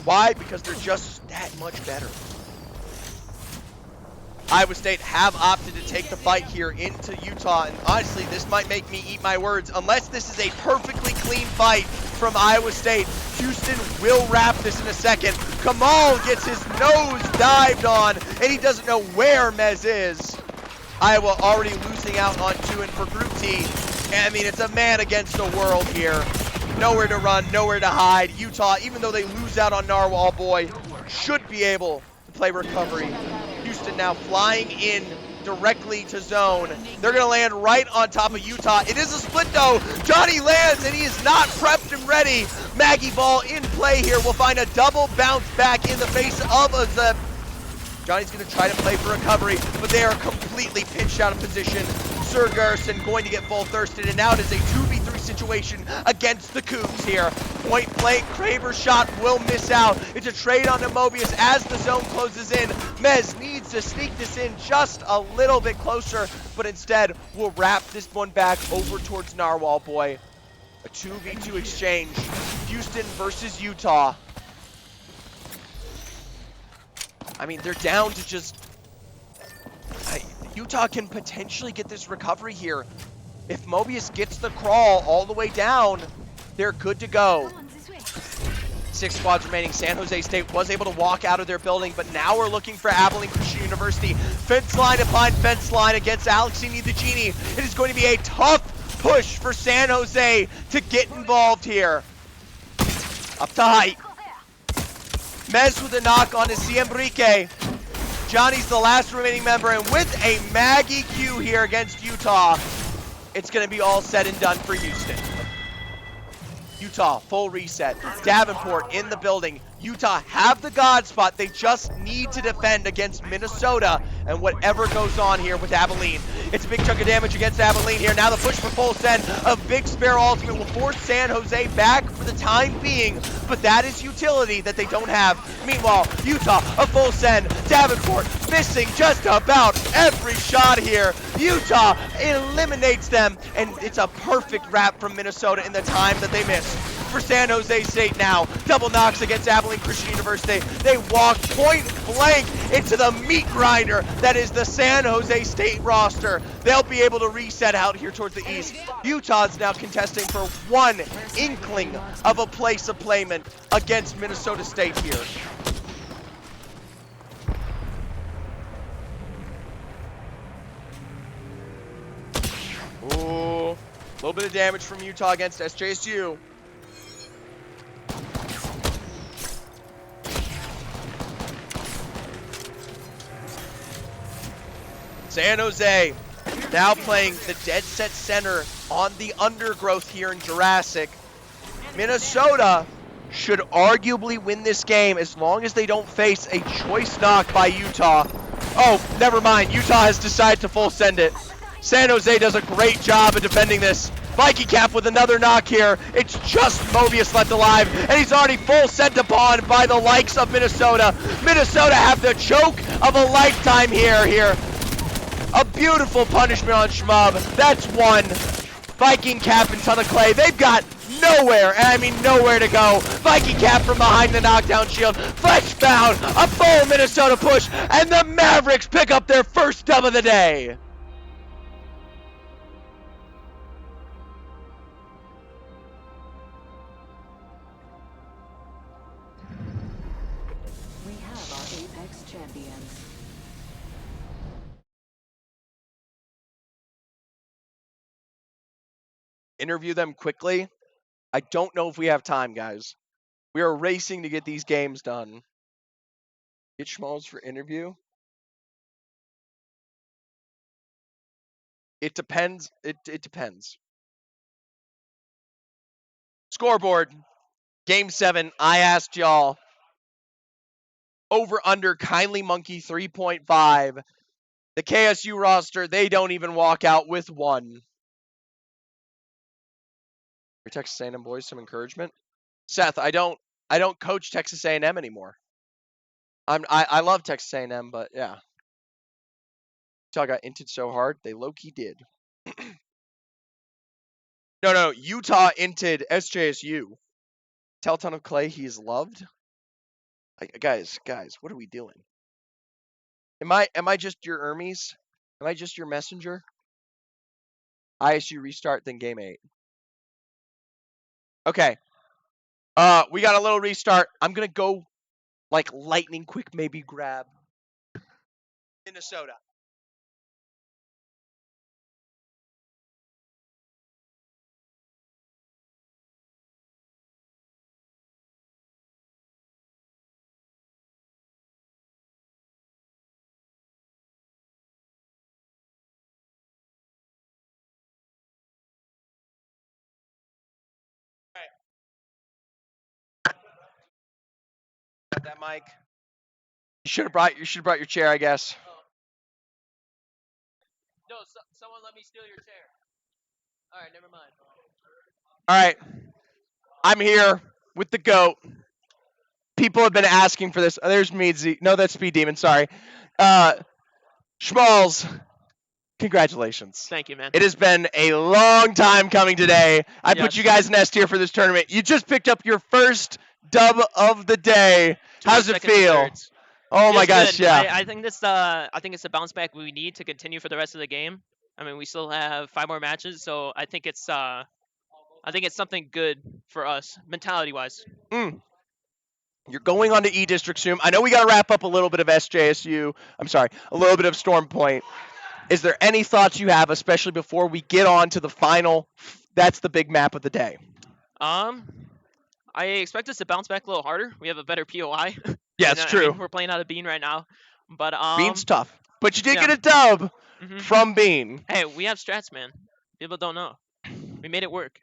S1: Why? Because they're just that much better. Iowa State have opted to take the fight here into Utah, and honestly, this might make me eat my words. Unless this is a perfectly clean fight from Iowa State, Houston will wrap this in a second. Kamal gets his nose dived on, and he doesn't know where Mez is. Iowa already losing out on 2, and for Group T, I mean, it's a man against the world here. Nowhere to run, nowhere to hide. Utah, even though they lose out on Narwhal Boy, should be able to play recovery. Houston now flying in directly to zone. They're going to land right on top of Utah. It is a split though. Johnny lands and he is not prepped and ready. Maggie Ball in play here. We'll find a double bounce back in the face of a Zep. Johnny's going to try to play for recovery, but they are completely pinched out of position. Sir Gerson going to get full thirsted, and now it is a 2v3 situation against the Cougs here. Point blank, Kraber's shot will miss out. It's a trade on to Mobius as the zone closes in. Mez needs to sneak this in just a little bit closer, but instead we'll wrap this one back over towards Narwhal Boy. A 2v2 exchange. Houston versus Utah. I mean, they're down to just... Utah can potentially get this recovery here. If Mobius gets the crawl all the way down, they're good to go. 6 squads remaining. San Jose State was able to walk out of their building, but now we're looking for Abilene Christian University. Fence line upon fence line against Alexini the Genie. It is going to be a tough push for San Jose to get involved here. Up to height. Mez with a knock on his Siembrique. Johnny's the last remaining member, and with a Maggie Q here against Utah, it's going to be all said and done for Houston. Utah, full reset. Davenport in the building. Utah have the God spot. They just need to defend against Minnesota and whatever goes on here with Abilene. It's a big chunk of damage against Abilene here. Now the push for full send of Big Spare Ultimate will force San Jose back for the time being, but that is utility that they don't have. Meanwhile, Utah, a full send. Davenport missing just about every shot here. Utah eliminates them, and it's a perfect wrap from Minnesota in the time that they missed. For San Jose State now, double knocks against Abilene Christian University. They walk point blank into the meat grinder that is the San Jose State roster. They'll be able to reset out here towards the east. Utah's now contesting for one inkling of a place of playment against Minnesota State here. Ooh, a little bit of damage from Utah against SJSU. San Jose now playing the dead set center on the undergrowth here in Jurassic. Minnesota
S6: should arguably win this game as long as they don't face a choice knock by Utah. Oh, never mind. Utah has decided to full send it. San Jose does a great job of defending this. Viking Cap with another knock here. It's just Mobius left alive, and he's already full sent upon by the likes of Minnesota. Minnesota have the choke of a lifetime here. A beautiful punishment on Shmub. That's one. Viking Cap and Ton of Clay. They've got nowhere, and I mean nowhere to go. Viking Cap from behind the knockdown shield. Fleshbound, a full Minnesota push, and the Mavericks pick up their first dub of the day.
S14: We have our Apex champions.
S6: Interview them quickly. I don't know if we have time, guys. We are racing to get these games done. Get Schmalls for interview. It depends. It depends. Scoreboard. Game 7. I asked y'all. Over under Kindly Monkey 3.5. The KSU roster, they don't even walk out with 1. Texas A&M boys some encouragement. Seth, I don't coach Texas A&M anymore. I love Texas A&M, but yeah. Utah got inted so hard, they low-key did. No, Utah inted SJSU. Tell Ton of Clay he's loved. Guys, what are we doing? Am I just your Hermes? Am I just your messenger? ISU restart, then game 8. Okay. We got a little restart. I'm gonna go like lightning quick, maybe grab Minnesota. Got that mic. You should have brought your chair, I guess.
S2: No, someone let me steal your chair. All right, never mind.
S6: All right. I'm here with the GOAT. People have been asking for this. Oh, there's Meadsy. No, that's Speed Demon. Sorry. Schmalls, congratulations.
S19: Thank you, man.
S6: It has been a long time coming today. I put
S19: Yes.
S6: you guys in S tier for this tournament. You just picked up your first dub of the day. How's it
S19: Seconds and
S6: feel?
S19: thirds.
S6: Oh my
S19: It's
S6: gosh,
S19: good.
S6: yeah.
S19: I think it's the bounce back we need to continue for the rest of the game. I mean, we still have 5 more matches, so I think it's something good for us mentality wise.
S6: You're going on to E District soon. I know we got to wrap up a little bit of SJSU. I'm sorry, a little bit of Storm Point. Is there any thoughts you have, especially before we get on to the final? That's the big map of the day.
S19: I expect us to bounce back a little harder. We have a better POI.
S6: Yeah,
S19: And,
S6: it's
S19: I
S6: true.
S19: mean, we're playing out of Bean right now, but
S6: Bean's tough, but you did
S19: yeah.
S6: get a dub
S19: Mhm.
S6: from Bean.
S19: Hey, we have strats, man. People don't know. We made it work.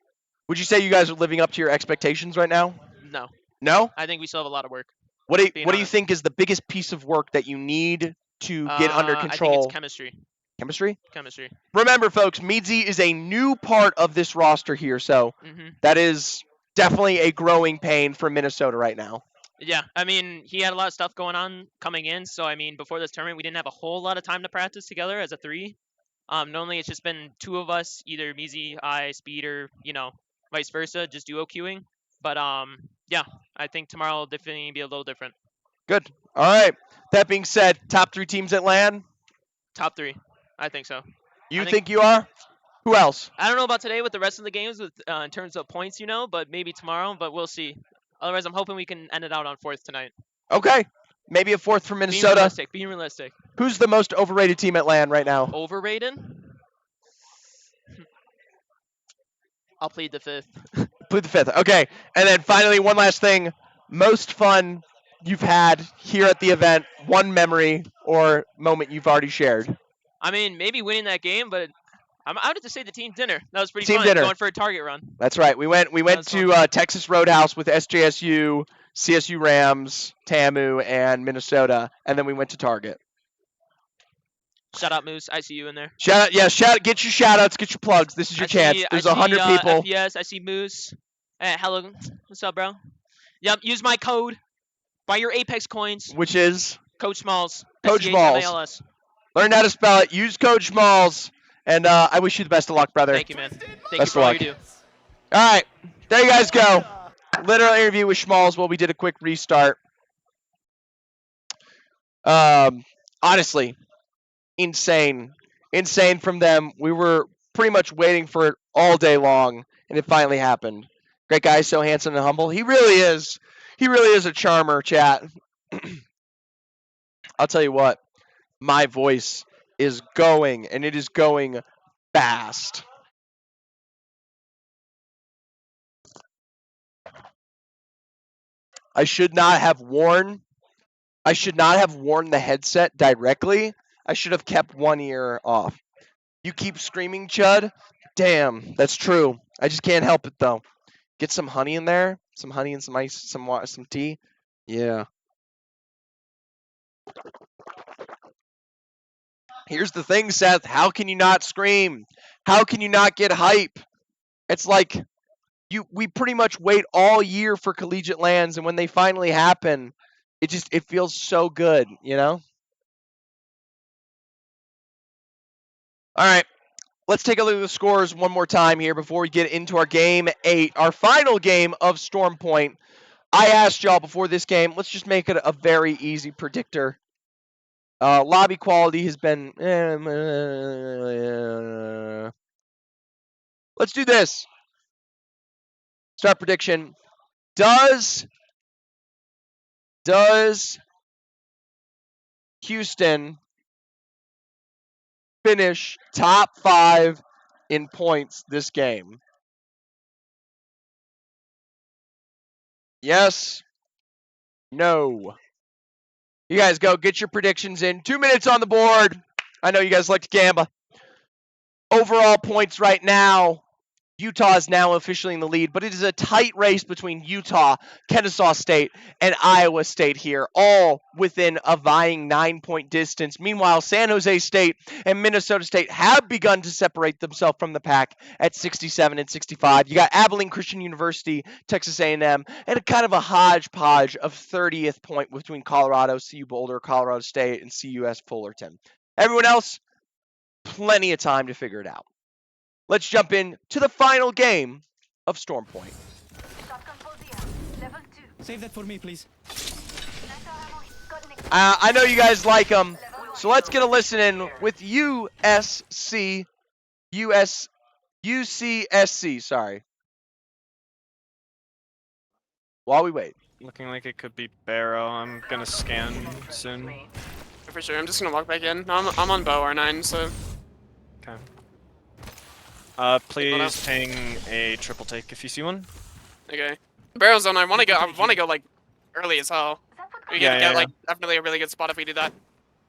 S6: Would you say you guys are living up to your expectations right now?
S19: No.
S6: No?
S19: I think we still have a lot of work.
S6: What do
S19: being
S6: you
S19: honest.
S6: think is the biggest piece of work that you need to get under
S19: I
S6: control?
S19: think it's chemistry.
S6: Chemistry?
S19: Chemistry.
S6: Remember, folks, Meadsy is a new part of this roster here, so
S19: Mhm.
S6: that is definitely a growing pain for Minnesota right now.
S19: Yeah, I mean, he had a lot of stuff going on coming in, so I mean, before this tournament, we didn't have a whole lot of time to practice together as a 3. Normally, it's just been 2 of us, either Measy, I, Speed, or vice versa, just duo queuing. But yeah, I think tomorrow will definitely be a little different.
S6: Good. All right. That being said, top 3 teams at LAN.
S19: Top 3, I think so.
S6: You
S19: I
S6: think you are? Who else?
S19: I don't know about today with the rest of the games with in terms of points, but maybe tomorrow. But we'll see. Otherwise, I'm hoping we can end it out on 4th tonight.
S6: Okay. Maybe a 4th from
S19: Being
S6: Minnesota.
S19: realistic. Being realistic.
S6: Who's the most overrated team at LAN right now?
S19: Overrated? I'll plead the 5th.
S6: Plead the 5th. Okay. And then finally, one last thing. Most fun you've had here at the event. One memory or moment you've already shared.
S19: I mean, maybe winning that game, but I'm out to say the team dinner. That was pretty
S1: Team
S19: fun.
S1: dinner.
S19: Going for a target run.
S1: That's right. We went to Texas Roadhouse with SJSU, CSU Rams, TAMU, and Minnesota, and then we went to Target.
S19: Shout out Moose. I see you in there.
S1: Shout out, get your shout outs, get your plugs. This is your chance. There's 100 people.
S19: FPS. I see Moose. Hello. What's up, bro? Yep. Use my code. Buy your Apex coins.
S1: Which is
S19: Coach Smalls.
S1: Coach Smalls.
S19: SCHMALS.
S1: Learn how to spell it. Use Coach Smalls. And I wish you the best of luck, brother.
S19: Thank you, man. Thank
S1: Best
S19: you for
S1: of
S19: all
S1: luck.
S19: you do.
S1: All right, there you guys go. Literal interview with Schmalls while we did a quick restart. Honestly, insane from them. We were pretty much waiting for it all day long, and it finally happened. Great guy, so handsome and humble. He really is. He really is a charmer, chat. I'll tell you what, my voice is going, and it is going fast. I should not have worn the headset directly. I should have kept one ear off. You keep screaming, Chud? Damn, that's true. I just can't help it though. Get some honey in there, some honey and some ice, some water, some tea. Yeah. Here's the thing, Seth. How can you not scream? How can you not get hype? It's like we pretty much wait all year for collegiate lands, and when they finally happen, it feels so good, you know? All right. Let's take a look at the scores one more time here before we get into our game 8, our final game of Storm Point. I asked y'all before this game, let's just make it a very easy predictor. Lobby quality has been... Let's do this. Start prediction. Does Houston finish top 5 in points this game? Yes. No. You guys go get your predictions in. 2 minutes on the board. I know you guys like to gamble. Overall points right now, Utah is now officially in the lead, but it is a tight race between Utah, Kennesaw State, and Iowa State here, all within a vying 9-point distance. Meanwhile, San Jose State and Minnesota State have begun to separate themselves from the pack at 67 and 65. You got Abilene Christian University, Texas A&M, and a kind of a hodgepodge of 30th point between Colorado, CU Boulder, Colorado State, and CUS Fullerton. Everyone else, plenty of time to figure it out. Let's jump in to the final game of Storm Point.
S13: Save that for me, please.
S1: I know you guys like them, so let's get a listen in with UCSC, sorry. While we wait.
S20: Looking like it could be Barrow. I'm gonna scan soon.
S21: For sure, I'm just gonna walk back in. No, I'm on bow R9, so.
S20: Okay. Please ping a triple take if you see one.
S21: Okay. Barrel zone. I wanna go like early as hell. We
S20: Yeah,
S21: get
S20: yeah,
S21: like definitely a really good spot if we do that.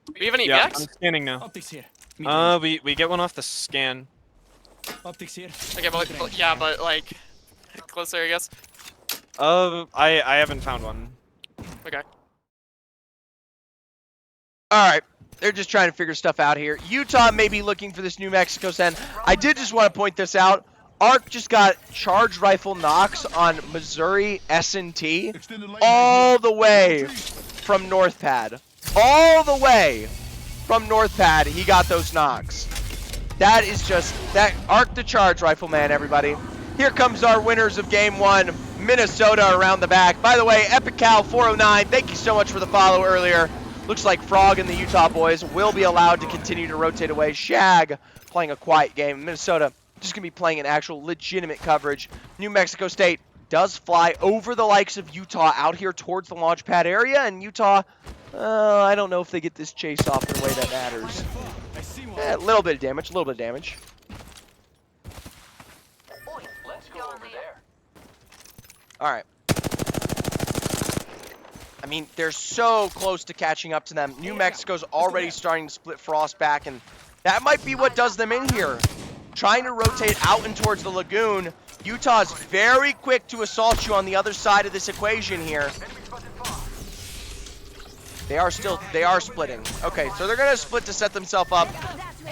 S21: Do we have any
S20: Yeah,
S21: EX?
S20: I'm scanning now.
S13: Optics here.
S20: We get one off the scan.
S13: Optics here.
S21: Okay, but yeah, but like closer, I guess.
S20: I haven't found one.
S21: Okay.
S1: All right. They're just trying to figure stuff out here. Utah may be looking for this New Mexico send. I did just want to point this out. Arc just got charged rifle knocks on Missouri S&T all the way from North Pad. All the way from North Pad, he got those knocks. That is just, that Arc the charge rifle man, everybody. Here comes our winners of game 1, Minnesota around the back. By the way, Epic Cal 409, thank you so much for the follow earlier. Looks like Frog and the Utah boys will be allowed to continue to rotate away. Shag playing a quiet game. Minnesota just going to be playing an actual legitimate coverage. New Mexico State does fly over the likes of Utah out here towards the launch pad area. And Utah, I don't know if they get this chase off in a way that matters. A little bit of damage, a little bit of damage. All right. I mean, they're so close to catching up to them. New Mexico's already starting to split Frost back, and that might be what does them in here. trying to rotate out and towards the lagoon. Utah's very quick to assault you on the other side of this equation here. They are splitting. Okay, so they're gonna split to set themselves up.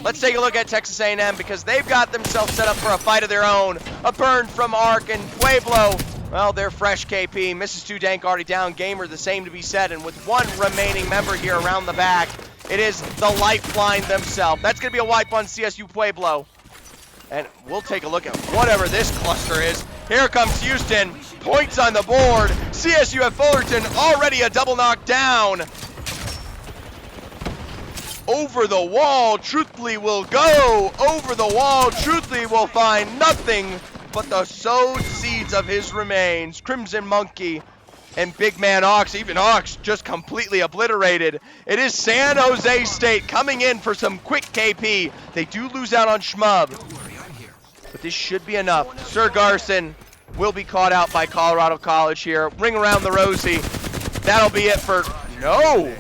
S1: Let's take a look at Texas A&M because they've got themselves set up for a fight of their own. A burn from Ark and Pueblo. Well, they're fresh KP. Mrs. 2 Dank already down. Gamer the same to be said. And with one remaining member here around the back, it is the Lifeline themselves. That's gonna be a wipe on CSU Pueblo. And we'll take a look at whatever this cluster is. Here comes Houston. Points on the board. CSU at Fullerton already a double knockdown. Over the wall, Truthfully will go. Over the wall, Truthfully will find nothing but the sowed seeds of his remains. Crimson Monkey and Big Man Ox, even Ox just completely obliterated. It is San Jose State coming in for some quick KP. They do lose out on Schmub, but this should be enough. Sir Garson will be caught out by Colorado College here. Ring around the rosy. That'll be it for, no.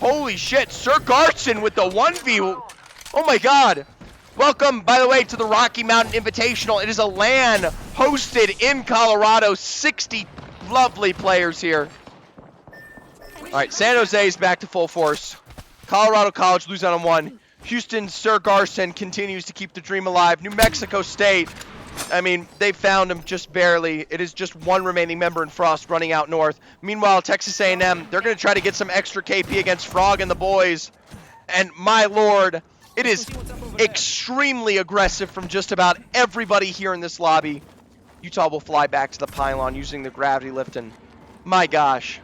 S1: Holy shit, Sir Garson with the 1v. Oh my God. Welcome, by the way, to the Rocky Mountain Invitational. It is a LAN hosted in Colorado. 60 lovely players here. All right, San Jose is back to full force. Colorado College lose out on 1. Houston, Sir Garson continues to keep the dream alive. New Mexico State, I mean, they found him just barely. It is just one remaining member in Frost running out north. Meanwhile, Texas A&M, they're going to try to get some extra KP against Frog and the boys. And my lord, it is extremely aggressive from just about everybody here in this lobby. Utah will fly back to the pylon using the gravity lift, and my gosh.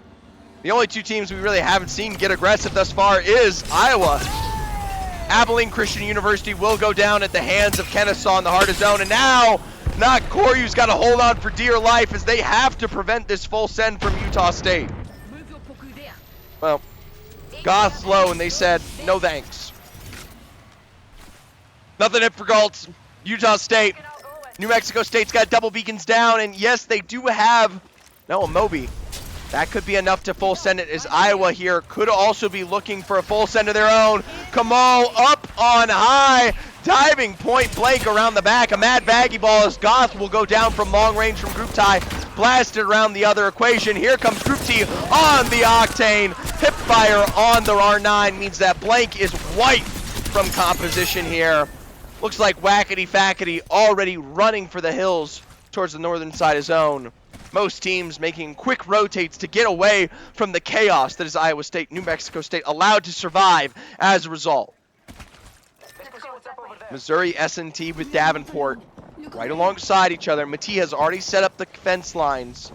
S1: The only 2 teams we really haven't seen get aggressive thus far is Iowa. Abilene Christian University will go down at the hands of Kennesaw in the heart of zone, and now not Koryu's got to hold on for dear life as they have to prevent this full send from Utah State. Well, Goth's low, and they said no thanks. Nothing it for Galtz. Utah State. New Mexico State's got double beacons down, and yes, they do have no Moby. That could be enough to full send it, as Iowa here could also be looking for a full send of their own. Kamal up on high, diving point blank around the back. A mad baggy ball as Goth will go down from long range from Group Tie, blasted around the other equation. Here comes Group T on the Octane. Hip fire on the R9 means that blank is white from composition here. Looks like Wackety Fackety already running for the hills towards the northern side of zone. Most teams making quick rotates to get away from the chaos that is Iowa State. New Mexico State allowed to survive as a result. Missouri S&T with Davenport right alongside each other. Mati has already set up the fence lines.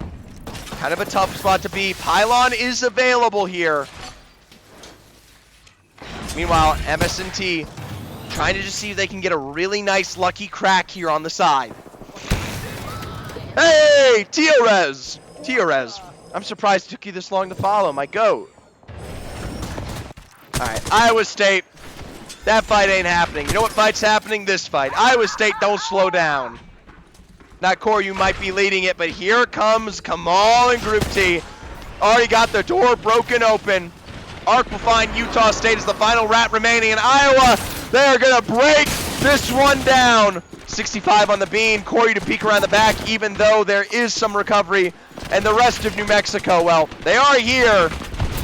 S1: Kind of a tough spot to be. Pylon is available here. Meanwhile, MS&T trying to just see if they can get a really nice lucky crack here on the side. Hey, Tiorez! Tiorez. I'm surprised it took you this long to follow, my goat. Alright, Iowa State. That fight ain't happening. You know what fight's happening? This fight. Iowa State, don't slow down. Not Koryu might be leading it, but here comes Kamal and Group T. Already got the door broken open. Ark will find Utah State as the final rat remaining, and Iowa, they're gonna break this one down. 65 on the beam, Koryu to peek around the back, even though there is some recovery. And the rest of New Mexico, well, they are here,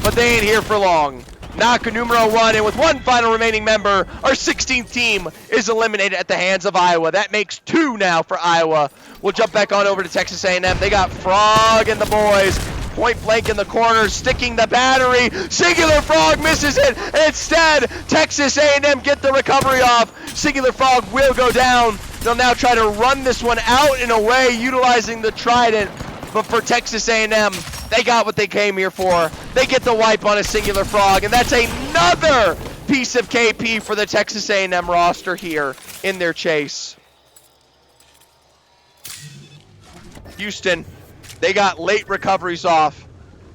S1: but they ain't here for long. Naka numero 1, and with one final remaining member, our 16th team is eliminated at the hands of Iowa. That makes 2 now for Iowa. We'll jump back on over to Texas A&M. They got Frog and the boys. Point blank in the corner, sticking the battery. Singular Frog misses it, and instead, Texas A&M get the recovery off. Singular Frog will go down. They'll now try to run this one out in a way, utilizing the Trident. But for Texas A&M, they got what they came here for. They get the wipe on a Singular Frog, and that's another piece of KP for the Texas A&M roster here in their chase. Houston, they got late recoveries off.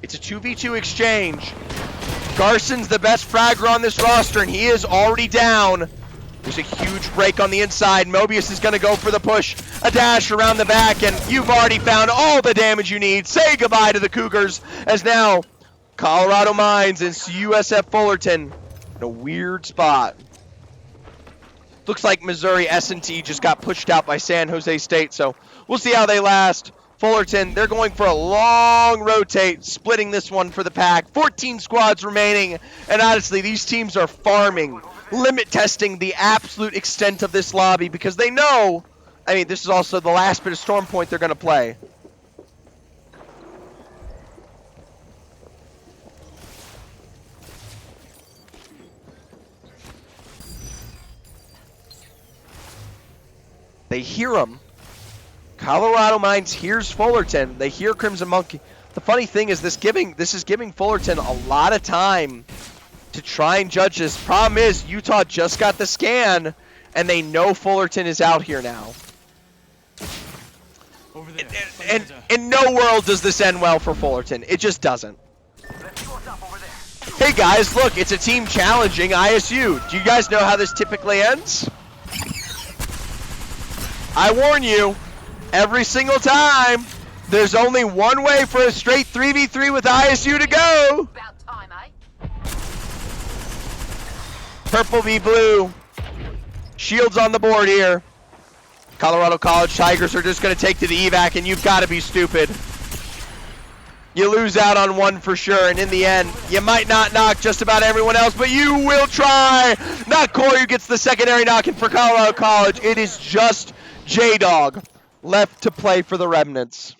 S1: It's a 2v2 exchange. Garson's the best fragger on this roster, and he is already down. There's a huge break on the inside. Mobius is going to go for the push. A dash around the back, and you've already found all the damage you need. Say goodbye to the Cougars, as now Colorado Mines and USF Fullerton in a weird spot.
S6: Looks like Missouri S&T just got pushed out by San Jose State, so we'll see how they last. Fullerton, they're going for a long rotate, splitting this one for the pack. 14 squads remaining, and honestly, these teams are farming, limit testing the absolute extent of this lobby because they know, I mean, this is also the last bit of Storm Point they're going to play. They hear him. Colorado Mines hears Fullerton. They hear Crimson Monkey. The funny thing is this is giving Fullerton a lot of time to try and judge this. Problem is Utah just got the scan and they know Fullerton is out here now. And in no world does this end well for Fullerton. It just doesn't. Hey guys, look, it's a team challenging ISU. Do you guys know how this typically ends? I warn you. Every single time, there's only one way for a straight 3v3 with ISU to go.
S7: About time, eh?
S6: Purple v blue. Shields on the board here. Colorado College Tigers are just going to take to the evac, and you've got to be stupid. You lose out on one for sure, and in the end, you might not knock just about everyone else, but you will try. Not Corey who gets the secondary knocking for Colorado College. It is just J-Dog left to play for the Remnants.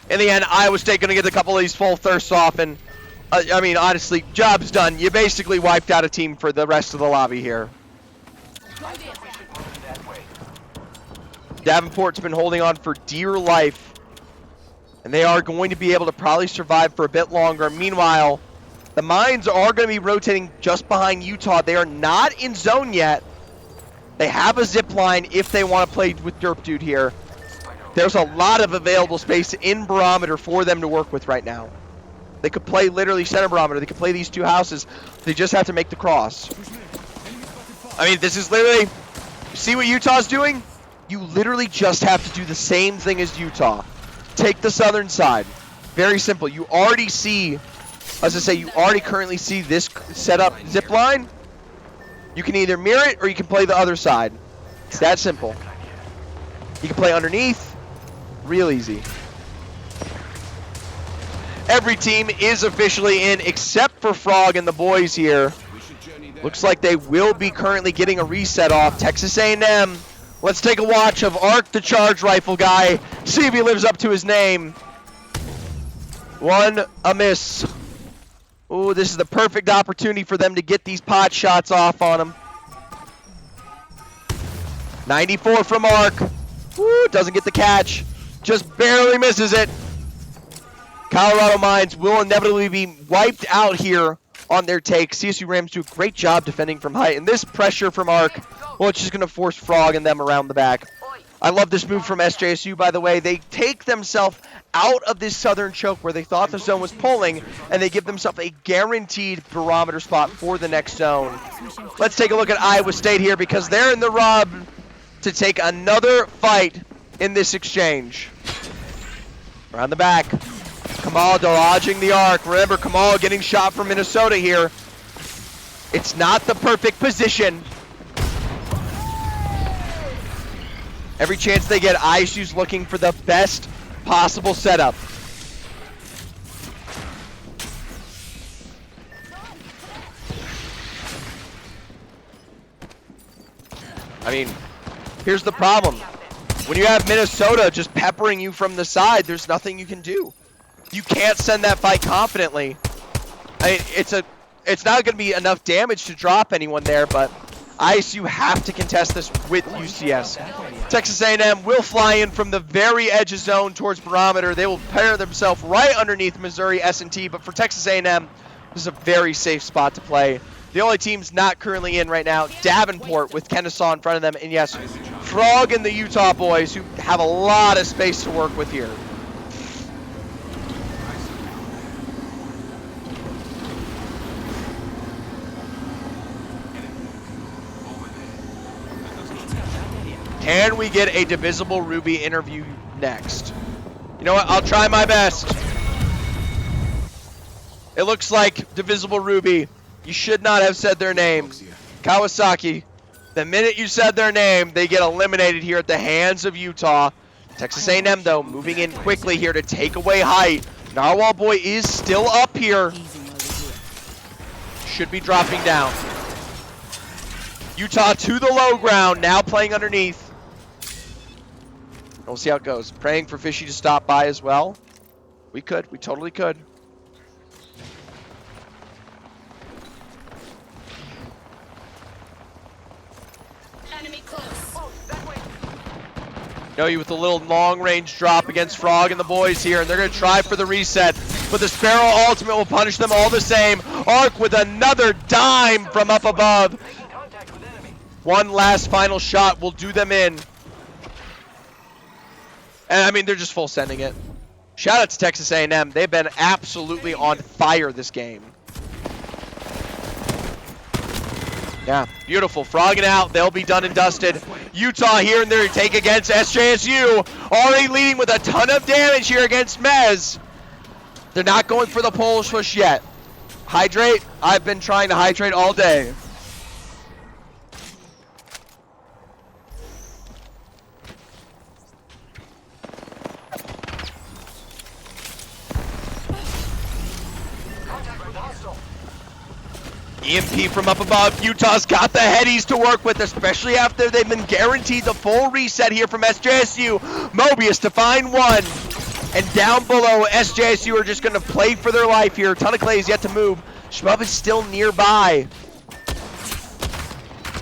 S6: In the end, Iowa State going to get a couple of these full thirsts off, and I mean, honestly, job's done. You basically wiped out a team for the rest of the lobby here. Davenport's been holding on for dear life, and they are going to be able to probably survive for a bit longer. Meanwhile, the Mines are going to be rotating just behind Utah. They are not in zone yet. They have a zip line if they want to play with Derp Dude here. There's a lot of available space in Barometer for them to work with right now. They could play literally center Barometer. They could play these two houses. They just have to make the cross. I mean, this is literally... See what Utah's doing? You literally just have to do the same thing as Utah. Take the southern side. Very simple. You already see... As I say, you already currently see this setup zip line. You can either mirror it or you can play the other side. It's that simple. You can play underneath. Real easy. Every team is officially in except for Frog and the boys here. Looks like they will be currently getting a reset off. Texas A&M. Let's take a watch of Ark, the charge rifle guy. See if he lives up to his name. One a miss. Ooh, this is the perfect opportunity for them to get these pot shots off on him. 94 from Ark. Woo, doesn't get the catch. Just barely misses it. Colorado Mines will inevitably be wiped out here on their take. CSU Rams do a great job defending from height. And this pressure from Ark, well, it's just going to force Frog and them around the back. I love this move from SJSU, by the way. They take themselves out of this southern choke where they thought the zone was pulling, and they give themselves a guaranteed Barometer spot for the next zone. Let's take a look at Iowa State here because they're in the rub to take another fight in this exchange. Around the back. Kamal dodging the arc. Remember, Kamal getting shot from Minnesota here. It's not the perfect position. Every chance they get, ISU's looking for the best possible setup. I mean, here's the problem. When you have Minnesota just peppering you from the side, there's nothing you can do. You can't send that fight confidently. I mean, it's not going to be enough damage to drop anyone there, but ISU have to contest this with UCS. Texas A&M will fly in from the very edge of zone towards Barometer. They will pair themselves right underneath Missouri S&T, but for Texas A&M, this is a very safe spot to play. The only teams not currently in right now, Davenport with Kennesaw in front of them, and yes, Frog and the Utah boys who have a lot of space to work with here. Can we get a Divisible Ruby interview next? You know what? I'll try my best. It looks like Divisible Ruby. You should not have said their name.
S1: Kawasaki, the minute you said their name, they get eliminated here at the hands of Utah. Texas A&M, though, moving in quickly here to take away height. Narwhal Boy is still up here. Should be dropping down. Utah to the low ground, now playing underneath. We'll see how it goes. Praying for Fishy to stop by as well. We could. We totally could.
S7: Enemy close.
S1: Know you with a little long-range drop against Frog and the boys here, and they're going to try for the reset. But the Sparrow ultimate will punish them all the same. Arc with another dime from up above. One last final shot will do them in. And I mean, they're just full sending it. Shout out to Texas A&M. They've been absolutely on fire this game. Yeah, beautiful. Frogging out. They'll be done and dusted. Utah here in their take against SJSU. Already leading with a ton of damage here against Mez. They're not going for the Polish push yet. Hydrate. I've been trying to hydrate all day. EMP from up above. Utah's got the headies to work with, especially after they've been guaranteed the full reset here from SJSU. Mobius to find one. And down below, SJSU are just going to play for their life here. Ton of Clay is yet to move. Shmub is still nearby.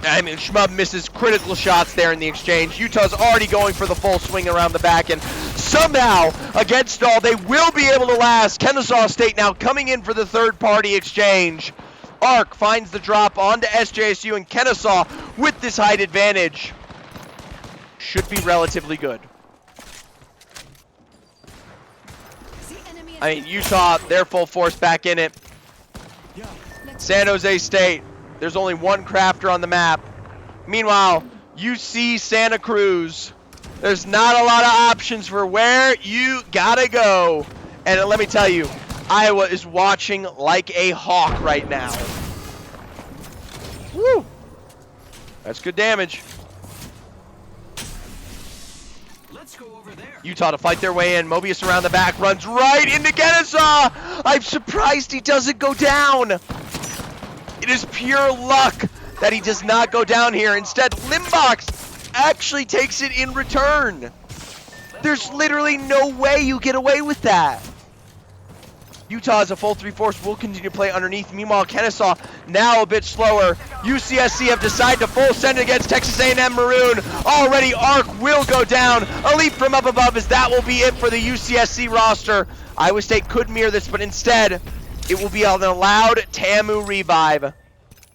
S1: I mean, Shmub misses critical shots there in the exchange. Utah's already going for the full swing around the back, and somehow, against all, they will be able to last. Kennesaw State now coming in for the third-party exchange. Arc finds the drop onto SJSU, and Kennesaw with this height advantage should be relatively good. I mean, Utah, they're full force back in it. San Jose State, there's only one crafter on the map. Meanwhile, UC Santa Cruz, there's not a lot of options for where you gotta go. And let me tell you, Iowa is watching like a hawk right now. Woo! That's good damage. Utah to fight their way in. Mobius around the back, runs right into Kennesaw. I'm surprised he doesn't go down. It is pure luck that he does not go down here. Instead, Limbox actually takes it in return. There's literally no way you get away with that. Utah is a full 3/4, will continue to play underneath. Meanwhile, Kennesaw now a bit slower. UCSC have decided to full send against Texas A&M Maroon. Already Arc will go down. A leap from up above, as that will be it for the UCSC roster. Iowa State could mirror this, but instead, it will be an allowed TAMU revive.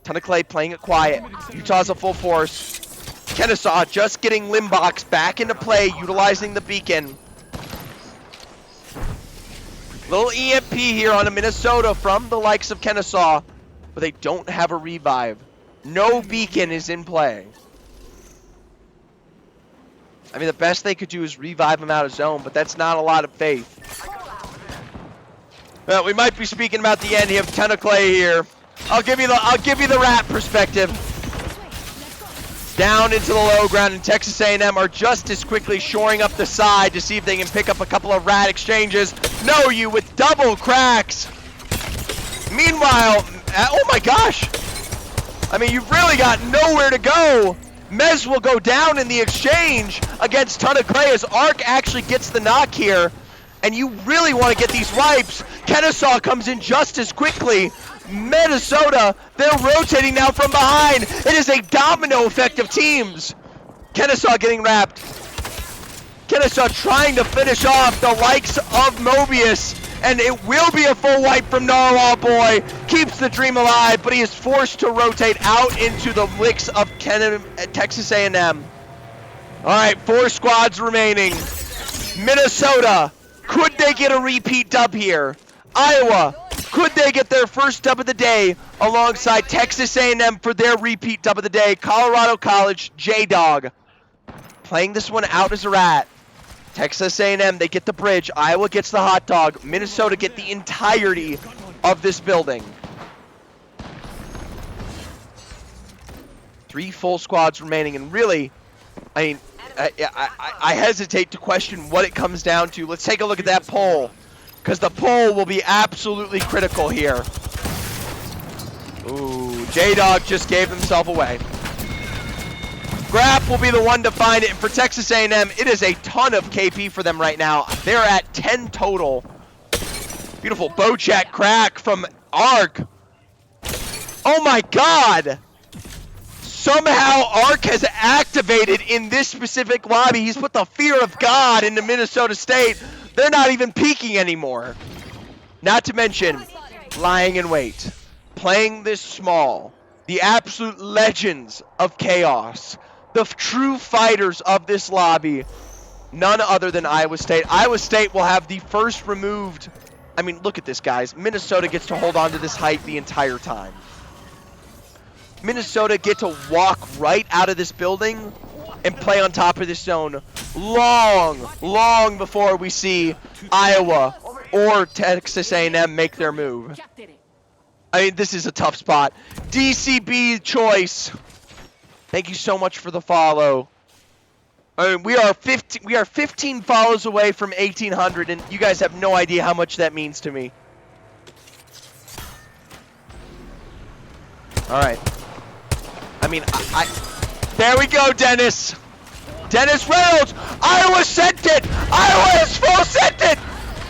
S1: Ton of Clay playing it quiet. Utah's a full force. Kennesaw just getting Limbox back into play, utilizing the beacon. Little EMP here on a Minnesota from the likes of Kennesaw, but they don't have a revive. No beacon is in play. I mean, the best they could do is revive him out of zone, but that's not a lot of faith. Well, we might be speaking about the end of Ton of Clay here. I'll give you the rat perspective. Down into the low ground, and Texas A&M are just as quickly shoring up the side to see if they can pick up a couple of rat exchanges. Know you with double cracks. Meanwhile, oh my gosh. I mean, you've really got nowhere to go. Mez will go down in the exchange against Ton of Clay as Arc actually gets the knock here. And you really want to get these wipes. Kennesaw comes in just as quickly. Minnesota, they're rotating now from behind. It is a domino effect of teams. Kennesaw getting wrapped. Kennesaw trying to finish off the likes of Mobius. And it will be a full wipe from Narwhal Boy. Keeps the dream alive, but he is forced to rotate out into the licks of Texas A&M. All right, 4 squads remaining. Minnesota, could they get a repeat dub here? Iowa, could they get their first dub of the day alongside Texas A&M for their repeat dub of the day? Colorado College, J-Dog, playing this one out as a rat. Texas A&M, they get the bridge. Iowa gets the hot dog. Minnesota get the entirety of this building.
S6: 3 full squads remaining, and really, I mean, I hesitate to question what it comes down to. Let's take a look at that poll, because the poll will be absolutely critical here. Ooh, J-Dog just gave himself away. Grap will be the one to find it, and for Texas A&M, it is a ton of KP for them right now. They're at 10 total. Beautiful Bojack crack from Ark. Oh my god! Somehow Ark has activated in this specific lobby. He's put the fear of God into Minnesota State. They're not even peeking anymore. Not to mention, lying in wait. Playing this small. The absolute legends of Chaos. The true fighters of this lobby. None other than Iowa State. Iowa State will have the first removed. I mean, look at this, guys. Minnesota gets to hold on to this height the entire time. Minnesota get to walk right out of this building and play on top of this zone long before we see Iowa or Texas A&M make their move. I mean, this is a tough spot. DCB choice. Thank you so much for the follow. I mean, we are 15 follows away from 1,800, and you guys have no idea how much that means to me. All right. I mean, there we go, Dennis. Dennis Reynolds. Iowa sent it. Iowa has full sent it.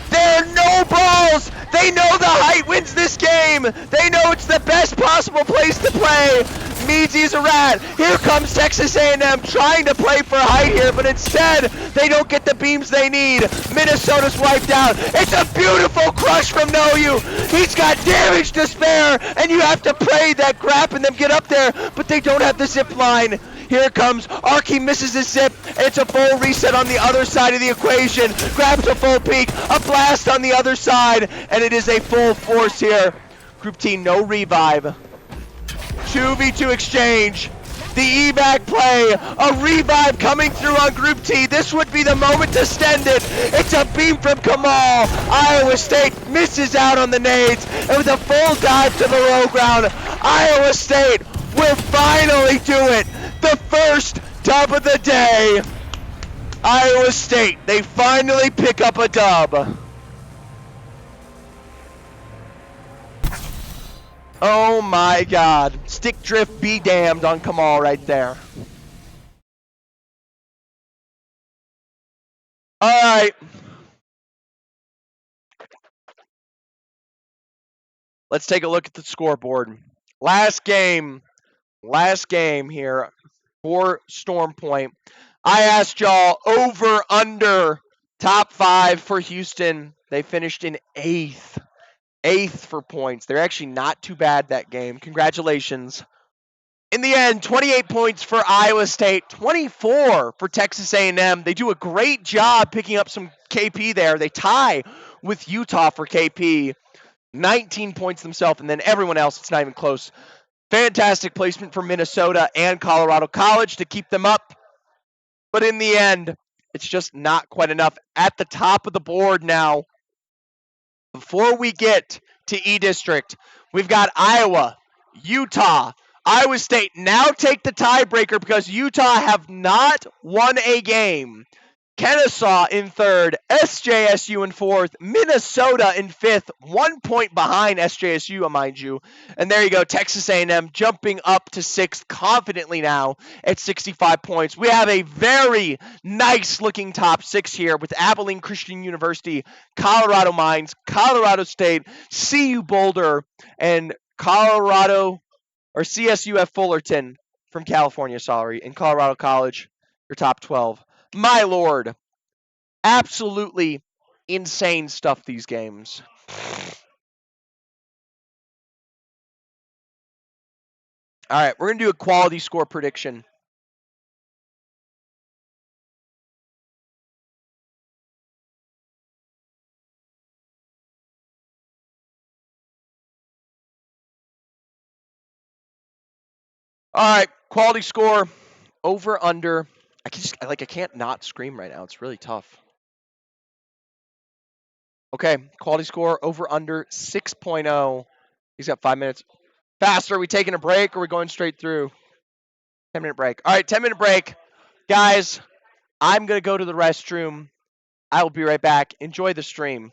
S6: There are no balls. They know the height wins this game. They know it's the best possible place to play. Meadsy's a rat. Here comes Texas A&M trying to play for height here, but instead they don't get the beams they need. Minnesota's wiped out. It's a beautiful crush from NoU. He's got damage to spare, and you have to pray that Grap and them get up there, but they don't have the zip line. Here it comes. Arky misses his zip, and it's a full reset on the other side of the equation. Grabs a full peek, a blast on the other side, and it is a full force here. Group T, no revive. 2v2 exchange. The evac play. A revive coming through on Group T. This would be the moment to send it. It's a beam from Kamal. Iowa State misses out on the nades. And with a full dive to the low ground, Iowa State will finally do it. The first dub of the day. Iowa State, they finally pick up a dub. Oh my god. Stick drift be damned on Kamal right there. Alright. Let's take a look at the scoreboard. Last game here for Storm Point. I asked y'all over, under, top 5 for Houston. They finished in 8th. 8th for points. They're actually not too bad that game. Congratulations. In the end, 28 points for Iowa State, 24 for Texas A&M. They do a great job picking up some KP there. They tie with Utah for KP. 19 points themselves, and then everyone else, it's not even close. Fantastic placement for Minnesota and Colorado College to keep them up. But in the end, it's just not quite enough. At the top of the board now, before we get to E-District, we've got Iowa, Utah, Iowa State now take the tiebreaker because Utah have not won a game. Kennesaw in 3rd, SJSU in 4th, Minnesota in 5th, 1 point behind SJSU, mind you. And there you go, Texas A&M jumping up to 6th confidently now at 65 points. We have a very nice looking top 6 here with Abilene Christian University, Colorado Mines, Colorado State, CU Boulder, and CSUF Fullerton from California, and Colorado College, your top 12. My lord, absolutely insane stuff these games. All right, we're going to do a quality score prediction. All right, quality score, over, under. I can't not scream right now. It's really tough. Okay, quality score, over, under, 6.0. He's got 5 minutes. Faster, are we taking a break or are we going straight through?
S1: 10-minute break. All right, 10-minute break. Guys, I'm going to go to the restroom. I will be right back. Enjoy the stream.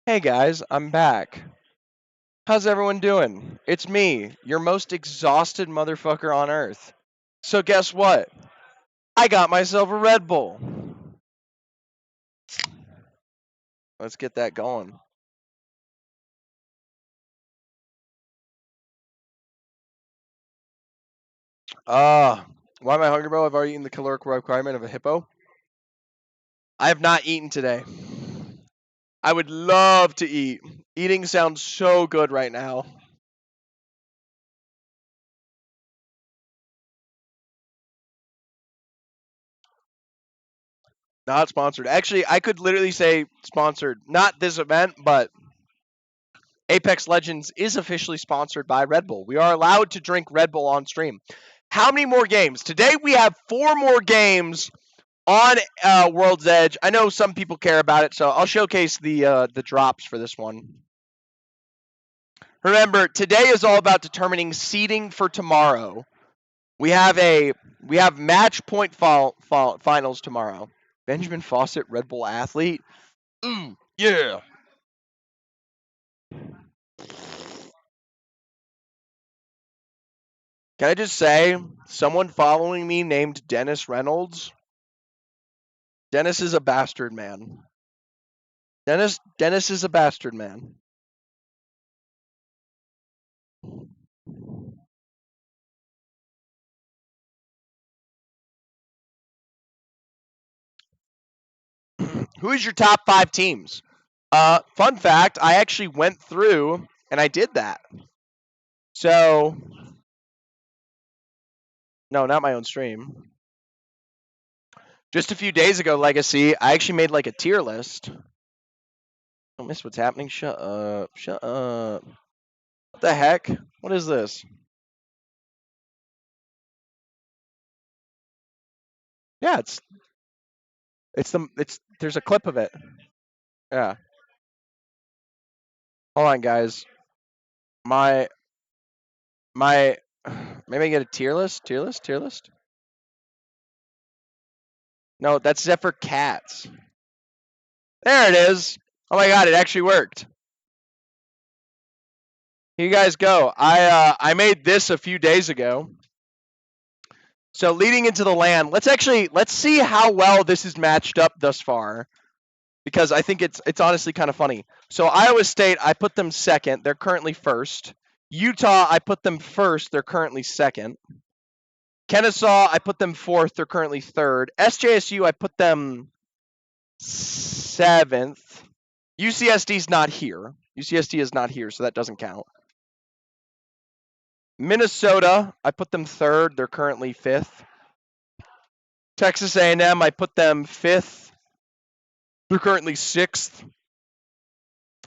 S1: Hey guys, I'm back. How's everyone doing? It's me, your most exhausted motherfucker on earth. So guess what? I got myself a Red Bull. Let's get that going. Why am I hungry, bro? I've already eaten the caloric requirement of a hippo. I have not eaten today. I would love to eat. Eating sounds so good right now. Not sponsored. Actually, I could literally say sponsored. Not this event, but Apex Legends is officially sponsored by Red Bull. We are allowed to drink Red Bull on stream. How many more games? Today we have 4 more games on World's Edge. I know some people care about it, so I'll showcase the drops for this one. Remember, today is all about determining seeding for tomorrow. We have match point finals tomorrow. Benjamin Fawcett, Red Bull athlete. Ooh, yeah. Can I just say, someone following me named Dennis Reynolds? Dennis is a bastard man. Dennis is a bastard man. Who is your top 5 teams? Fun fact, I actually went through and I did that. So, no, not my own stream. Just a few days ago, Legacy, I actually made like a tier list. Don't miss what's happening. Shut up. Shut up. What the heck? What is this? Yeah, there's a clip of it. Yeah. Hold on, guys. Maybe I get a tier list? Tier list? No, that's Zephyr Cats. There it is. Oh my god, it actually worked. Here you guys go. I made this a few days ago. So leading into the LAN, let's see how well this is matched up thus far. Because I think it's honestly kind of funny. So Iowa State, I put them second. They're currently first. Utah, I put them first. They're currently second. Kennesaw, I put them fourth. They're currently third. SJSU, I put them seventh. UCSD's not here. UCSD is not here, so that doesn't count. Minnesota, I put them third. They're currently fifth. Texas A&M, I put them fifth. They're currently sixth.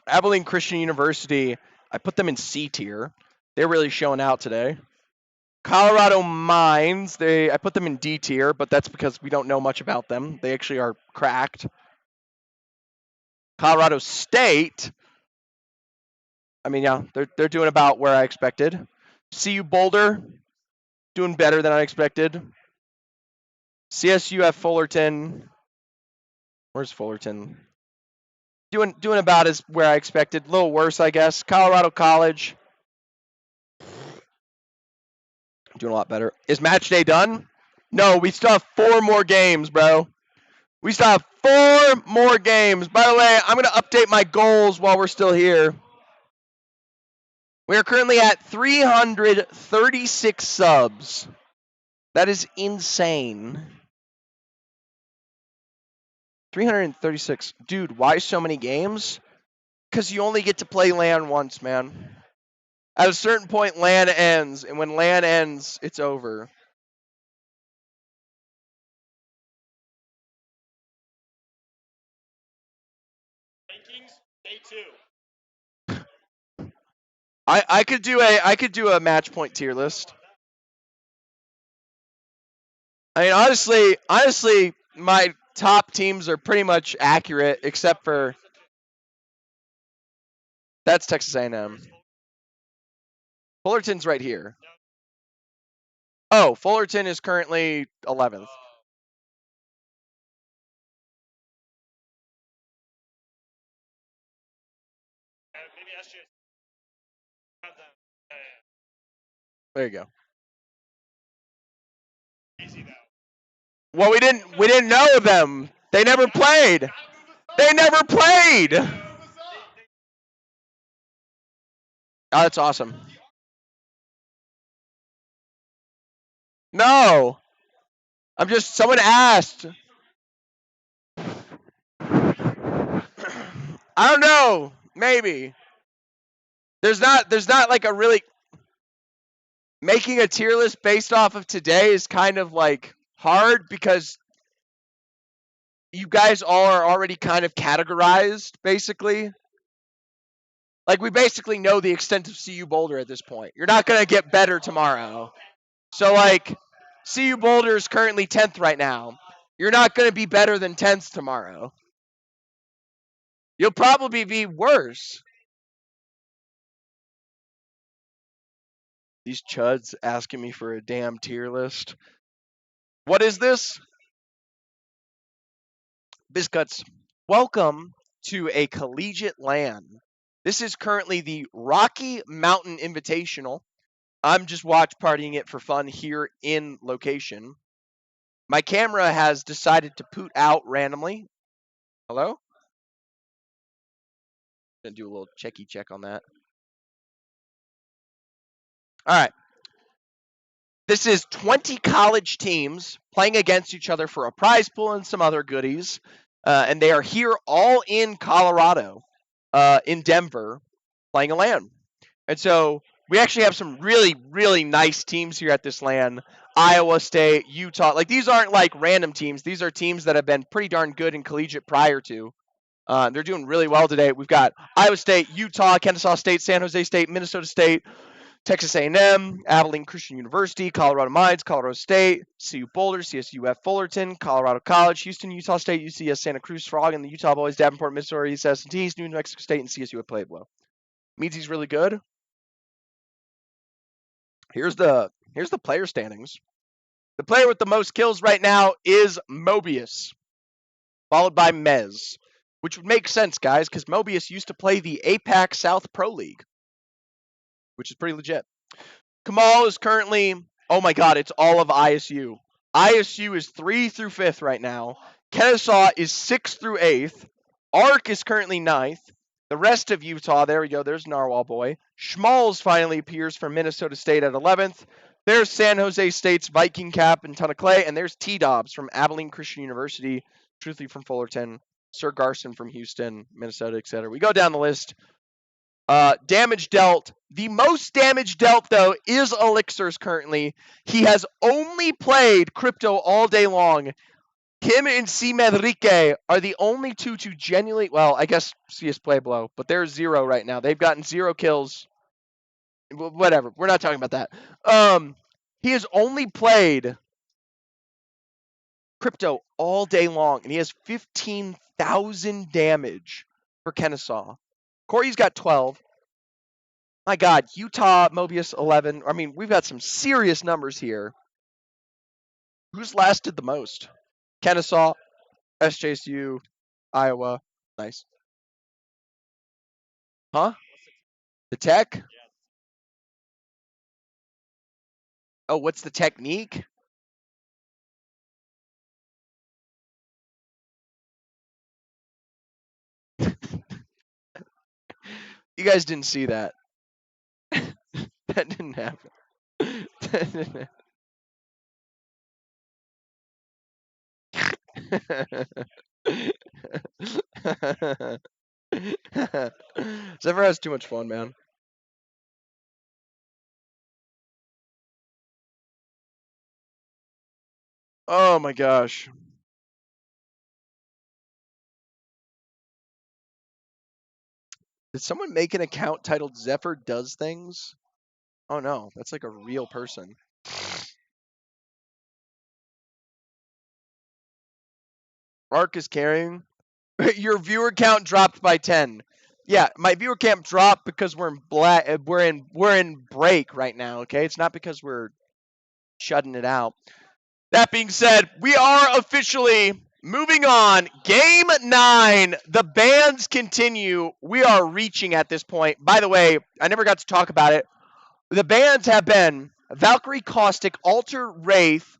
S1: Abilene Christian University, I put them in C tier. They're really showing out today. Colorado Mines, I put them in D tier, but that's because we don't know much about them. They actually are cracked. Colorado State, I mean, yeah, they're doing about where I expected. CU Boulder, doing better than I expected. CSUF Fullerton, where's Fullerton? Doing about as where I expected. A little worse, I guess. Colorado College, doing a lot better. Is match day done? No, we still have 4 more games, bro. We still have 4 more games. By the way, I'm going to update my goals while we're still here. We are currently at 336 subs. That is insane. 336. Dude, why so many games? Because you only get to play LAN once, man. At a certain point, LAN ends. And when LAN ends, it's over.
S18: Rankings, day 2.
S1: I could do a match point tier list. I mean, honestly, my top teams are pretty much accurate, except for that's Texas A&M. Fullerton's right here. Oh, Fullerton is currently 11th. There you go. Well, we didn't know them. They never played. They never played. Oh, that's awesome. No. I'm just, someone asked. I don't know. Maybe. There's not like a really, making a tier list based off of today is kind of like hard because you guys all are already kind of categorized, basically. Like, we basically know the extent of CU Boulder at this point. You're not going to get better tomorrow. So, like, CU Boulder is currently 10th right now. You're not going to be better than 10th tomorrow. You'll probably be worse. These chuds asking me for a damn tier list. What is this? Bizcuts, welcome to a collegiate LAN. This is currently the Rocky Mountain Invitational. I'm just watch partying it for fun here in location. My camera has decided to poot out randomly. Hello? Gonna do a little checky check on that. All right. This is 20 college teams playing against each other for a prize pool and some other goodies. And they are here all in Colorado, in Denver, playing a LAN. And so we actually have some really, really nice teams here at this LAN. Iowa State, Utah. Like, these aren't like random teams. These are teams that have been pretty darn good in collegiate prior to. They're doing really well today. We've got Iowa State, Utah, Kennesaw State, San Jose State, Minnesota State, Texas A&M, Abilene Christian University, Colorado Mines, Colorado State, CU Boulder, CSUF Fullerton, Colorado College, Houston, Utah State, UCS Santa Cruz Frog, and the Utah Boys, Davenport, Missouri, S&Ts, New Mexico State, and CSUF Pueblo. Means he's really good. Here's the player standings. The player with the most kills right now is Mobius, followed by Mez, which would make sense, guys, because Mobius used to play the APAC South Pro League, which is pretty legit. Kamal is currently, oh my god, it's all of ISU. ISU is 3 through 5th right now. Kennesaw is 6th through 8th. ARC is currently 9th. The rest of Utah, there we go, there's Narwhal Boy. Schmalz finally appears for Minnesota State at 11th. There's San Jose State's Viking Cap and Ton of Clay. And there's T-Dobbs from Abilene Christian University, Truthy from Fullerton, Sir Garson from Houston, Minnesota, etc. We go down the list. Damage dealt. The most damage dealt, though, is Elixirs currently. He has only played Crypto all day long. Him and C. Medrique are the only two to genuinely, well, I guess CS Pueblo, but they're 0 right now. They've gotten 0 kills. Whatever. We're not talking about that. He has only played Crypto all day long, and he has 15,000 damage for Kennesaw. Corey's got 12. My god, Utah, Mobius, 11. I mean, we've got some serious numbers here. Who's lasted the most? Kennesaw, SJSU, Iowa. Nice. Huh? The tech? Oh, what's the technique? You guys didn't see that. That didn't happen. That didn't happen. Zephyr has too much fun, man. Oh my gosh. Did someone make an account titled Zephyr Does Things? Oh no, that's like a real person. Arc is carrying. Your viewer count dropped by 10. Yeah, my viewer count dropped because we're in break right now, okay? It's not because we're shutting it out. That being said, we are officially moving on. Game 9. The bans continue. We are reaching at this point. By the way, I never got to talk about it. The bans have been Valkyrie Caustic, Alter Wraith,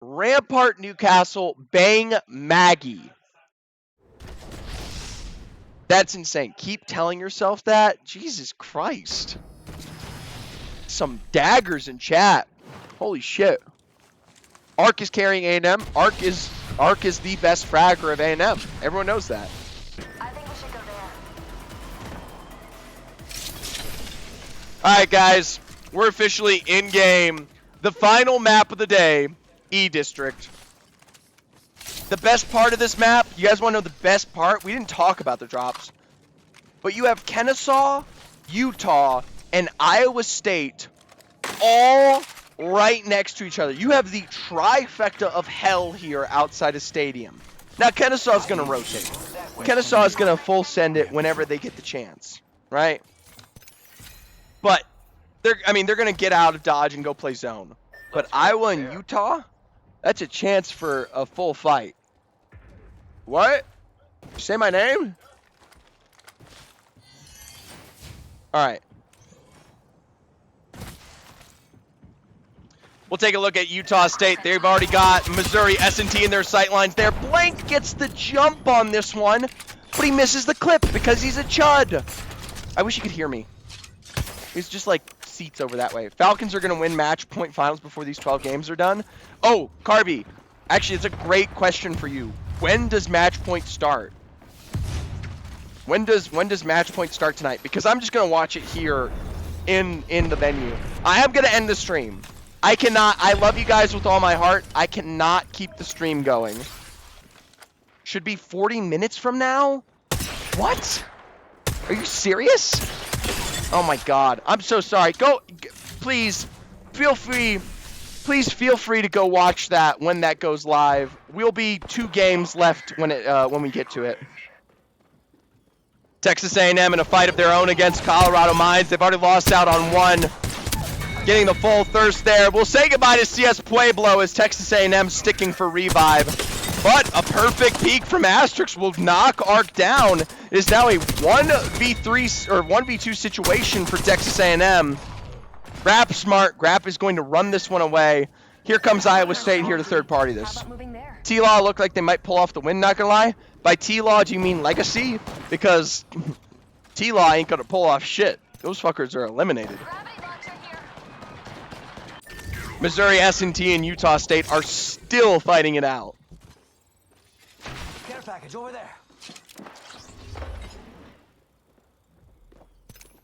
S1: Rampart Newcastle, Bang Maggie. That's insane. Keep telling yourself that. Jesus Christ. Some daggers in chat.
S6: Holy shit. Arc is carrying A&M. Arc is the best fragger of A&M. Everyone knows that. Alright guys, we're officially in game. The final map of the day, E-District. The best part of this map, you guys want to know the best part? We didn't talk about the drops. But you have Kennesaw, Utah, and Iowa State all right next to each other. You have the trifecta of hell here outside a stadium. Now Kennesaw's going to rotate. Kennesaw is going to full send it whenever they get the chance, right? But they're going to get out of Dodge and go play zone. But Iowa and Utah, that's a chance for a full fight. What? Say my name? All right. We'll take a look at Utah State. They've already got Missouri S&T in their sightlines there. Blank gets the jump on this one, but he misses the clip because he's a chud. I wish you could hear me. It's just like seats over that way. Falcons are going to win match point finals before these 12 games are done. Oh, Carby. Actually, it's a great question for you. When does match point start? When does match point start tonight? Because I'm just going to watch it here in the venue. I am going to end the stream. I love you guys with all my heart. I cannot keep the stream going. Should be 40 minutes from now? What? Are you serious? Oh my god. I'm so sorry. Please feel free to go watch that when that goes live. We'll be 2 games left when we get to it. Texas A&M in a fight of their own against Colorado Mines. They've already lost out on one. Getting the full thirst there. We'll say goodbye to CS Pueblo as Texas A&M sticking for revive. But a perfect peek from Asterix will knock Arc down. It is now a 1v3 or 1v2 situation for Texas A&M. Grap smart. Grap is going to run this one away. Here comes Iowa State here to third party this. T-Law look like they might pull off the win, not gonna lie. By T-Law, do you mean Legacy? Because T-Law ain't gonna pull off shit. Those fuckers are eliminated. Missouri S&T and Utah State are still fighting it out.
S13: Care package over there.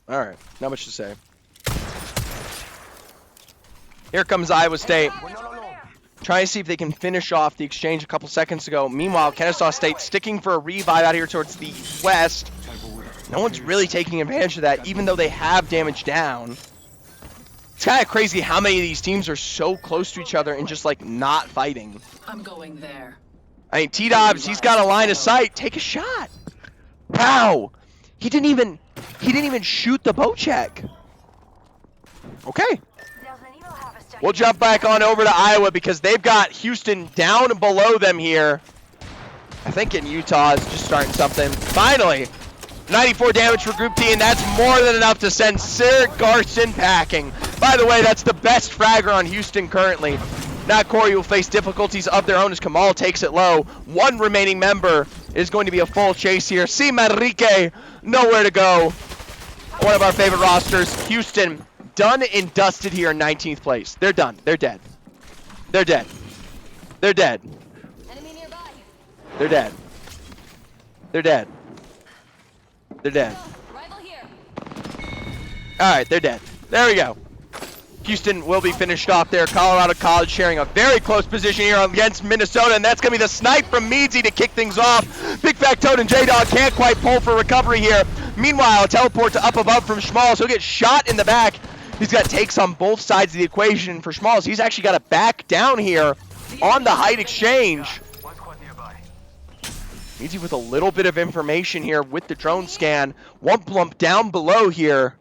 S6: All right, not much to say. Here comes Iowa State. Trying to see if they can finish off the exchange a couple seconds ago. Meanwhile, Kennesaw State sticking for a revive out here towards the west. No one's really taking advantage of that, even though they have damage down. It's kind of crazy how many of these teams are so close to each other and just like not fighting.
S14: I'm going there.
S6: I mean, T-Dobbs, he's got a line of sight. Take a shot. Wow. He didn't even shoot the bow check. Okay. We'll jump back on over to Iowa because they've got Houston down and below them here. I think in Utah is just starting something. Finally, 94 damage for Group T, and that's more than enough to send Sir Garson packing. By the way, that's the best fragger on Houston currently. Now Corey will face difficulties of their own as Kamal takes it low. One remaining member is going to be a full chase here. See Manrique, nowhere to go. One of our favorite rosters, Houston, done and dusted here in 19th place. They're done. They're dead. They're dead. They're dead. They're dead. They're dead. They're dead. Alright, they're dead. There we go. Houston will be finished off there. Colorado College sharing a very close position here against Minnesota, and that's going to be the snipe from Meadsy to kick things off. Big Fat Toad and J-Dog can't quite pull for recovery here. Meanwhile, a teleport to up above from Schmalz. He'll get shot in the back. He's got takes on both sides of the equation for Schmalz. He's actually got to back down here on the height exchange. Meadsy with a little bit of information here with the drone scan. One plump down below here.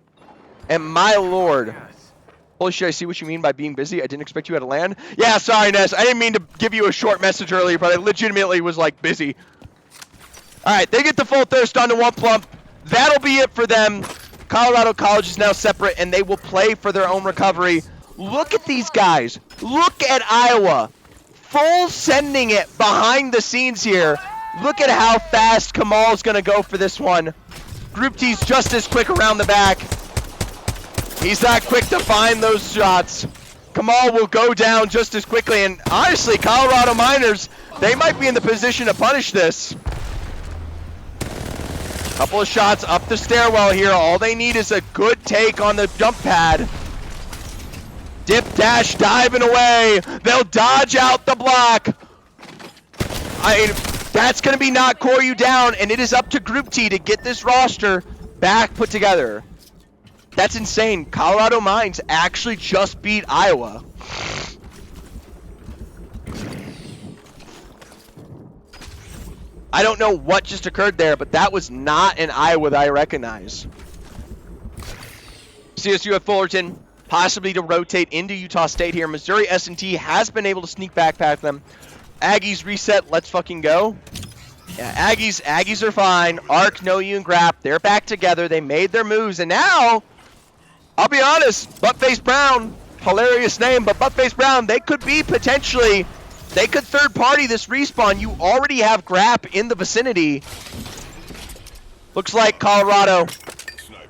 S6: And my lord. Holy shit, I see what you mean by being busy. I didn't expect you had to land. Yeah, sorry, Ness. I didn't mean to give you a short message earlier, but I legitimately was, like, busy. All right, they get the full thirst onto one plump. That'll be it for them. Colorado College is now separate, and they will play for their own recovery. Look at these guys. Look at Iowa. Full sending it behind the scenes here. Look at how fast Kamal's going to go for this one. Group T's just as quick around the back. He's not quick to find those shots. Kamal will go down just as quickly. And honestly, Colorado Miners, they might be in the position to punish this. Couple of shots up the stairwell here. All they need is a good take on the jump pad. Dip, dash, diving away. They'll dodge out the block. That's going to be not core you down, and it is up to Group T to get this roster back put together. That's insane. Colorado Mines actually just beat Iowa. I don't know what just occurred there, but that was not an Iowa that I recognize. CSU at Fullerton, possibly to rotate into Utah State here. Missouri S&T has been able to sneak back past them. Aggies reset, let's fucking go. Yeah, Aggies are fine. Arc, No You, and Grap, they're back together. They made their moves, and now, I'll be honest, Buttface Brown, hilarious name, but Buttface Brown, they could be potentially, they could third party this respawn. You already have Grap in the vicinity. Looks like Colorado,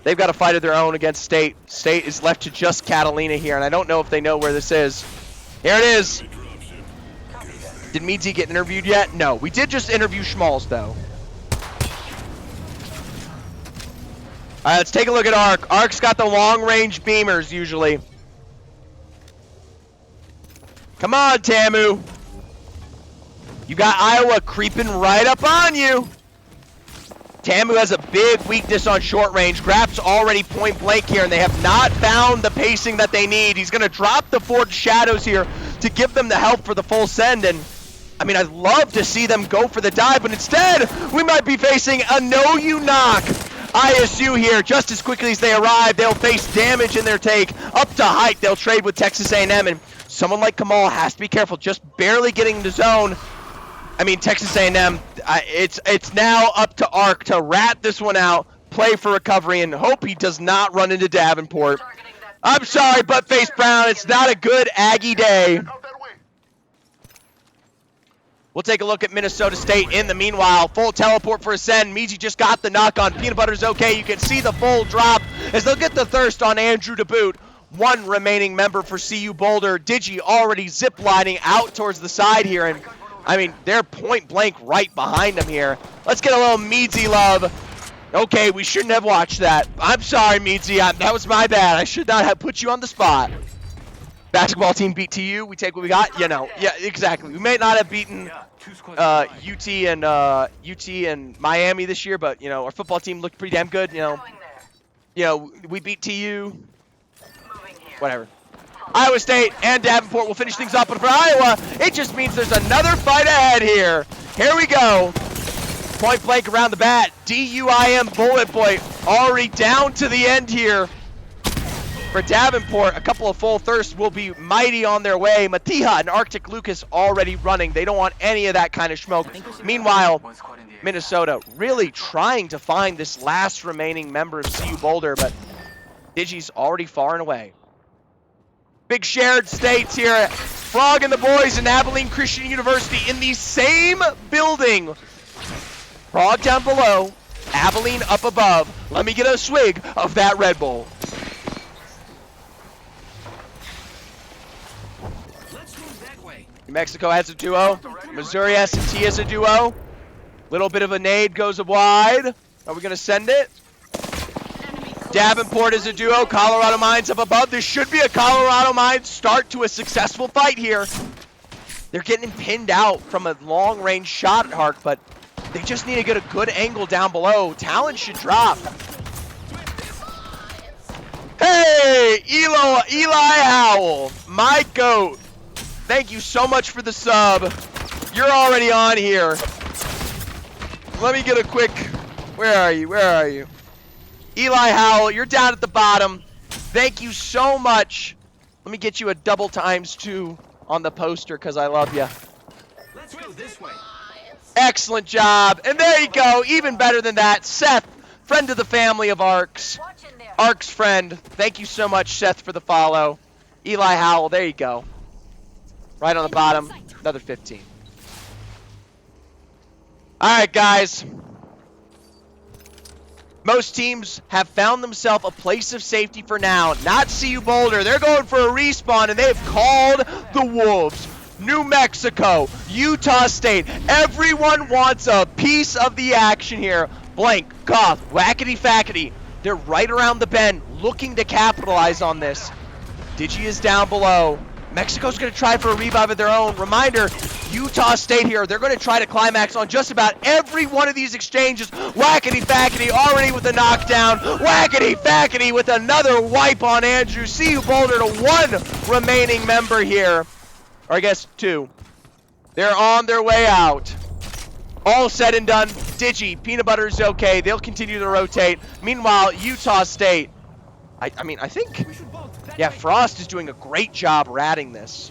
S6: they've got a fight of their own against State. State is left to just Catalina here, and I don't know if they know where this is. Here it is. Did Meadsy get interviewed yet? No. We did just interview Schmalz, though. Alright, let's take a look at Arc. Arc's got the long-range beamers, usually. Come on, Tamu. You got Iowa creeping right up on you. Tamu has a big weakness on short range. Grap's already point blank here, and they have not found the pacing that they need. He's going to drop the Forged Shadows here to give them the help for the full send, and I mean, I'd love to see them go for the dive, but instead, we might be facing a No You Knock. ISU here, just as quickly as they arrive, they'll face damage in their take. Up to height, they'll trade with Texas A&M, and someone like Kamal has to be careful, just barely getting into zone. I mean, Texas A&M, it's now up to Arc to rat this one out, play for recovery, and hope he does not run into Davenport. I'm sorry, Buttface Brown, it's not a good Aggie day. We'll take a look at Minnesota State in the meanwhile. Full teleport for Ascend. Meadsy just got the knock on. Peanut Butter's okay. You can see the full drop as they'll get the thirst on Andrew to boot. One remaining member for CU Boulder. Digi already ziplining out towards the side here. And I mean, they're point blank right behind them here. Let's get a little Meadsy love. Okay, we shouldn't have watched that. I'm sorry, Meadsy. That was my bad. I should not have put you on the spot. Basketball team beat TU. We take what we got. You know, yeah, exactly. We may not have beaten UT and Miami this year, but you know, our football team looked pretty damn good. You know, we beat TU. Whatever. Iowa State and Davenport will finish things up, but for Iowa, it just means there's another fight ahead here. Here we go. Point blank around the bat. DUIM Bullet Boy already down to the end here. For Davenport, a couple of full thirsts will be mighty on their way. Matiha and Arctic Lucas already running. They don't want any of that kind of smoke. Meanwhile, Minnesota really trying to find this last remaining member of CU Boulder, but Digi's already far and away. Big shared states here. Frog and the boys and Abilene Christian University in the same building. Frog down below, Abilene up above. Let me get a swig of that Red Bull. New Mexico has a duo. Missouri S&T has a duo. Little bit of a nade goes wide. Are we going to send it? Davenport is a duo. Colorado Mines up above. This should be a Colorado Mines start to a successful fight here. They're getting pinned out from a long-range shot at Hark, but they just need to get a good angle down below. Talon should drop. Hey, Eli Howell, my goat. Thank you so much for the sub. You're already on here. Let me get a quick, where are you? Where are you? Eli Howell, you're down at the bottom. Thank you so much. Let me get you a double ×2 on the poster because I love you.
S5: Let's go this way.
S6: Excellent job. And there you go. Even better than that. Seth, friend of the family of Arcs. Arcs friend. Thank you so much, Seth, for the follow. Eli Howell, there you go. Right on the bottom. Another 15. All right, guys. Most teams have found themselves a place of safety for now. Not CU Boulder. They're going for a respawn, and they've called the Wolves. New Mexico, Utah State. Everyone wants a piece of the action here. Blank, Goth, Wackety Fackety. They're right around the bend, looking to capitalize on this. Digi is down below. Mexico's going to try for a revive of their own. Reminder, Utah State here. They're going to try to climax on just about every one of these exchanges. Wackety Fackety already with a knockdown. Wackety Fackety with another wipe on Andrew. CU Boulder to one remaining member here. Or I guess two. They're on their way out. All said and done, Digi, Peanut Butter is okay. They'll continue to rotate. Meanwhile, Utah State, I think, yeah, Frost is doing a great job ratting this.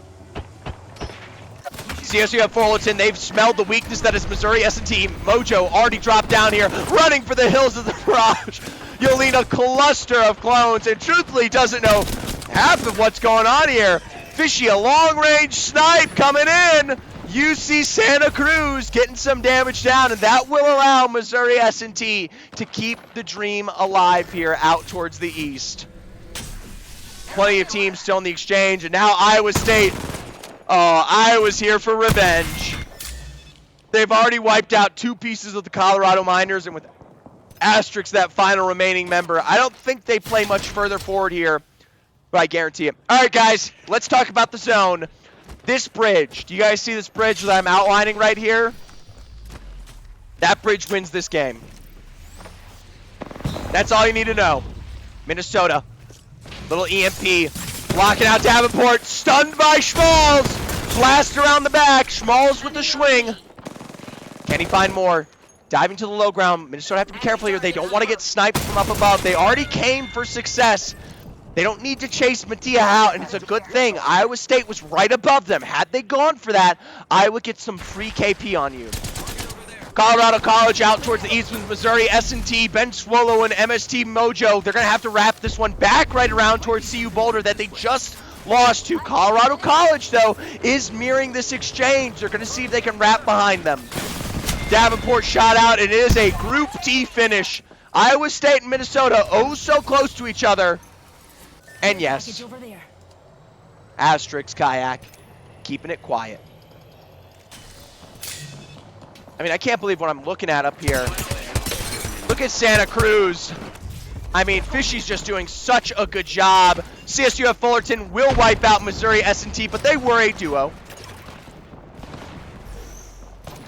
S6: CSU Fullerton, they've smelled the weakness that is Missouri S&T. Mojo already dropped down here, running for the hills of the Mirage. Yolene, a cluster of clones, and truthfully doesn't know half of what's going on here. Fishy, a long-range snipe coming in. UC Santa Cruz getting some damage down, and that will allow Missouri S&T to keep the dream alive here out towards the east. Plenty of teams still in the exchange, and now Iowa State. Oh, Iowa's here for revenge. They've already wiped out 2 pieces of the Colorado Miners, and with Asterix, that final remaining member, I don't think they play much further forward here, but I guarantee it. All right, guys, let's talk about the zone. This bridge, do you guys see this bridge that I'm outlining right here? That bridge wins this game. That's all you need to know. Minnesota, little EMP, blocking out Davenport, stunned by Schmalz. Blast around the back, Schmalz with the swing. Can he find more? Diving to the low ground. Minnesota have to be careful here. They don't want to get sniped from up above. They already came for success. They don't need to chase Mattia out, and it's a good thing. Iowa State was right above them. Had they gone for that, Iowa gets some free KP on you. Colorado College out towards the east with Missouri S&T, Ben Swallow, and MST Mojo. They're going to have to wrap this one back right around towards CU Boulder that they just lost to. Colorado College, though, is mirroring this exchange. They're going to see if they can wrap behind them. Davenport shot out. It is a Group D finish. Iowa State and Minnesota, oh so close to each other. And yes, Asterix Kayak, keeping it quiet. I mean, I can't believe what I'm looking at up here. Look at Santa Cruz. I mean, Fishy's just doing such a good job. CSUF Fullerton will wipe out Missouri S&T, but they were a duo.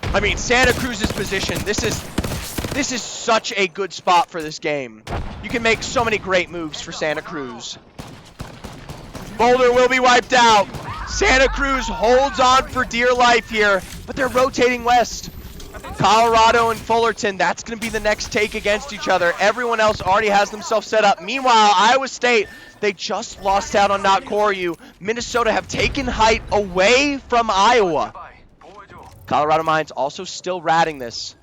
S6: I mean, Santa Cruz's position, this is such a good spot for this game. You can make so many great moves for Santa Cruz. Boulder will be wiped out. Santa Cruz holds on for dear life here, but they're rotating west. Colorado and Fullerton, that's going to be the next take against each other. Everyone else already has themselves set up. Meanwhile, Iowa State, they just lost out on Not Koryu. Minnesota have taken height away from Iowa. Colorado Mines also still ratting this.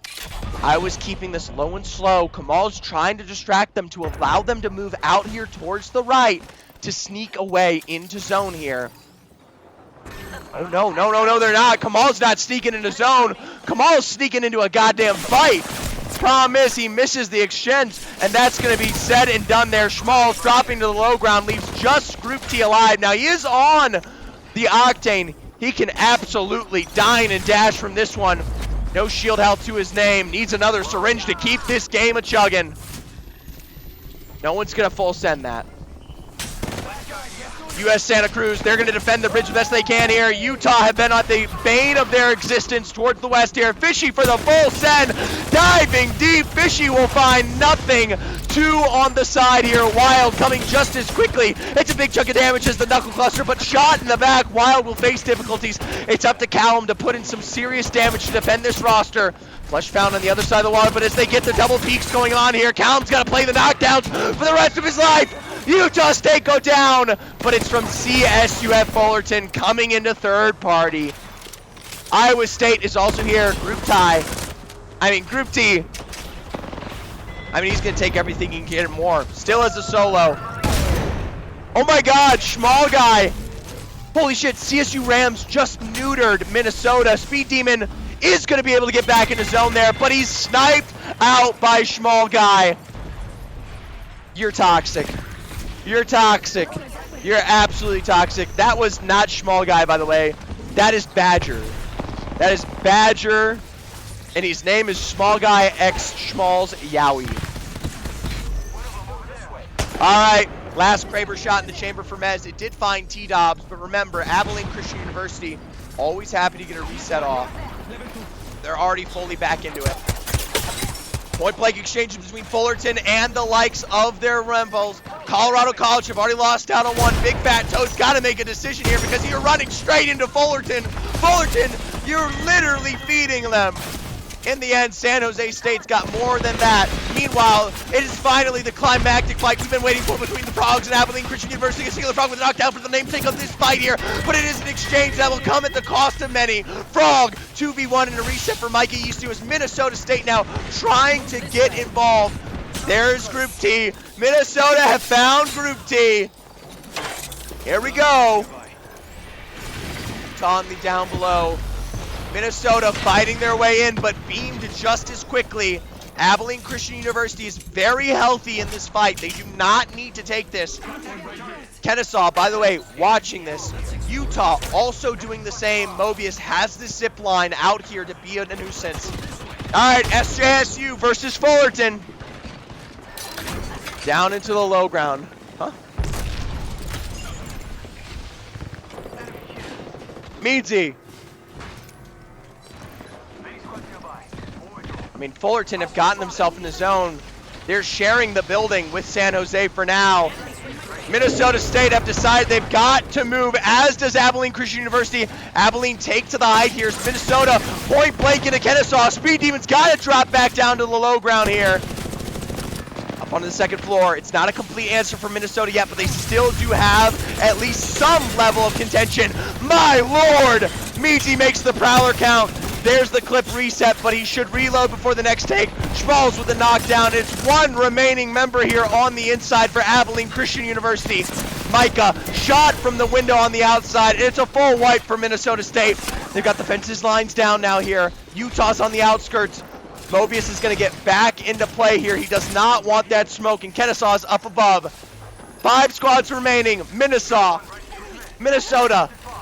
S6: Iowa's keeping this low and slow. Kamal's trying to distract them to allow them to move out here towards the right to sneak away into zone here. Oh, no, they're not. Kamal's not sneaking into zone. Kamal's sneaking into a goddamn fight. Problem is, he misses the exchange, and that's going to be said and done there. Schmalz dropping to the low ground, leaves just Group T alive. Now, he is on the Octane. He can absolutely dine and dash from this one. No shield health to his name. Needs another syringe to keep this game a-chugging. No one's going to full send that. US Santa Cruz, they're going to defend the bridge the best they can here. Utah have been at the bane of their existence towards the west here. Fishy for the full send. Diving deep. Fishy will find nothing. 2 on the side here. Wild coming just as quickly. It's a big chunk of damage as the knuckle cluster, but shot in the back. Wild will face difficulties. It's up to Callum to put in some serious damage to defend this roster. Flesh found on the other side of the water, but as they get the double peaks going on here, Callum's got to play the knockdowns for the rest of his life. Utah State go down, but it's from CSUF Fullerton coming into third party. Iowa State is also here, Group T. I mean, he's going to take everything he can get and more. Still as a solo. Oh my god, Schmal guy. Holy shit, CSU Rams just neutered Minnesota. Speed Demon is going to be able to get back into zone there, but he's sniped out by Schmal guy.
S1: You're toxic. You're toxic. You're absolutely toxic. That was not Schmall Guy, by the way. That is Badger. That is Badger, and his name is Small Guy X Schmalls Yowie. Alright, last Kraber shot in the chamber for Mez. It did find T-Dobbs, but remember, Abilene Christian University, always happy to get a reset off. They're already fully back into it. Point blank exchange between Fullerton and the likes of their rivals. Colorado College have already lost out on one. Big Fat Toad's got to make a decision here because you're running straight into Fullerton. Fullerton, you're literally feeding them. In the end, San Jose State's got more than that. Meanwhile, it is finally the climactic fight we've been waiting for between the Frogs and Abilene Christian University. A singular Frog with a knockdown for the namesake of this fight here, but it is an exchange that will come at the cost of many. Frog 2v1 in a reset for Micah Yistu as Minnesota State now trying to get involved. There's Group T. Minnesota have found Group T. Here we go. Tauntley down below. Minnesota fighting their way in, but beamed just as quickly. Abilene Christian University is very healthy in this fight. They do not need to take this. Kennesaw, by the way, watching this. Utah also doing the same. Mobius has the zip line out here to be a nuisance. All right, SJSU versus Fullerton. Down into the low ground. Huh? Meadsy. I mean, Fullerton have gotten themselves in the zone. They're sharing the building with San Jose for now. Minnesota State have decided they've got to move, as does Abilene Christian University. Abilene take to the height here. Minnesota point blank into Kennesaw. Speed Demons got to drop back down to the low ground here. Up onto the second floor. It's not a complete answer for Minnesota yet, but they still do have at least some level of contention. My lord! Meadsy makes the Prowler count. There's the clip reset, but he should reload before the next take. Schmalls with the knockdown. It's one remaining member here on the inside for Abilene Christian University. Micah shot from the window on the outside. It's a full wipe for Minnesota State. They've got the fences lines down now here. Utah's on the outskirts. Mobius is going to get back into play here. He does not want that smoke, and Kennesaw's up above. 5 squads remaining. Minnesota,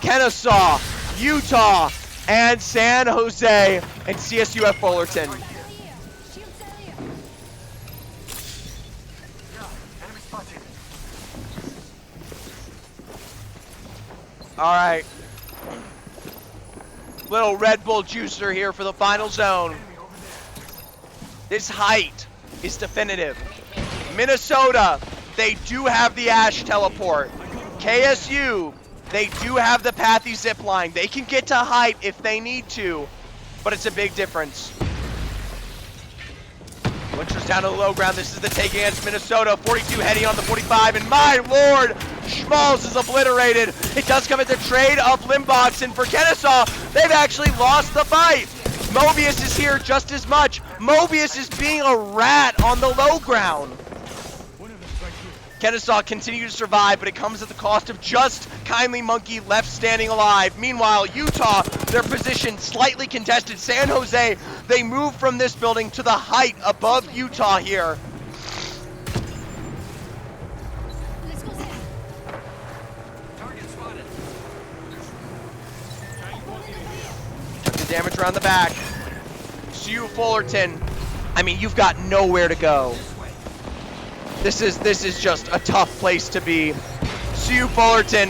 S1: Kennesaw, Utah, and San Jose, and CSUF Fullerton. All right. Little Red Bull juicer here for the final zone. This height is definitive. Minnesota, they do have the Ash teleport. KSU, they do have the Pathy zipline. They can get to height if they need to, but it's a big difference. Winter's down to the low ground. This is the take against Minnesota. 42 heading on the 45, and my lord, Schmalls is obliterated. It does come at the trade of Limbox, and for Kennesaw, they've actually lost the fight. Mobius is here just as much. Mobius is being a rat on the low ground. Kennesaw continue to survive, but it comes at the cost of just Kindly Monkey left standing alive. Meanwhile, Utah, their position slightly contested. San Jose, they move from this building to the height above Utah here. Took the damage around the back. CU Fullerton, I mean, you've got nowhere to go. This is just a tough place to be. CU Fullerton,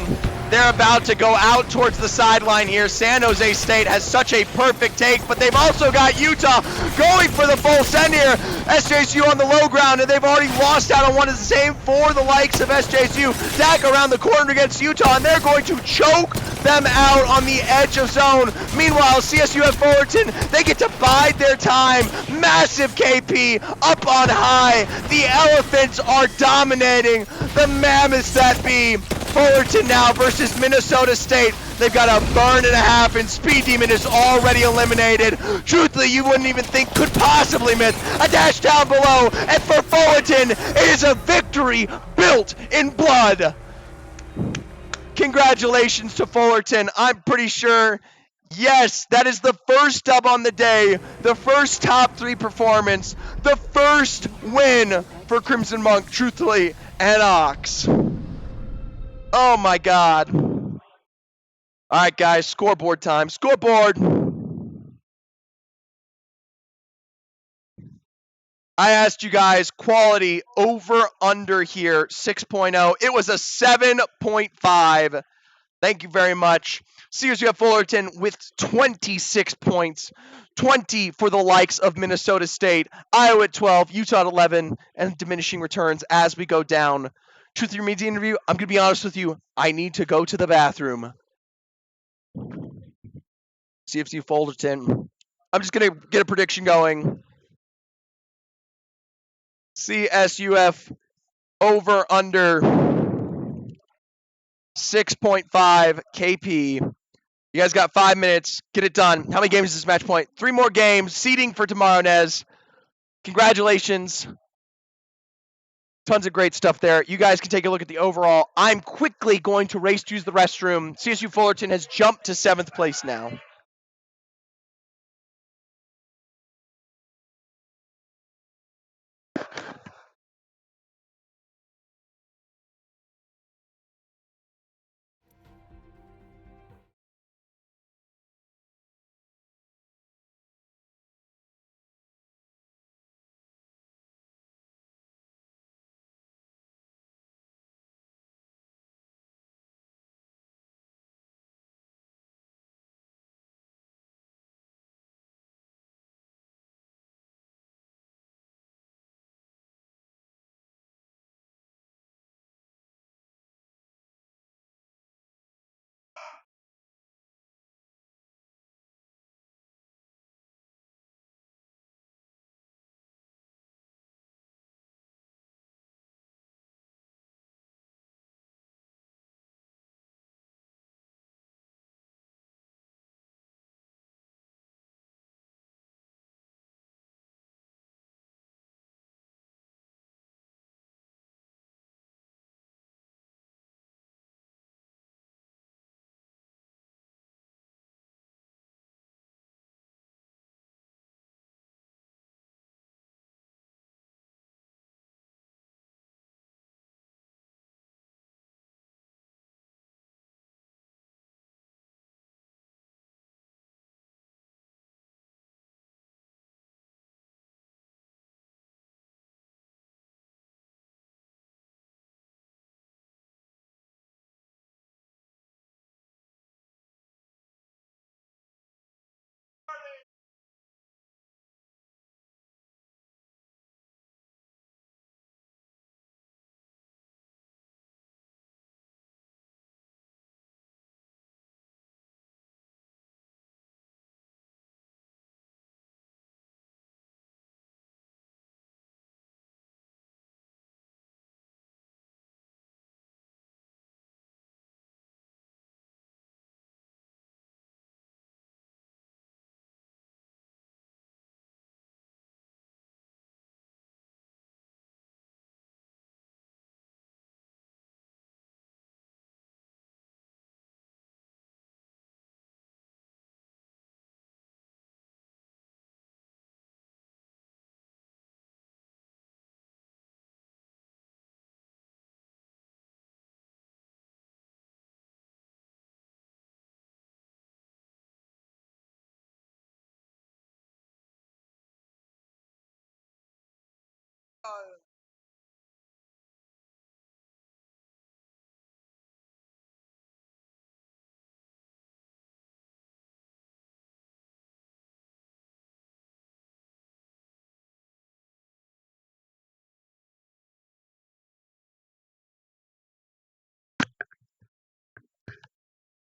S1: they're about to go out towards the sideline here. San Jose State has such a perfect take, but they've also got Utah going for the full send here. SJSU on the low ground, and they've already lost out on one of the same for the likes of SJSU. Dak around the corner against Utah, and they're going to choke them out on the edge of zone. Meanwhile, CSUF Fullerton, they get to bide their time. Massive KP up on high. The Elephants are dominating. The mammoths that be. Fullerton now versus Minnesota State. They've got a burn and a half, and Speed Demon is already eliminated. Truthfully, you wouldn't even think could possibly miss. A dash down below, and for Fullerton, it is a victory built in blood. Congratulations to Fullerton. I'm pretty sure, yes, that is the first dub on the day, the first top 3 performance, the first win for Crimson Monk, truthfully, and Ox. Oh my god. Alright guys, scoreboard time. Scoreboard! I asked you guys quality over under here, 6.0. It was a 7.5. Thank you very much. CSUF Fullerton with 26 points. 20 for the likes of Minnesota State, Iowa at 12, Utah at 11, and diminishing returns as we go down. Truth Your Media interview, I'm going to be honest with you. I need to go to the bathroom. CFC Fullerton. I'm just going to get a prediction going. CSUF over under 6.5 KP. You guys got 5 minutes. Get it done. How many games is this match point? 3 more games. Seeding for tomorrow, Nez. Congratulations. Tons of great stuff there. You guys can take a look at the overall. I'm quickly going to race to use the restroom. CSU Fullerton has jumped to 7th place now.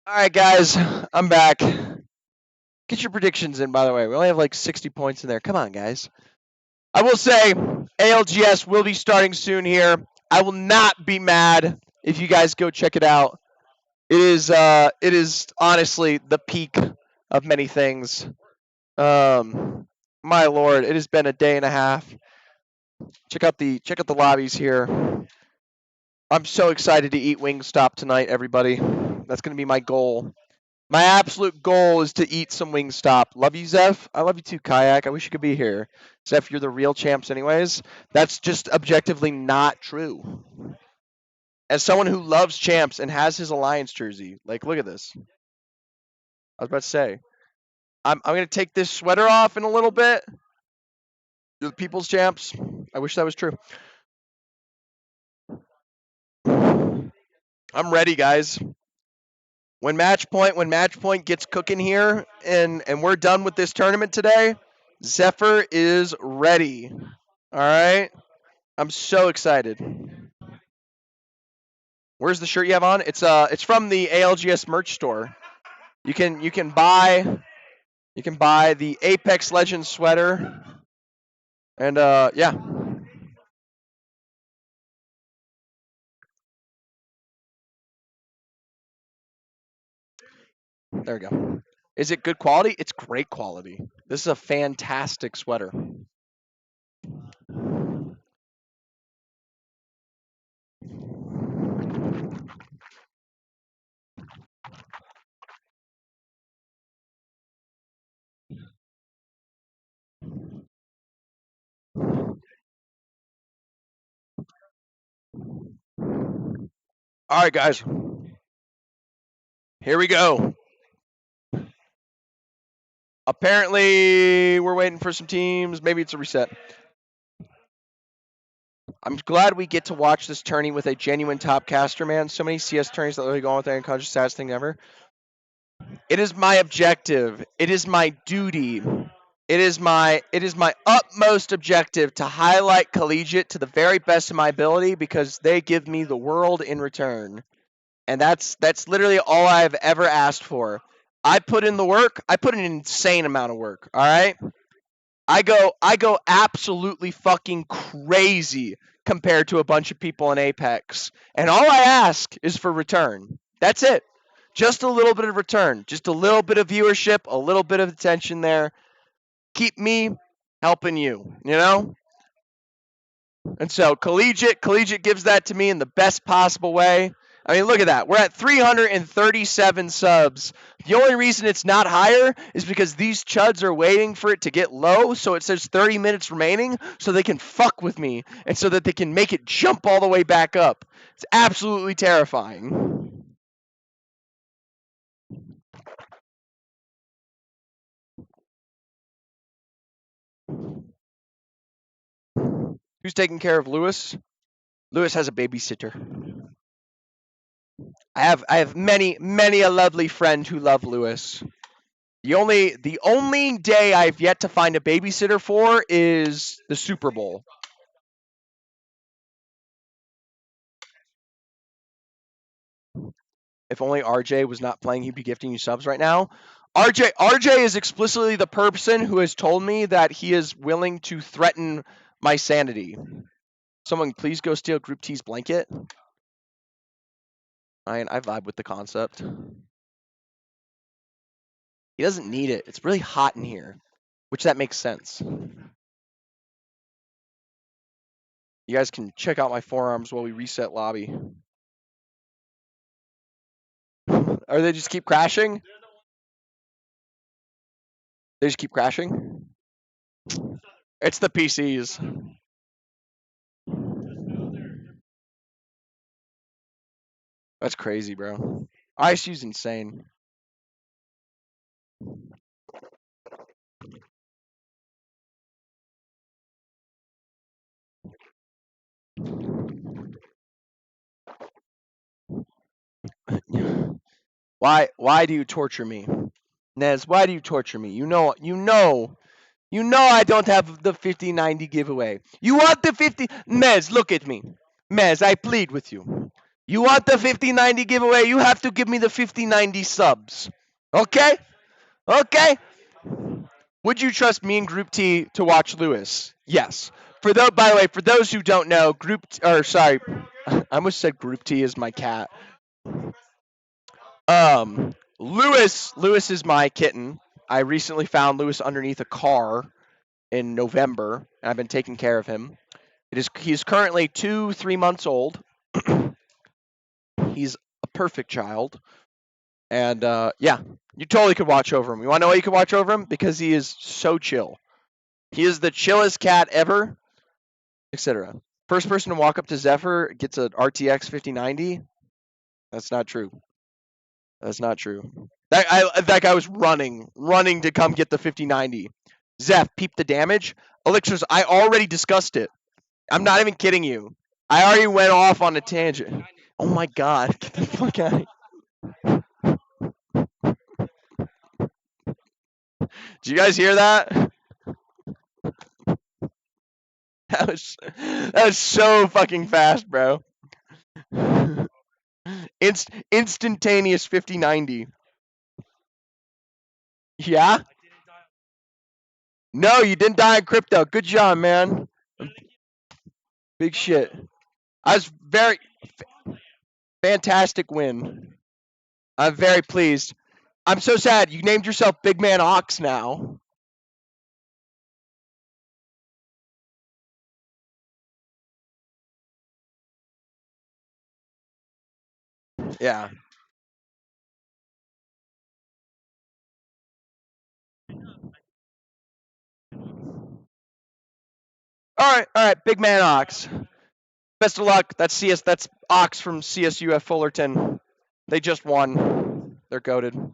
S1: All right, guys, I'm back. Get your predictions in, by the way. We only have like 60 points in there. Come on, guys. I will say ALGS will be starting soon here. I will not be mad if you guys go check it out. It is honestly the peak of many things. My lord, it has been a day and a half. Check out the lobbies here. I'm so excited to eat Wingstop tonight, everybody. That's going to be my goal.
S6: My absolute goal is to eat some Wingstop. Love you, Zeph. I love you too, Kayak. I wish you could be here. Zeph, you're the real champs anyways. That's just objectively not true. As someone who loves champs and has his Alliance jersey, like, look at this. I was about to say, I'm going to take this sweater off in a little bit. You're the people's champs. I wish that was true. I'm ready, guys. When match point gets cooking here and we're done with this tournament today, Zephyr is ready. All right? I'm so excited. Where's the shirt you have on? It's from the ALGS merch store. You can buy the Apex Legends sweater. And yeah. There we go. Is it good quality? It's great quality. This is a fantastic sweater. All right, guys. Here we go. Apparently, we're waiting for some teams. Maybe it's a reset. I'm glad we get to watch this tourney with a genuine top caster, man. So many CS tourneys that really go on with their unconscious saddest thing ever. It is my objective. It is my duty. It is my utmost objective to highlight Collegiate to the very best of my ability because they give me the world in return. And that's literally all I've ever asked for. I put in the work. I put in an insane amount of work, all right? I go absolutely fucking crazy compared to a bunch of people in Apex. And all I ask is for return. That's it. Just a little bit of return. Just a little bit of viewership, a little bit of attention there. Keep me helping you, you know? And so Collegiate gives that to me in the best possible way. I mean, look at that. We're at 337 subs. The only reason it's not higher is because these chuds are waiting for it to get low, so it says 30 minutes remaining, so they can fuck with me, and so that they can make it jump all the way back up. It's absolutely terrifying. Who's taking care of Lewis? Lewis has a babysitter. I have many a lovely friend who love Lewis. The only day I've yet to find a babysitter for is the Super Bowl. If only RJ was not playing, he'd be gifting you subs right now. RJ is explicitly the person who has told me that he is willing to threaten my sanity. Someone please go steal Group T's blanket. I vibe with the concept. He doesn't need it. It's really hot in here, which that makes sense. You guys can check out my forearms while we reset lobby. Or they just keep crashing? They just keep crashing? It's the PCs. That's crazy, bro. ISU's insane. Why do you torture me? Nez, why do you torture me? You know I don't have the 50-90 giveaway. You want the 50... Mez, look at me. Mez, I plead with you. You want the 50-90 giveaway? You have to give me the 50-90 subs. Okay? Okay? Would you trust me and Group T to watch Lewis? Yes. By the way, for those who don't know, I almost said Group T is my cat. Lewis is my kitten. I recently found Lewis underneath a car in November, and I've been taking care of him. He's currently 2-3 months old. He's a perfect child. And yeah, you totally could watch over him. You want to know why you could watch over him? Because he is so chill. He is the chillest cat ever, etc. First person to walk up to Zephyr gets an RTX 5090. That's not true. That's not true. That guy was running to come get the 5090. Zeph, peep the damage. Elixirs, I already discussed it. I'm not even kidding you. I already went off on a tangent. Oh my god, get the fuck out of here. Did you guys hear that? That was so fucking fast, bro. Instantaneous 5090. Yeah? No, you didn't die in crypto. Good job, man. Big shit. I was very fantastic win. I'm very pleased. I'm so sad. You named yourself Big Man Ox now. Yeah. All right, Big Man Ox. Best of luck. That's Ox from CSUF Fullerton. They just won. They're goated.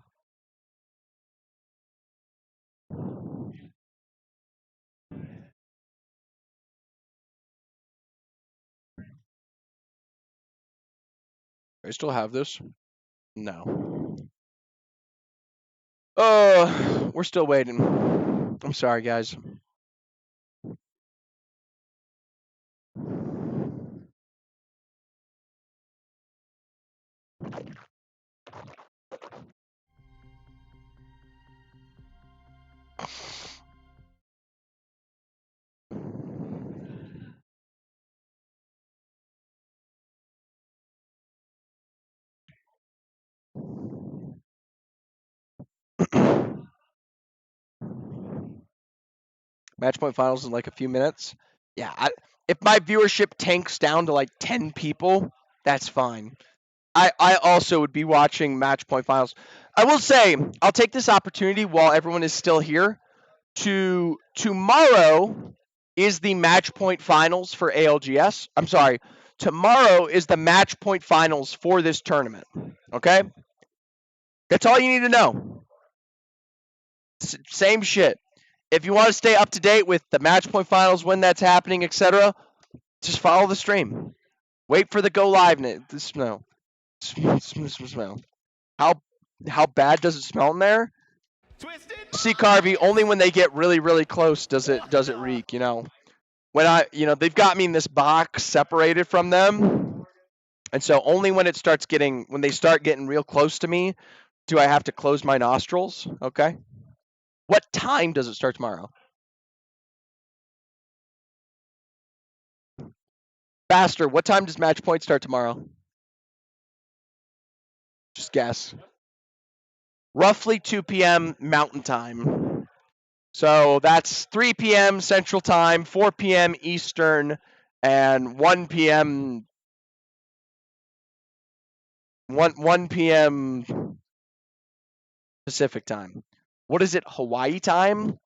S6: I still have this? No. Oh, we're still waiting. I'm sorry, guys. Match point finals in like a few minutes. Yeah, if my viewership tanks down to like 10 people, that's fine. I also would be watching match point finals. I will say, I'll take this opportunity while everyone is still here. Tomorrow is the match point finals for ALGS. I'm sorry. Tomorrow is the match point finals for this tournament. Okay? That's all you need to know. Same shit. If you want to stay up to date with the match point finals, when that's happening, etc., just follow the stream. Wait for the go live. Smell. How bad does it smell in there? See, Carvey, only when they get really, really close does it reek. You know, when they've got me in this box separated from them, and so only when they start getting real close to me, do I have to close my nostrils. Okay. What time does it start tomorrow? Faster. What time does match point start tomorrow? Just guess. Roughly 2 p.m. Mountain Time. So that's 3 p.m. Central Time, 4 p.m. Eastern, and 1 p.m. 1 p.m. Pacific Time. What is it? Hawaii time?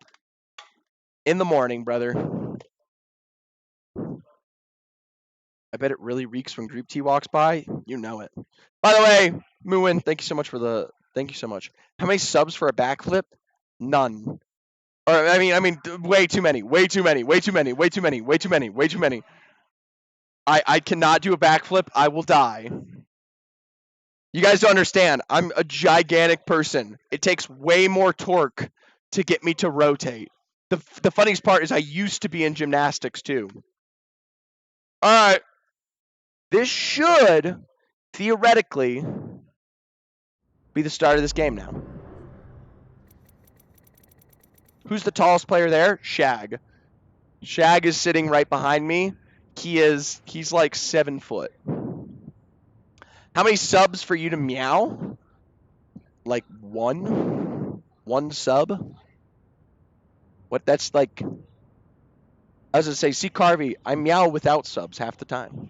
S6: In the morning, brother. I bet it really reeks when Group T walks by. You know it. By the way, Mooin, thank you so much thank you so much. How many subs for a backflip? None. Or I mean, way too many. I cannot do a backflip. I will die. You guys don't understand. I'm a gigantic person. It takes way more torque to get me to rotate. The funniest part is I used to be in gymnastics too. All right. This should, theoretically, be the start of this game now. Who's the tallest player there? Shag. Shag is sitting right behind me. He's like 7 foot. How many subs for you to meow? Like 1? 1 sub? What, that's like... I was gonna say, see Carvey, I meow without subs half the time.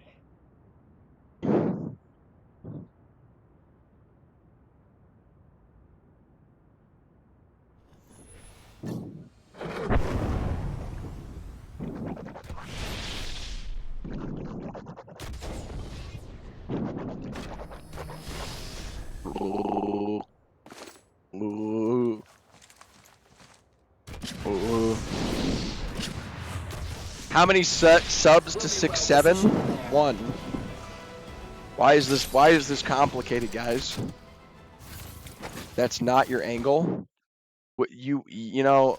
S6: How many subs to 6-7? 1. Why is this complicated, guys? That's not your angle. What you know,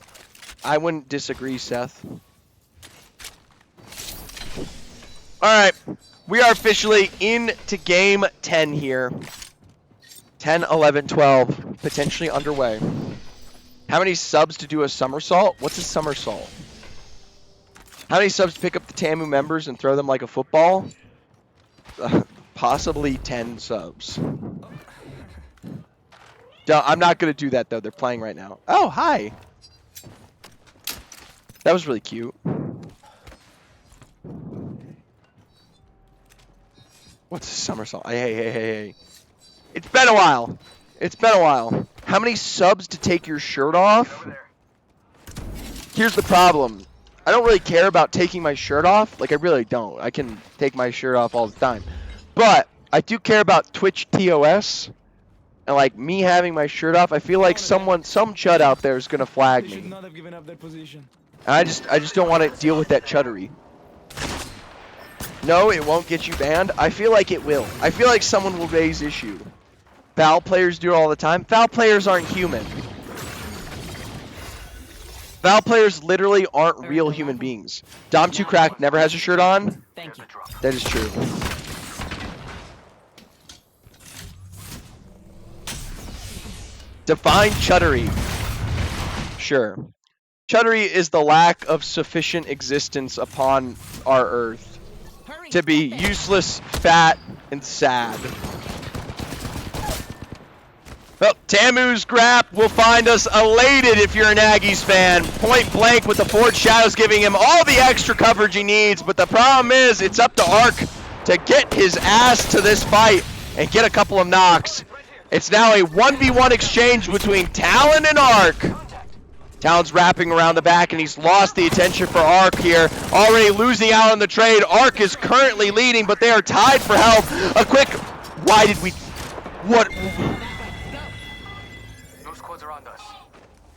S6: I wouldn't disagree, Seth. All right, we are officially into game 10 here. 10, 11, 12, potentially underway. How many subs to do a somersault? What's a somersault? How many subs to pick up the TAMU members and throw them like a football? Possibly 10 subs. I'm not going to do that, though. They're playing right now. Oh, hi. That was really cute. What's a somersault? Hey. It's been a while. It's been a while. How many subs to take your shirt off? Here's the problem. I don't really care about taking my shirt off. Like, I really don't. I can take my shirt off all the time. But I do care about Twitch TOS. And, like, me having my shirt off, I feel like some chud out there is going to flag me. And I just don't want to deal with that chuddery. No, it won't get you banned. I feel like it will. I feel like someone will raise issue. Foul players do it all the time. Foul players aren't human. Foul players literally aren't real human beings. Dom2Crack never has a shirt on.
S14: Thank you.
S6: That is true. Define chuddery. Sure. Chuddery is the lack of sufficient existence upon our earth to be useless, fat, and sad. Well, Tamu's Grap will find us elated if you're an Aggies fan. Point blank with the Forged Shadows giving him all the extra coverage he needs, but the problem is it's up to Ark to get his ass to this fight and get a couple of knocks. It's now a 1v1 exchange between Talon and Ark. Talon's wrapping around the back, and he's lost the attention for Ark here. Already losing out on the trade. Ark is currently leading, but they are tied for health. A quick... Why did we... What...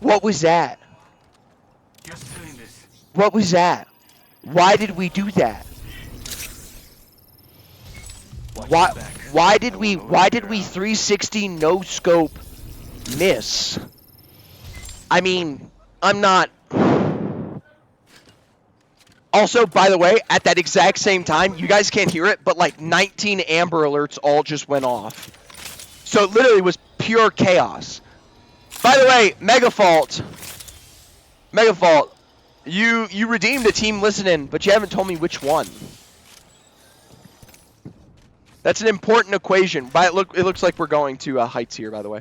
S6: What was that? What was that? Why did we do that? Why did we 360 no scope miss? I mean, I'm not. Also, by the way, at that exact same time, you guys can't hear it, but like 19 Amber Alerts all just went off. So it literally was pure chaos. By the way, Megafault, you redeemed a team listening, but you haven't told me which one. That's an important equation. It looks like we're going to Heights here, by the way.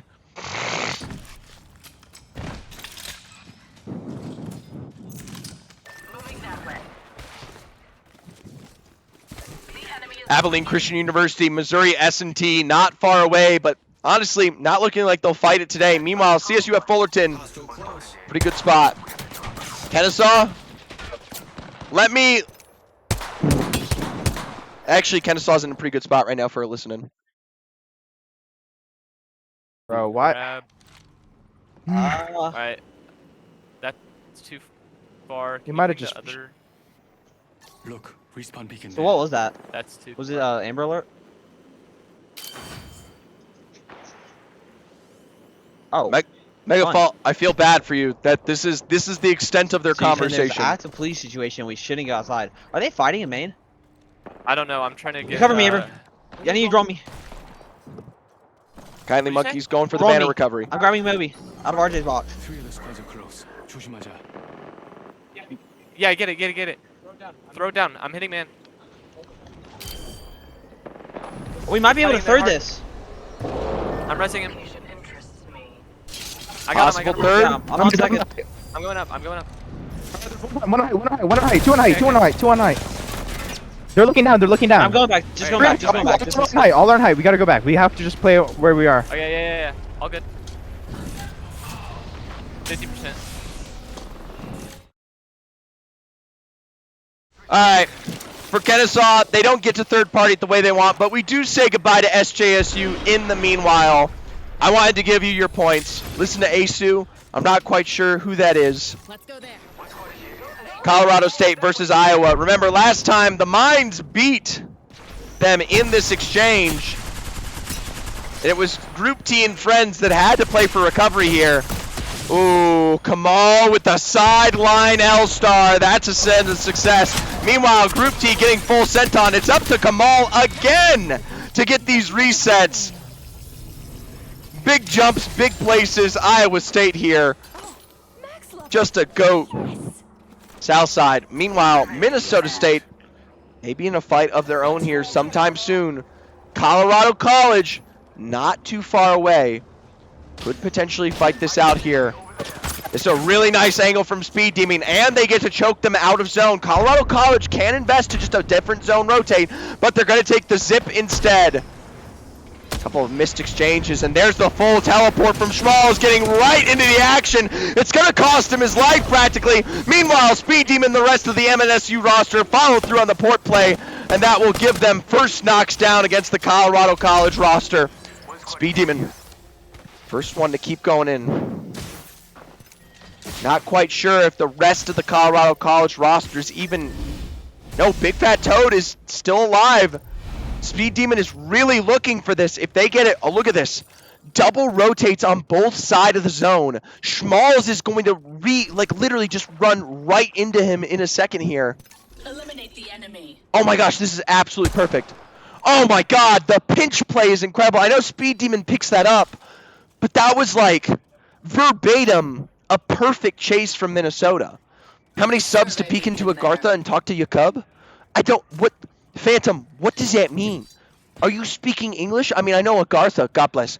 S6: Abilene Christian University, Missouri S&T, not far away, but honestly, not looking like they'll fight it today. Meanwhile, CSU at Fullerton, pretty good spot. Kennesaw, actually, Kennesaw's in a pretty good spot right now for listening.
S11: Bro, what?
S2: Alright. That's too far.
S11: You might have just...
S13: Look, respawn beacon.
S11: So what was that?
S2: That's too
S11: Was it Amber Alert? Oh.
S6: Megafault, I feel bad for you. That this is the extent of their conversation.
S11: Active police situation. We shouldn't go outside. Are they fighting in Maine?
S2: I don't know. I'm trying to get.
S11: You cover me, Amber. I need you to draw me.
S6: Kindly Monkey's going for the banner recovery.
S11: I'm grabbing Moby out of RJ's box.
S2: Yeah, get it. Throw it down. I'm hitting man.
S11: We might be able to third this.
S2: I'm resting him. I got him.
S6: Third.
S11: Yeah, I'm on second.
S2: I'm going up.
S9: One on height, two on height. They're looking down.
S11: I'm going back. Just going back.
S9: All on height. We gotta go back. We have to just play where we are.
S2: Oh yeah. All good. 50%.
S6: Alright, for Kennesaw, they don't get to third party the way they want, but we do say goodbye to SJSU in the meanwhile. I wanted to give you your points. Listen to Asu. I'm not quite sure who that is.
S7: Let's go there.
S6: Colorado State versus Iowa. Remember, last time the Mines beat them in this exchange. And it was Group T and friends that had to play for recovery here. Ooh, Kamal with the sideline L-Star. That's a sense of success. Meanwhile, Group T getting full senton. It's up to Kamal again to get these resets. Big jumps, big places. Iowa State here. Just a goat. Southside. Meanwhile, Minnesota State maybe in a fight of their own here sometime soon. Colorado College, not too far away. Could potentially fight this out here. It's a really nice angle from Speed Demon, and they get to choke them out of zone. Colorado College can invest to just a different zone rotate, but they're going to take the zip instead. Couple of missed exchanges, and there's the full teleport from Schmalz getting right into the action. It's going to cost him his life practically. Meanwhile, Speed Demon and the rest of the MNSU roster follow through on the port play, and that will give them first knocks down against the Colorado College roster. Speed Demon, first one to keep going in. Not quite sure if the rest of the Colorado College roster is even... No, Big Fat Toad is still alive. Speed Demon is really looking for this. If they get it, oh, look at this. Double rotates on both sides of the zone. Schmalz is going to literally just run right into him in a second here.
S7: Eliminate the enemy.
S6: Oh my gosh, this is absolutely perfect. Oh my god, the pinch play is incredible. I know Speed Demon picks that up, but that was like verbatim a perfect chase from Minnesota. How many subs to peek into Agartha and talk to Yakub? Phantom, what does that mean? Are you speaking English? I mean, I know Agartha, God bless.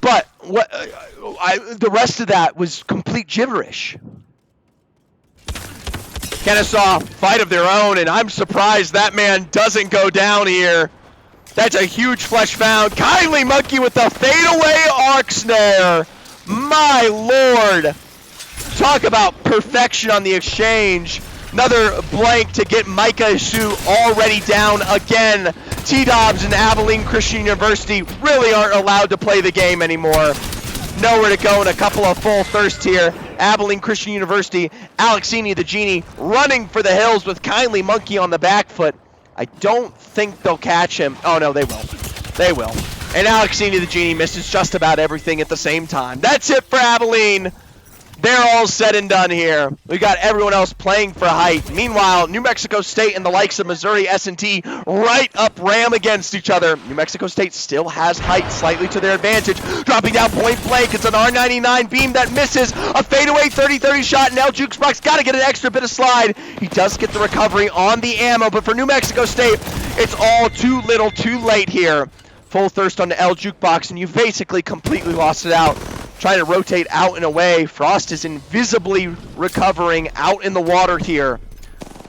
S6: But the rest of that was complete gibberish. Kennesaw, fight of their own, and I'm surprised that man doesn't go down here. That's a huge flesh found. Kindly Monkey with the fadeaway arc snare. My lord. Talk about perfection on the exchange. Another blank to get Micah Shu already down again. T-Dobbs and Abilene Christian University really aren't allowed to play the game anymore. Nowhere to go and a couple of full thirsts here. Abilene Christian University, Alexini the Genie running for the hills with Kindly Monkey on the back foot. I don't think they'll catch him. Oh no, they will. They will. And Alexini the Genie misses just about everything at the same time. That's it for Abilene. They're all said and done here. We got everyone else playing for height. Meanwhile, New Mexico State and the likes of Missouri S&T right up ram against each other. New Mexico State still has height slightly to their advantage. Dropping down point blank. It's an R99 beam that misses. A fadeaway 30-30 shot, and El Jukebox got to get an extra bit of slide. He does get the recovery on the ammo, but for New Mexico State, it's all too little too late here. Full thirst on the El Jukebox, and you basically completely lost it out. Trying to rotate out and away. Frost is invisibly recovering out in the water here.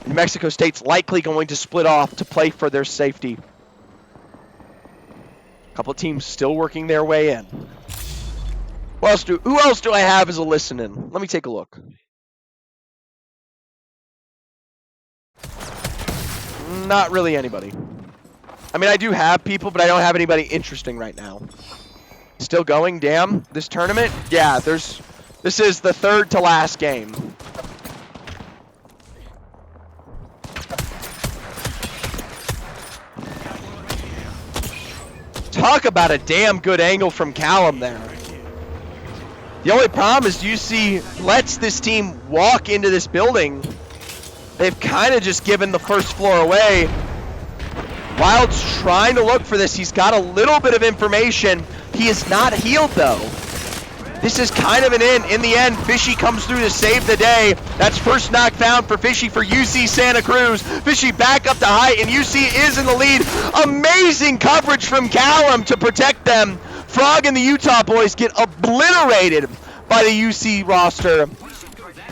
S6: New Mexico State's likely going to split off to play for their safety. A couple of teams still working their way in. Who else do I have as a listen-in? Let me take a look. Not really anybody. I mean, I do have people, but I don't have anybody interesting right now. Still going, damn, this tournament? Yeah, this is the third to last game. Talk about a damn good angle from Callum there. The only problem is UC lets this team walk into this building. They've kind of just given the first floor away. Wild's trying to look for this. He's got a little bit of information. He is not healed though. This is kind of an in the end, Fishy comes through to save the day. That's first knock found for Fishy for UC Santa Cruz. Fishy back up to height, and UC is in the lead. Amazing coverage from Callum to protect them. Frog and the Utah boys get obliterated by the UC roster.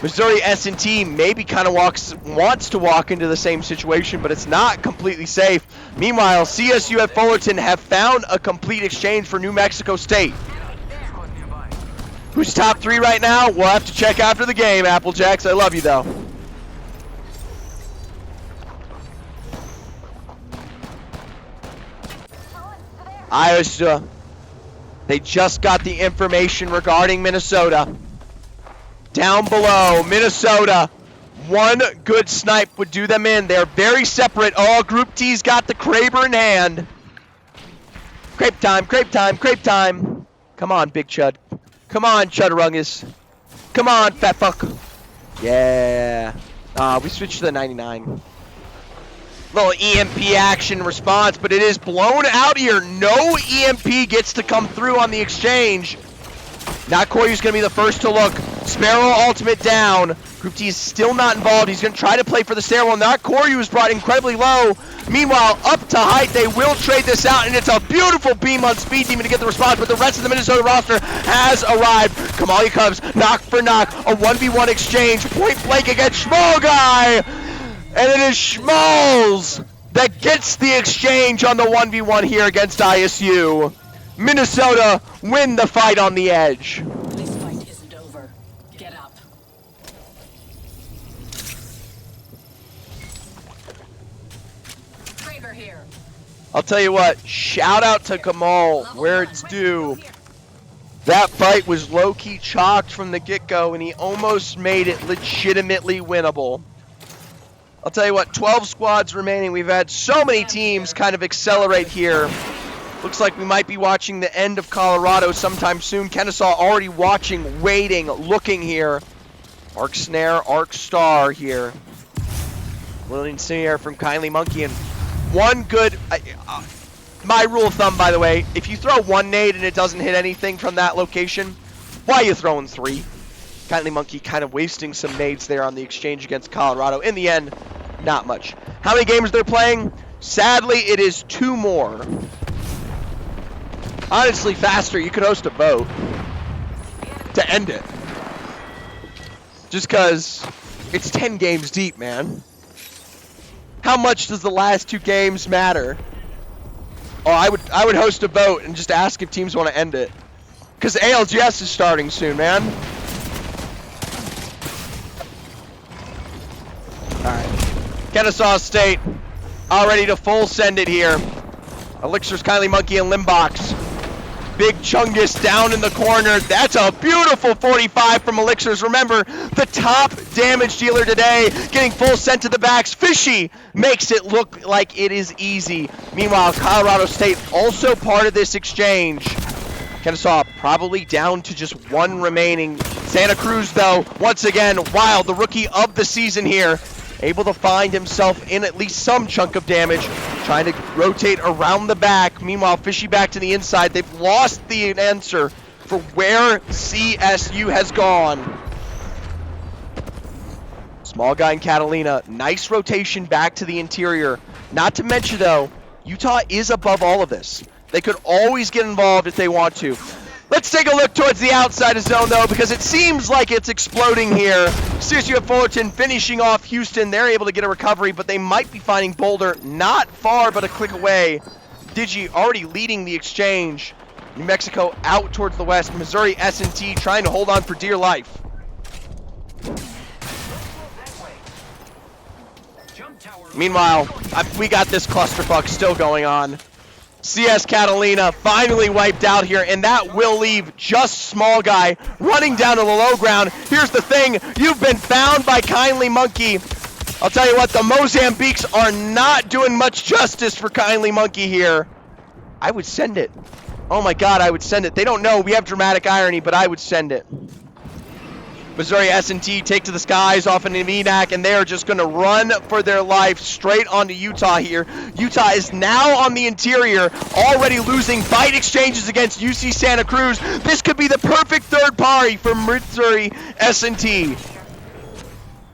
S6: Missouri S&T maybe kind of wants to walk into the same situation, but it's not completely safe. Meanwhile, CSU at Fullerton have found a complete exchange for New Mexico State. Who's top 3 right now? We'll have to check after the game, Applejacks. I love you, though. Iowa, they just got the information regarding Minnesota. Down below, Minnesota One good snipe would do them in. They're very separate. Oh, Group T's got the Kraber in hand. Crepe time, crepe time, crepe time. Come on, Big Chud. Come on, Chudderungus. Come on, fat fuck. Yeah. We switched to the 99. Little EMP action response, but it is blown out here. No EMP gets to come through on the exchange. Not Koryu's going to be the first to look. Sparrow ultimate down. Group T is still not involved. He's going to try to play for the stairwell. Not Koryu is brought incredibly low. Meanwhile, up to height, they will trade this out, and it's a beautiful beam on Speed Demon to get the response, but the rest of the Minnesota roster has arrived. Kamali Cubs, knock for knock, a 1v1 exchange, point blank against Schmo Guy, and it is Schmoles that gets the exchange on the 1v1 here against ISU. Minnesota win the fight on the edge.
S7: This fight isn't over. Get up. Kraber here.
S6: I'll tell you what, shout out to Kamal where it's due. That fight was low-key chalked from the get-go, and he almost made it legitimately winnable. I'll tell you what, 12 squads remaining. We've had so many teams kind of accelerate here. Looks like we might be watching the end of Colorado sometime soon. Kennesaw already watching, waiting, looking here. Arc Snare, Arc Star here. Little incendiary from Kindly Monkey, and one good... my rule of thumb, by the way, if you throw one nade and it doesn't hit anything from that location, why are you throwing 3? Kindly Monkey kind of wasting some nades there on the exchange against Colorado. In the end, not much. How many games they're playing? Sadly, it is 2 more. Honestly, faster, you could host a vote to end it. Just because it's 10 games deep, man. How much does the last 2 games matter? Oh, I would host a vote and just ask if teams want to end it. Because ALGS is starting soon, man. Alright. Kennesaw State, all ready to full send it here. Elixir's Kindly Monkey and Limbox. Big Chungus down in the corner. That's a beautiful 45 from Elixirs. Remember, the top damage dealer today, getting full sent to the backs. Fishy makes it look like it is easy. Meanwhile, Colorado State also part of this exchange. Kennesaw probably down to just 1 remaining. Santa Cruz, though, once again, Wild, the rookie of the season here, able to find himself in at least some chunk of damage, trying to rotate around the back. Meanwhile, Fishy back to the inside. They've lost the answer for where CSU has gone. Small Guy and Catalina, nice rotation back to the interior. Not to mention, though, Utah is above all of this. They could always get involved if they want to. Let's take a look towards the outside of zone, though, because it seems like it's exploding here. CSU at Fullerton finishing off Houston. They're able to get a recovery, but they might be finding Boulder not far, but a click away. Digi already leading the exchange. New Mexico out towards the west. Missouri S&T trying to hold on for dear life. Meanwhile, we got this clusterfuck still going on. CS Catalina finally wiped out here, and that will leave just Small Guy running down to the low ground. Here's the thing, you've been found by Kindly Monkey. I'll tell you what, the Mozambiques are not doing much justice for Kindly Monkey here. I would send it. Oh my god, I would send it. They don't know, we have dramatic irony, but I would send it. Missouri S&T take to the skies off an VNAC, and they are just going to run for their life straight onto Utah here. Utah is now on the interior, already losing fight exchanges against UC Santa Cruz. This could be the perfect third party for Missouri S&T.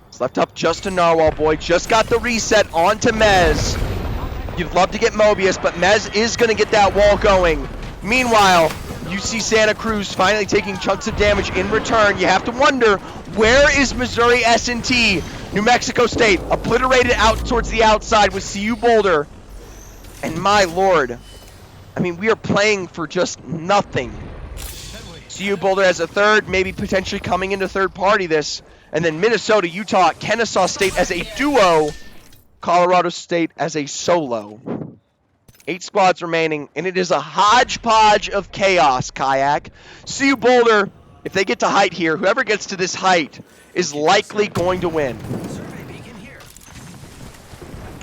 S6: It's left up just to Narwhal Boy, just got the reset onto Mez. You'd love to get Mobius, but Mez is going to get that wall going. Meanwhile, UC Santa Cruz finally taking chunks of damage in return. You have to wonder, where is Missouri S&T? New Mexico State obliterated out towards the outside with CU Boulder. And my lord, I mean, we are playing for just nothing. CU Boulder as a third, maybe potentially coming into third party this. And then Minnesota, Utah, Kennesaw State as a duo. Colorado State as a solo. 8 squads remaining, and it is a hodgepodge of chaos, Kayak. CU Boulder If they get to height here, whoever gets to this height is likely going to win.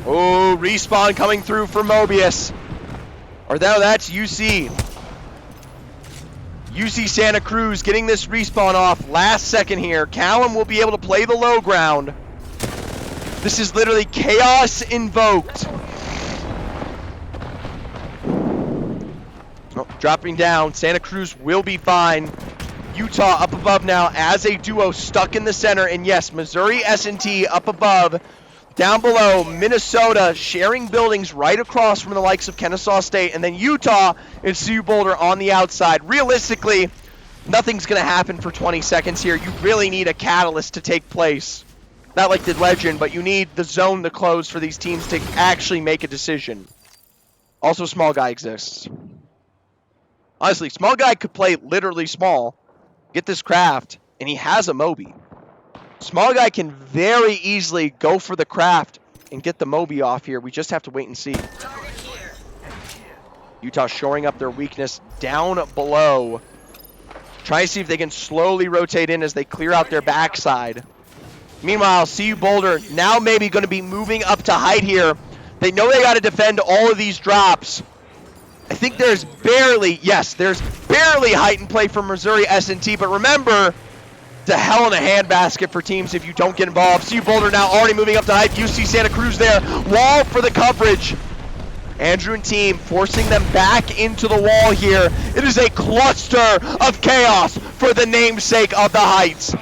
S6: Oh, respawn coming through for Mobius. Or no, that's UC. UC Santa Cruz getting this respawn off last second here. Callum will be able to play the low ground. This is literally chaos invoked. Oh, dropping down. Santa Cruz will be fine. Utah up above now as a duo stuck in the center. And yes, Missouri S&T up above. Down below, Minnesota sharing buildings right across from the likes of Kennesaw State. And then Utah and CU Boulder on the outside. Realistically, nothing's going to happen for 20 seconds here. You really need a catalyst to take place. Not like the Legend, but you need the zone to close for these teams to actually make a decision. Also, Small Guy exists. Honestly, Small Guy could play literally small, get this craft, and he has a Moby. Small Guy can very easily go for the craft and get the Moby off here. We just have to wait and see. Utah shoring up their weakness down below. Try to see if they can slowly rotate in as they clear out their backside. Meanwhile, CU Boulder now maybe going to be moving up to height here. They know they got to defend all of these drops. I think there's barely height in play for Missouri S&T, but remember, it's a hell in a handbasket for teams if you don't get involved. CU Boulder now already moving up to height. UC Santa Cruz there. Wall for the coverage. Andrew and team forcing them back into the wall here. It is a cluster of chaos for the namesake of the Heights.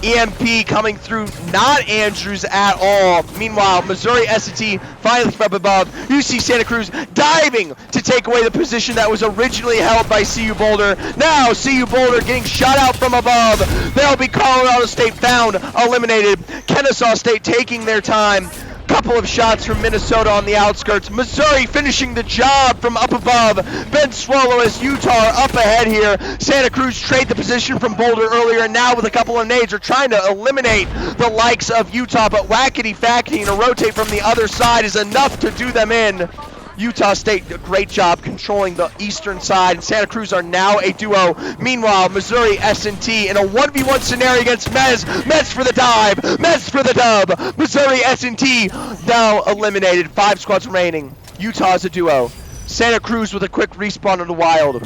S6: EMP coming through, not Andrews at all. Meanwhile, Missouri S&T finally from up above. UC Santa Cruz diving to take away the position that was originally held by CU Boulder. Now CU Boulder getting shot out from above. They'll be Colorado State found, eliminated. Kennesaw State taking their time. Couple of shots from Minnesota on the outskirts. Missouri finishing the job from up above. Ben Swallow as Utah up ahead here. Santa Cruz trade the position from Boulder earlier, and now with a couple of nades are trying to eliminate the likes of Utah, but Wackety Fackety to rotate from the other side is enough to do them in. Utah State, a great job controlling the eastern side, and Santa Cruz are now a duo. Meanwhile, Missouri S&T in a 1v1 scenario against Mez. Mez for the dive, Mez for the dub. Missouri S&T now eliminated, 5 squads remaining. Utah is a duo. Santa Cruz with a quick respawn in the wild.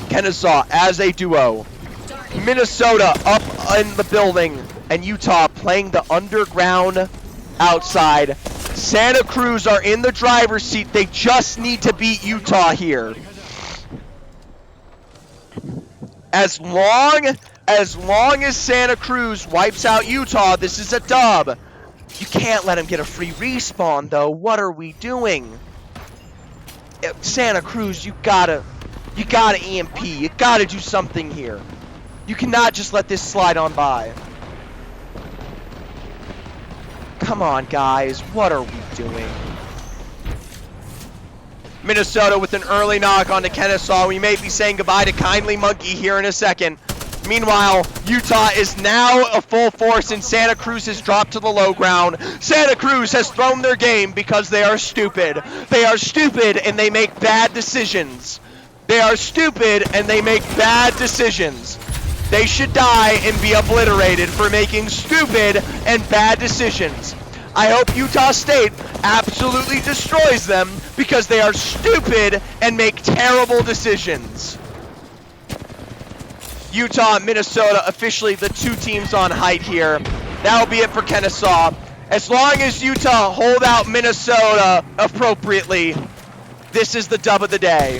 S6: Kennesaw as a duo. Minnesota up in the building, and Utah playing the underground outside. Santa Cruz are in the driver's seat. They just need to beat Utah here. As long as Santa Cruz wipes out Utah, this is a dub. You can't let him get a free respawn, though. What are we doing? Santa Cruz, you gotta EMP. You gotta do something here. You cannot just let this slide on by. Come on, guys. What are we doing? Minnesota with an early knock onto Kennesaw. We may be saying goodbye to Kindly Monkey here in a second. Meanwhile, Utah is now a full force, and Santa Cruz has dropped to the low ground. Santa Cruz has thrown their game because they are stupid. They are stupid, and they make bad decisions. They are stupid, and they make bad decisions. They should die and be obliterated for making stupid and bad decisions. I hope Utah State absolutely destroys them because they are stupid and make terrible decisions. Utah and Minnesota officially the 2 teams on height here. That'll be it for Kennesaw. As long as Utah hold out Minnesota appropriately, this is the dub of the day.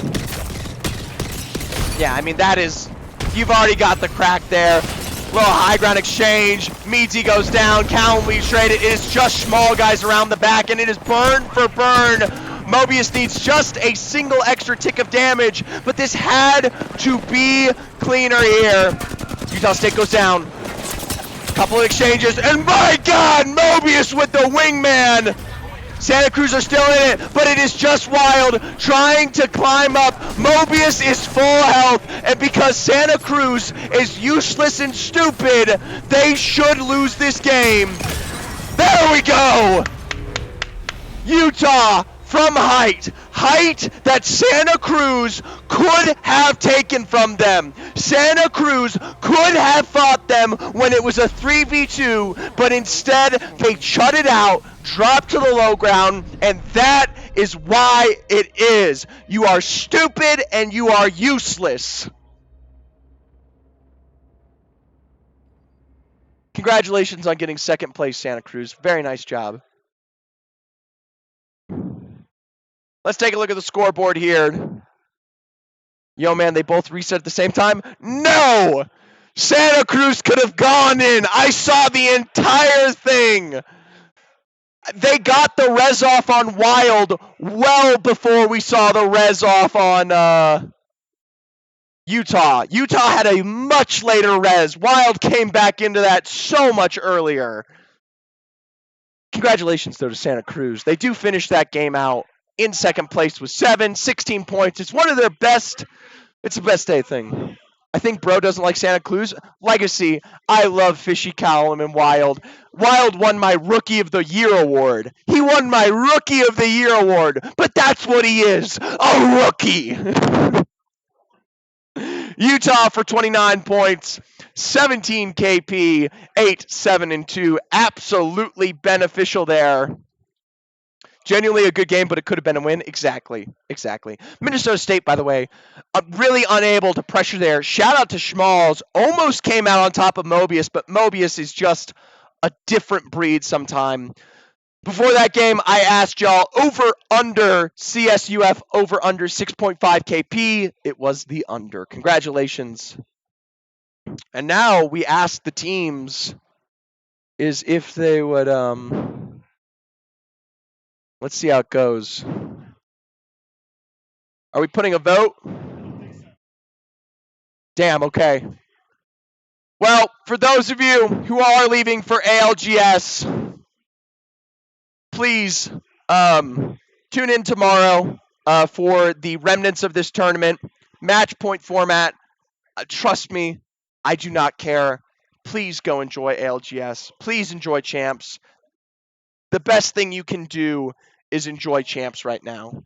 S6: Yeah, I mean, that is... You've already got the crack there. Little high ground exchange. Meadsy goes down. Callum Lee traded. It is just Small Guys around the back, and it is burn for burn. Mobius needs just a single extra tick of damage, but this had to be cleaner here. Utah State goes down. Couple of exchanges, and my God, Mobius with the wingman. Santa Cruz are still in it, but it is just Wild trying to climb up. Mobius is full health, and because Santa Cruz is useless and stupid, they should lose this game. There we go! Utah from height. Height that Santa Cruz could have taken from them. Santa Cruz could have fought them when it was a 3v2, but instead they shut it out, dropped to the low ground, and that is why it is. You are stupid and you are useless. Congratulations on getting second place, Santa Cruz. Very nice job. Let's take a look at the scoreboard here. Yo, man, they both reset at the same time? No! Santa Cruz could have gone in. I saw the entire thing. They got the res off on Wild well before we saw the res off on Utah. Utah had a much later res. Wild came back into that so much earlier. Congratulations, though, to Santa Cruz. They do finish that game out in second place with 16 points. It's one of their best. It's the best day thing. I think Bro doesn't like Santa Cruz. Legacy, I love Fishy Callum and Wild. Wild won my Rookie of the Year award. He won my Rookie of the Year award. But that's what he is, a rookie. Utah for 29 points, 17 KP, 8, 7, and 2. Absolutely beneficial there. Genuinely a good game, but it could have been a win. Exactly. Minnesota State, by the way, really unable to pressure there. Shout out to Schmalls. Almost came out on top of Mobius, but Mobius is just a different breed sometime. Before that game, I asked y'all over under CSUF over under 6.5 KP. It was the under. Congratulations. And now we ask the teams is if they would let's see how it goes. Are we putting a vote? Damn, okay. Well, for those of you who are leaving for ALGS, please tune in tomorrow for the remnants of this tournament. Match point format. Trust me, I do not care. Please go enjoy ALGS. Please enjoy Champs. The best thing you can do is enjoy Champs right now.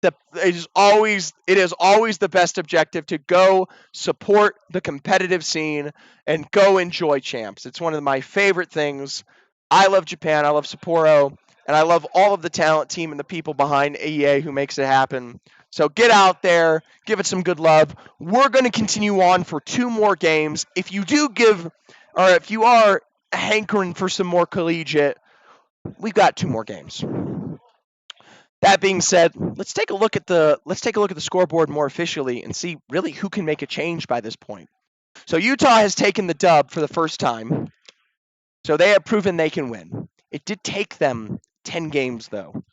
S6: It is always the best objective to go support the competitive scene and go enjoy Champs. It's one of my favorite things. I love Japan, I love Sapporo, and I love all of the talent team and the people behind AEA who makes it happen. So get out there, give it some good love. We're going to continue on for 2 more games. If you are hankering for some more collegiate, we've got 2 more games. That being said, let's take a look at the scoreboard more officially and see really who can make a change by this point. So Utah has taken the dub for the first time. So they have proven they can win. It did take them 10 games though.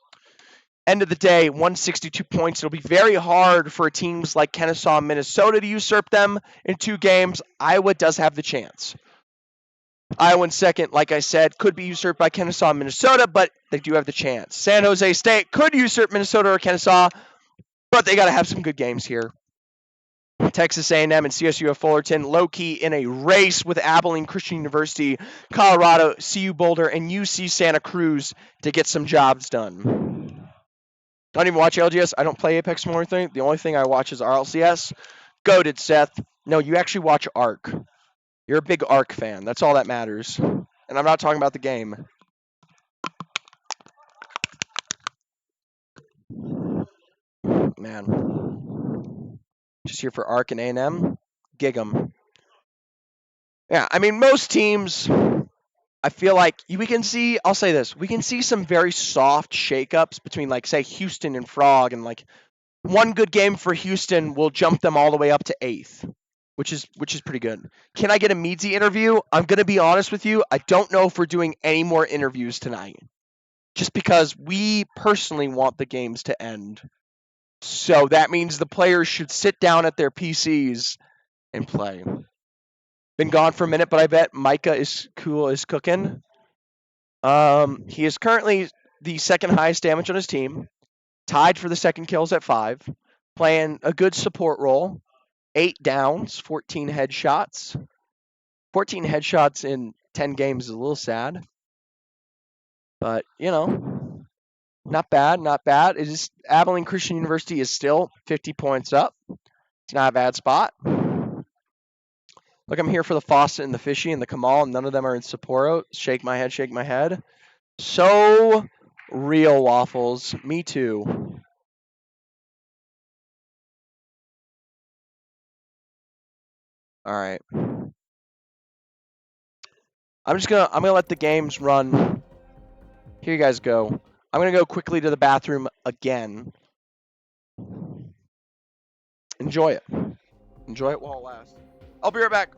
S6: End of the day, 162 points. It'll be very hard for teams like Kennesaw and Minnesota to usurp them in 2 games. Iowa does have the chance. Iowa in second, like I said, could be usurped by Kennesaw and Minnesota, but they do have the chance. San Jose State could usurp Minnesota or Kennesaw, but they got to have some good games here. Texas A&M and CSU of Fullerton low-key in a race with Abilene Christian University, Colorado, CU Boulder, and UC Santa Cruz to get some jobs done. Don't even watch LGS. I don't play Apex more thing. The only thing I watch is RLCS. Goated, Seth. No, you actually watch ARC. You're a big ARC fan. That's all that matters. And I'm not talking about the game. Man. Just here for ARC and A&M. Gig 'em. Yeah, I mean, most teams, I feel like we can see, I'll say this, we can see some very soft shakeups between, like, say, Houston and Frog, and, like, one good game for Houston will jump them all the way up to 8th. Which is pretty good. Can I get a Meadsy interview? I'm going to be honest with you. I don't know if we're doing any more interviews tonight. Just because we personally want the games to end. So that means the players should sit down at their PCs and play. Been gone for a minute, but I bet Micah is cooking. He is currently the second highest damage on his team. Tied for the second kills at 5. Playing a good support role. 8 downs, 14 headshots. 14 headshots in 10 games is a little sad. But, you know, Not bad, not bad. It is Abilene Christian University is still 50 points up. It's not a bad spot. Look, I'm here for the Fawcett and the Fishy and the Kamal. None of them are in Sapporo. Shake my head, shake my head. So real, Waffles. Me too. All right. I'm gonna let the games run. Here you guys go. I'm gonna go quickly to the bathroom again. Enjoy it. Enjoy it while it lasts. I'll be right back.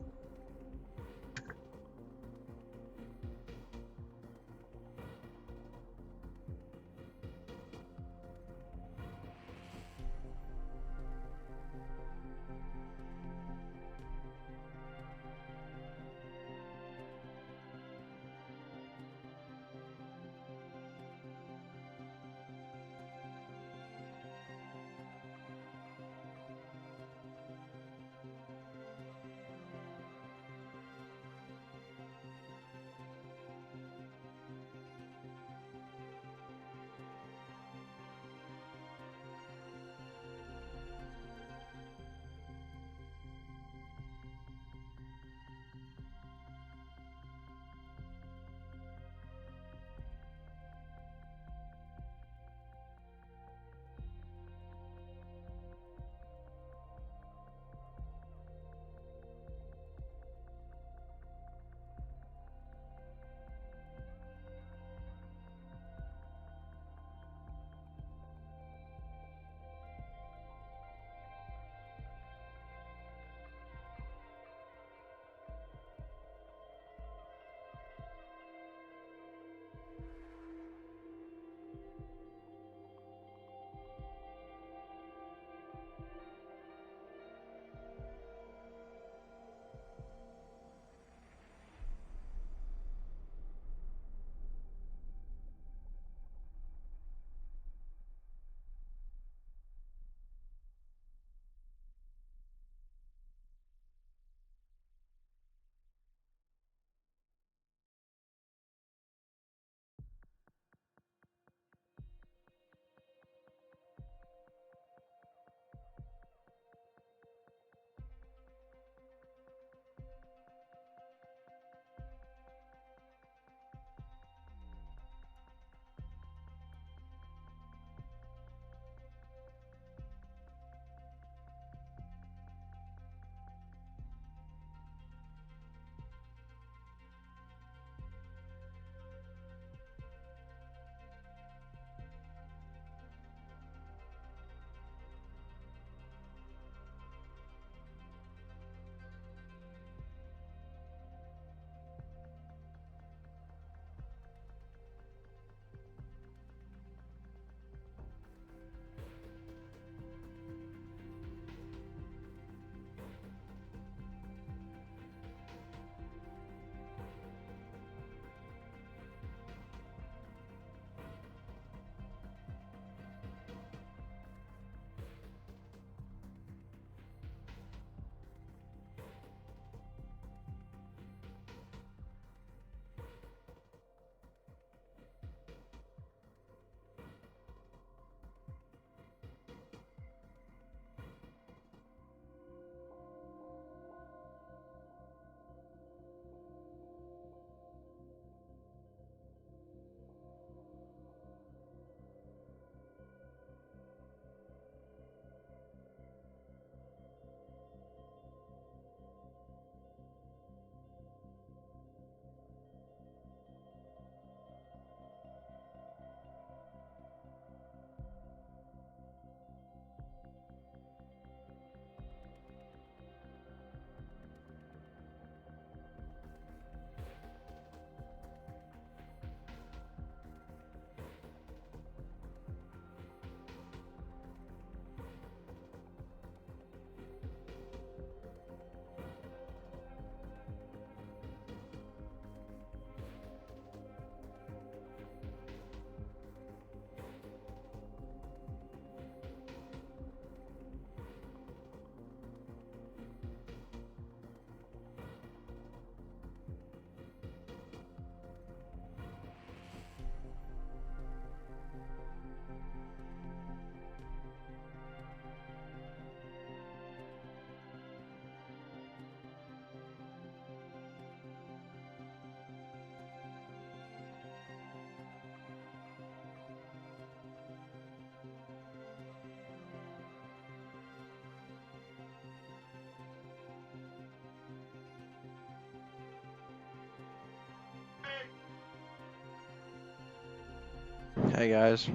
S15: Hey guys.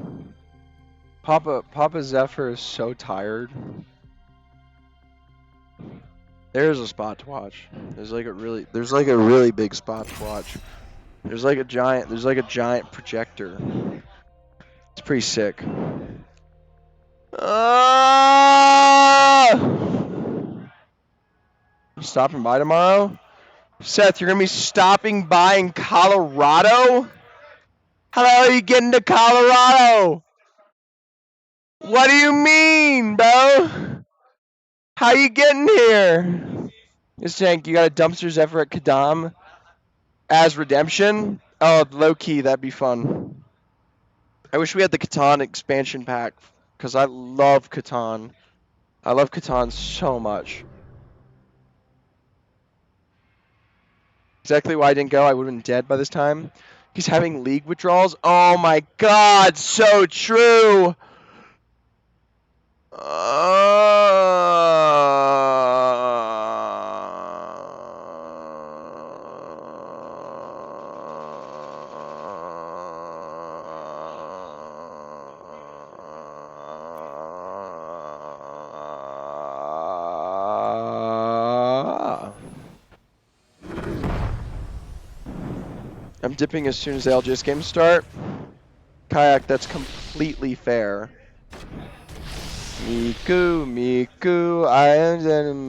S15: Papa Zephyr is so tired. There's a spot to watch. There's like a really big spot to watch. There's like a giant projector. It's pretty sick. You stopping by tomorrow? Seth, you're gonna be stopping by in Colorado? How the hell are you getting to Colorado? What do you mean, bro? How you getting here? Just Tank, you got a dumpster Zephyr at Kadam as redemption? Oh, low key, that'd be fun. I wish we had the Catan expansion pack, because I love Catan. I love Catan so much. Exactly why I didn't go. I would have been dead by this time. He's having league withdrawals. Oh my god, so true. I'm dipping as soon as the LGS games start. Kayak, that's completely fair. Miku, I am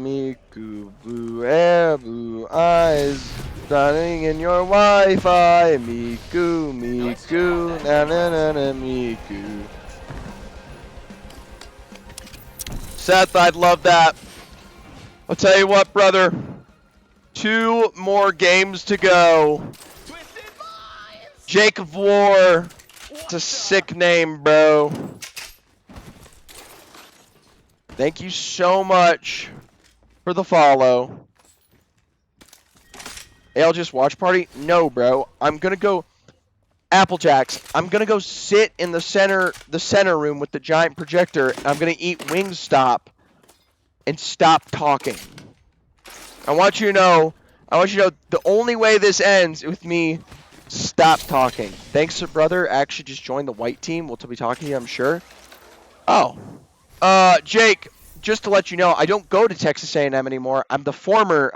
S15: Miku, blue air, blue eyes, standing in your Wi-Fi. Miku, na na na na, Miku. Seth, I'd love that. I'll tell you what, brother. 2 more games to go. Jake of War. It's a sick name, bro. Thank you so much for the follow. LGS watch party? No, bro. I'm gonna go Applejacks. I'm gonna go sit in the center room with the giant projector. And I'm gonna eat Wingstop and stop talking. I want you to know the only way this ends is with me stop talking. Thanks, brother. Actually just joined the white team. We'll be talking to you, I'm sure. Oh. Jake, just to let you know, I don't go to Texas A&M anymore. I'm the former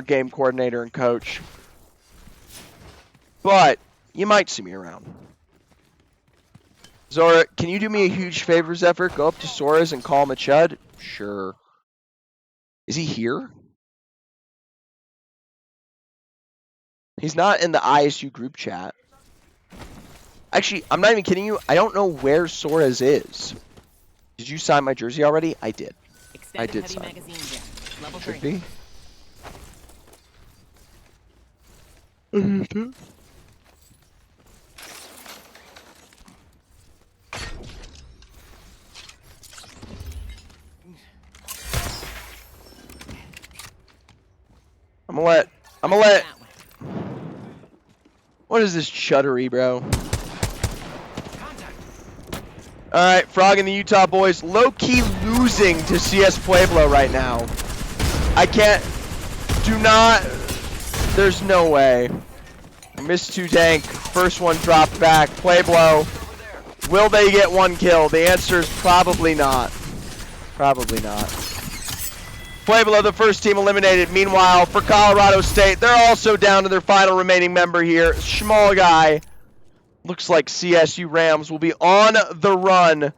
S15: game coordinator and coach. But you might see me around. Zora, can you do me a huge favor, Zephyr? Go up to Sora's and call him a chud? Sure. Is he here? He's not in the ISU group chat. Actually, I'm not even kidding you. I don't know where Sora's is. Did you sign my jersey already? I did. I did sign. Should be. I'm gonna let. What is this chuddery, bro? Alright, Frog and the Utah boys low-key losing to CS Pueblo right now. There's no way. Missed 2 tank, first one dropped back. Pueblo, will they get 1 kill? The answer is probably not. Probably not. Pueblo, the first team eliminated. Meanwhile, for Colorado State, they're also down to their final remaining member here. Small guy. Looks like CSU Rams will be on the run.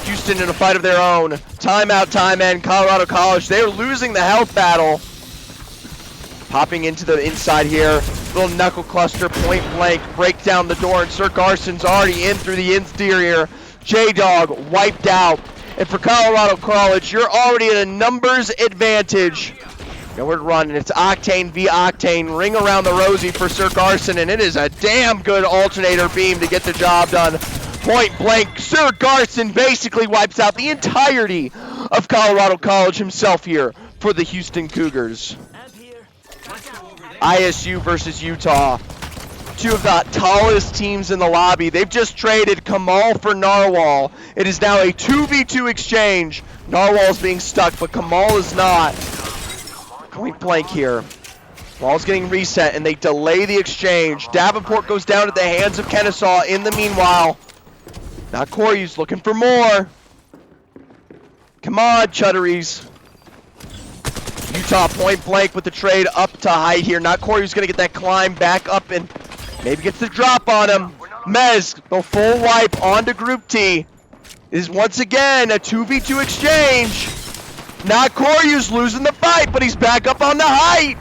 S15: Houston in a fight of their own. Timeout, time end. Colorado College, they are losing the health battle. Popping into the inside here. Little knuckle cluster, point blank. Break down the door, and Sir Carson's already in through the interior. J-Dog wiped out. And for Colorado College, you're already at a numbers advantage. Nowhere to run, and it's Octane v Octane. Ring around the rosy for Sir Garson, and it is a damn good alternator beam to get the job done. Point blank, Sir Garson basically wipes out the entirety of Colorado College himself here for the Houston Cougars. ISU versus Utah. 2 of the tallest teams in the lobby. They've just traded Kamal for Narwhal. It is now a 2v2 exchange. Narwhal's being stuck, but Kamal is not. Point blank here. Ball's getting reset, and they delay the exchange. Davenport goes down at the hands of Kennesaw in the meanwhile. Not Koryu's looking for more. Come on, Chudderies. Utah point blank with the trade up to height here. Not Koryu's gonna get that climb back up and maybe gets the drop on him. Mez, the full wipe onto Group T. Is once again a 2v2 exchange. Not Koryu's losing the fight, but he's back up on the height.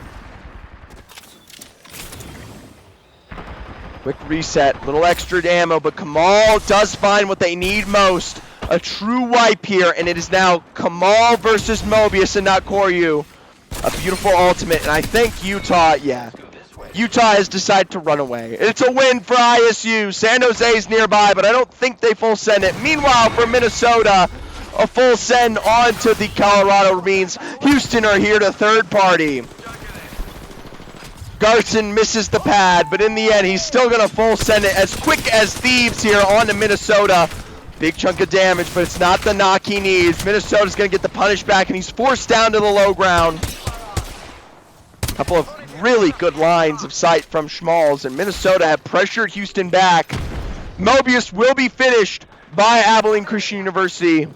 S15: Quick reset, little extra ammo, but Kamal does find what they need most. A true wipe here, and it is now Kamal versus Mobius and not Koryu. A beautiful ultimate, and I think Utah, Utah has decided to run away. It's a win for ISU. San Jose's nearby, but I don't think they full send it. Meanwhile, for Minnesota, a full send on to the Colorado Marines. Houston are here to third party. Garson misses the pad, but in the end, he's still going to full send it as quick as thieves here on to Minnesota. Big chunk of damage, but it's not the knock he needs. Minnesota's going to get the punish back, and he's forced down to the low ground. Couple of really good lines of sight from Schmalz, and Minnesota have pressured Houston back. Mobius will be finished by Abilene Christian University.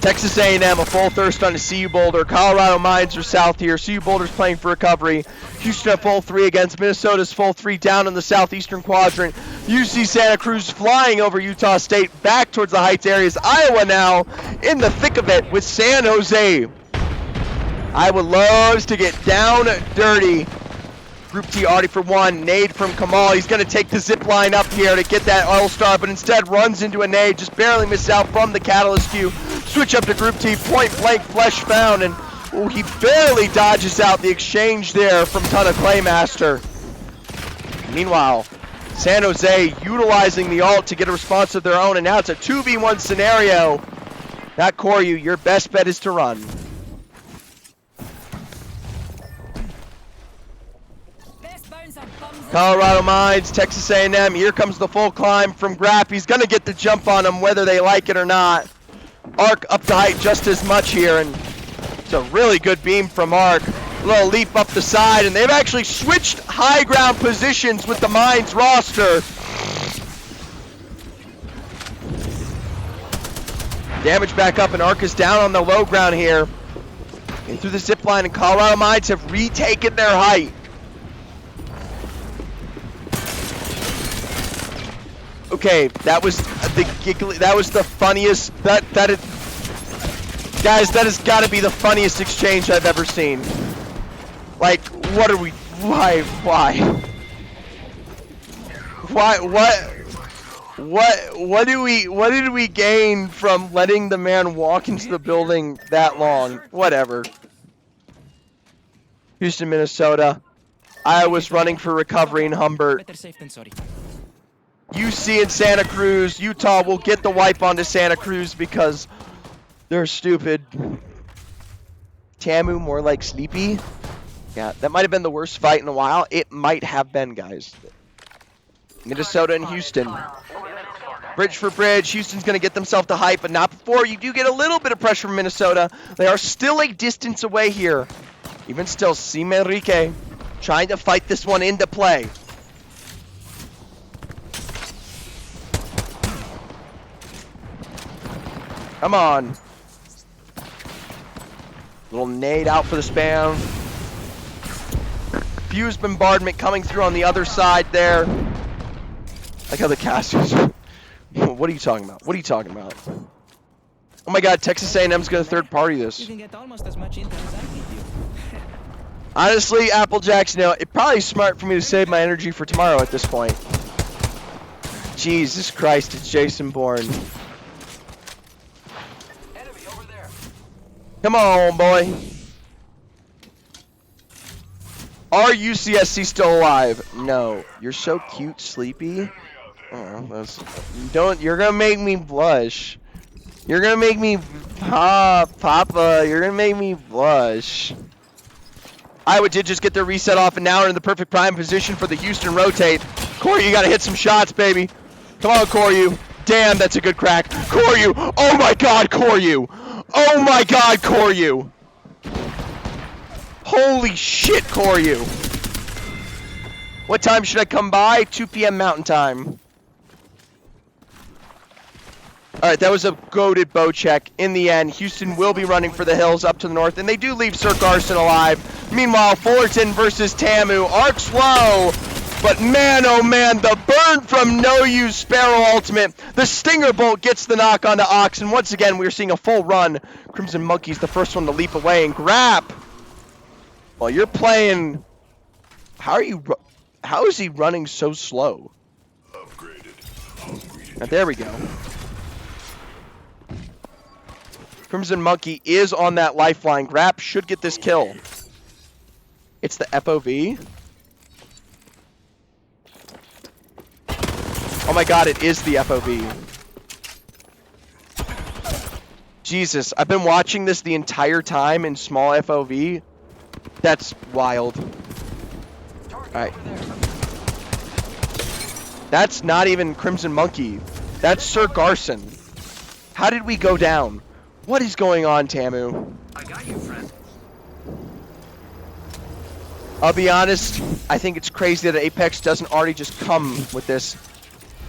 S15: Texas A&M a full thirst on the CU Boulder. Colorado Mines are south here. CU Boulder's playing for recovery. Houston a full 3 against Minnesota's full 3 down in the southeastern quadrant. UC Santa Cruz flying over Utah State back towards the Heights areas. Iowa now in the thick of it with San Jose. Iowa loves to get down dirty. Group T already for one. Nade from Kamal. He's going to take the zip line up here to get that All-Star, but instead runs into a nade. Just barely misses out from the Catalyst Q. Switch up to Group T. Point blank flesh found, and he barely dodges out the exchange there from Ton of Claymaster. Meanwhile, San Jose utilizing the ult to get a response of their own, and now it's a 2v1 scenario. Not Koryu. Your best bet is to run. Colorado Mines, Texas A&M, here comes the full climb from Grapp. He's going to get the jump on them whether they like it or not. Arc up to height just as much here, and it's a really good beam from Arc. A little leap up the side, and they've actually switched high ground positions with the Mines roster. Damage back up, and Arc is down on the low ground here. In through the zip line, and Colorado Mines have retaken their height. Okay, that was the giggly, that was the funniest, guys, that has got to be the funniest exchange I've ever seen. Like, what are we, why, what did we gain from letting the man walk into the building that long? Whatever. Houston, Minnesota. Iowa's running for recovery in Humbert.
S16: Better safe than sorry.
S15: UC and Santa Cruz. Utah will get the wipe onto Santa Cruz because they're stupid. Tamu more like sleepy. Yeah, that might have been the worst fight in a while. It might have been, guys. Minnesota and Houston. Bridge for bridge. Houston's going to get themselves to hype, but not before. You do get a little bit of pressure from Minnesota. They are still a distance away here. Even still, Sim Enrique trying to fight this one into play. Come on. Little nade out for the spam. Fuse bombardment coming through on the other side there. Like how the casters. What are you talking about? What are you talking about? Oh my god, Texas A&M's gonna third party this.
S16: You can get almost as much intel as I give you.
S15: Honestly, Applejacks, you know, it's probably smart for me to save my energy for tomorrow at this point. Jesus Christ, it's Jason Bourne. Come on, boy. Are UCSC still alive? No. You're so cute, Sleepy. Oh, that's, you're gonna make me blush. You're gonna make me, Papa, you're gonna make me blush. Iowa did just get their reset off, and now are in the perfect prime position for the Houston rotate. Koryu, you gotta hit some shots, baby. Come on, Koryu. Damn, that's a good crack. Koryu, oh my god, Koryu. Oh my god, Koryu! Holy shit, Koryu! What time should I come by? 2 p.m. Mountain Time. All right, that was a goated bow check. In the end, Houston will be running for the hills up to the north, and they do leave Sir Garson alive. Meanwhile, Fullerton versus Tamu. Arc slow, but man, oh man, the burn from No Use Sparrow ultimate. The Stinger Bolt gets the knock onto Ox, and once again, we're seeing a full run. Crimson Monkey's the first one to leap away, and Grap, well, you're playing... How is he running so slow? And there we go. Crimson Monkey is on that lifeline. Grap should get this kill. It's the FOV. Oh my god, it is the FOV. Jesus, I've been watching this the entire time in small FOV. That's wild. Alright. That's not even Crimson Monkey. That's Sir Garson. How did we go down? What is going on, Tamu?
S5: I got you, friend.
S15: I'll be honest, I think it's crazy that Apex doesn't already just come with this.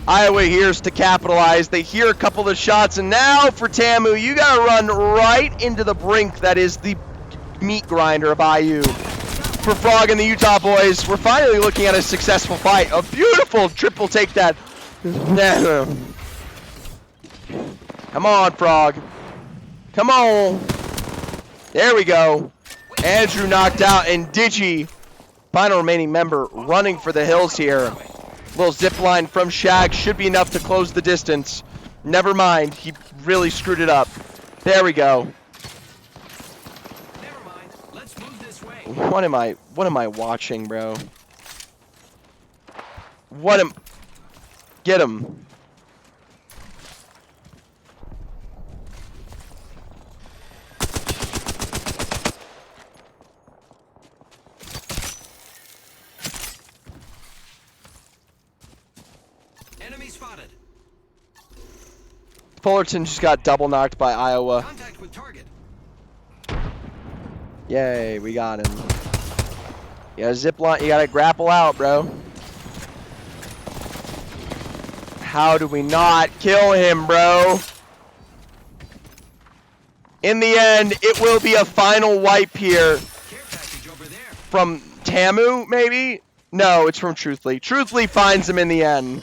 S15: Iowa hears to capitalize. They hear a couple of shots, and now for Tamu, you gotta run right into the brink that is the meat grinder of IU. For Frog and the Utah boys, we're finally looking at a successful fight. A beautiful triple take that. Come on, Frog. Come on. There we go. Andrew knocked out, and Digi, final remaining member, running for the hills here. Little zip line from Shag should be enough to close the distance. Never mind, he really screwed it up. There we go.
S5: Never mind. Let's move this way.
S15: What am I watching, bro? Get him.
S5: Enemy spotted.
S15: Fullerton just got double knocked by Iowa.
S5: Contact with target.
S15: Yay, we got him. You gotta zip line, you gotta grapple out, bro. How do we not kill him, bro? In the end, it will be a final wipe here. From Tamu, maybe? No, it's from Truthly. Truthly finds him in the end.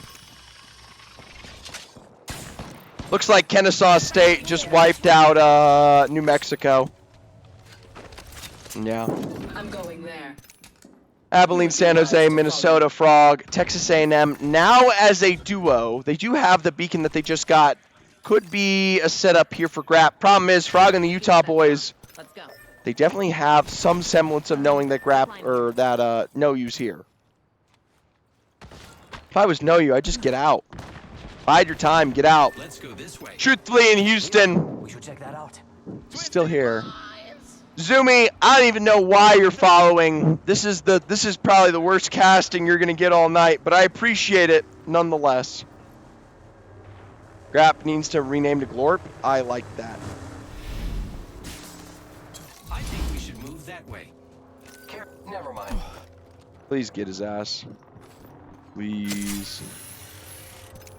S15: Looks like Kennesaw State just wiped out New Mexico. Yeah.
S7: I'm going there.
S15: Abilene, San Jose, Minnesota, Frog, Texas A&M. Now as a duo, they do have the beacon that they just got. Could be a setup here for Grap. Problem is, Frog and the Utah boys, they definitely have some semblance of knowing that Grap, or that No Use here. If I was No You, I'd just get out. Bide your time, get out.
S5: Let's go this way.
S15: Truthfully in Houston.
S5: We should check that out.
S15: Still here. Zumi, I don't even know why you're following. This is probably the worst casting you're gonna get all night, but I appreciate it nonetheless. Grap needs to rename to Glorp. I like that.
S5: I think we should move that way. Never mind.
S15: Please get his ass. Please.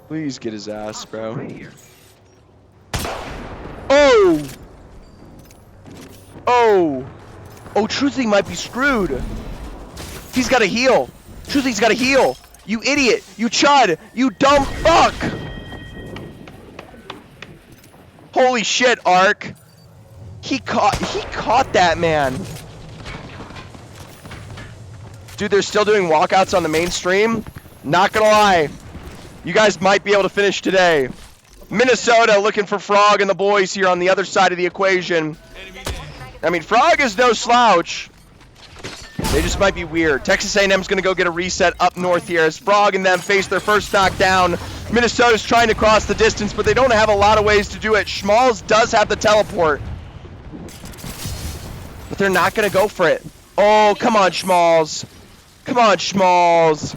S15: Please get his ass, bro. Oh! Oh! Oh, Truthly might be screwed. He's got to heal. Truthly's got to heal. You idiot. You chud. You dumb fuck. Holy shit, Ark. He caught that man. Dude, they're still doing walkouts on the main stream. Not gonna lie. You guys might be able to finish today. Minnesota looking for Frog and the boys here on the other side of the equation. I mean, Frog is no slouch. They just might be weird. Texas A&M's going to go get a reset up north here as Frog and them face their first knockdown. Minnesota's trying to cross the distance, but they don't have a lot of ways to do it. Schmalz does have the teleport. But they're not going to go for it. Oh, come on, Schmalz. Come on, Schmalz.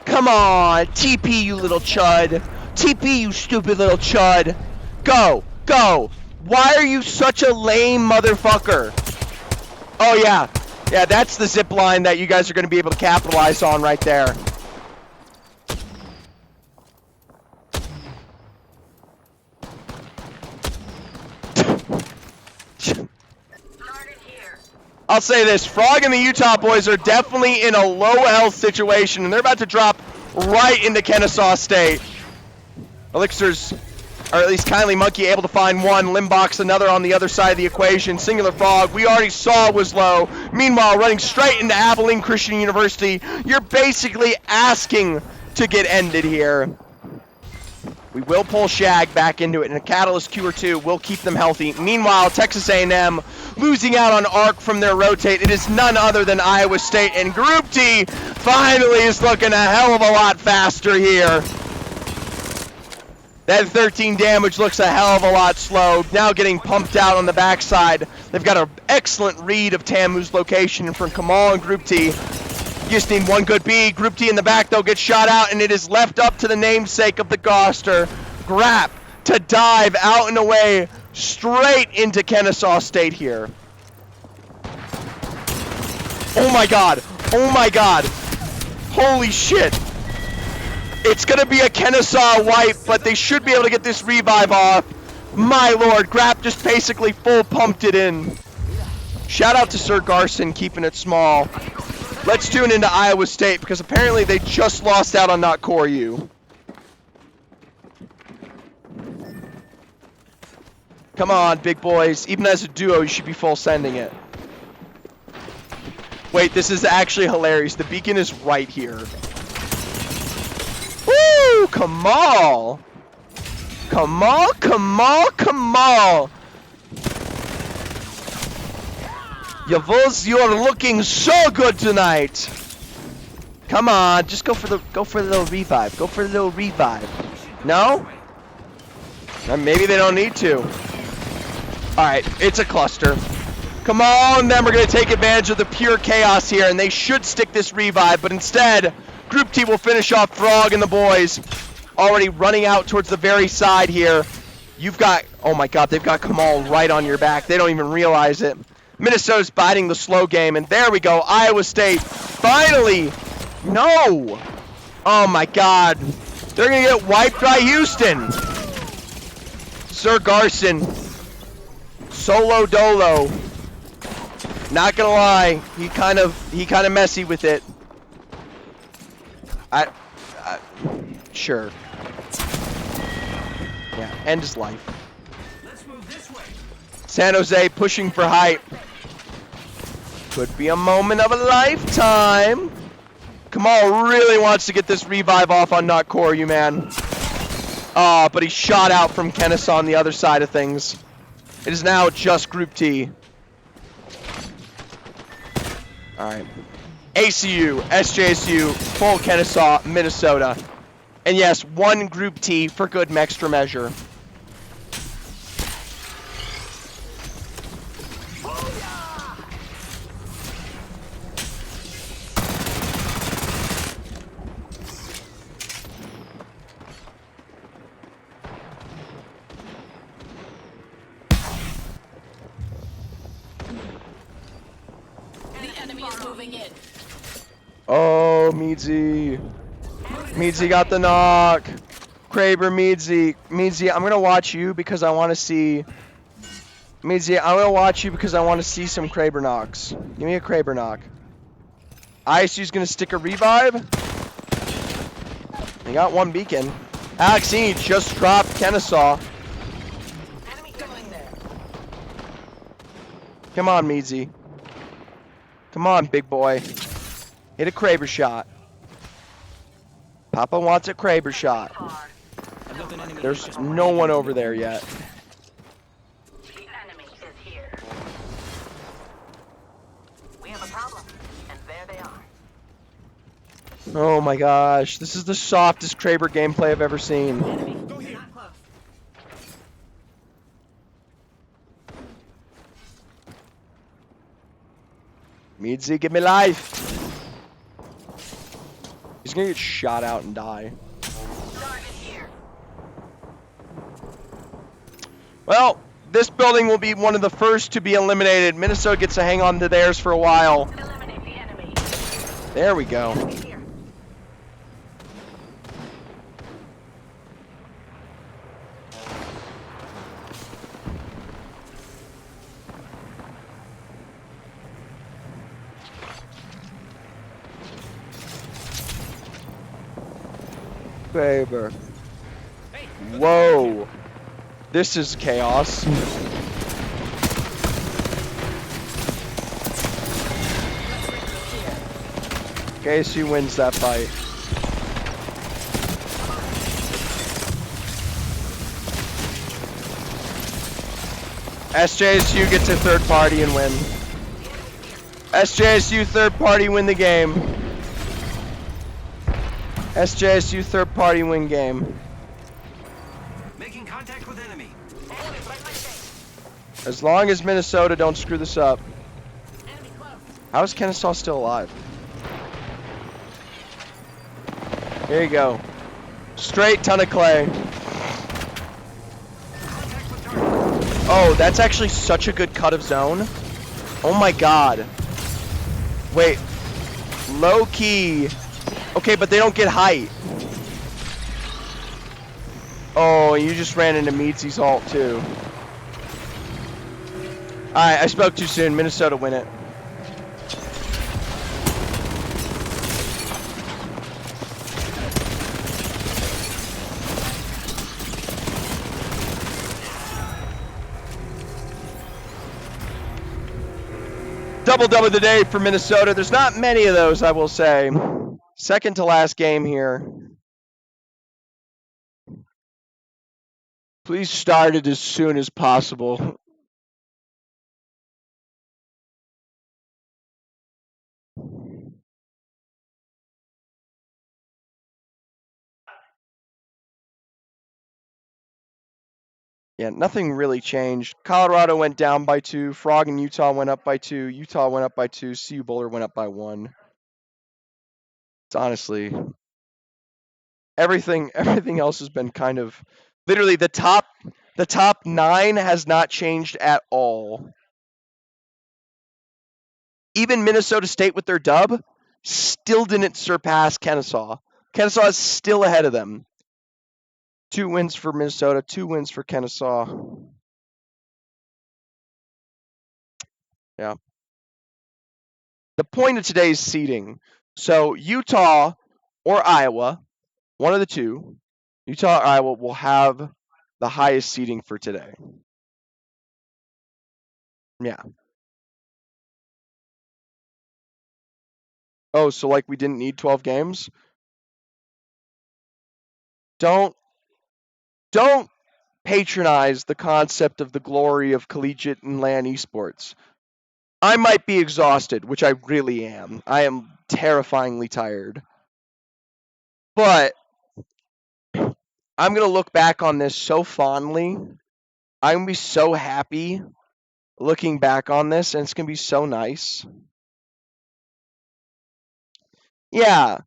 S15: Come on. TP, you little chud. TP, you stupid little chud. Go. Go. Why are you such a lame motherfucker? Oh, yeah. Yeah, that's the zip line that you guys are going to be able to capitalize on right there. I'll say this, Frog and the Utah boys are definitely in a low health situation, and they're about to drop right into Kennesaw State. Elixirs, or at least Kindly Monkey, able to find one. Limbox another on the other side of the equation. Singular Frog, we already saw was low. Meanwhile, running straight into Abilene Christian University, you're basically asking to get ended here. We will pull Shag back into it, and a Catalyst Q or 2 will keep them healthy. Meanwhile, Texas A&M losing out on arc from their rotate. It is none other than Iowa State, and Group T finally is looking a hell of a lot faster here. That 13 damage looks a hell of a lot slow. Now getting pumped out on the backside. They've got an excellent read of Tamu's location from Kamal and Group T. You just need one good B. Group T in the back, though, gets shot out, and it is left up to the namesake of the Goster, Grap, to dive out and away straight into Kennesaw State here. Oh my god. Oh my god. Holy shit. It's going to be a Kennesaw wipe, but they should be able to get this revive off. My lord, Grap just basically full pumped it in. Shout out to Sir Garson keeping it small. Let's tune into Iowa State, because apparently they just lost out on Not Core U. Come on, big boys. Even as a duo, you should be full sending it. Wait, this is actually hilarious. The beacon is right here. Woo! Kamal! Kamal, Kamal, Kamal! Yavuz, you are looking so good tonight. Come on, just go for the little revive. Go for the little revive. No? Maybe they don't need to. Alright, it's a cluster. Come on, then we're gonna take advantage of the pure chaos here, and they should stick this revive, but instead, Group T will finish off Frog and the boys. Already running out towards the very side here. You've got, oh my god, they've got Kamal right on your back. They don't even realize it. Minnesota's biting the slow game, and there we go. Iowa State, finally. No. Oh my god. They're going to get wiped by Houston. Sir Garson, solo dolo. Not going to lie, he kind of messy with it. Sure. Yeah, end his life. San Jose pushing for hype. Could be a moment of a lifetime. Kamal really wants to get this revive off on Not Core U, man. But he's shot out from Kennesaw on the other side of things. It is now just Group T. Alright. ACU, SJSU, full Kennesaw, Minnesota. And yes, one Group T for good extra measure. Oh, Meadsy. Meadsy got the knock. Kraber, Meadsy. Meadsy, I'm going to watch you because I want to see... Meadsy, I'm going to watch you because I want to see some Kraber knocks. Give me a Kraber knock. ISU's going to stick a revive. They got one beacon. Alexini just dropped Kennesaw. Come on, Meadsy. Come on, big boy. Hit a Kraber shot. Papa wants a Kraber shot. There's no one over there yet.
S14: The enemy is here. We have a problem, and there they are.
S15: Oh my gosh, this is the softest Kraber gameplay I've ever seen. Meadsy, give me life. He's gonna get shot out and die. Well, this building will be one of the first to be eliminated. Minnesota gets to hang on to theirs for a while. There we go. Faber. Whoa. This is chaos. KSU wins that fight. SJSU gets a third party and win. SJSU third party win the game. SJSU third party win game.
S5: Making contact with enemy.
S15: As long as Minnesota don't screw this up. How is Kennesaw still alive? Here you go. Straight ton of clay. Oh, that's actually such a good cut of zone. Oh my god. Wait. Low key. Okay, but they don't get height. Oh, you just ran into Meadsy's ult too. Alright, I spoke too soon. Minnesota win it. Double of the day for Minnesota. There's not many of those, I will say. Second to last game here. Please start it as soon as possible. Yeah, nothing really changed. Colorado went down by 2. Frog and Utah went up by 2. Utah went up by 2. CU Boulder went up by 1. It's honestly everything else has been kind of literally the top 9 has not changed at all. Even Minnesota State with their dub still didn't surpass Kennesaw. Kennesaw is still ahead of them. 2 wins for Minnesota, 2 wins for Kennesaw. Yeah. The point of today's seeding. So Utah or Iowa, one of the two, Utah or Iowa will have the highest seeding for today. Yeah. Oh, so like we didn't need 12 games? Don't patronize the concept of the glory of collegiate and LAN esports. I might be exhausted, which I really am. I am terrifyingly tired. But I'm going to look back on this so fondly. I'm going to be so happy looking back on this, and it's going to be so nice. Yeah.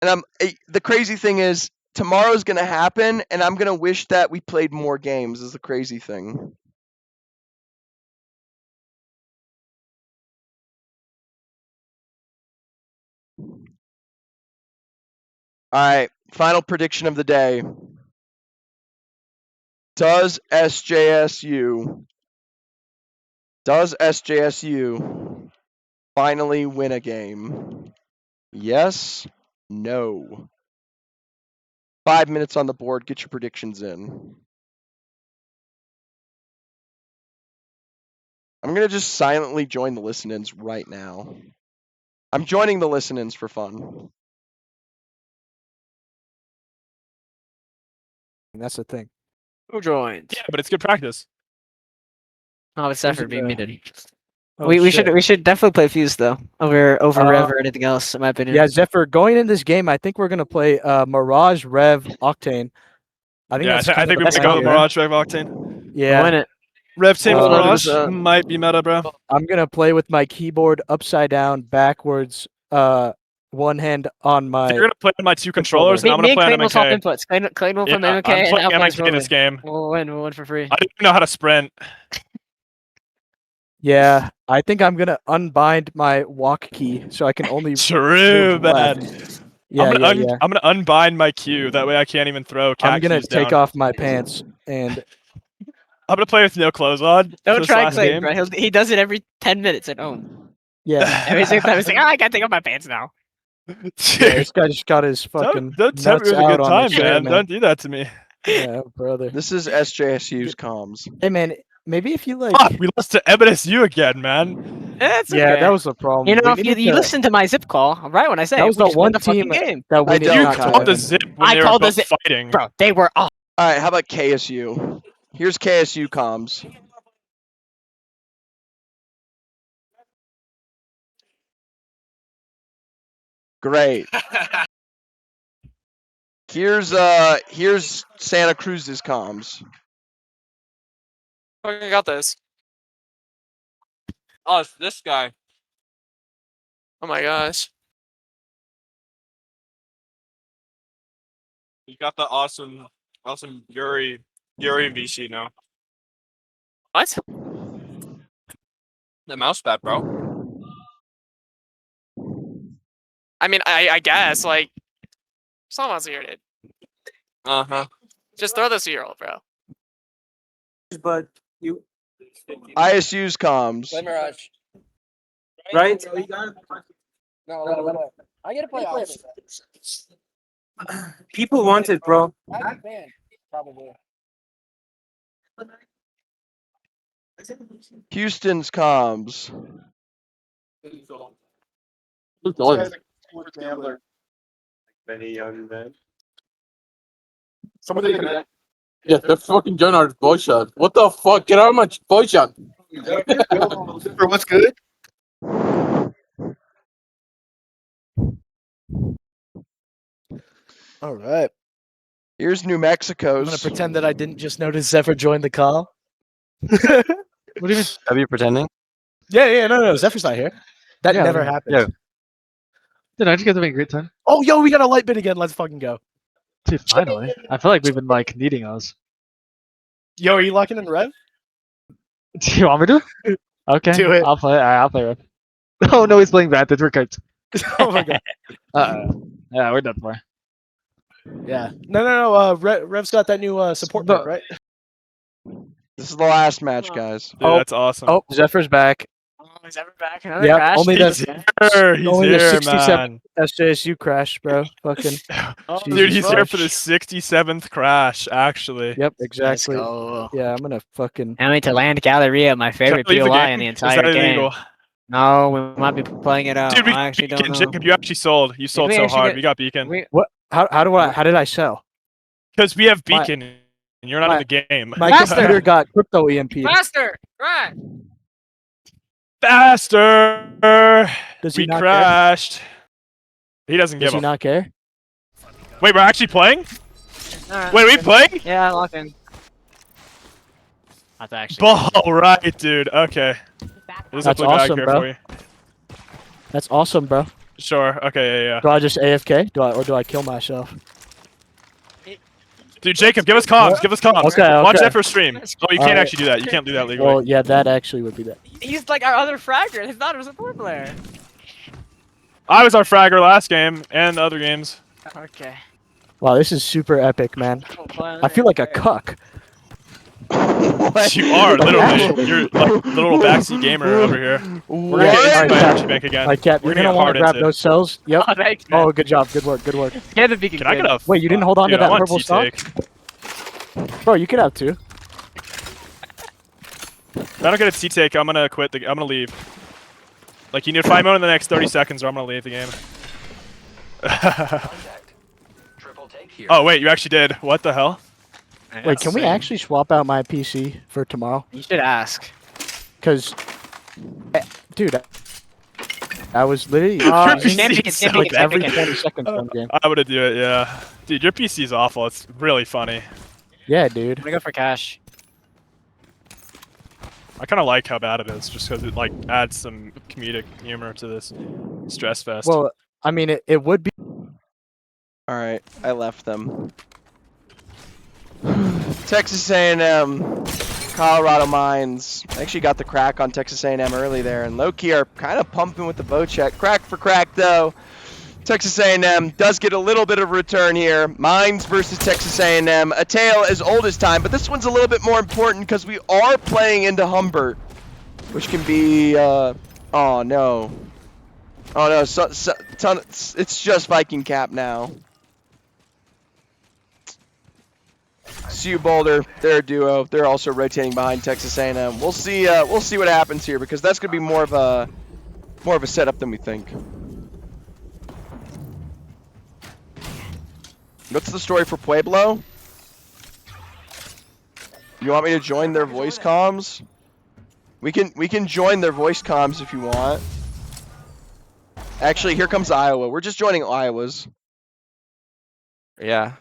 S15: And the crazy thing is, tomorrow's going to happen, and I'm going to wish that we played more games, is the crazy thing. Alright, final prediction of the day. Does SJSU finally win a game? Yes? No? 5 minutes on the board. Get your predictions in. I'm going to just silently join the listen-ins right now. I'm joining the listen-ins for fun.
S3: That's the thing.
S11: Who joined?
S18: Yeah, but it's good practice.
S11: Oh, it's Zephyr being muted.
S3: Oh,
S11: we
S3: shit.
S11: should definitely play Fuse though over Rev or anything else, in my opinion.
S3: Yeah, Zephyr, going in this game, I think we're gonna play Mirage, Rev, Octane. I think
S18: I think we might go with Mirage, Rev, Octane.
S3: Yeah.
S11: Win it.
S18: Rev team with Mirage might be meta, bro.
S3: I'm gonna play with my keyboard upside down, backwards, one hand on my.
S18: You're gonna play with my 2 controllers, and I'm gonna play on MK.
S11: Inputs. Clay will from MK.
S18: I'm playing
S11: and
S18: MK in this game.
S11: We'll win for free.
S18: I didn't know how to sprint.
S3: Yeah, I think I'm gonna unbind my walk key so I can only.
S18: True, man.
S3: Yeah,
S18: I'm gonna unbind my Q. That way I can't even throw.
S3: I'm gonna take
S18: down.
S3: off my pants and.
S18: I'm gonna play with no clothes on.
S11: Don't try Clay, bro. He does it every 10 minutes at home.
S3: Yeah.
S11: Every single time he's like, I can't take off my pants now.
S3: this guy just got his fucking
S18: Don't tell me
S3: nuts
S18: it was a
S3: out
S18: good
S3: on
S18: time,
S3: the chair,
S18: man. Don't do that to me.
S3: Yeah, brother.
S15: This is SJSU's comms.
S3: Hey, man, maybe if you like.
S18: Fuck, we lost to MSU again, man.
S11: It's
S3: Yeah,
S11: okay.
S3: that was the problem.
S11: You know,
S3: We
S11: if you,
S3: needed
S11: you
S3: to-
S11: listen to my zip call, right when I say
S3: That
S11: it,
S3: was
S11: we
S3: the
S11: just won
S3: one
S11: the fucking
S3: team
S11: game.
S3: that we
S15: I
S3: did
S15: don't
S3: not
S15: count
S18: Called the
S15: it.
S18: zip when
S11: I
S18: they were
S11: called the
S18: both
S11: zip.
S18: fighting.
S11: Bro, they were off.
S15: All right, how about KSU? Here's KSU comms. Great. Here's Santa Cruz's comms.
S21: Fucking got this.
S20: Oh, it's this guy.
S21: Oh my gosh.
S20: He's got the awesome Yuri VC now.
S21: What?
S20: The mouse pad, bro.
S21: I mean, I guess, like, someone's here, dude.
S20: Uh-huh.
S21: Just throw this 2-year-old, bro.
S10: But you.
S15: ISU's comms.
S11: Play Mirage.
S10: Right?
S11: No, I get to play
S10: People want it, bro.
S11: Probably.
S15: Houston's comms.
S20: Many young men.
S17: Somebody connect. Yeah, they're fucking joining our voice shot. What the fuck? Get out of my voice shot.
S10: What's good?
S3: All right.
S15: Here's New
S3: I'm
S15: Mexico's.
S3: gonna pretend that I didn't just notice Zephyr joined the call.
S22: What do you mean? Are you pretending?
S3: Yeah, no, Zephyr's not here. That
S22: Yeah,
S3: never
S22: yeah.
S3: happened.
S22: Yeah. Dude, aren't you guys having a great time?
S3: Oh, yo, we got a light bit again. Let's fucking go.
S22: Dude, finally. I feel like we've been like needing those.
S3: Yo, are you locking in Rev?
S22: Do you want me to? Okay.
S3: Do it.
S22: I'll play. Alright, I'll play Rev. Oh no, he's playing Vantage. We're cards.
S3: Oh my god.
S22: Yeah, we're done for.
S3: Yeah. No. Rev's got that new support perk, right?
S15: This is the last match, guys.
S18: Dude, that's awesome.
S3: Oh, Zephyr's back.
S11: Is ever back? Another
S3: Yeah,
S11: crash?
S3: only
S18: He's here. He's
S3: only
S18: here,
S3: the 67
S18: man.
S3: SJSU crash, bro. Fucking.
S18: Dude, he's here for the
S3: Christ.
S18: 67th crash, actually.
S3: Yep, exactly.
S11: go.
S3: Yeah, I'm gonna fucking.
S11: I mean, to land Galleria, my favorite
S18: Can I leave the
S11: POI
S18: game?
S11: in the
S18: Is
S11: entire
S18: that
S11: game.
S18: illegal?
S11: No, we might be playing it out.
S18: Dude, we
S11: I actually don't
S18: beacon.
S11: know.
S18: Jacob, you actually sold. You sold
S11: we
S18: so
S11: actually
S18: hard.
S11: get-
S18: We got beacon.
S3: What? How did I sell?
S18: Because we have
S3: My-
S18: beacon, and you're not in the game.
S3: My
S11: Faster!
S3: computer got crypto EMP.
S11: Faster! Right!
S18: Faster!
S3: Does he
S18: We
S3: not
S18: crashed. He doesn't
S3: Does
S18: give
S3: he
S18: a.
S3: not care?
S18: Wait, we're actually playing?
S11: Alright,
S18: Wait, are we
S11: okay.
S18: playing?
S11: Yeah, lock in. That's actually.
S18: Ball right, dude. Okay. There's a
S3: That's
S18: play back
S3: awesome,
S18: here
S3: bro.
S18: for you.
S3: That's awesome, bro.
S18: Sure. Okay. Yeah.
S3: Do I just AFK? Do I kill myself?
S18: Dude, Jacob, give us comms. Give us comms.
S3: Okay,
S18: Watch
S3: okay.
S18: that for stream. Oh, you can't
S3: Alright.
S18: actually do that. You can't do that legally.
S3: Well, yeah, that actually would be that.
S11: He's like our other fragger. He's not a support player.
S18: I was our fragger last game and the other games.
S11: Okay.
S3: Wow, this is super epic, man. I feel like a cuck.
S18: You are literally.
S3: Actually.
S18: You're like the little backseat gamer over here. We're gonna
S3: Alright,
S18: get into my
S3: Cap.
S18: energy bank again.
S3: Alright, Cap,
S18: We're
S3: you're
S18: gonna
S3: gonna
S18: get
S3: want
S18: hard
S3: to grab
S18: into.
S3: those cells. Yep.
S11: Oh, thanks, man.
S3: Oh, good job. Good work. Good work.
S11: Yeah, the beacon.
S18: Can I get a?
S3: Wait, you didn't hold on
S18: Dude,
S3: to
S18: I
S3: that
S18: want
S3: purple stock?
S18: T-take.
S3: Bro, you could have two.
S18: If I don't get a T-take, I'm gonna quit. I'm gonna leave. Like you need 5 more in the next 30 seconds, or I'm gonna leave the game. Oh wait, you actually did. What the hell?
S3: Wait, can we actually swap out my PC for tomorrow?
S11: You should ask.
S3: Cause, dude, I was literally
S18: Your
S3: using
S18: PC
S3: it
S18: is so
S3: like every
S18: bad.
S3: 20 seconds one game.
S18: I would do it, yeah. Dude, your PC is awful. It's really funny.
S3: Yeah, dude.
S11: I'm gonna go for cash.
S18: I kind of like how bad it is, just because it like adds some comedic humor to this stress fest.
S3: Well, I mean, it would be.
S15: All right, I left them. Texas A&M, Colorado Mines. I actually got the crack on Texas A&M early there, and low-key are kind of pumping with the bow check. Crack for crack, though. Texas A&M does get a little bit of return here. Mines versus Texas A&M, a tale as old as time, but this one's a little bit more important because we are playing into Humbert, which can be, oh no. Oh no, it's just Viking Cap now. CU Boulder, they're a duo. They're also rotating behind Texas A&M. We'll see what happens here because that's gonna be more of a setup than we think. What's the story for Pueblo? You want me to join their voice comms? We can join their voice comms if you want. Actually, here comes Iowa. We're just joining Iowa's.
S11: Yeah.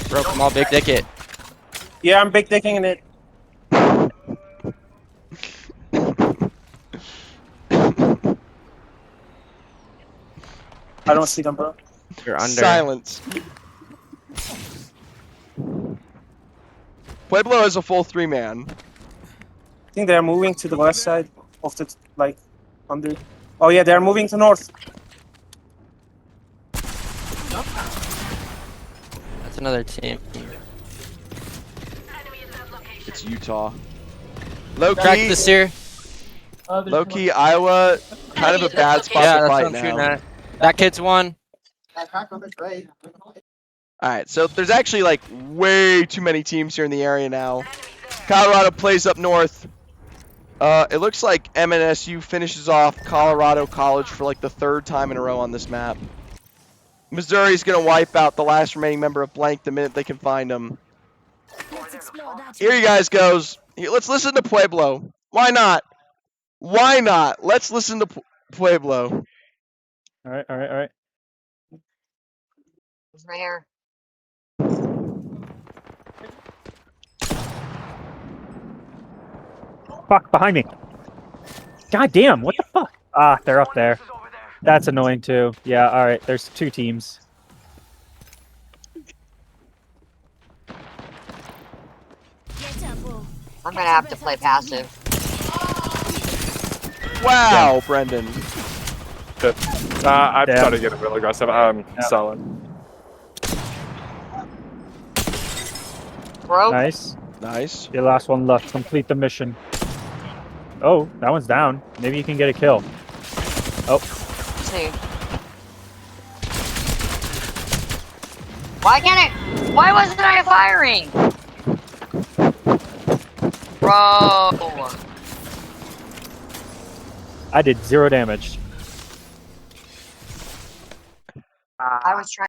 S11: Bro, come on, big dick it.
S4: Yeah, I'm big dicking it. I don't see them, bro.
S11: You're under.
S15: Silence. Pueblo is a full 3-man.
S4: I think they're moving to the west side of the, like, under. Oh yeah, they're moving to north.
S11: That's another team.
S15: It's Utah. Low
S11: Crack this here.
S15: Low key, Iowa, kind of a bad spot
S11: Yeah,
S15: to
S11: that's
S15: fight
S11: what I'm shooting
S15: now.
S11: at. That kid's one.
S15: Alright, so there's actually like way too many teams here in the area now. Colorado plays up north. It looks like MNSU finishes off Colorado College for like the 3rd time in a row on this map. Missouri's gonna wipe out the last remaining member of Blank the minute they can find them. Here you guys goes. Here, let's listen to Pueblo. Why not? Why not? Let's listen to Pueblo.
S22: Alright, alright, alright.
S14: It's right here.
S22: Fuck, behind me. God damn, what the fuck? Ah, they're up there. That's annoying too. Yeah, alright, there's 2 teams.
S14: I'm gonna have to play passive.
S15: Wow, Brendan.
S8: I've
S22: Damn.
S8: started getting real aggressive. I'm selling.
S14: Broke.
S22: Nice.
S15: Nice.
S22: Your last one left. Complete the mission. Oh, that one's down. Maybe you can get a kill. Oh.
S14: Let's see. Why can't it? Why wasn't I firing? Bro.
S22: I did 0 damage.
S14: I was trying.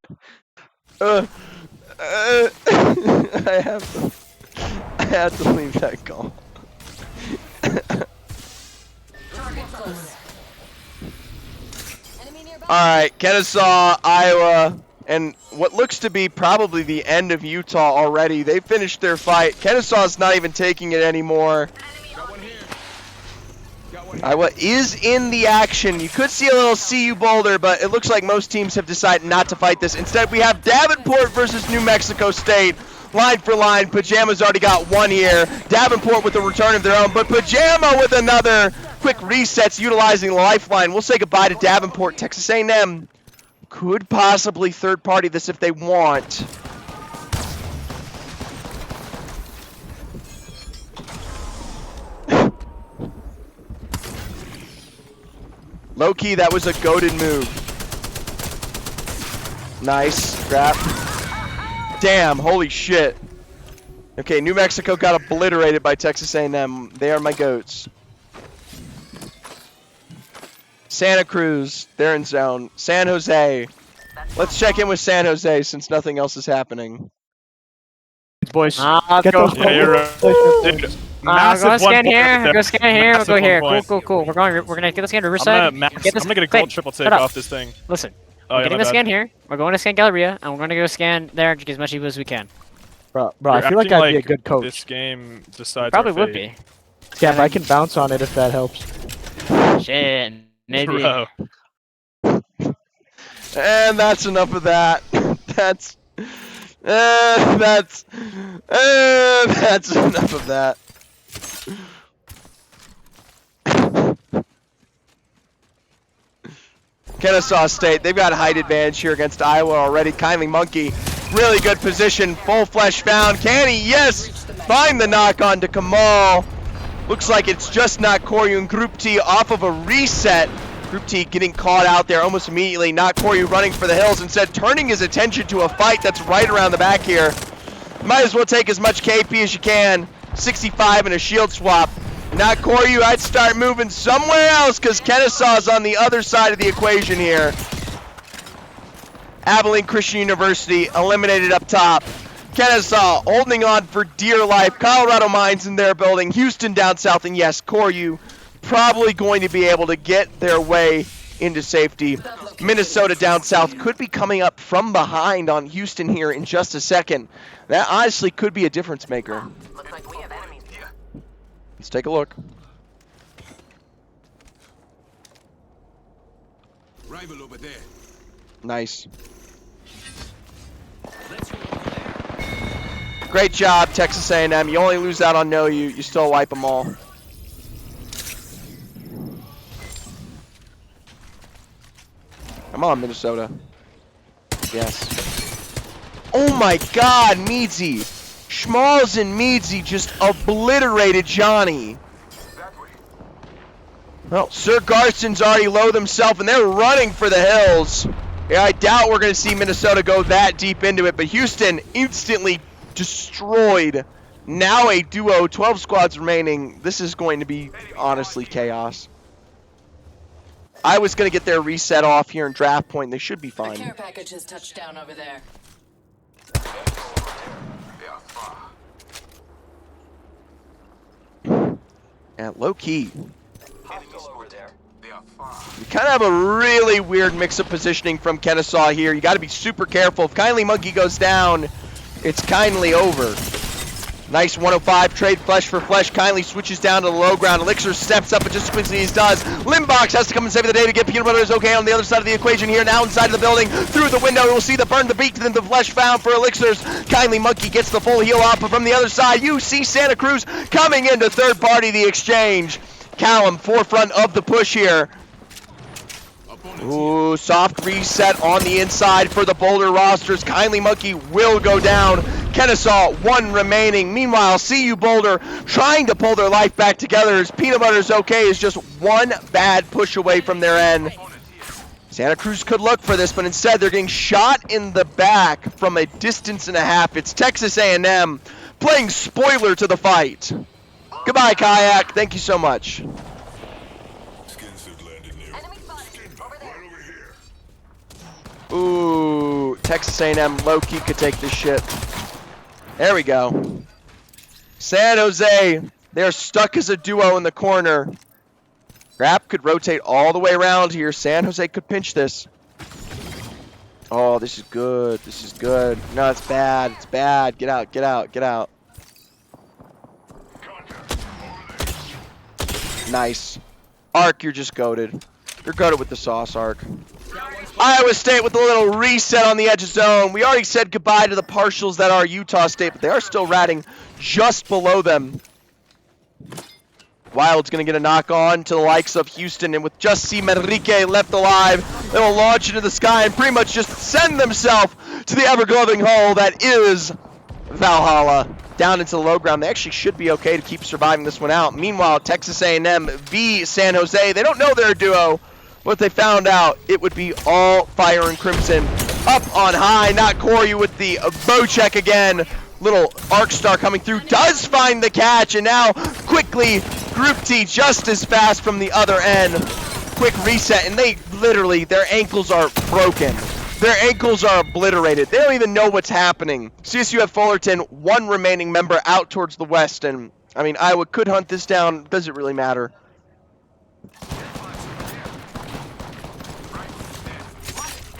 S15: I have to leave that call. Alright, Kennesaw, Iowa, and what looks to be probably the end of Utah already. They finished their fight. Kennesaw's not even taking it anymore. Iowa is in the action. You could see a little CU Boulder, but it looks like most teams have decided not to fight this. Instead, we have Davenport versus New Mexico State. Line for line, Pajama's already got one here. Davenport with a return of their own, but Pajama with another. Quick resets utilizing the lifeline. We'll say goodbye to Davenport. Texas A&M could possibly third party this if they want. Low key, that was a goated move. Nice grab. Damn, holy shit. Okay, New Mexico got obliterated by Texas A&M. They are my goats. Santa Cruz, they're in zone. San Jose. Let's check in with San Jose since nothing else is happening.
S3: Boys,
S22: get those
S18: Yeah, you're right. Dude,
S11: Go
S18: massive
S11: scan
S18: 1 point
S11: here.
S18: there.
S11: Go scan here. We'll
S18: Massive
S11: go
S18: 1
S11: here.
S18: point.
S11: Cool. We're gonna get the scan to
S18: I'm
S11: Riverside.
S18: gonna
S11: Get this,
S18: get a
S11: quick,
S18: gold triple take
S11: shut up.
S18: off this thing.
S11: Listen.
S18: Oh,
S11: We're
S18: yeah,
S11: getting
S18: my
S11: the scan
S18: bad.
S11: here. We're going to scan Galleria, and we're gonna go scan there and get as much evil as we can.
S3: Bro,
S18: You're
S3: I feel like
S18: acting
S3: I'd be a good coach.
S18: This game decides
S11: Probably
S18: our
S11: would
S18: fate.
S11: be.
S3: Yeah, if I can bounce on it if that helps.
S11: Shit. Maybe.
S18: Bro.
S15: And that's enough of that. That's enough of that. Kennesaw State, they've got a height advantage here against Iowa already. Kindly Monkey, really good position. Full flesh found. Can he? Yes! find the knock on to Kamal. Looks like it's just not Koryu and Group T off of a reset. Group T getting caught out there almost immediately. Not Koryu running for the hills, instead turning his attention to a fight that's right around the back here. Might as well take as much KP as you can. 65 and a shield swap. Not Koryu, I'd start moving somewhere else because Kennesaw's on the other side of the equation here. Abilene Christian University eliminated up top. Kennesaw holding on for dear life. Colorado Mines in their building. Houston down south, and yes, Koryu probably going to be able to get their way into safety. Minnesota down south could be coming up from behind on Houston here in just a second. That honestly could be a difference maker.
S5: Looks like we have enemies here.
S15: Let's take a look.
S5: Rival over there.
S15: Nice. Great job, Texas A&M. You only lose out on No You still wipe them all. Come on, Minnesota. Yes. Oh my God, Meadsy. Schmalz and Meadsy just obliterated Johnny. Well, Sir Garson's already low himself, and they're running for the hills. Yeah, I doubt we're going to see Minnesota go that deep into it, but Houston instantly destroyed. Now a duo, 12 squads remaining. This is going to be, honestly, chaos. I was going to get their reset off here in draft point. They should be
S7: The
S15: fine.
S7: care package has touched down over there.
S15: Yeah, low key. You kind of have a really weird mix of positioning from Kennesaw here. You got to be super careful. If Kindly Monkey goes down, it's Kindly over. Nice 105 trade flesh for flesh. Kindly switches down to the low ground. Elixir steps up, but just as quickly as he does, Limbox has to come and save the day to get Peanut Butter is okay on the other side of the equation here. Now inside of the building, through the window, we'll see the burn, the beak, then the flesh found for Elixirs. Kindly Monkey gets the full heal off, but from the other side, you see Santa Cruz coming into third party the exchange. Callum, forefront of the push here. Ooh, soft reset on the inside for the Boulder rosters. Kindly Monkey will go down. Kennesaw, one remaining. Meanwhile, CU Boulder trying to pull their life back together as Peanut Butter's okay is just one bad push away from their end. Santa Cruz could look for this, but instead they're getting shot in the back from a distance and a half. It's Texas A&M playing spoiler to the fight. Goodbye, Kayak. Thank you so much. Ooh, Texas A&M low-key could take this shit. There we go. San Jose, they're stuck as a duo in the corner. Rap could rotate all the way around here. San Jose could pinch this. Oh, this is good. This is good. No, it's bad. It's bad. Get out, get out, get out. Nice. Arc, you're just goated. You're goated with the sauce, Arc. Iowa State with a little reset on the edge of zone. We already said goodbye to the partials that are Utah State, but they are still ratting just below them. Wild's going to get a knock on to the likes of Houston, and with just C. Manrique left alive, they will launch into the sky and pretty much just send themselves to the ever-glowing hole that is Valhalla. Down into the low ground. They actually should be okay to keep surviving this one out. Meanwhile, Texas A&M v. San Jose, they don't know they're a duo. What they found out, it would be all fire and crimson. Up on high, not Koryu with the bow check again. Little Arc Star coming through, does find the catch, and now quickly Group T just as fast from the other end. Quick reset, and they literally, their ankles are broken. Their ankles are obliterated. They don't even know what's happening. CSU have Fullerton, one remaining member out towards the west, and I mean, Iowa could hunt this down. Does it really matter?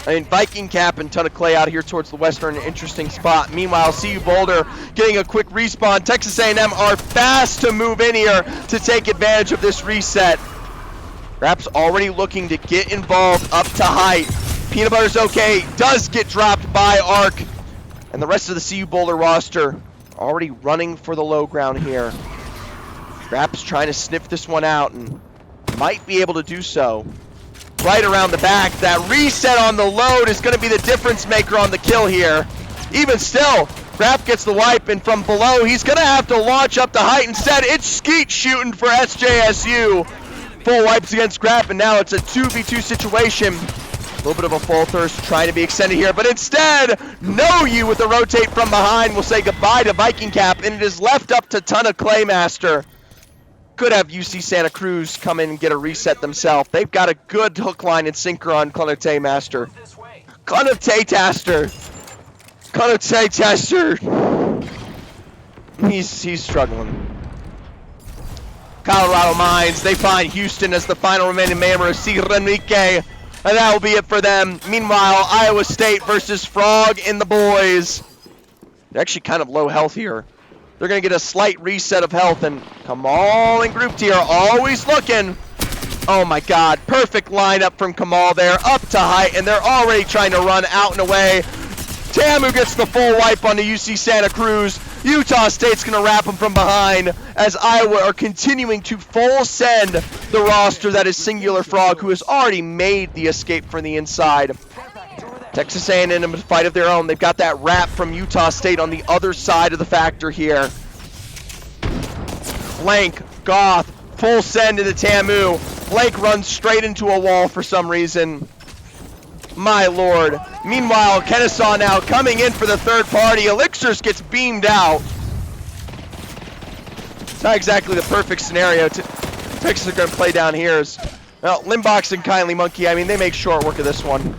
S15: I mean, Viking Cap and Ton of Clay out here towards the west are in an interesting spot. Meanwhile, CU Boulder getting a quick respawn. Texas A&M are fast to move in here to take advantage of this reset. Rap's already looking to get involved up to height. Peanut Butter's okay, does get dropped by Arc. And the rest of the CU Boulder roster already running for the low ground here. Rap's trying to sniff this one out and might be able to do so. Right around the back, that reset on the load is going to be the difference maker on the kill here. Even still, Grap gets the wipe, and from below, he's gonna have to launch up to height. Instead, it's Skeet shooting for SJSU. Full wipes against Grap, and now it's a 2v2 situation. A little bit of a full thirst trying to be extended here, but instead, No You with the rotate from behind will say goodbye to Viking Cap, and it is left up to Ton of Claymaster. Could have UC Santa Cruz come in and get a reset themselves. They've got a good hook line and sinker on Clonote Master. Clonote Taster. Clonote Taster. He's struggling. Colorado Mines, they find Houston as the final remaining member of Sirenrique. And that will be it for them. Meanwhile, Iowa State versus Frog and the boys. They're actually kind of low health here. They're going to get a slight reset of health, and Kamal and Group T are always looking. Oh my god, perfect lineup from Kamal there, up to height, and they're already trying to run out and away. Tamu gets the full wipe on the UC Santa Cruz. Utah State's going to wrap them from behind as Iowa are continuing to full send the roster that is Singular Frog, who has already made the escape from the inside. Texas A&M in a fight of their own. They've got that wrap from Utah State on the other side of the factor here. Blank, Goth, full send into Tamu. Blank runs straight into a wall for some reason. My lord. Meanwhile, Kennesaw now coming in for the third party. Elixirs gets beamed out. It's not exactly the perfect scenario. Texas are going to play down here. Well, Limbox and Kindly Monkey, I mean, they make short work of this one.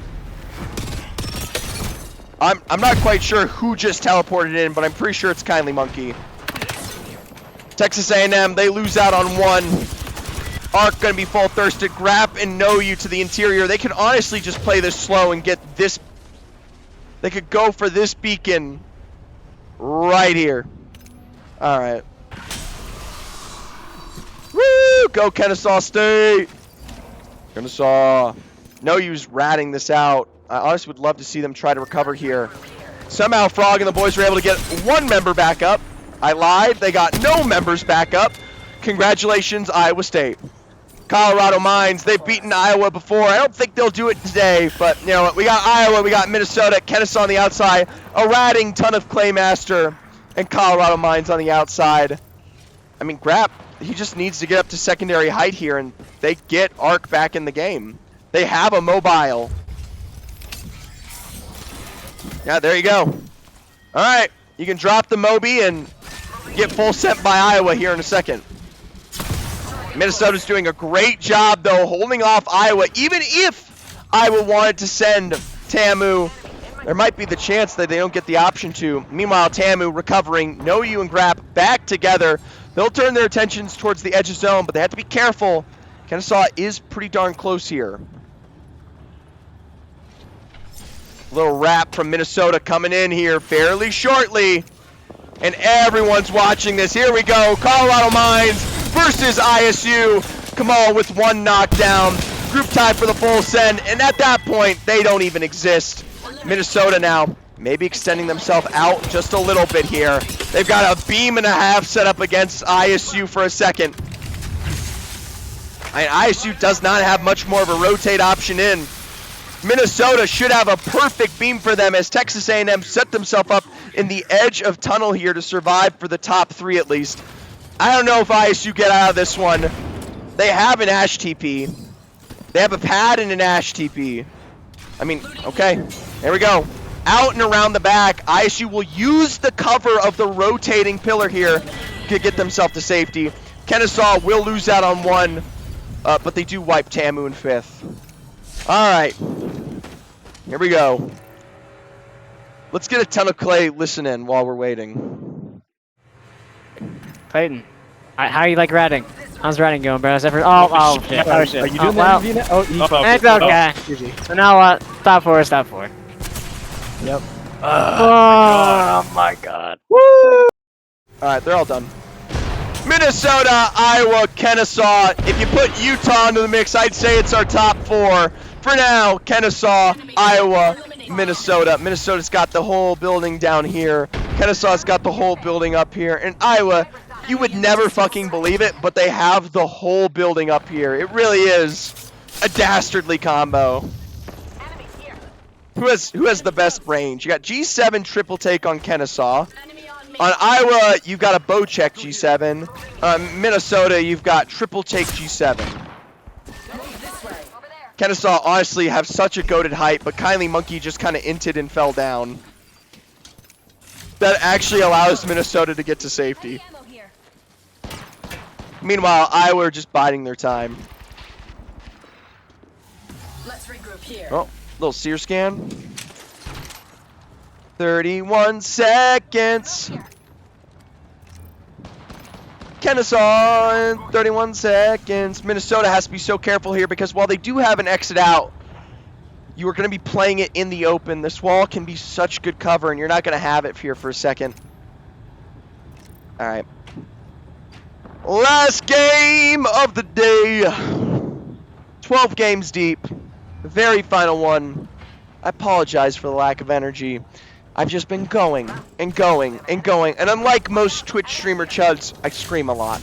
S15: I'm not quite sure who just teleported in, but I'm pretty sure it's Kindly Monkey. Texas A&M, they lose out on one. Arc gonna be full thirsted. Grap and Know You to the interior. They could honestly just play this slow and get this. They could go for this beacon right here. All right. Woo! Go Kennesaw State. Kennesaw. Know You's ratting this out. I honestly would love to see them try to recover here. Somehow Frog and the boys were able to get one member back up. I lied. They got no members back up. Congratulations, Iowa State. Colorado Mines, they've beaten Iowa before. I don't think they'll do it today, but you know what? We got Iowa, we got Minnesota, Kennesaw on the outside, a ratting ton of Claymaster, and Colorado Mines on the outside. I mean, Grap, he just needs to get up to secondary height here, and they get Arc back in the game. They have a mobile. Yeah, there you go. All right, you can drop the Moby and get full sent by Iowa here in a second. Minnesota's doing a great job, though, holding off Iowa. Even if Iowa wanted to send Tamu, there might be the chance that they don't get the option to. Meanwhile, Tamu recovering. Know You and Grap back together. They'll turn their attentions towards the edge of zone, but they have to be careful. Kennesaw is pretty darn close here. Little wrap from Minnesota coming in here fairly shortly. And everyone's watching this. Here we go. Colorado Mines versus ISU. Kamal with one knockdown. Group tie for the full send. And at that point, they don't even exist. Minnesota now maybe extending themselves out just a little bit here. They've got a beam and a half set up against ISU for a second. And ISU does not have much more of a rotate option in. Minnesota should have a perfect beam for them as Texas A&M set themselves up in the edge of tunnel here to survive for the top three at least. I don't know if ISU get out of this one. They have an Ash TP. They have a pad and an Ash TP. I mean, okay, there we go. Out and around the back, ISU will use the cover of the rotating pillar here to get themselves to safety. Kennesaw will lose out on one, but they do wipe Tamu in fifth. All right, here we go. Let's get a ton of Clay listen in while we're waiting.
S12: Clayton, how you like ratting? How's ratting going, bro? Shit. Oh shit.
S22: Are you doing that interview now?
S12: It's okay. So now what? Stop four.
S3: Yep.
S12: Oh my god.
S15: Woo! Alright, they're all done. Minnesota, Iowa, Kennesaw. If you put Utah into the mix, I'd say it's our top four. For now, Kennesaw, Iowa, Minnesota. Minnesota's got the whole building down here. Kennesaw's got the whole building up here. And Iowa, you would never fucking believe it, but they have the whole building up here. It really is a dastardly combo. Who has the best range? You got G7 triple take on Kennesaw. On Iowa, you've got a bow check G7. On Minnesota, you've got triple take G7. Kennesaw honestly have such a goated height, but Kindly Monkey just kind of inted and fell down. That actually allows Minnesota to get to safety. Meanwhile, Iowa are just biding their time.
S7: Let's regroup here.
S15: Oh, little sear scan. 31 seconds. Kennesaw in 31 seconds. Minnesota has to be so careful here because while they do have an exit out, you are going to be playing it in the open. This wall can be such good cover, and you're not going to have it here for a second. All right. Last game of the day. 12 games deep. The very final one. I apologize for the lack of energy. I've just been going and going and going. And unlike most Twitch streamer chuds, I scream a lot.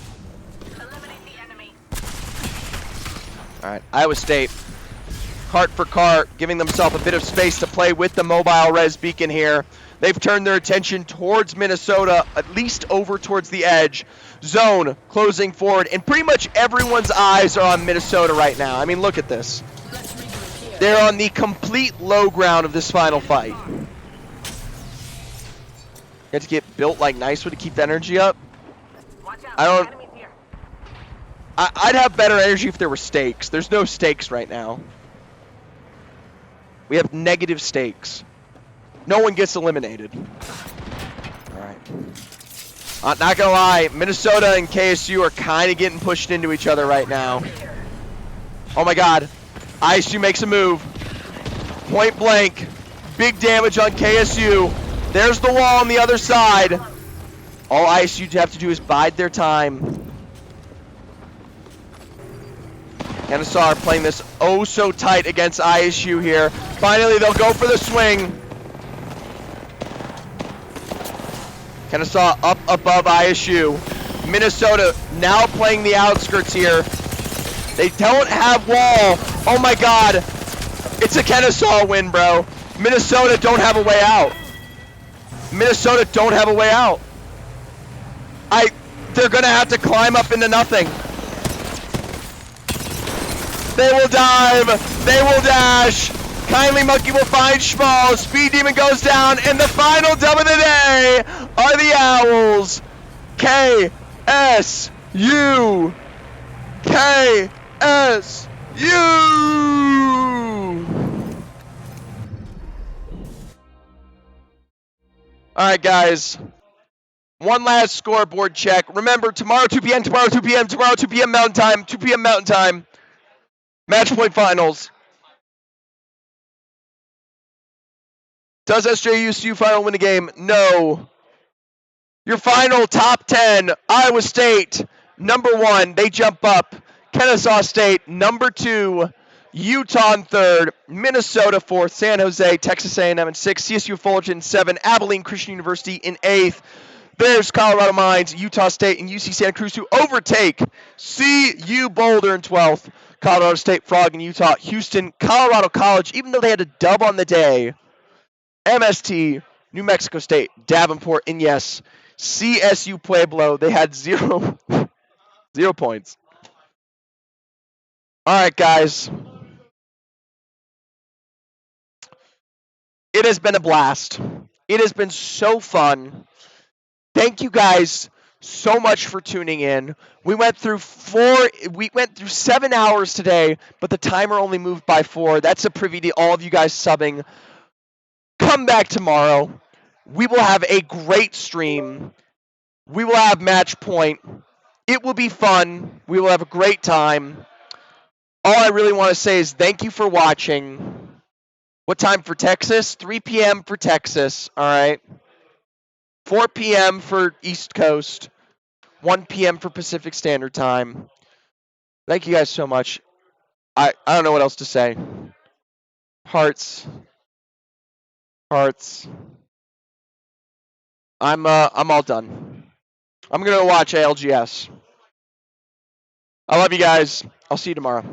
S15: Alright, Iowa State. Cart for cart, giving themselves a bit of space to play with the mobile res beacon here. They've turned their attention towards Minnesota, at least over towards the edge. Zone closing forward, and pretty much everyone's eyes are on Minnesota right now. I mean, look at this. They're on the complete low ground of this final fight. You have to get built like Nicewood to keep the energy up. I'd have better energy if there were stakes. There's no stakes right now. We have negative stakes. No one gets eliminated. Alright. Not gonna lie, Minnesota and KSU are kind of getting pushed into each other right now. Oh my god. ISU makes a move. Point blank. Big damage on KSU. There's the wall on the other side. All ISU have to do is bide their time. Kennesaw are playing this oh so tight against ISU here. Finally, they'll go for the swing. Kennesaw up above ISU. Minnesota now playing the outskirts here. They don't have wall. Oh my god. It's a Kennesaw win, bro. Minnesota don't have a way out. Minnesota don't have a way out. They're gonna have to climb up into nothing. They will dive. They will dash. Kindly Monkey will find Schmal. Speed Demon goes down, and the final dub of the day are the Owls. KSU. KSU. All right, guys. One last scoreboard check. Remember, tomorrow 2 p.m., tomorrow 2 p.m., tomorrow 2 p.m. Mountain Time, 2 p.m. Mountain Time. Match point finals. Does SJUCU final win a game? No. Your final top 10, Iowa State, number 1, they jump up. Kennesaw State, number 2. Utah in 3rd. Minnesota 4th. San Jose, Texas A&M in 6th. CSU Fullerton 7th. Abilene Christian University in 8th. There's Colorado Mines, Utah State, and UC Santa Cruz to overtake CU Boulder in 12th. Colorado State, Frog in Utah. Houston, Colorado College, even though they had a dub on the day. MST, New Mexico State, Davenport, and yes, CSU Pueblo. They had 0 points. All right, guys. It has been a blast. It has been so fun. Thank you guys so much for tuning in. We went through 7 hours today, but the timer only moved by 4. That's a privy to all of you guys subbing. Come back tomorrow. We will have a great stream. We will have match point. It will be fun. We will have a great time. All I really want to say is thank you for watching. What time for Texas? 3 p.m. for Texas. All right. 4 p.m. for East Coast. 1 p.m. for Pacific Standard Time. Thank you guys so much. I don't know what else to say. Hearts. I'm all done. I'm gonna watch ALGS. I love you guys. I'll see you tomorrow.